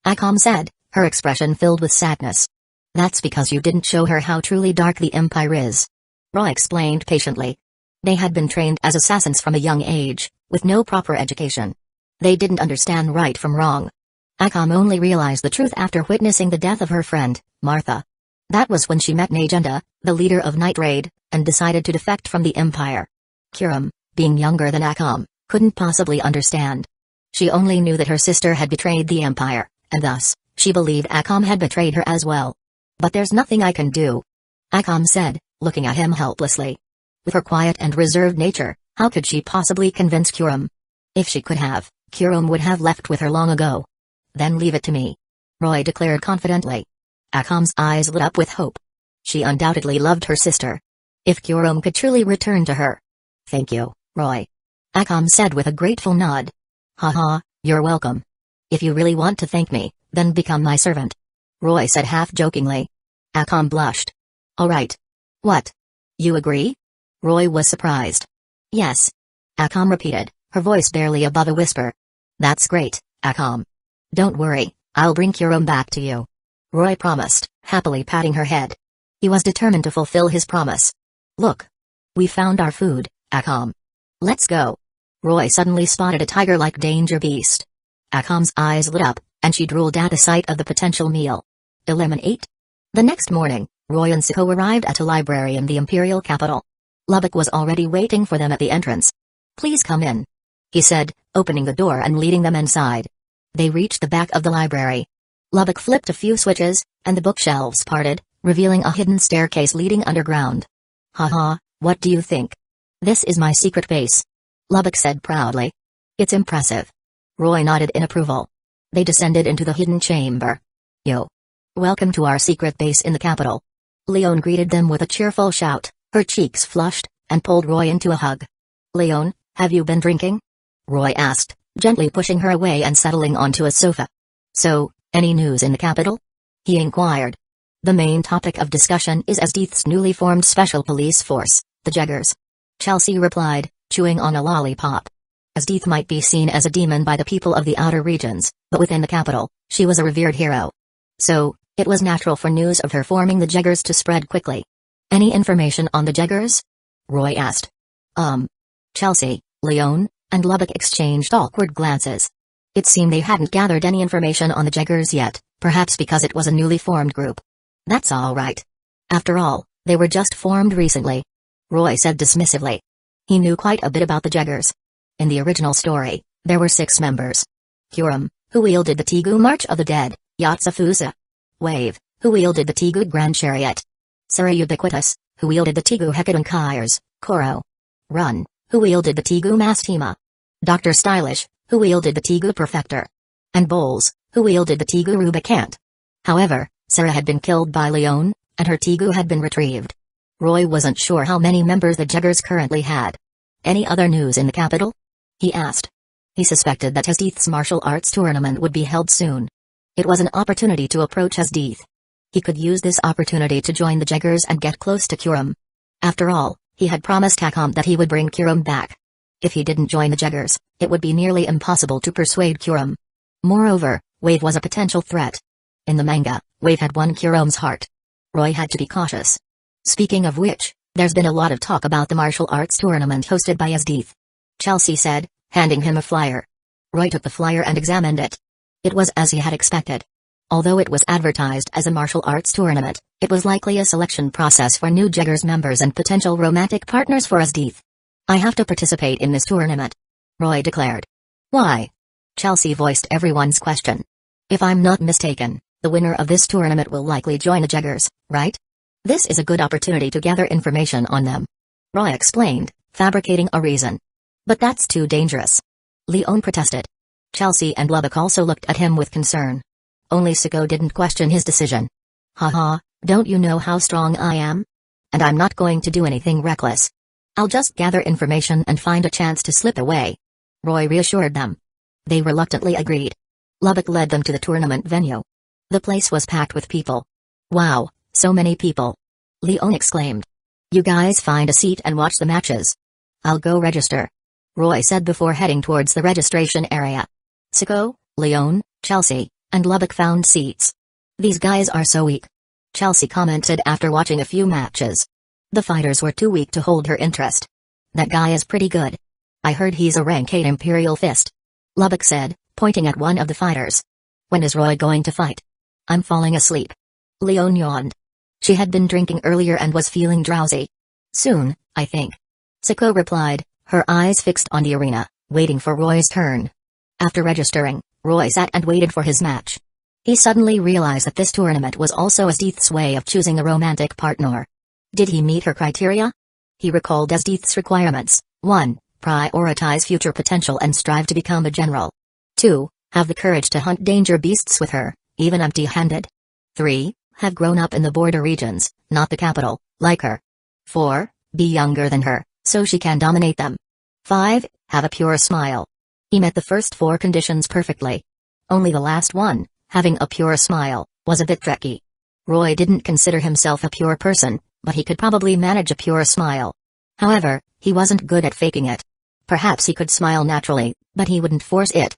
Speaker 1: Akam said, her expression filled with sadness. That's because you didn't show her how truly dark the Empire is. Roy explained patiently. They had been trained as assassins from a young age, with no proper education. They didn't understand right from wrong. Akam only realized the truth after witnessing the death of her friend, Martha. That was when she met Najenda, the leader of Night Raid, and decided to defect from the Empire. Kurom, being younger than Akam, couldn't possibly understand. She only knew that her sister had betrayed the Empire, and thus, she believed Akam had betrayed her as well. But there's nothing I can do. Akam said, looking at him helplessly. With her quiet and reserved nature, how could she possibly convince Kurom? If she could have, Kurom would have left with her long ago. Then leave it to me. Roy declared confidently. Akam's eyes lit up with hope. She undoubtedly loved her sister. If Kurom could truly return to her. Thank you, Roy. Akam said with a grateful nod. Haha, you're welcome. If you really want to thank me, then become my servant. Roy said half-jokingly. Akam blushed. All right. What? You agree? Roy was surprised. Yes. Akam repeated, her voice barely above a whisper. That's great, Akam. Don't worry, I'll bring Kurom back to you. Roy promised, happily patting her head. He was determined to fulfill his promise. Look. We found our food, Akam. Let's go. Roy suddenly spotted a tiger-like danger beast. Akam's eyes lit up, and she drooled at the sight of the potential meal. Eliminate? The next morning, Roy and Suho arrived at a library in the imperial capital. Lubbock was already waiting for them at the entrance. Please come in, he said, opening the door and leading them inside. They reached the back of the library. Lubbock flipped a few switches, and the bookshelves parted, revealing a hidden staircase leading underground. Haha, what do you think? This is my secret base. Lubbock said proudly. It's impressive. Roy nodded in approval. They descended into the hidden chamber. Yo. Welcome to our secret base in the capital. Leon greeted them with a cheerful shout, her cheeks flushed, and pulled Roy into a hug. Leon, have you been drinking? Roy asked, gently pushing her away and settling onto a sofa. So, any news in the capital? He inquired. The main topic of discussion is Asdeath's newly formed special police force, the Jaggers. Chelsea replied, chewing on a lollipop. Asdeath might be seen as a demon by the people of the outer regions, but within the capital, she was a revered hero. So, it was natural for news of her forming the Jaggers to spread quickly. Any information on the Jaggers? Roy asked. Chelsea, Leon, and Lubbock exchanged awkward glances. It seemed they hadn't gathered any information on the Jaggers yet, perhaps because it was a newly formed group. That's all right. After all, they were just formed recently. Roy said dismissively. He knew quite a bit about the Jaggers. In the original story, there were 6 members. Kurom, who wielded the Tegu March of the Dead, Yatsufusa. Wave, who wielded the Tegu Grand Chariot. Sarah Ubiquitous, who wielded the Tegu Hecaton Kyres, Koro. Run, who wielded the Tegu Mastima. Dr. Stylish, who wielded the Tegu Perfector. And Bowles, who wielded the Tegu Rubicant. However, Sarah had been killed by Leon, and her Tegu had been retrieved. Roy wasn't sure how many members the Jaggers currently had. Any other news in the capital? He asked. He suspected that Hasdeeth's martial arts tournament would be held soon. It was an opportunity to approach Hasdeeth. He could use this opportunity to join the Jaggers and get close to Kurum. After all, he had promised Hakom that he would bring Kurum back. If he didn't join the Jaggers, it would be nearly impossible to persuade Kurum. Moreover, Wave was a potential threat. In the manga, Wave had won Kurum's heart. Roy had to be cautious. Speaking of which, there's been a lot of talk about the martial arts tournament hosted by Hasdeeth. Chelsea said, handing him a flyer. Roy took the flyer and examined it. It was as he had expected. Although it was advertised as a martial arts tournament, it was likely a selection process for new Jaggers members and potential romantic partners for Hasdeeth. I have to participate in this tournament, Roy declared. Why? Chelsea voiced everyone's question. If I'm not mistaken, the winner of this tournament will likely join the Jaggers, right? This is a good opportunity to gather information on them. Roy explained, fabricating a reason. But that's too dangerous. Leon protested. Chelsea and Lubbock also looked at him with concern. Only Siko didn't question his decision. Haha, don't you know how strong I am? And I'm not going to do anything reckless. I'll just gather information and find a chance to slip away. Roy reassured them. They reluctantly agreed. Lubbock led them to the tournament venue. The place was packed with people. Wow, so many people. Leon exclaimed. You guys find a seat and watch the matches. I'll go register, Roy said before heading towards the registration area. Siko, Leon, Chelsea, and Lubbock found seats. These guys are so weak, Chelsea commented after watching a few matches. The fighters were too weak to hold her interest. That guy is pretty good. I heard he's a rank 8 Imperial Fist, Lubbock said, pointing at one of the fighters. When is Roy going to fight? I'm falling asleep. Leon yawned. She had been drinking earlier and was feeling drowsy. Soon, I think. Siko replied, her eyes fixed on the arena, waiting for Roy's turn. After registering, Roy sat and waited for his match. He suddenly realized that this tournament was also Hasdeeth's way of choosing a romantic partner. Did he meet her criteria? He recalled Hasdeeth's requirements. 1. Prioritize future potential and strive to become a general. 2. Have the courage to hunt danger beasts with her, even empty-handed. 3. Have grown up in the border regions, not the capital, like her. 4. Be younger than her, so she can dominate them. 5. Have a pure smile. He met the first 4 conditions perfectly. Only the last one, having a pure smile, was a bit tricky. Roy didn't consider himself a pure person, but he could probably manage a pure smile. However, he wasn't good at faking it. Perhaps he could smile naturally, but he wouldn't force it.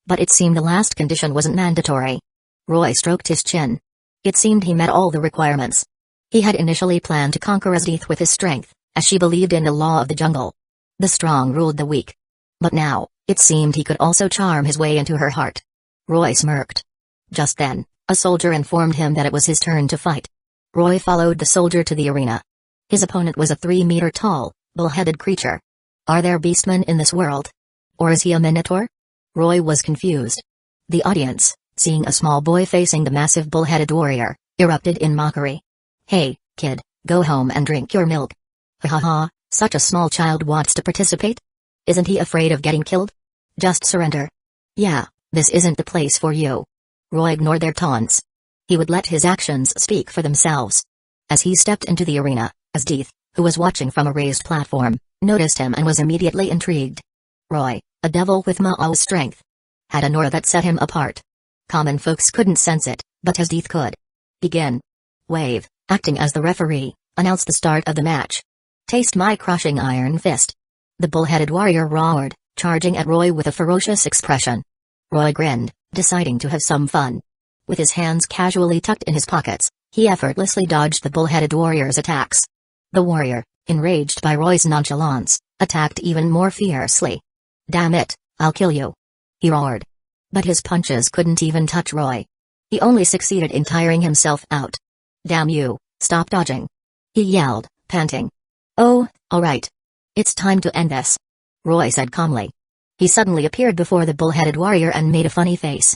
Speaker 1: But it seemed the last condition wasn't mandatory. Roy stroked his chin. It seemed he met all the requirements. He had initially planned to conquer Hasdeeth with his strength, as she believed in the law of the jungle. The strong ruled the weak. But now, it seemed he could also charm his way into her heart. Roy smirked. Just then, a soldier informed him that it was his turn to fight. Roy followed the soldier to the arena. His opponent was a 3-meter-tall, bull-headed creature. Are there beastmen in this world? Or is he a minotaur? Roy was confused. The audience, seeing a small boy facing the massive bull-headed warrior, erupted in mockery. Hey, kid, go home and drink your milk. Ha ha ha, such a small child wants to participate? Isn't he afraid of getting killed? Just surrender. Yeah, this isn't the place for you. Roy ignored their taunts. He would let his actions speak for themselves. As he stepped into the arena, Hasdeeth, who was watching from a raised platform, noticed him and was immediately intrigued. Roy, a devil with Ma'o's strength, had an aura that set him apart. Common folks couldn't sense it, but Hasdeeth could. Begin. Wave, acting as the referee, announced the start of the match. Taste my crushing iron fist. The bull-headed warrior roared, charging at Roy with a ferocious expression. Roy grinned, deciding to have some fun. With his hands casually tucked in his pockets, he effortlessly dodged the bull-headed warrior's attacks. The warrior, enraged by Roy's nonchalance, attacked even more fiercely. Damn it, I'll kill you, he roared. But his punches couldn't even touch Roy. He only succeeded in tiring himself out. Damn you, stop dodging, he yelled, panting. Oh, all right. It's time to end this, Roy said calmly. He suddenly appeared before the bull-headed warrior and made a funny face.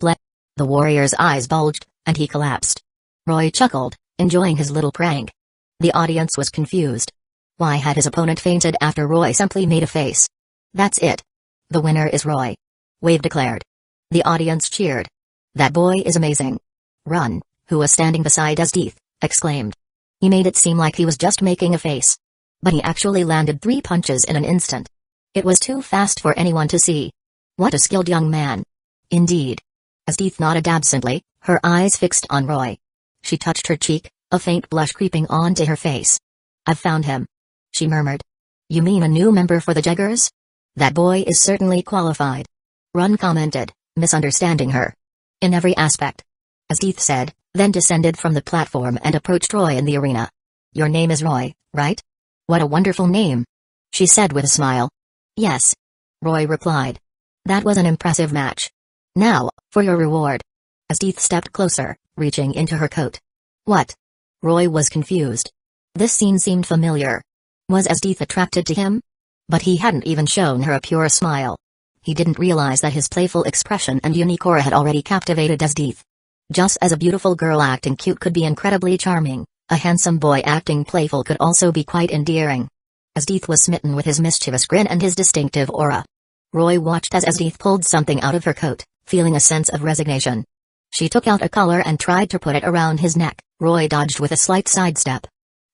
Speaker 1: Bleh. The warrior's eyes bulged, and he collapsed. Roy chuckled, enjoying his little prank. The audience was confused. Why had his opponent fainted after Roy simply made a face? That's it. The winner is Roy, Wave declared. The audience cheered. That boy is amazing. Run, who was standing beside Hasdeeth, exclaimed. He made it seem like he was just making a face. But he actually landed 3 punches in an instant. It was too fast for anyone to see. What a skilled young man. Indeed. As Edith nodded absently, her eyes fixed on Roy. She touched her cheek, a faint blush creeping onto her face. I've found him, she murmured. You mean a new member for the Jaggers? That boy is certainly qualified. Ron commented, misunderstanding her. In every aspect. As Edith said, then descended from the platform and approached Roy in the arena. Your name is Roy, right? What a wonderful name, she said with a smile. Yes, Roy replied. That was an impressive match. Now, for your reward. As Edith stepped closer, reaching into her coat. What? Roy was confused. This scene seemed familiar. Was Edith attracted to him? But he hadn't even shown her a pure smile. He didn't realize that his playful expression and unique aura had already captivated Edith. Just as a beautiful girl acting cute could be incredibly charming, a handsome boy acting playful could also be quite endearing. Edith was smitten with his mischievous grin and his distinctive aura. Roy watched as Edith pulled something out of her coat, feeling a sense of resignation. She took out a collar and tried to put it around his neck. Roy dodged with a slight sidestep.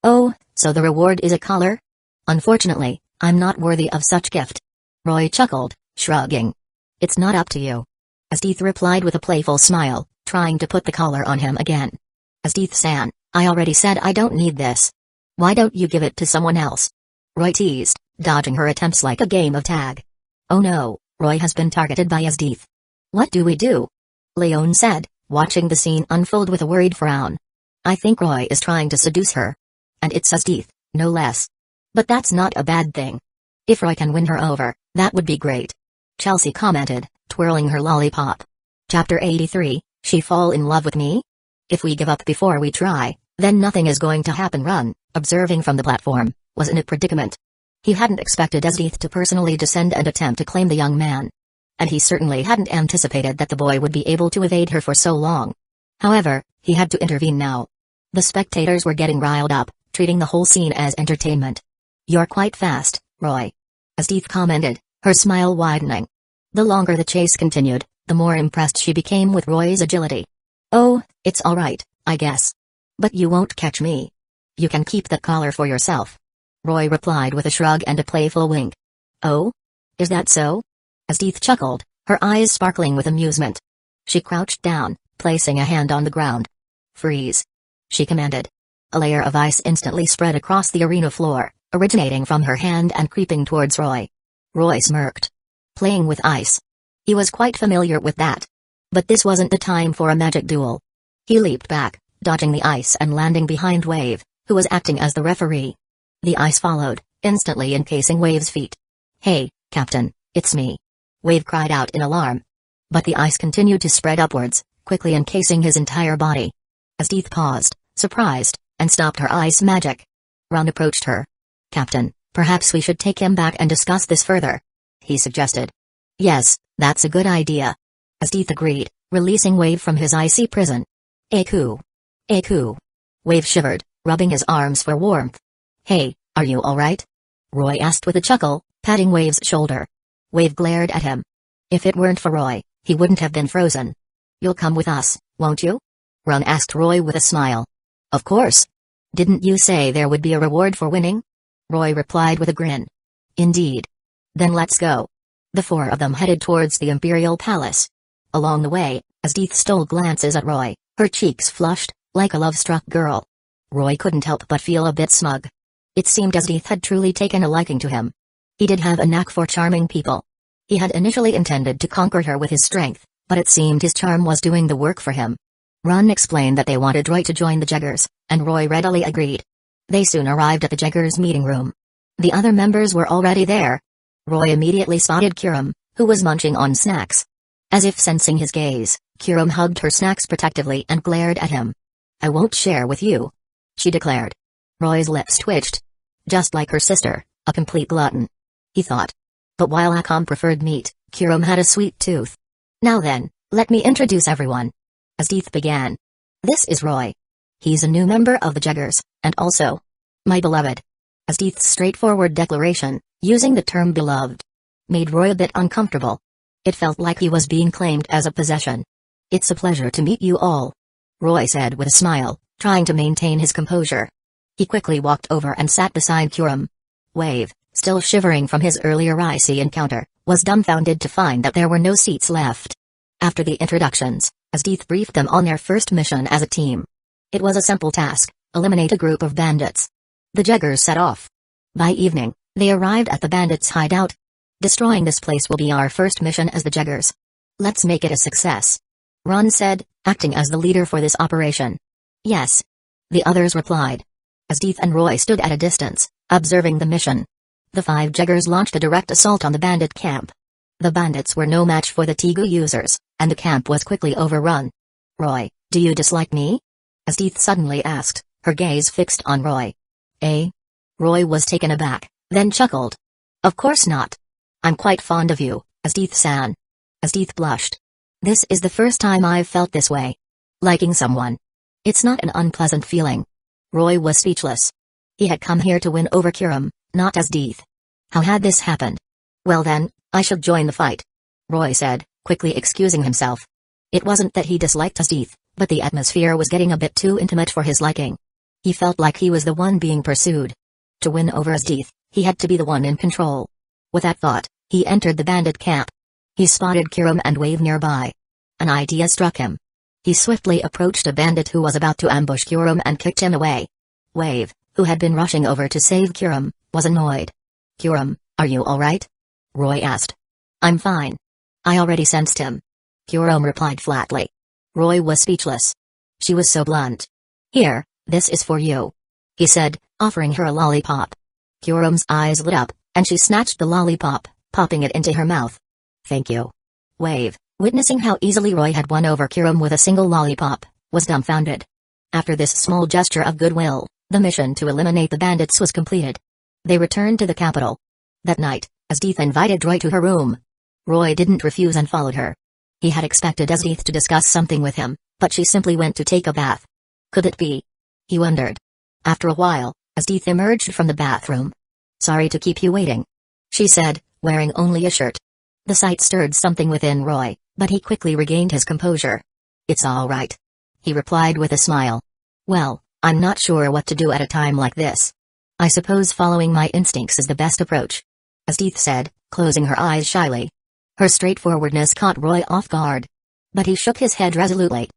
Speaker 1: Oh, so the reward is a collar? Unfortunately, I'm not worthy of such gift. Roy chuckled, shrugging. It's not up to you. Edith replied with a playful smile, trying to put the collar on him again. Edith-san, I already said I don't need this. Why don't you give it to someone else? Roy teased, dodging her attempts like a game of tag. Oh no, Roy has been targeted by Edith. What do we do? Leon said, watching the scene unfold with a worried frown. I think Roy is trying to seduce her. And it's Edith, no less. But that's not a bad thing. If Roy can win her over, that would be great. Chelsea commented, twirling her lollipop. Chapter 83, She Fall in Love with Me? If we give up before we try, then nothing is going to happen. Ron, observing from the platform, was in a predicament. He hadn't expected Edith to personally descend and attempt to claim the young man. And he certainly hadn't anticipated that the boy would be able to evade her for so long. However, he had to intervene now. The spectators were getting riled up, treating the whole scene as entertainment. You're quite fast, Roy. Edith commented, her smile widening. The longer the chase continued, the more impressed she became with Roy's agility. Oh, it's all right, I guess. But you won't catch me. You can keep that collar for yourself. Roy replied with a shrug and a playful wink. Oh? Is that so? Edith chuckled, her eyes sparkling with amusement. She crouched down, placing a hand on the ground. Freeze, she commanded. A layer of ice instantly spread across the arena floor, originating from her hand and creeping towards Roy. Roy smirked. Playing with ice. He was quite familiar with that. But this wasn't the time for a magic duel. He leaped back, dodging the ice and landing behind Wave, who was acting as the referee. The ice followed, instantly encasing Wave's feet. Hey, Captain, it's me. Wave cried out in alarm. But the ice continued to spread upwards, quickly encasing his entire body. Edith paused, surprised, and stopped her ice magic. Ron approached her. Captain, perhaps we should take him back and discuss this further, he suggested. Yes, that's a good idea. Edith agreed, releasing Wave from his icy prison. Aku. Aku. Wave shivered, rubbing his arms for warmth. Hey, are you alright? Roy asked with a chuckle, patting Wave's shoulder. Wave glared at him. If it weren't for Roy, he wouldn't have been frozen. You'll come with us, won't you? Ron asked Roy with a smile. Of course. Didn't you say there would be a reward for winning? Roy replied with a grin. Indeed. Then let's go. The four of them headed towards the Imperial Palace. Along the way, Edith stole glances at Roy, her cheeks flushed, like a love-struck girl. Roy couldn't help but feel a bit smug. It seemed Edith had truly taken a liking to him. He did have a knack for charming people. He had initially intended to conquer her with his strength, but it seemed his charm was doing the work for him. Ron explained that they wanted Roy to join the Jaggers, and Roy readily agreed. They soon arrived at the Jaggers meeting room. The other members were already there. Roy immediately spotted Kiram, who was munching on snacks. As if sensing his gaze, Kiram hugged her snacks protectively and glared at him. I won't share with you, she declared. Roy's lips twitched. Just like her sister, a complete glutton, he thought. But while Akam preferred meat, Kiram had a sweet tooth. Now then, let me introduce everyone. Edith began. This is Roy. He's a new member of the Jaggers, and also my beloved. Edith's straightforward declaration, using the term beloved, made Roy a bit uncomfortable. It felt like he was being claimed as a possession. It's a pleasure to meet you all, Roy said with a smile, trying to maintain his composure. He quickly walked over and sat beside Kiram. Wave, still shivering from his earlier icy encounter, was dumbfounded to find that there were no seats left. After the introductions, DxD briefed them on their first mission as a team. It was a simple task: eliminate a group of bandits. The Jaggers set off. By evening, they arrived at the bandits' hideout. Destroying this place will be our first mission as the Jaggers. Let's make it a success, Ron said, acting as the leader for this operation. Yes, the others replied. DxD and Roy stood at a distance, observing the mission. The 5 Jaggers launched a direct assault on the bandit camp. The bandits were no match for the Tegu users, and the camp was quickly overrun. Roy, do you dislike me? DxD suddenly asked, her gaze fixed on Roy. Roy was taken aback, then chuckled. Of course not. I'm quite fond of you, DxD-san. DxD blushed. This is the first time I've felt this way. Liking someone. It's not an unpleasant feeling. Roy was speechless. He had come here to win over Kiram, not DxD. How had this happened? Well then, I should join the fight, Roy said, quickly excusing himself. It wasn't that he disliked DxD, but the atmosphere was getting a bit too intimate for his liking. He felt like he was the one being pursued. To win over DxD, he had to be the one in control. With that thought, he entered the bandit camp. He spotted Kiram and Wave nearby. An idea struck him. He swiftly approached a bandit who was about to ambush Kiram and kicked him away. Wave, who had been rushing over to save Kiram, was annoyed. Kiram, are you alright? Roy asked. I'm fine. I already sensed him. Kiram replied flatly. Roy was speechless. She was so blunt. Here, this is for you, he said, offering her a lollipop. Kiram's eyes lit up, and she snatched the lollipop, popping it into her mouth. Thank you. Wave, witnessing how easily Roy had won over Kiram with a single lollipop, was dumbfounded. After this small gesture of goodwill, the mission to eliminate the bandits was completed. They returned to the capital. That night, DxD invited Roy to her room. Roy didn't refuse and followed her. He had expected DxD to discuss something with him, but she simply went to take a bath. Could it be? He wondered. After a while, DxD emerged from the bathroom. Sorry to keep you waiting, she said, wearing only a shirt. The sight stirred something within Roy, but he quickly regained his composure. It's all right, he replied with a smile. Well, I'm not sure what to do at a time like this. I suppose following my instincts is the best approach, DxD said, closing her eyes shyly. Her straightforwardness caught Roy off guard. But he shook his head resolutely.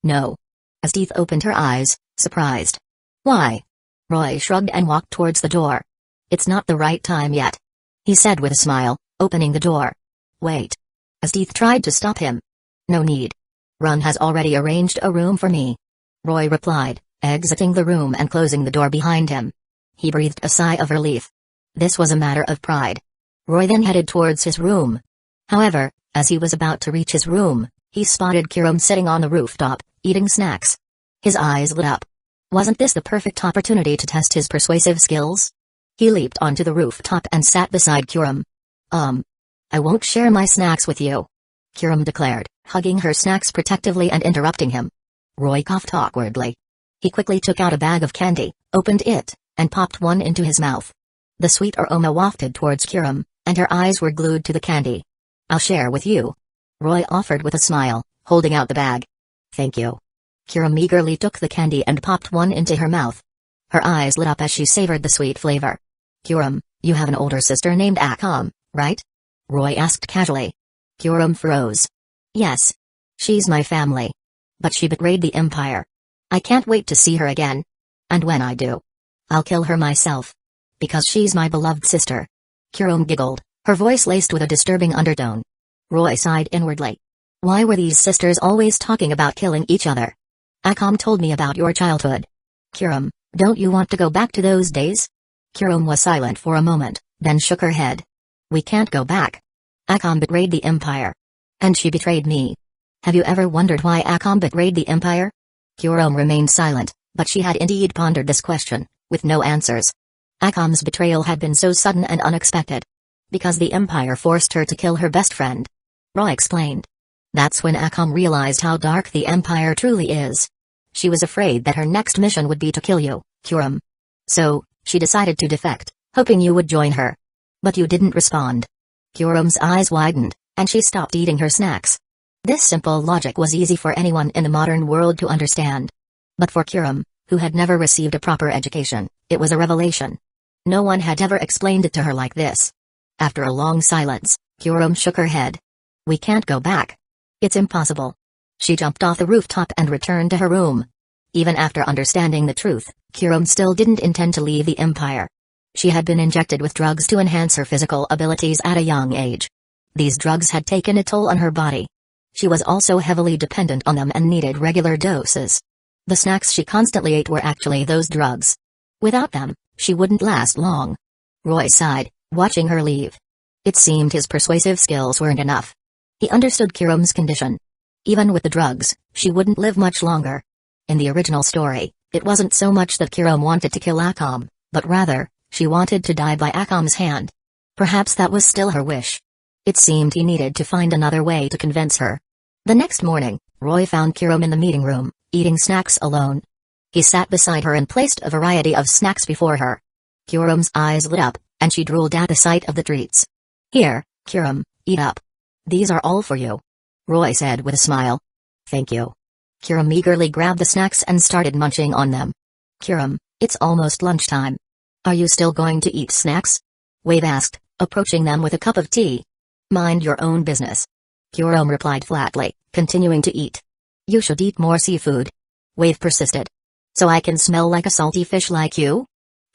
Speaker 1: No. DxD opened her eyes, surprised. Why? Roy shrugged and walked towards the door. It's not the right time yet, he said with a smile, opening the door. Wait. DxD tried to stop him. No need. Ron has already arranged a room for me, Roy replied, exiting the room and closing the door behind him. He breathed a sigh of relief. This was a matter of pride. Roy then headed towards his room. However, as he was about to reach his room, he spotted Kiram sitting on the rooftop, eating snacks. His eyes lit up. Wasn't this the perfect opportunity to test his persuasive skills? He leaped onto the rooftop and sat beside Kiram. I won't share my snacks with you, Kiram declared, hugging her snacks protectively and interrupting him. Roy coughed awkwardly. He quickly took out a bag of candy, opened it, and popped one into his mouth. The sweet aroma wafted towards Kiram, and her eyes were glued to the candy. I'll share with you, Roy offered with a smile, holding out the bag. Thank you. Kiram eagerly took the candy and popped one into her mouth. Her eyes lit up as she savored the sweet flavor. Kiram, you have an older sister named Akam, right? Roy asked casually. Kiram froze. Yes. She's my family. But she betrayed the Empire. I can't wait to see her again. And when I do, I'll kill her myself. Because she's my beloved sister. Kiram giggled, her voice laced with a disturbing undertone. Roy sighed inwardly. Why were these sisters always talking about killing each other? Akam told me about your childhood. Kiram, don't you want to go back to those days? Kiram was silent for a moment, then shook her head. We can't go back. Akam betrayed the Empire. And she betrayed me. Have you ever wondered why Akam betrayed the Empire? Kiram remained silent, but she had indeed pondered this question, with no answers. Akam's betrayal had been so sudden and unexpected. Because the Empire forced her to kill her best friend. Roy explained. That's when Akam realized how dark the Empire truly is. She was afraid that her next mission would be to kill you, Kiram. So, she decided to defect, hoping you would join her. But you didn't respond. Kiram's eyes widened, and she stopped eating her snacks. This simple logic was easy for anyone in the modern world to understand. But for Kiram, who had never received a proper education, it was a revelation. No one had ever explained it to her like this. After a long silence, Kurom shook her head. We can't go back. It's impossible. She jumped off the rooftop and returned to her room. Even after understanding the truth, Kurom still didn't intend to leave the Empire. She had been injected with drugs to enhance her physical abilities at a young age. These drugs had taken a toll on her body. She was also heavily dependent on them and needed regular doses. The snacks she constantly ate were actually those drugs. Without them, she wouldn't last long. Roy sighed, watching her leave. It seemed his persuasive skills weren't enough. He understood Kurom's condition. Even with the drugs, she wouldn't live much longer. In the original story, it wasn't so much that Kurom wanted to kill Akam, but rather, she wanted to die by Akam's hand. Perhaps that was still her wish. It seemed he needed to find another way to convince her. The next morning, Roy found Kurom in the meeting room, eating snacks alone. He sat beside her and placed a variety of snacks before her. Kurom's eyes lit up, and she drooled at the sight of the treats. Here, Kurom, eat up. These are all for you. Roy said with a smile. Thank you. Kurom eagerly grabbed the snacks and started munching on them. Kurom, it's almost lunchtime. Are you still going to eat snacks? Wave asked, approaching them with a cup of tea. Mind your own business. Kurom replied flatly, continuing to eat. You should eat more seafood. Wave persisted. So I can smell like a salty fish like you?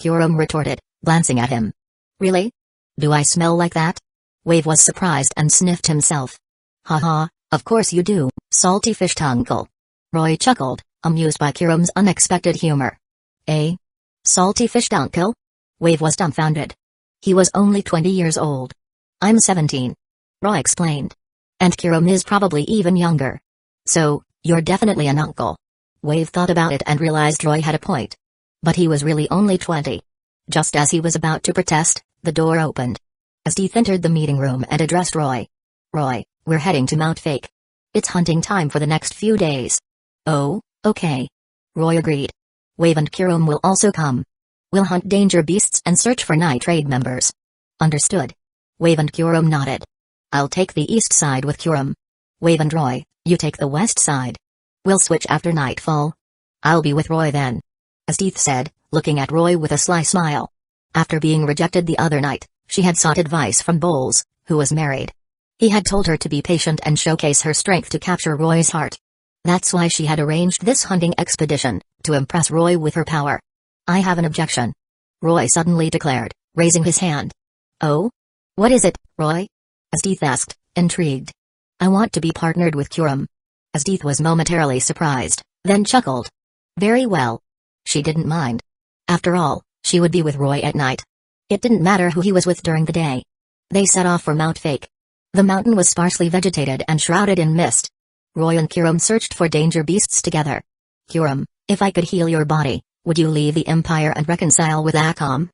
Speaker 1: Kurom retorted, glancing at him. Really? Do I smell like that? Wave was surprised and sniffed himself. Haha, of course you do, salty fish uncle. Roy chuckled, amused by Kurom's unexpected humor. Eh? Salty fish uncle? Wave was dumbfounded. He was only 20 years old. I'm 17. Roy explained. And Kurom is probably even younger. So, you're definitely an uncle. Wave thought about it and realized Roy had a point. But he was really only 20. Just as he was about to protest, the door opened. Steve entered the meeting room and addressed Roy. Roy, we're heading to Mount Fake. It's hunting time for the next few days. Oh, okay. Roy agreed. Wave and Kurom will also come. We'll hunt danger beasts and search for night raid members. Understood. Wave and Kurom nodded. I'll take the east side with Kurom. Wave and Roy, you take the west side. We'll switch after nightfall. I'll be with Roy then. Steve said, looking at Roy with a sly smile. After being rejected the other night, she had sought advice from Bowles, who was married. He had told her to be patient and showcase her strength to capture Roy's heart. That's why she had arranged this hunting expedition, to impress Roy with her power. I have an objection. Roy suddenly declared, raising his hand. Oh? What is it, Roy? Steve asked, intrigued. I want to be partnered with Kurom. Steve was momentarily surprised, then chuckled. Very well. She didn't mind. After all, she would be with Roy at night. It didn't matter who he was with during the day. They set off for Mount Fake. The mountain was sparsely vegetated and shrouded in mist. Roy and Kurom searched for danger beasts together. Kurom, if I could heal your body, would you leave the Empire and reconcile with Akam?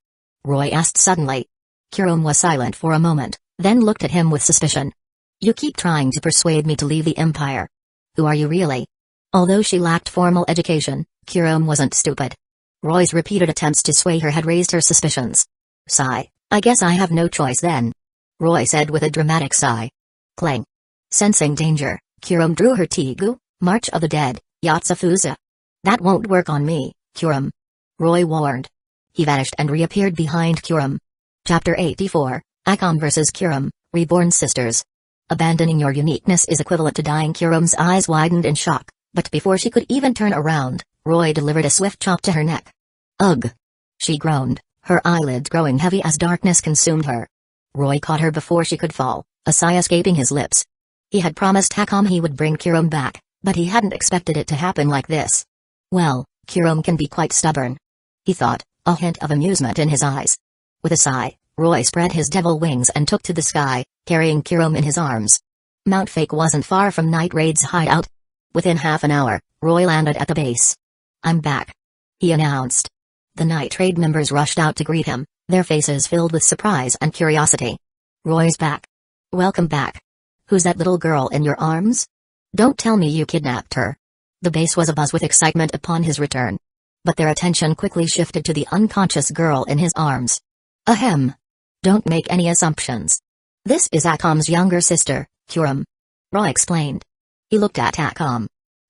Speaker 1: Roy asked suddenly. Kurom was silent for a moment, then looked at him with suspicion. You keep trying to persuade me to leave the Empire. Who are you really? Although she lacked formal education, Kurom wasn't stupid. Roy's repeated attempts to sway her had raised her suspicions. Sigh, I guess I have no choice then. Roy said with a dramatic sigh. Clang. Sensing danger, Kurom drew her Tegu, March of the Dead, Yatsufuza. That won't work on me, Kurom. Roy warned. He vanished and reappeared behind Kurom. Chapter 84, Akam vs. Kurom, Reborn Sisters. Abandoning your uniqueness is equivalent to dying. Kurom's eyes widened in shock, but before she could even turn around, Roy delivered a swift chop to her neck. Ugh! She groaned, her eyelids growing heavy as darkness consumed her. Roy caught her before she could fall, a sigh escaping his lips. He had promised Akam he would bring Kurom back, but he hadn't expected it to happen like this. Well, Kurom can be quite stubborn. He thought, a hint of amusement in his eyes. With a sigh, Roy spread his devil wings and took to the sky, carrying Kurom in his arms. Mount Fake wasn't far from Night Raid's hideout. Within half an hour, Roy landed at the base. I'm back, he announced. The Night Raid members rushed out to greet him, their faces filled with surprise and curiosity. Roy's back. Welcome back. Who's that little girl in your arms? Don't tell me you kidnapped her. The base was abuzz with excitement upon his return. But their attention quickly shifted to the unconscious girl in his arms. Ahem. Don't make any assumptions. This is Akam's younger sister, Kurom. Roy explained. He looked at Akam.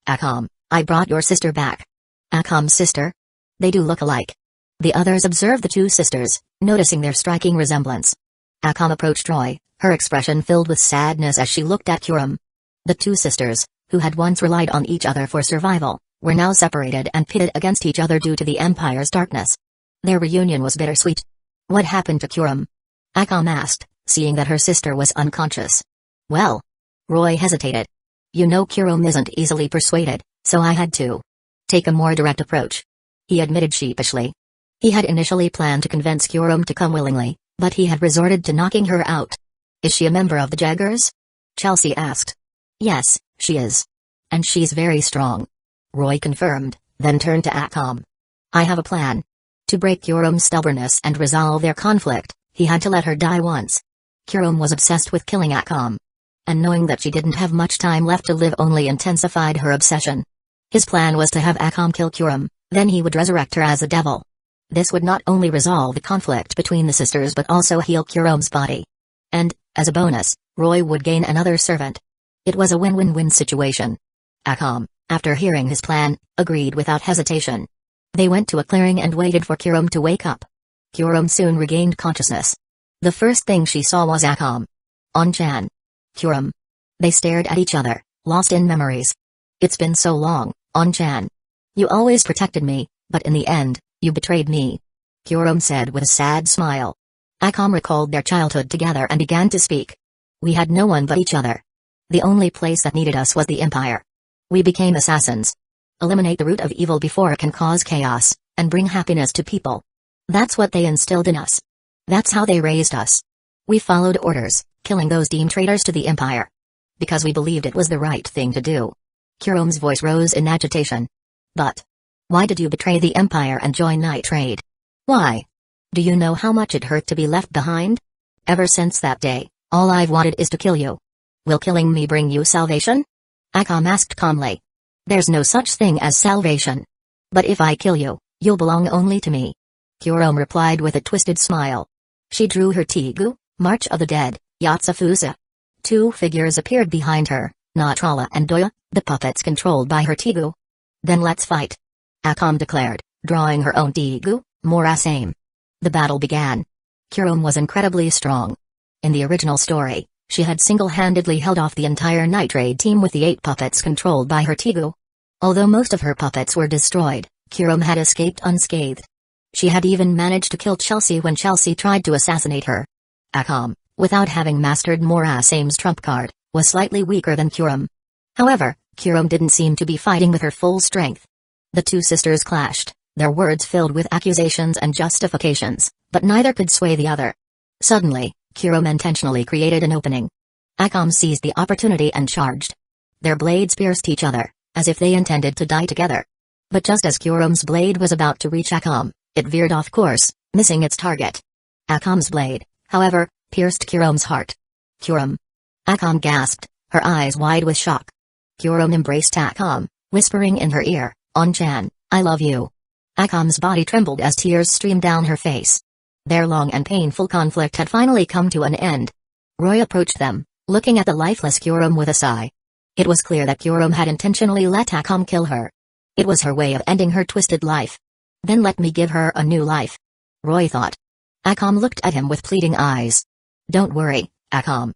Speaker 1: Akam, I brought your sister back. Akam's sister? They do look alike. The others observed the two sisters, noticing their striking resemblance. Akam approached Roy, her expression filled with sadness as she looked at Kurum. The two sisters, who had once relied on each other for survival, were now separated and pitted against each other due to the Empire's darkness. Their reunion was bittersweet. What happened to Kurum? Akam asked, seeing that her sister was unconscious. Well. Roy hesitated. You know Kurum isn't easily persuaded, so I had to take a more direct approach. He admitted sheepishly. He had initially planned to convince Kurum to come willingly, but he had resorted to knocking her out. Is she a member of the Jaggers? Chelsea asked. Yes, she is. And she's very strong. Roy confirmed, then turned to Akam. I have a plan. To break Kurum's stubbornness and resolve their conflict, he had to let her die once. Kurum was obsessed with killing Akam. And knowing that she didn't have much time left to live only intensified her obsession. His plan was to have Akam kill Kurum, then he would resurrect her as a devil. This would not only resolve the conflict between the sisters but also heal Kurum's body. And, as a bonus, Roy would gain another servant. It was a win-win-win situation. Akam, after hearing his plan, agreed without hesitation. They went to a clearing and waited for Kurum to wake up. Kurum soon regained consciousness. The first thing she saw was Akam. On-chan. Kurum. They stared at each other, lost in memories. It's been so long, On-chan. You always protected me, but in the end, you betrayed me. Kurum said with a sad smile. Akam recalled their childhood together and began to speak. We had no one but each other. The only place that needed us was the Empire. We became assassins. Eliminate the root of evil before it can cause chaos, and bring happiness to people. That's what they instilled in us. That's how they raised us. We followed orders, killing those deemed traitors to the Empire. Because we believed it was the right thing to do. Kurum's voice rose in agitation. But why did you betray the Empire and join Night Trade? Why? Do you know how much it hurt to be left behind? Ever since that day, all I've wanted is to kill you. Will killing me bring you salvation? Akam asked calmly. There's no such thing as salvation. But if I kill you, you'll belong only to me. Kurum replied with a twisted smile. She drew her Tegu, March of the Dead, Yatsufusa. Two figures appeared behind her, Natrala and Doya, the puppets controlled by her Tegu. Then let's fight. Akam declared, drawing her own Tegu, Mora's aim. The battle began. Kurum was incredibly strong. In the original story, she had single-handedly held off the entire Night Raid team with the 8 puppets controlled by her Tegu. Although most of her puppets were destroyed, Kurum had escaped unscathed. She had even managed to kill Chelsea when Chelsea tried to assassinate her. Akam, without having mastered Mora's aim's trump card, was slightly weaker than Kurum. However, Kurum didn't seem to be fighting with her full strength. The two sisters clashed, their words filled with accusations and justifications, but neither could sway the other. Suddenly, Kurum intentionally created an opening. Akam seized the opportunity and charged. Their blades pierced each other, as if they intended to die together. But just as Kurum's blade was about to reach Akam, it veered off course, missing its target. Akam's blade, however, pierced Kurum's heart. Kurum. Akam gasped, her eyes wide with shock. Kurum embraced Akam, whispering in her ear, On-chan, I love you. Akam's body trembled as tears streamed down her face. Their long and painful conflict had finally come to an end. Roy approached them, looking at the lifeless Kurum with a sigh. It was clear that Kurum had intentionally let Akam kill her. It was her way of ending her twisted life. Then let me give her a new life. Roy thought. Akam looked at him with pleading eyes. Don't worry, Akam.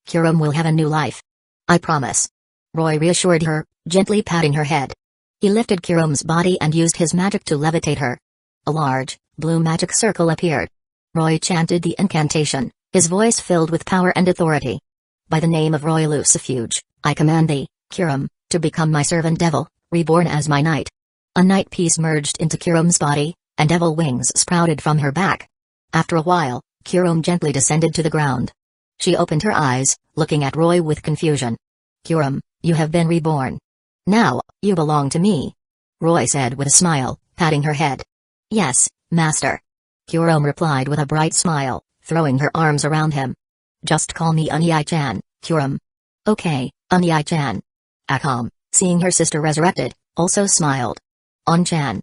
Speaker 1: Kurum will have a new life. I promise. Roy reassured her, gently patting her head. He lifted Kurum's body and used his magic to levitate her. A large, blue magic circle appeared. Roy chanted the incantation, his voice filled with power and authority. By the name of Roy Lucifuge, I command thee, Kurum, to become my servant devil, reborn as my knight. A night piece merged into Kurum's body, and devil wings sprouted from her back. After a while, Kurum gently descended to the ground. She opened her eyes, looking at Roy with confusion. Kurum, you have been reborn. Now, you belong to me. Roy said with a smile, patting her head. Yes, master. Kurum replied with a bright smile, throwing her arms around him. Just call me Onyai-chan, Kurum. Okay, Onyai-chan. Akam, seeing her sister resurrected, also smiled. On-chan.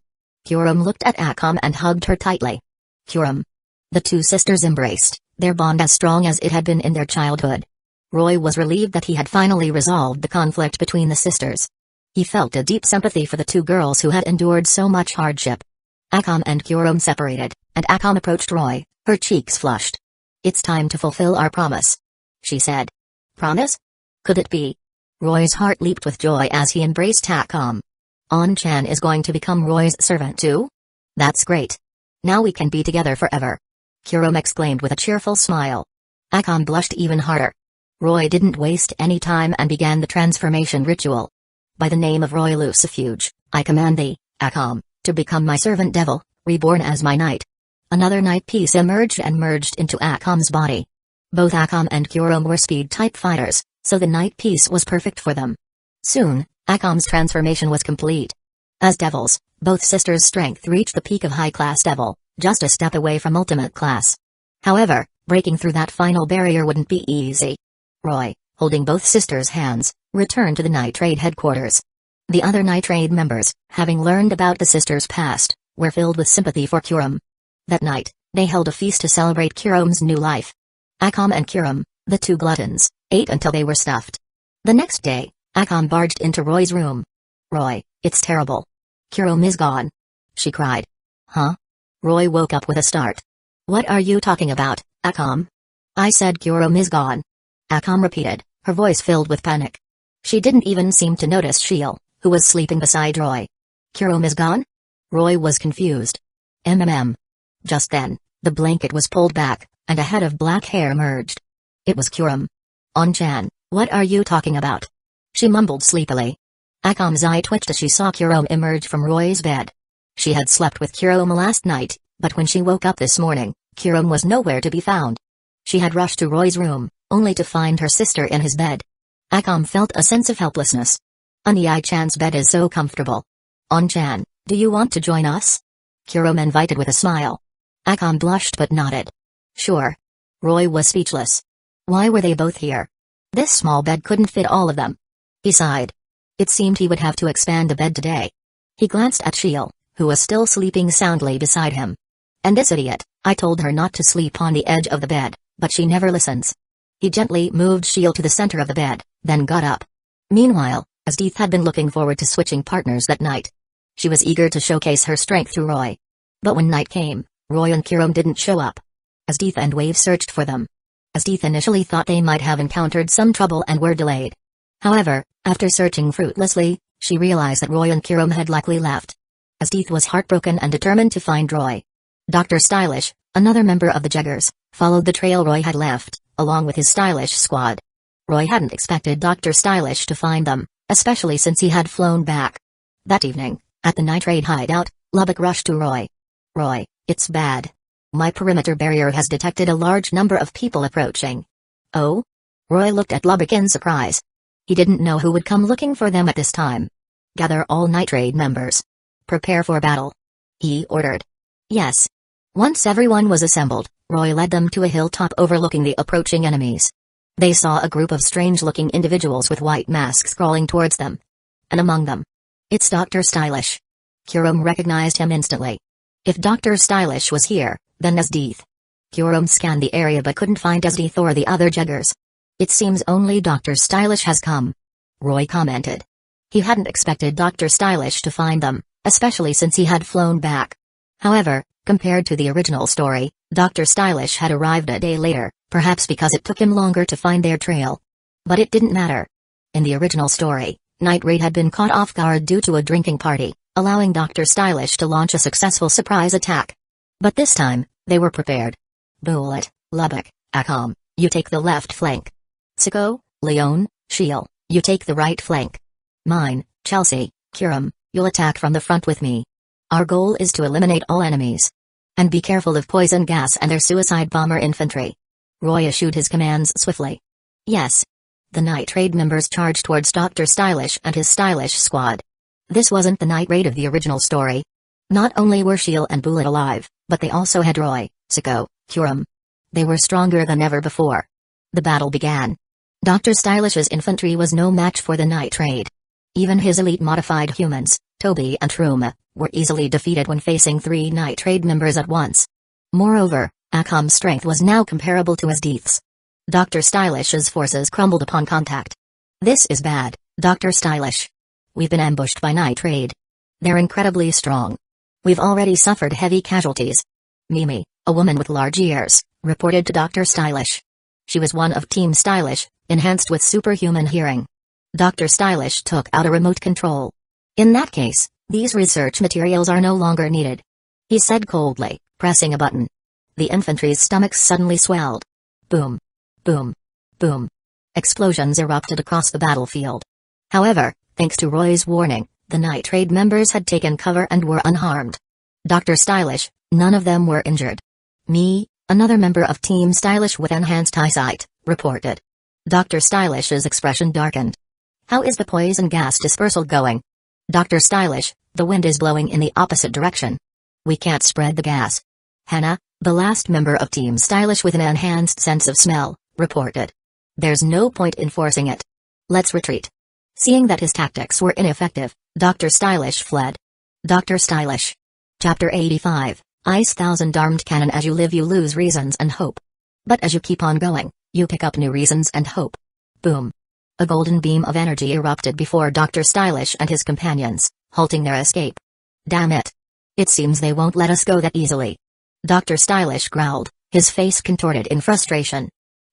Speaker 1: Kurum looked at Akam and hugged her tightly. Kurum. The two sisters embraced, their bond as strong as it had been in their childhood. Roy was relieved that he had finally resolved the conflict between the sisters. He felt a deep sympathy for the two girls who had endured so much hardship. Akam and Kurum separated, and Akam approached Roy, her cheeks flushed. It's time to fulfill our promise, she said. Promise? Could it be? Roy's heart leaped with joy as he embraced Akam. On-chan is going to become Roy's servant too? That's great. Now we can be together forever, Kurom exclaimed with a cheerful smile. Akam blushed even harder. Roy didn't waste any time and began the transformation ritual. By the name of Roy Lucifuge, I command thee, Akam, to become my servant devil, reborn as my knight. Another night piece emerged and merged into Akam's body. Both Akam and Kurom were speed-type fighters, so the night piece was perfect for them. Soon, Akam's transformation was complete. As devils, both sisters' strength reached the peak of high-class devil, just a step away from ultimate class. However, breaking through that final barrier wouldn't be easy. Roy, holding both sisters' hands, returned to the Night Raid headquarters. The other Night Raid members, having learned about the sisters' past, were filled with sympathy for Kurom. That night, they held a feast to celebrate Kurom's new life. Akam and Kurom, the two gluttons, ate until they were stuffed. The next day, Akam barged into Roy's room. Roy, it's terrible. Kurom is gone, she cried. Huh? Roy woke up with a start. What are you talking about, Akam? I said Kurom is gone. Akam repeated, her voice filled with panic. She didn't even seem to notice Shiel, who was sleeping beside Roy. Kurom is gone? Roy was confused. Just then, the blanket was pulled back, and a head of black hair emerged. It was Kurom. On-chan, what are you talking about? She mumbled sleepily. Akam's eye twitched as she saw Kurom emerge from Roy's bed. She had slept with Kurom last night, but when she woke up this morning, Kurom was nowhere to be found. She had rushed to Roy's room, only to find her sister in his bed. Akam felt a sense of helplessness. Anii-chan's bed is so comfortable. On-chan, do you want to join us? Kurom invited with a smile. Akam blushed but nodded. Sure. Roy was speechless. Why were they both here? This small bed couldn't fit all of them. He sighed. It seemed he would have to expand the bed today. He glanced at Shiel, who was still sleeping soundly beside him. And this idiot, I told her not to sleep on the edge of the bed, but she never listens. He gently moved Shiel to the center of the bed, then got up. Meanwhile, Asdeeth had been looking forward to switching partners that night. She was eager to showcase her strength through Roy. But when night came, Roy and Kurom didn't show up. Asdeeth and Wave searched for them. Asdeeth initially thought they might have encountered some trouble and were delayed. However, after searching fruitlessly, she realized that Roy and Kurom had likely left. Asdeeth was heartbroken and determined to find Roy. Dr. Stylish, another member of the Jeggers, followed the trail Roy had left, along with his Stylish squad. Roy hadn't expected Dr. Stylish to find them, especially since he had flown back. That evening, at the Night Raid hideout, Lubbock rushed to Roy. Roy, it's bad. My perimeter barrier has detected a large number of people approaching. Oh? Roy looked at Lubbock in surprise. He didn't know who would come looking for them at this time. Gather all Night Raid members. Prepare for battle, he ordered. Yes. Once everyone was assembled, Roy led them to a hilltop overlooking the approaching enemies. They saw a group of strange-looking individuals with white masks crawling towards them. And among them, it's Dr. Stylish. Kurom recognized him instantly. If Dr. Stylish was here, then Asdeeth. Kurom scanned the area but couldn't find Asdeeth or the other Jeggers. It seems only Dr. Stylish has come, Roy commented. He hadn't expected Dr. Stylish to find them, especially since he had flown back. However, compared to the original story, Dr. Stylish had arrived a day later, perhaps because it took him longer to find their trail. But it didn't matter. In the original story, Night Raid had been caught off guard due to a drinking party, allowing Dr. Stylish to launch a successful surprise attack. But this time, they were prepared. Bullet, Lubbock, Akam, you take the left flank. Siko, Leon, Shiel, you take the right flank. Mine, Chelsea, Kurom, you'll attack from the front with me. Our goal is to eliminate all enemies. And be careful of poison gas and their suicide bomber infantry. Roy issued his commands swiftly. Yes. The Night Raid members charged towards Dr. Stylish and his Stylish squad. This wasn't the Night Raid of the original story. Not only were Shiel and Bullet alive, but they also had Roy, Siko, Kurom. They were stronger than ever before. The battle began. Dr. Stylish's infantry was no match for the Night Raid. Even his elite modified humans, Toby and Truma, were easily defeated when facing 3 Night Raid members at once. Moreover, Akam's strength was now comparable to Asdeeth's. Dr. Stylish's forces crumbled upon contact. This is bad, Dr. Stylish. We've been ambushed by Night Raid. They're incredibly strong. We've already suffered heavy casualties. Mimi, a woman with large ears, reported to Dr. Stylish. She was one of Team Stylish, enhanced with superhuman hearing. Dr. Stylish took out a remote control. In that case, these research materials are no longer needed, he said coldly, pressing a button. The infantry's stomachs suddenly swelled. Boom. Boom. Boom. Explosions erupted across the battlefield. However, thanks to Roy's warning, the night raid members had taken cover and were unharmed. Dr. Stylish, none of them were injured. Me, another member of Team Stylish with enhanced eyesight, reported. Dr. Stylish's expression darkened. How is the poison gas dispersal going? Dr. Stylish, the wind is blowing in the opposite direction. We can't spread the gas. Hannah, the last member of Team Stylish with an enhanced sense of smell, reported. There's no point in forcing it. Let's retreat. Seeing that his tactics were ineffective, Dr. Stylish fled. Dr. Stylish. Chapter 85, Ice 1000 Armed Cannon. As you live you lose reasons and hope. But as you keep on going, you pick up new reasons and hope. Boom. A golden beam of energy erupted before Dr. Stylish and his companions, halting their escape. Damn it. It seems they won't let us go that easily. Dr. Stylish growled, his face contorted in frustration.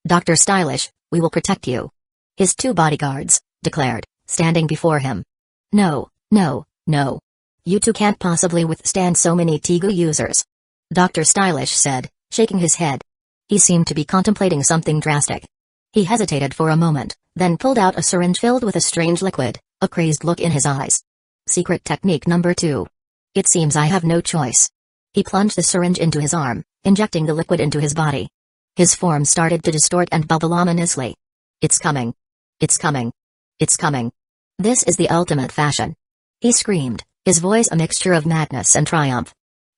Speaker 1: Dr. Stylish, we will protect you. His two bodyguards declared, standing before him. No, no, no. You two can't possibly withstand so many Tegu users. Dr. Stylish said, shaking his head. He seemed to be contemplating something drastic. He hesitated for a moment, then pulled out a syringe filled with a strange liquid, a crazed look in his eyes. Secret technique number 2. It seems I have no choice. He plunged the syringe into his arm, injecting the liquid into his body. His form started to distort and bubble ominously. It's coming. It's coming. It's coming. This is the ultimate fashion. He screamed, his voice a mixture of madness and triumph.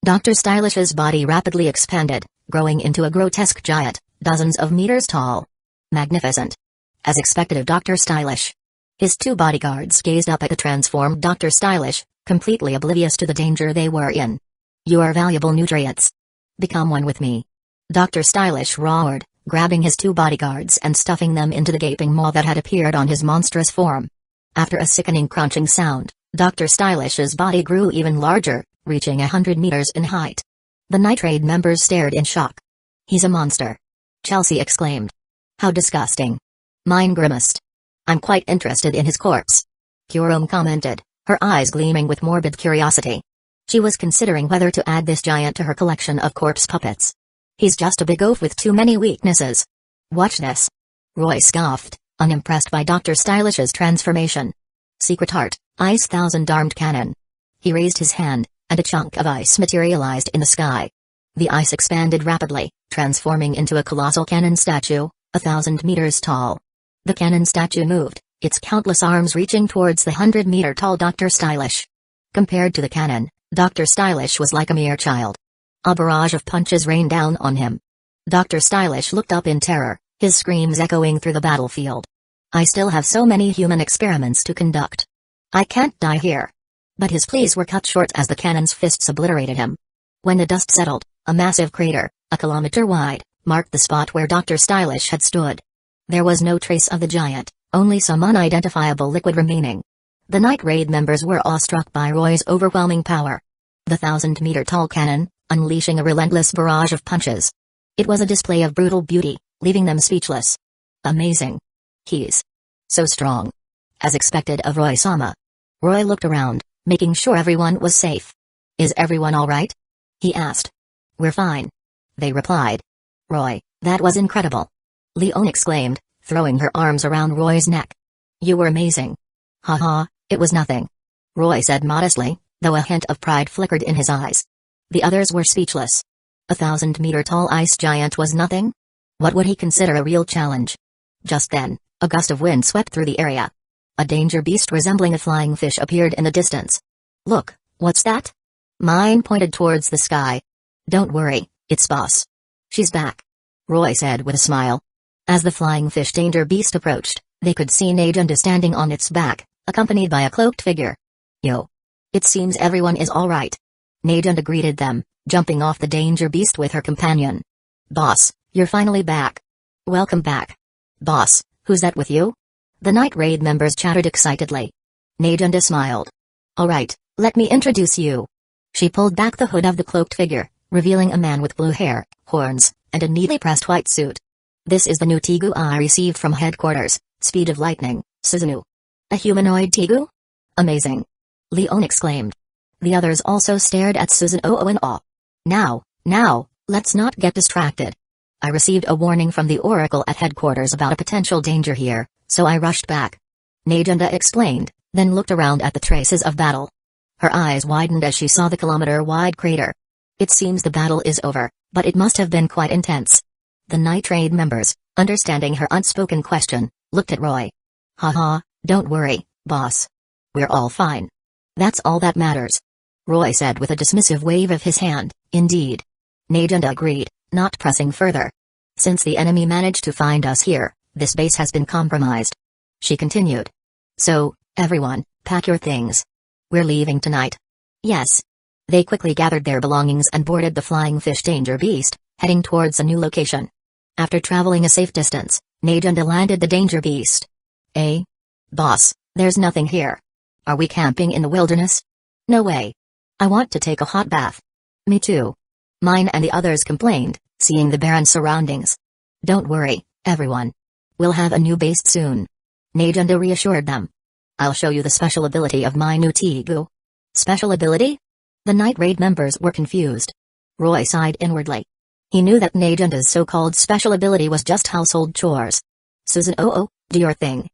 Speaker 1: Dr. Stylish's body rapidly expanded, growing into a grotesque giant, dozens of meters tall. Magnificent. As expected of Dr. Stylish. His two bodyguards gazed up at the transformed Dr. Stylish, completely oblivious to the danger they were in. You are valuable nutrients. Become one with me. Dr. Stylish roared, grabbing his two bodyguards and stuffing them into the gaping maw that had appeared on his monstrous form. After a sickening crunching sound, Dr. Stylish's body grew even larger, reaching 100 meters in height. The night raid members stared in shock. He's a monster. Chelsea exclaimed. How disgusting. Mine grimaced. I'm quite interested in his corpse. Kurom commented, her eyes gleaming with morbid curiosity. She was considering whether to add this giant to her collection of corpse puppets. He's just a big oaf with too many weaknesses. Watch this. Roy scoffed, unimpressed by Dr. Stylish's transformation. Secret Heart, Ice 1000 Armed Cannon. He raised his hand, and a chunk of ice materialized in the sky. The ice expanded rapidly, transforming into a colossal cannon statue, 1,000 meters tall. The cannon statue moved, its countless arms reaching towards the 100-meter-tall Dr. Stylish. Compared to the cannon, Dr. Stylish was like a mere child. A barrage of punches rained down on him. Dr. Stylish looked up in terror, his screams echoing through the battlefield. I still have so many human experiments to conduct. I can't die here. But his pleas were cut short as the cannon's fists obliterated him. When the dust settled, a massive crater, a kilometer wide, marked the spot where Dr. Stylish had stood. There was no trace of the giant, only some unidentifiable liquid remaining. The night raid members were awestruck by Roy's overwhelming power. The 1,000-meter-tall cannon, unleashing a relentless barrage of punches. It was a display of brutal beauty, leaving them speechless. Amazing. He's so strong. As expected of Roy-sama. Roy looked around, making sure everyone was safe. Is everyone all right? He asked. We're fine. They replied. Roy, that was incredible. Leon exclaimed, throwing her arms around Roy's neck. You were amazing. Haha, it was nothing. Roy said modestly, though a hint of pride flickered in his eyes. The others were speechless. 1,000-meter-tall ice giant was nothing? What would he consider a real challenge? Just then, a gust of wind swept through the area. A danger beast resembling a flying fish appeared in the distance. Look, what's that? Mine pointed towards the sky. Don't worry, it's Boss. She's back. Roy said with a smile. As the flying fish danger beast approached, they could see Najunda standing on its back, accompanied by a cloaked figure. Yo. It seems everyone is all right. Najunda greeted them, jumping off the danger beast with her companion. Boss, you're finally back. Welcome back. Boss, who's that with you? The night raid members chattered excitedly. Najunda smiled. All right, let me introduce you. She pulled back the hood of the cloaked figure, revealing a man with blue hair, horns, and a neatly pressed white suit. This is the new Tegu I received from headquarters, speed of lightning, Susanoo. A humanoid Tegu? Amazing. Leon exclaimed. The others also stared at Susanoo in awe. Now, let's not get distracted. I received a warning from the Oracle at headquarters about a potential danger here, so I rushed back. Najunda explained, then looked around at the traces of battle. Her eyes widened as she saw the kilometer-wide crater. It seems the battle is over, but it must have been quite intense. The night raid members, understanding her unspoken question, looked at Roy. Haha, don't worry, boss. We're all fine. That's all that matters. Roy said with a dismissive wave of his hand, indeed. Najunda agreed, not pressing further. Since the enemy managed to find us here, this base has been compromised. She continued. So, everyone, pack your things. We're leaving tonight. Yes. They quickly gathered their belongings and boarded the flying fish danger beast, heading towards a new location. After traveling a safe distance, Najunda landed the danger beast. Boss, there's nothing here. Are we camping in the wilderness? No way. I want to take a hot bath. Me too. Mine and the others complained, seeing the barren surroundings. Don't worry, everyone. We'll have a new base soon. Najunda reassured them. I'll show you the special ability of my new Tegu. Special ability? The night raid members were confused. Roy sighed inwardly. He knew that Najunda's so-called special ability was just household chores. Susanoo, do your thing.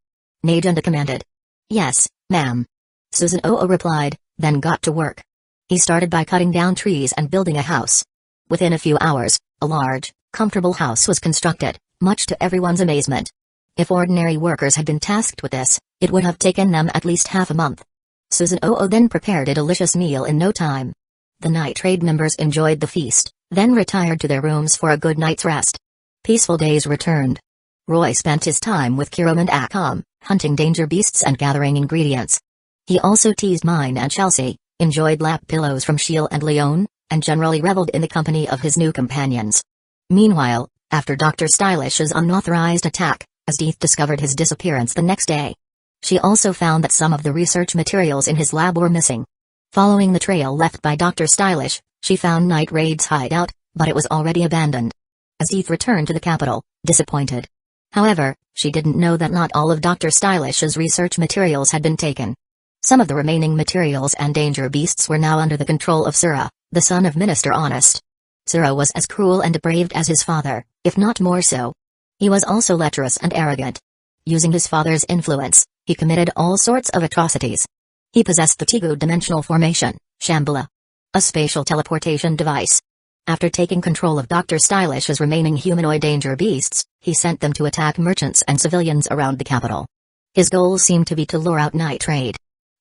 Speaker 1: Najunda commanded. Yes, ma'am. Susanoo replied, then got to work. He started by cutting down trees and building a house. Within a few hours, a large, comfortable house was constructed, much to everyone's amazement. If ordinary workers had been tasked with this, it would have taken them at least half a month. Susanoo then prepared a delicious meal in no time. The night raid members enjoyed the feast, then retired to their rooms for a good night's rest. Peaceful days returned. Roy spent his time with Kiram and Akam, hunting danger beasts and gathering ingredients. He also teased Mine and Chelsea, enjoyed lap pillows from Sheil and Leon, and generally reveled in the company of his new companions. Meanwhile, after Dr. Stylish's unauthorized attack, Asdeath discovered his disappearance the next day. She also found that some of the research materials in his lab were missing. Following the trail left by Dr. Stylish, she found Night Raid's hideout, but it was already abandoned. Asdeath returned to the capital, disappointed. However, she didn't know that not all of Dr. Stylish's research materials had been taken. Some of the remaining materials and danger beasts were now under the control of Sura, the son of Minister Honest. Sura was as cruel and depraved as his father, if not more so. He was also lecherous and arrogant. Using his father's influence, he committed all sorts of atrocities. He possessed the Tegu dimensional formation, Shambhala, a spatial teleportation device. After taking control of Dr. Stylish's remaining humanoid danger beasts, he sent them to attack merchants and civilians around the capital. His goal seemed to be to lure out night raid.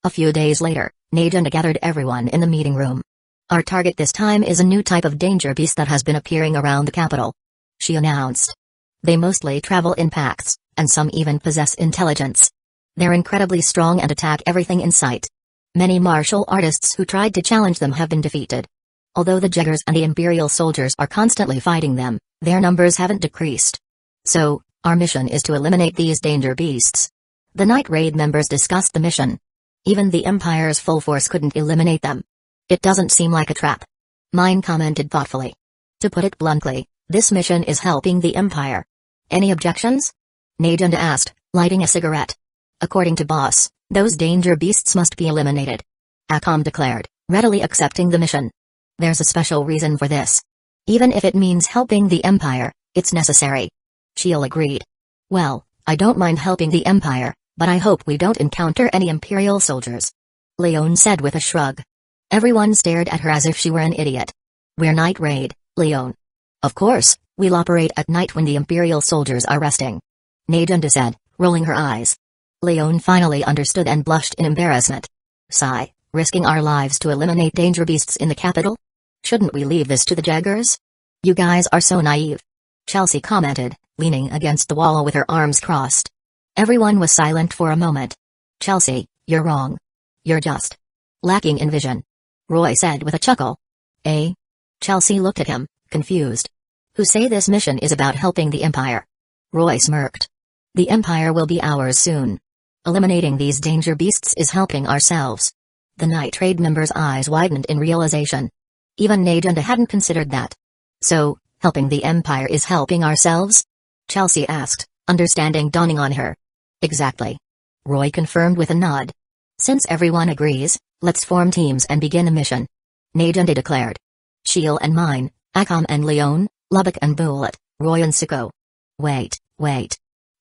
Speaker 1: A few days later, Najunda gathered everyone in the meeting room. Our target this time is a new type of danger beast that has been appearing around the capital, she announced. They mostly travel in packs, and some even possess intelligence. They're incredibly strong and attack everything in sight. Many martial artists who tried to challenge them have been defeated. Although the Jaggers and the Imperial soldiers are constantly fighting them, their numbers haven't decreased. So, our mission is to eliminate these danger beasts. The Night Raid members discussed the mission. Even the Empire's full force couldn't eliminate them. It doesn't seem like a trap. Mine commented thoughtfully. To put it bluntly, this mission is helping the Empire. Any objections? Najunda asked, lighting a cigarette. According to Boss, those danger beasts must be eliminated. Akam declared, readily accepting the mission. There's a special reason for this. Even if it means helping the Empire, it's necessary. Sheil agreed. Well, I don't mind helping the Empire, but I hope we don't encounter any Imperial soldiers. Leon said with a shrug. Everyone stared at her as if she were an idiot. We're Night Raid, Leon. Of course, we'll operate at night when the Imperial soldiers are resting. Najunda said, rolling her eyes. Leon finally understood and blushed in embarrassment. Sigh, risking our lives to eliminate danger beasts in the capital? Shouldn't we leave this to the Jaggers? You guys are so naive. Chelsea commented, leaning against the wall with her arms crossed. Everyone was silent for a moment. Chelsea, you're wrong. You're just lacking in vision. Roy said with a chuckle. Eh? Chelsea looked at him, confused. Who say this mission is about helping the Empire? Roy smirked. The Empire will be ours soon. Eliminating these danger beasts is helping ourselves. The Night Raid members' eyes widened in realization. Even Najunda hadn't considered that. So, helping the Empire is helping ourselves? Chelsea asked, understanding dawning on her. Exactly. Roy confirmed with a nod. Since everyone agrees, let's form teams and begin a mission. Najunda declared. Sheil and mine, Akam and Leon, Lubbock and Bullet, Roy and Siko. Wait.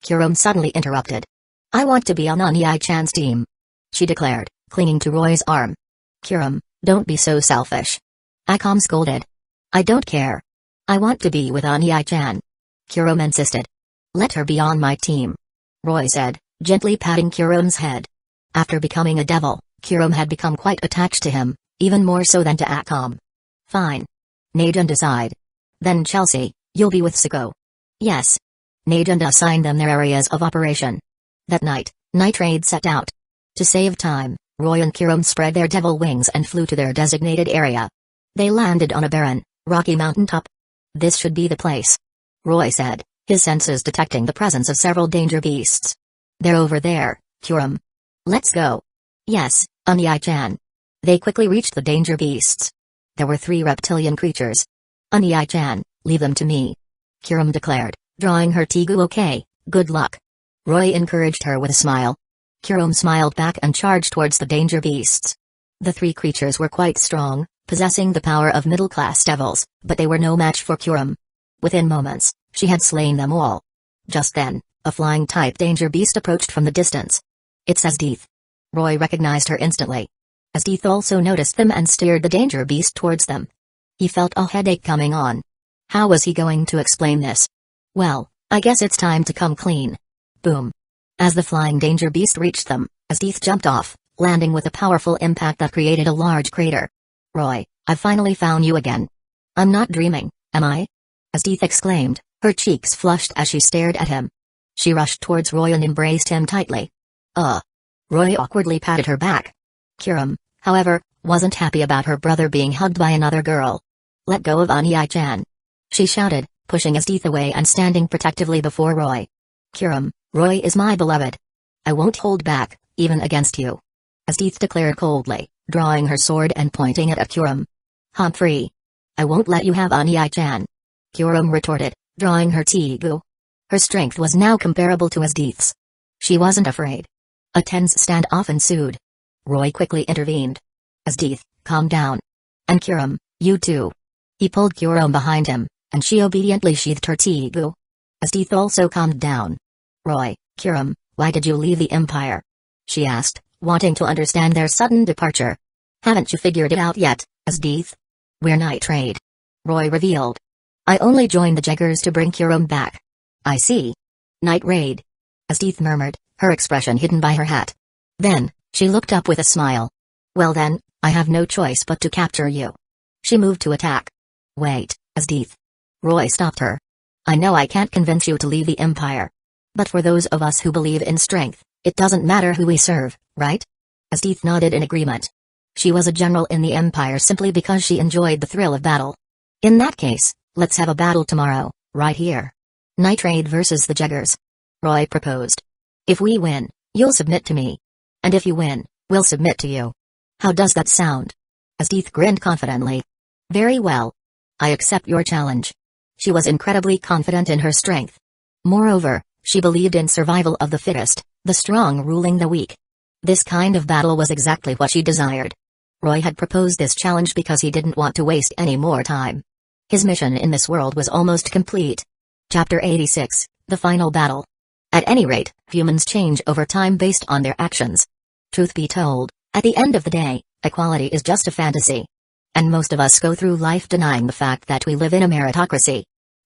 Speaker 1: Kurum suddenly interrupted. I want to be on Anya-chan's team. She declared, clinging to Roy's arm. Kurum, don't be so selfish. Akam scolded. I don't care. I want to be with Anya-chan. Kurum insisted. Let her be on my team. Roy said, gently patting Kurum's head. After becoming a devil, Kurum had become quite attached to him, even more so than to Akam. Fine. Najunda sighed. Then Chelsea, you'll be with Siko. Yes. Najunda assigned them their areas of operation. That night, Night Raid set out. To save time, Roy and Kurum spread their devil wings and flew to their designated area. They landed on a barren, rocky mountaintop. This should be the place. Roy said, his senses detecting the presence of several danger beasts. They're over there, Kurum. Let's go. Yes, Anya-chan. They quickly reached the danger beasts. There were 3 reptilian creatures. Anya-chan, leave them to me. Kurum declared, drawing her Tegu. Okay, good luck. Roy encouraged her with a smile. Kurum smiled back and charged towards the danger beasts. The 3 creatures were quite strong, possessing the power of middle-class devils, but they were no match for Kurum. Within moments, she had slain them all. Just then, a flying-type danger beast approached from the distance. It's Asdeath. Roy recognized her instantly. Asdeath also noticed them and steered the danger beast towards them. He felt a headache coming on. How was he going to explain this? Well, I guess it's time to come clean. Boom. As the flying danger beast reached them, Asdeath jumped off, landing with a powerful impact that created a large crater. Roy, I've finally found you again. I'm not dreaming, am I? Asdeath exclaimed, her cheeks flushed as she stared at him. She rushed towards Roy and embraced him tightly. Roy awkwardly patted her back. Kurum, however, wasn't happy about her brother being hugged by another girl. Let go of Anya-chan. She shouted, pushing Asdeath away and standing protectively before Roy. Kurum, Roy is my beloved. I won't hold back, even against you. Asdeath declared coldly, drawing her sword and pointing it at Kurum. Humphrey. I won't let you have Anya-chan. Kurum retorted, drawing her Tegu. Her strength was now comparable to Asdeath's. She wasn't afraid. A tense standoff ensued. Roy quickly intervened. Asdeath, calm down. And Kurum, you too. He pulled Kurum behind him, and she obediently sheathed her Tegu. Asdeath also calmed down. Roy, Kurum, why did you leave the Empire? She asked, wanting to understand their sudden departure. Haven't you figured it out yet, Asdeath? We're Night Raid. Roy revealed. I only joined the Jaggers to bring Kurum back. I see. Night Raid. Asdeath murmured, her expression hidden by her hat. Then, she looked up with a smile. Well then, I have no choice but to capture you. She moved to attack. Wait, Asdeath. Roy stopped her. I know I can't convince you to leave the Empire. But for those of us who believe in strength, it doesn't matter who we serve, right? Asdeath nodded in agreement. She was a general in the Empire simply because she enjoyed the thrill of battle. In that case, let's have a battle tomorrow, right here. Night Raid versus the Jaggers. Roy proposed. If we win, you'll submit to me. And if you win, we'll submit to you. How does that sound? Asdeath grinned confidently. Very well. I accept your challenge. She was incredibly confident in her strength. Moreover, she believed in survival of the fittest, the strong ruling the weak. This kind of battle was exactly what she desired. Roy had proposed this challenge because he didn't want to waste any more time. His mission in this world was almost complete. Chapter 86, The Final Battle. At any rate, humans change over time based on their actions. Truth be told, at the end of the day, equality is just a fantasy. And most of us go through life denying the fact that we live in a meritocracy.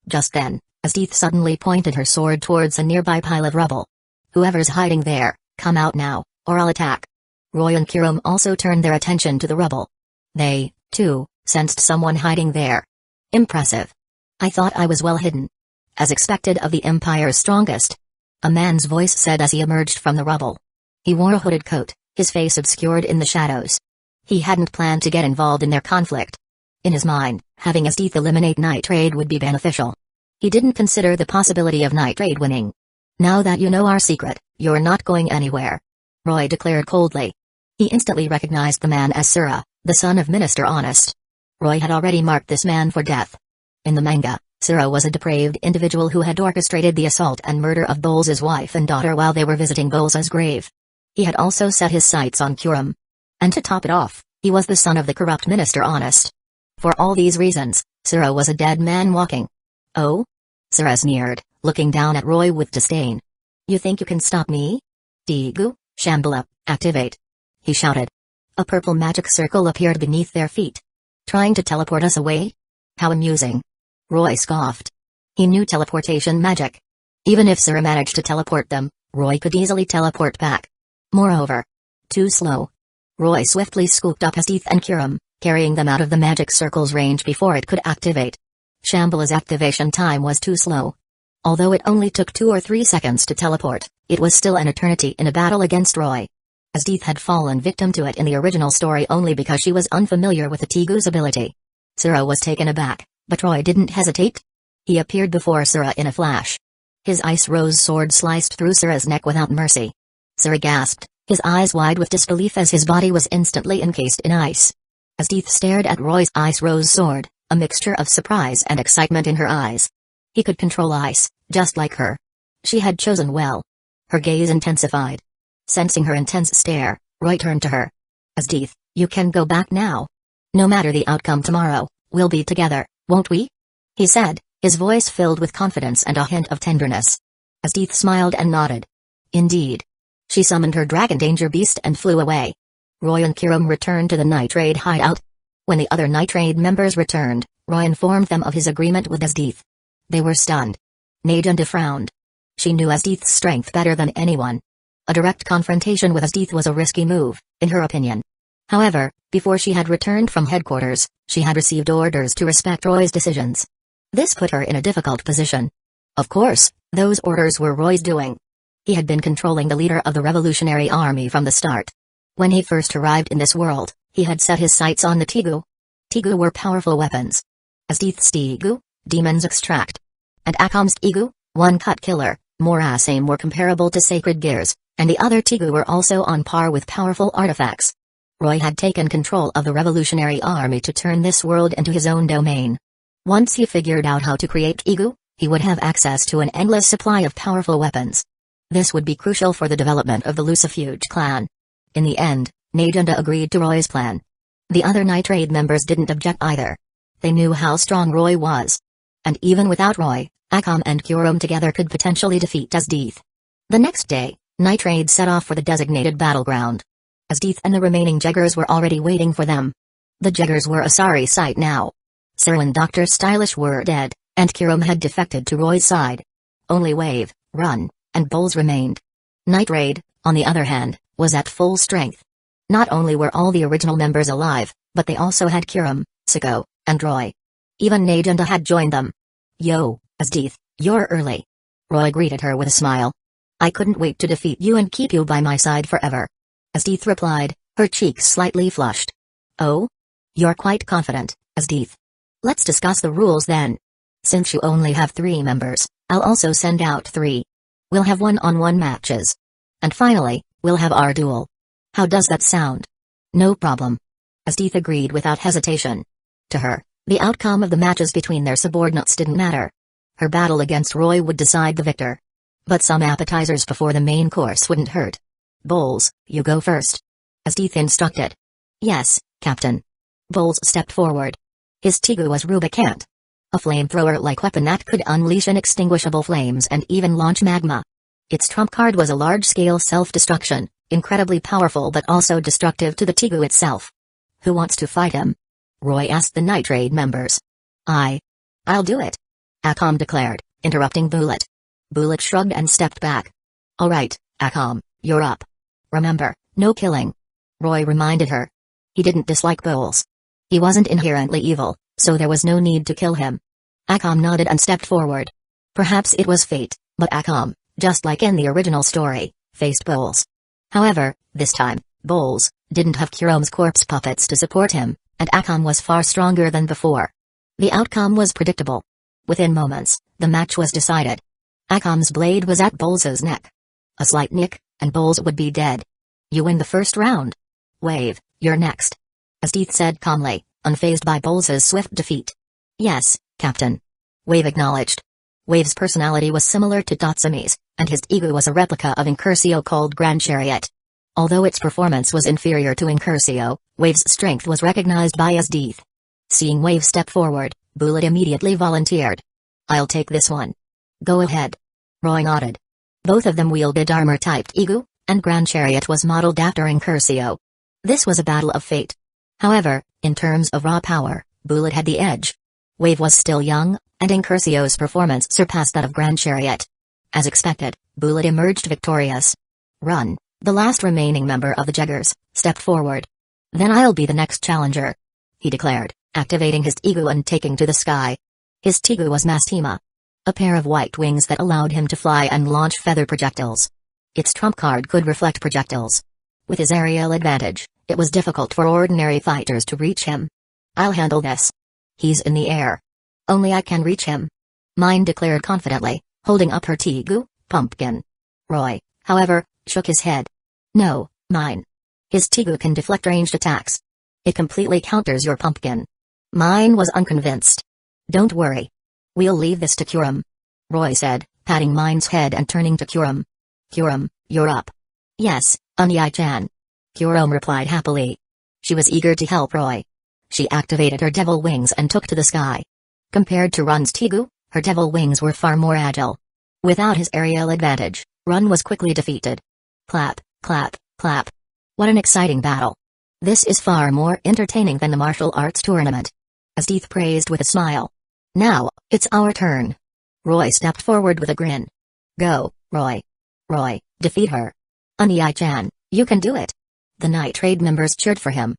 Speaker 1: Just then, Asdeath suddenly pointed her sword towards a nearby pile of rubble. Whoever's hiding there, come out now, or I'll attack. Roy and Kurum also turned their attention to the rubble. They, too, sensed someone hiding there. Impressive. I thought I was well hidden. As expected of the Empire's strongest. A man's voice said as he emerged from the rubble. He wore a hooded coat, his face obscured in the shadows. He hadn't planned to get involved in their conflict. In his mind, having Asdeath eliminate Night Raid would be beneficial. He didn't consider the possibility of Night Raid winning. Now that you know our secret, you're not going anywhere. Roy declared coldly. He instantly recognized the man as Sura, the son of Minister Honest. Roy had already marked this man for death. In the manga, Siro was a depraved individual who had orchestrated the assault and murder of Bowles' wife and daughter while they were visiting Bowles' grave. He had also set his sights on Kurum. And to top it off, he was the son of the corrupt Minister Honest. For all these reasons, Siro was a dead man walking. Oh? Siro sneered, looking down at Roy with disdain. You think you can stop me? Tigu, Shambhala, activate. He shouted. A purple magic circle appeared beneath their feet. Trying to teleport us away? How amusing. Roy scoffed. He knew teleportation magic. Even if Siro managed to teleport them, Roy could easily teleport back. Moreover, too slow. Roy swiftly scooped up his teeth and Kurum, carrying them out of the magic circle's range before it could activate. Shambhala's activation time was too slow. Although it only took 2 or 3 seconds to teleport, it was still an eternity in a battle against Roy. Asdeath had fallen victim to it in the original story only because she was unfamiliar with the Tigu's ability. Siro was taken aback, but Roy didn't hesitate. He appeared before Siro in a flash. His ice rose sword sliced through Siro's neck without mercy. Siro gasped, his eyes wide with disbelief as his body was instantly encased in ice. Asdeath stared at Roy's ice rose sword, a mixture of surprise and excitement in her eyes. He could control ice, just like her. She had chosen well. Her gaze intensified. Sensing her intense stare, Roy turned to her. Asdeath, you can go back now. No matter the outcome tomorrow, we'll be together, won't we? He said, his voice filled with confidence and a hint of tenderness. Asdeath smiled and nodded. Indeed. She summoned her dragon danger beast and flew away. Roy and Kurum returned to the Night Raid hideout. When the other Night Raid members returned, Roy informed them of his agreement with Asdeath. They were stunned. Nadunda frowned. She knew Asdeath's strength better than anyone. A direct confrontation with Asdeath was a risky move, in her opinion. However, before she had returned from headquarters, she had received orders to respect Roy's decisions. This put her in a difficult position. Of course, those orders were Roy's doing. He had been controlling the leader of the Revolutionary Army from the start. When he first arrived in this world, he had set his sights on the Tigu. Tigu were powerful weapons. Asdeath's Tigu, Demon's Extract. And Akam's Tigu, One Cut Killer, Morasame were comparable to Sacred Gears, and the other Tigu were also on par with powerful artifacts. Roy had taken control of the Revolutionary Army to turn this world into his own domain. Once he figured out how to create Tigu, he would have access to an endless supply of powerful weapons. This would be crucial for the development of the Lucifuge clan. In the end, Nadunda agreed to Roy's plan. The other Night Raid members didn't object either. They knew how strong Roy was. And even without Roy, Akam and Kurum together could potentially defeat Asdeath. The next day, Night Raid set off for the designated battleground. Asdeath and the remaining Jeggers were already waiting for them. The Jeggers were a sorry sight now. Sir and Dr. Stylish were dead, and Kurum had defected to Roy's side. Only Wave, Run, and Bowles remained. Night Raid, on the other hand, was at full strength. Not only were all the original members alive, but they also had Kurum, Siko, and Roy. Even Nadunda had joined them. Yo, Asdeath, you're early. Roy greeted her with a smile. I couldn't wait to defeat you and keep you by my side forever. Asdeath replied, her cheeks slightly flushed. Oh? You're quite confident, Asdeath. Let's discuss the rules then. Since you only have 3 members, I'll also send out 3. We'll have one-on-one matches. And finally, we'll have our duel. How does that sound? No problem. Asdeath agreed without hesitation. To her, the outcome of the matches between their subordinates didn't matter. Her battle against Roy would decide the victor. But some appetizers before the main course wouldn't hurt. Bowles, you go first. Asdeath instructed. Yes, Captain. Bowles stepped forward. His Tigu was Rubicant. A flamethrower-like weapon that could unleash inextinguishable flames and even launch magma. Its trump card was a large-scale self-destruction, incredibly powerful but also destructive to the Tigu itself. Who wants to fight him? Roy asked the Night Raid members. I'll do it. Akam declared, interrupting Bullet. Bullet shrugged and stepped back. All right, Akam, you're up. Remember, no killing. Roy reminded her. He didn't dislike Bowles. He wasn't inherently evil, so there was no need to kill him. Akam nodded and stepped forward. Perhaps it was fate, but Akam, just like in the original story, faced Bowles. However, this time, Bowles didn't have Kurum's corpse puppets to support him, and Akam was far stronger than before. The outcome was predictable. Within moments, the match was decided. Akam's blade was at Bowles' neck. A slight nick, and Bowles would be dead. You win the first round. Wave, you're next. Asdeath said calmly, unfazed by Bolz's swift defeat. "Yes, Captain." Wave acknowledged. Wave's personality was similar to Tatsumi's, and his ego was a replica of Incursio called Grand Chariot. Although its performance was inferior to Incursio, Wave's strength was recognized by DxD. Seeing Wave step forward, Bullet immediately volunteered. "I'll take this one." "Go ahead." Roy nodded. Both of them wielded armor-typed ego, and Grand Chariot was modeled after Incursio. This was a battle of fate. However, in terms of raw power, Bullet had the edge. Wave was still young, and Incursio's performance surpassed that of Grand Chariot. As expected, Bullet emerged victorious. "Run," the last remaining member of the Jeggers, stepped forward. "Then I'll be the next challenger," he declared, activating his ego and taking to the sky. His Tigu was Mastema, a pair of white wings that allowed him to fly and launch feather projectiles. Its trump card could reflect projectiles. With his aerial advantage, it was difficult for ordinary fighters to reach him. "I'll handle this. He's in the air. Only I can reach him," Mine declared confidently, holding up her Tigu, pumpkin. Roy, however, shook his head. "No, Mine. His Tigu can deflect ranged attacks. It completely counters your pumpkin." Mine was unconvinced. "Don't worry. We'll leave this to Kurum," Roy said, patting Mine's head and turning to Kurum. "Kurum, you're up." "Yes, Unyai-chan." Kurum replied happily. She was eager to help Roy. She activated her devil wings and took to the sky. Compared to Run's Tigu, her devil wings were far more agile. Without his aerial advantage, Run was quickly defeated. Clap, clap, clap. What an exciting battle. This is far more entertaining than the martial arts tournament. DxD praised with a smile. "Now, it's our turn." Roy stepped forward with a grin. "Go, Roy. Roy, defeat her." "Unyai-chan, you can do it." The Night Trade members cheered for him.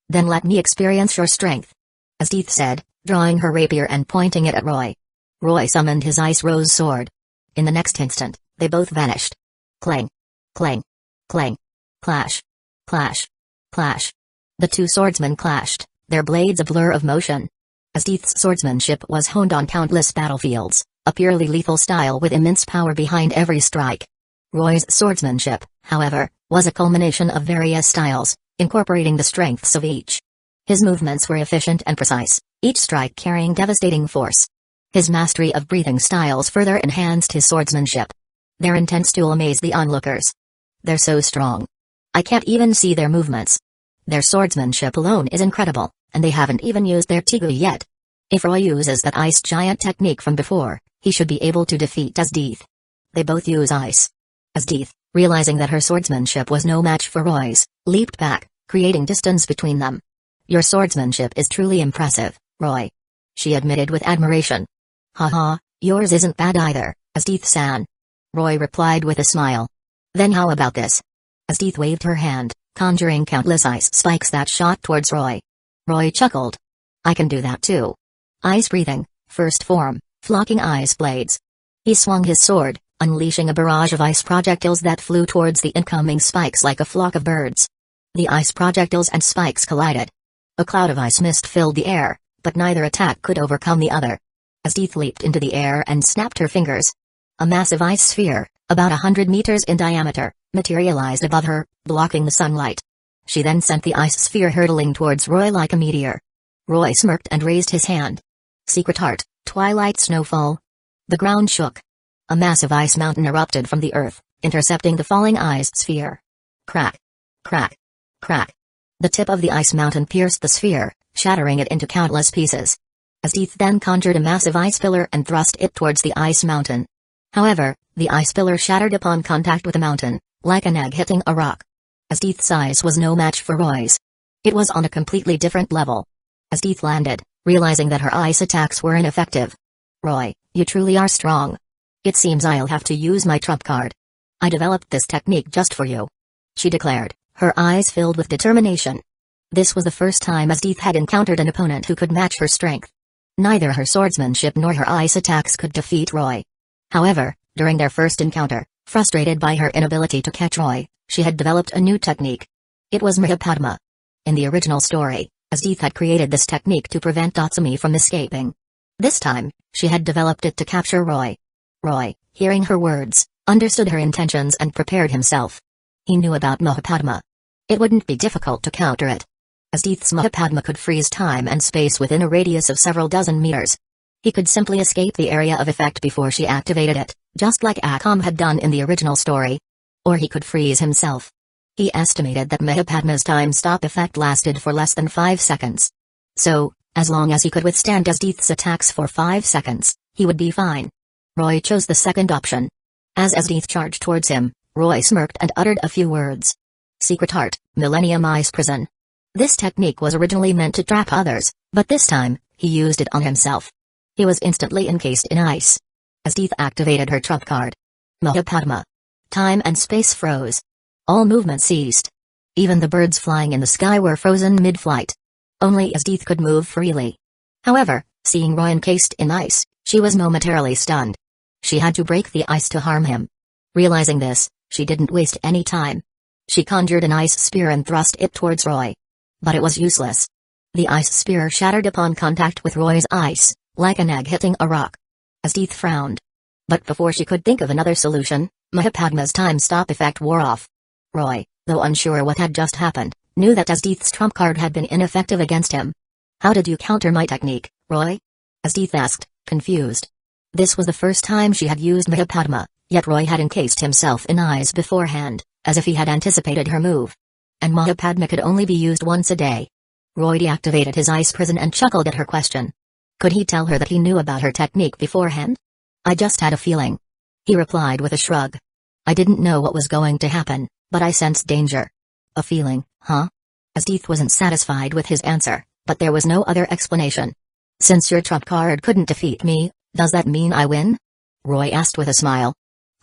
Speaker 1: "Then let me experience your strength," DxD said, drawing her rapier and pointing it at Roy. Roy summoned his Ice Rose sword. In the next instant, they both vanished. Clang. Clang. Clang. Clash. Clash. Clash. The two swordsmen clashed, their blades a blur of motion. DxD's swordsmanship was honed on countless battlefields, a purely lethal style with immense power behind every strike. Roy's swordsmanship, however, was a culmination of various styles, incorporating the strengths of each. His movements were efficient and precise, each strike carrying devastating force. His mastery of breathing styles further enhanced his swordsmanship. Their intense duel amazed the onlookers. "They're so strong. I can't even see their movements. Their swordsmanship alone is incredible, and they haven't even used their Tigu yet. If Roy uses that ice giant technique from before, he should be able to defeat DxD. They both use ice." DxD, realizing that her swordsmanship was no match for Roy's, leaped back, creating distance between them. "Your swordsmanship is truly impressive, Roy," she admitted with admiration. "Haha, yours isn't bad either, DxD-san," Roy replied with a smile. "Then how about this?" DxD waved her hand, conjuring countless ice spikes that shot towards Roy. Roy chuckled. "I can do that too. Ice breathing, first form, flocking ice blades." He swung his sword, unleashing a barrage of ice projectiles that flew towards the incoming spikes like a flock of birds. The ice projectiles and spikes collided. A cloud of ice mist filled the air, but neither attack could overcome the other. DxD leaped into the air and snapped her fingers. A massive ice sphere, about 100 meters in diameter, materialized above her, blocking the sunlight. She then sent the ice sphere hurtling towards Roy like a meteor. Roy smirked and raised his hand. "Secret Heart, Twilight Snowfall." The ground shook. A massive ice mountain erupted from the earth, intercepting the falling ice sphere. Crack. Crack. Crack. The tip of the ice mountain pierced the sphere, shattering it into countless pieces. DxD then conjured a massive ice pillar and thrust it towards the ice mountain. However, the ice pillar shattered upon contact with the mountain, like an egg hitting a rock. DxD's size was no match for Roy's. It was on a completely different level. DxD landed, realizing that her ice attacks were ineffective. "Roy, you truly are strong. It seems I'll have to use my trump card. I developed this technique just for you," she declared, her eyes filled with determination. This was the first time DxD had encountered an opponent who could match her strength. Neither her swordsmanship nor her ice attacks could defeat Roy. However, during their first encounter, frustrated by her inability to catch Roy, she had developed a new technique. It was Mahapadma. In the original story, DxD had created this technique to prevent Tatsumi from escaping. This time, she had developed it to capture Roy. Roy, hearing her words, understood her intentions and prepared himself. He knew about Mahapadma. It wouldn't be difficult to counter it. as Deeth's Mahapadma could freeze time and space within a radius of several dozen meters. He could simply escape the area of effect before she activated it, just like Akam had done in the original story. Or he could freeze himself. He estimated that Mahapadma's time stop effect lasted for less than 5 seconds. So, as long as he could withstand Deeth's attacks for 5 seconds, he would be fine. Roy chose the second option. As Deeth charged towards him, Roy smirked and uttered a few words. Secret Heart, Millennium Ice Prison. This technique was originally meant to trap others, but this time, he used it on himself. He was instantly encased in ice. As Deeth activated her trump card. Mahapadma. Time and space froze. All movement ceased. Even the birds flying in the sky were frozen mid-flight. Only Deeth could move freely. However, seeing Roy encased in ice, she was momentarily stunned. She had to break the ice to harm him. Realizing this, she didn't waste any time. She conjured an ice spear and thrust it towards Roy. But it was useless. The ice spear shattered upon contact with Roy's ice, like an egg hitting a rock. Deeth frowned. But before she could think of another solution, Mahapadma's time stop effect wore off. Roy, though unsure what had just happened, knew that Deeth's trump card had been ineffective against him. How did you counter my technique, Roy? Deeth asked, confused. This was the first time she had used Mahapadma, yet Roy had encased himself in ice beforehand, as if he had anticipated her move. And Mahapadma could only be used once a day. Roy deactivated his ice prison and chuckled at her question. Could he tell her that he knew about her technique beforehand? I just had a feeling. He replied with a shrug. I didn't know what was going to happen, but I sensed danger. A feeling, huh? Deeth wasn't satisfied with his answer, but there was no other explanation. Since your trump card couldn't defeat me, does that mean I win? Roy asked with a smile.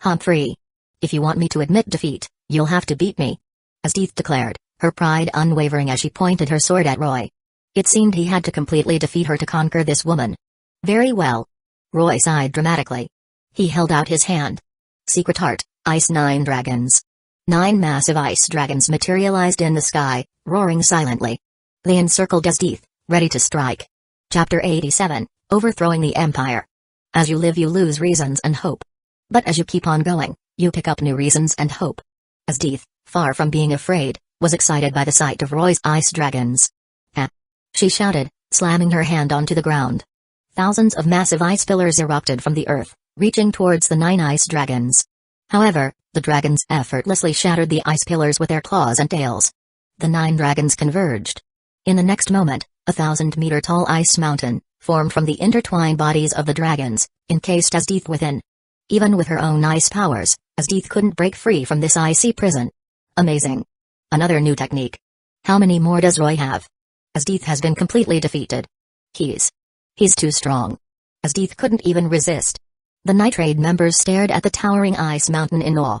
Speaker 1: Humphrey. If you want me to admit defeat, you'll have to beat me. Deeth declared, her pride unwavering as she pointed her sword at Roy. It seemed he had to completely defeat her to conquer this woman. Very well. Roy sighed dramatically. He held out his hand. Secret Heart, Ice 9 Dragons. 9 massive ice dragons materialized in the sky, roaring silently. They encircled Deeth, ready to strike. Chapter 87, Overthrowing the Empire. As you live you lose reasons and hope. But as you keep on going, you pick up new reasons and hope. Deeth, far from being afraid, was excited by the sight of Roy's ice dragons. Ah! She shouted, slamming her hand onto the ground. Thousands of massive ice pillars erupted from the earth, reaching towards the 9 ice dragons. However, the dragons effortlessly shattered the ice pillars with their claws and tails. The 9 dragons converged. In the next moment, a 1,000-meter-tall ice mountain formed from the intertwined bodies of the dragons, encased Deeth within. Even with her own ice powers, Deeth couldn't break free from this icy prison. Amazing. Another new technique. How many more does Roy have? Deeth has been completely defeated. He's too strong. Deeth couldn't even resist. The Night Raid members stared at the towering ice mountain in awe.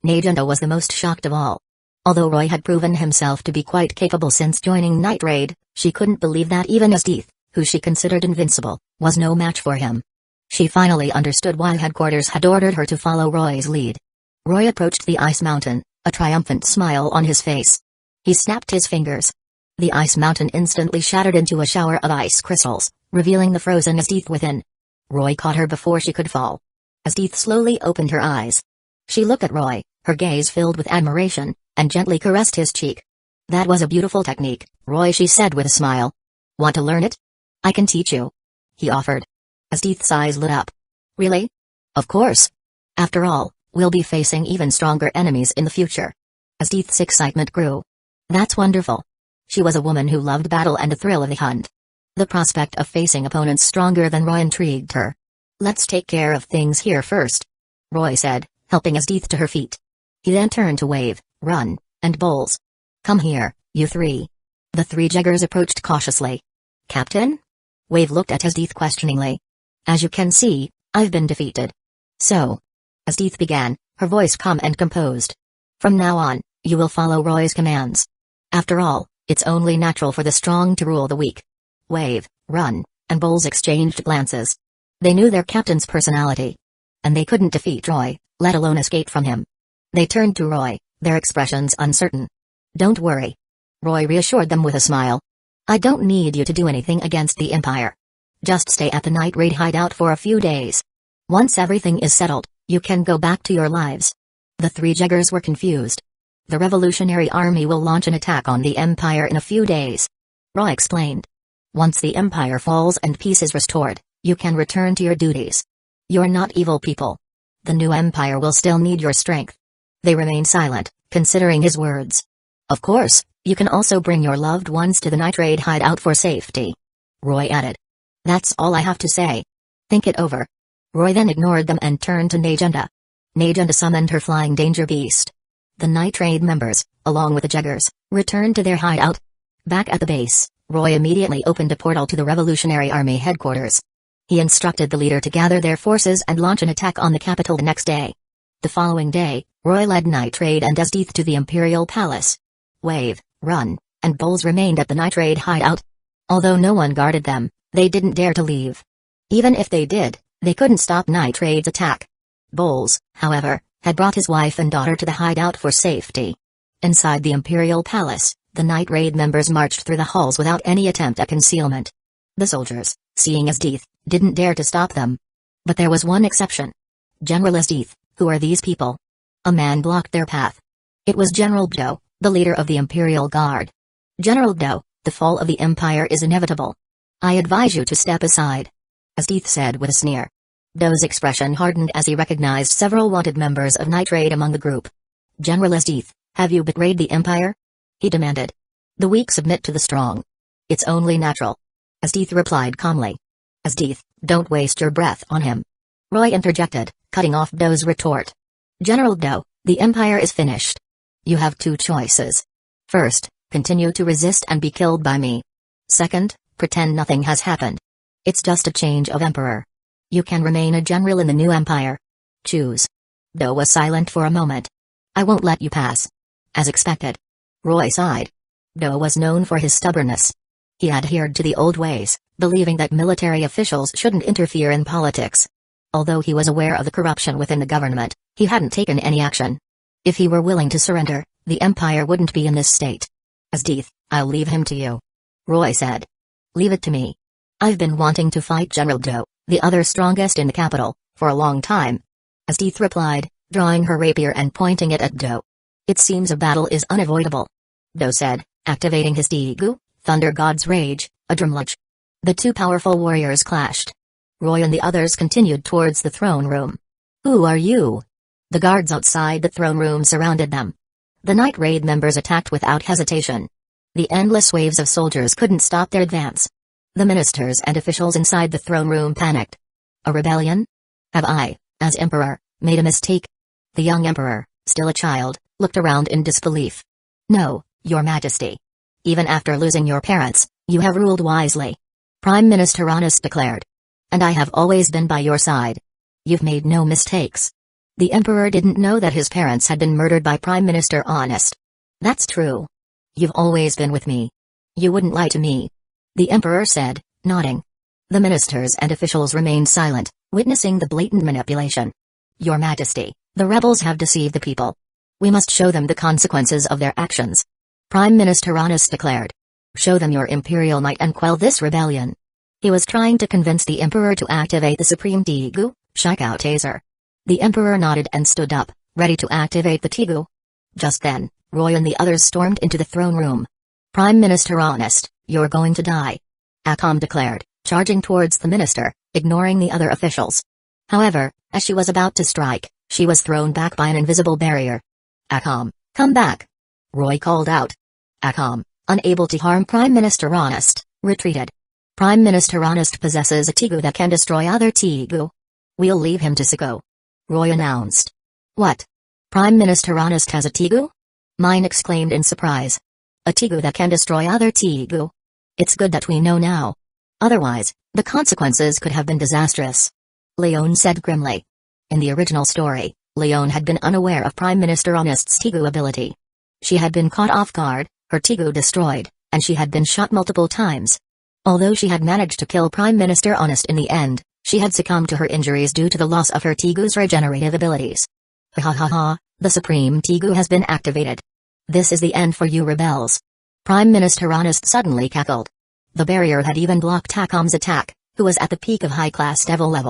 Speaker 1: Najunda was the most shocked of all. Although Roy had proven himself to be quite capable since joining Night Raid, she couldn't believe that even Deeth, who she considered invincible, was no match for him. She finally understood why headquarters had ordered her to follow Roy's lead. Roy approached the ice mountain, a triumphant smile on his face. He snapped his fingers. The ice mountain instantly shattered into a shower of ice crystals, revealing the frozen Deeth within. Roy caught her before she could fall. Deeth slowly opened her eyes. She looked at Roy, her gaze filled with admiration, and gently caressed his cheek. That was a beautiful technique, Roy, she said with a smile. Want to learn it? I can teach you. He offered. Deeth's eyes lit up. Really? Of course. After all, we'll be facing even stronger enemies in the future. Deeth's excitement grew. That's wonderful. She was a woman who loved battle and the thrill of the hunt. The prospect of facing opponents stronger than Roy intrigued her. Let's take care of things here first, Roy said, helping Deeth to her feet. He then turned to Wave, Run, and Bowls. Come here, you 3. The 3 Jaggers approached cautiously. Captain? Wave looked at Deeth questioningly. As you can see, I've been defeated. So. Deeth began, her voice calm and composed. From now on, you will follow Roy's commands. After all, it's only natural for the strong to rule the weak. Wave, Run, and Bowls exchanged glances. They knew their captain's personality. And they couldn't defeat Roy, let alone escape from him. They turned to Roy, their expressions uncertain. Don't worry. Roy reassured them with a smile. I don't need you to do anything against the Empire. Just stay at the Night Raid hideout for a few days. Once everything is settled, you can go back to your lives. The 3 Jaggers were confused. The Revolutionary Army will launch an attack on the Empire in a few days. Roy explained. Once the Empire falls and peace is restored, you can return to your duties. You're not evil people. The new Empire will still need your strength. They remained silent, considering his words. Of course, you can also bring your loved ones to the nitrate hideout for safety. Roy added. That's all I have to say. Think it over. Roy then ignored them and turned to Najenda. Najenda summoned her flying danger beast. The nitrate members, along with the Jeggers, returned to their hideout. Back at the base, Roy immediately opened a portal to the Revolutionary Army headquarters. He instructed the leader to gather their forces and launch an attack on the capital the next day. The following day, Roy led Nitrate and DxD to the Imperial Palace. Wave, Run, and Bowles remained at the Nitrate hideout. Although no one guarded them, they didn't dare to leave. Even if they did, they couldn't stop Nitrate's attack. Bowles, however, had brought his wife and daughter to the hideout for safety. Inside the Imperial Palace, the Nitrate members marched through the halls without any attempt at concealment. The soldiers, seeing DxD, didn't dare to stop them. But there was one exception. General DxD, who are these people? A man blocked their path. It was General Bdo, the leader of the Imperial Guard. General Bdo, the fall of the Empire is inevitable. I advise you to step aside. DxD said with a sneer. Bdo's expression hardened as he recognized several wanted members of Nitrate among the group. General DxD, have you betrayed the Empire? He demanded. The weak submit to the strong. It's only natural. DxD replied calmly. DxD, don't waste your breath on him. Roy interjected, cutting off Bdo's retort. General Bdo, the Empire is finished. You have two choices. First, continue to resist and be killed by me. Second, pretend nothing has happened. It's just a change of emperor. You can remain a general in the new empire. Choose. Bdo was silent for a moment. I won't let you pass. As expected. Roy sighed. Bdo was known for his stubbornness. He adhered to the old ways, believing that military officials shouldn't interfere in politics. Although he was aware of the corruption within the government, he hadn't taken any action. If he were willing to surrender, the empire wouldn't be in this state. DxD, I'll leave him to you. Roy said. Leave it to me. I've been wanting to fight General Bdo, the other strongest in the capital, for a long time. DxD replied, drawing her rapier and pointing it at Bdo. It seems a battle is unavoidable. Bdo said, activating his Tigu, Thunder God's Rage, a Drumroll. The two powerful warriors clashed. Roy and the others continued towards the throne room. Who are you? The guards outside the throne room surrounded them. The Nitrate members attacked without hesitation. The endless waves of soldiers couldn't stop their advance. The ministers and officials inside the throne room panicked. A rebellion? Have I, as emperor, made a mistake? The young emperor, still a child, looked around in disbelief. No, your majesty. Even after losing your parents, you have ruled wisely. Prime Minister Honest declared. And I have always been by your side. You've made no mistakes. The emperor didn't know that his parents had been murdered by Prime Minister Honest. That's true. You've always been with me. You wouldn't lie to me. The emperor said, nodding. The ministers and officials remained silent, witnessing the blatant manipulation. Your majesty, the rebels have deceived the people. We must show them the consequences of their actions. Prime Minister Honest declared. Show them your imperial might and quell this rebellion. He was trying to convince the emperor to activate the Supreme Tigu, Shikout Taser. The emperor nodded and stood up, ready to activate the Tigu. Just then, Roy and the others stormed into the throne room. Prime Minister Honest, you're going to die. Akam declared, charging towards the minister, ignoring the other officials. However, as she was about to strike, she was thrown back by an invisible barrier. Akam, come back. Roy called out. Akam, unable to harm Prime Minister Honest, retreated. Prime Minister Honest possesses a Tigu that can destroy other Tigu. We'll leave him to Siko. Roy announced. What? Prime Minister Honest has a Tigu? Mine exclaimed in surprise. A Tigu that can destroy other Tigu. It's good that we know now. Otherwise, the consequences could have been disastrous. Leon said grimly. In the original story, Leon had been unaware of Prime Minister Honest's Tigu ability. She had been caught off guard, her Tigu destroyed, and she had been shot multiple times. Although she had managed to kill Prime Minister Honest in the end, she had succumbed to her injuries due to the loss of her Tigu's regenerative abilities. Ha ha ha ha, the Supreme Tigu has been activated. This is the end for you rebels. Prime Minister Honest suddenly cackled. The barrier had even blocked Akam's attack, who was at the peak of high-class devil level.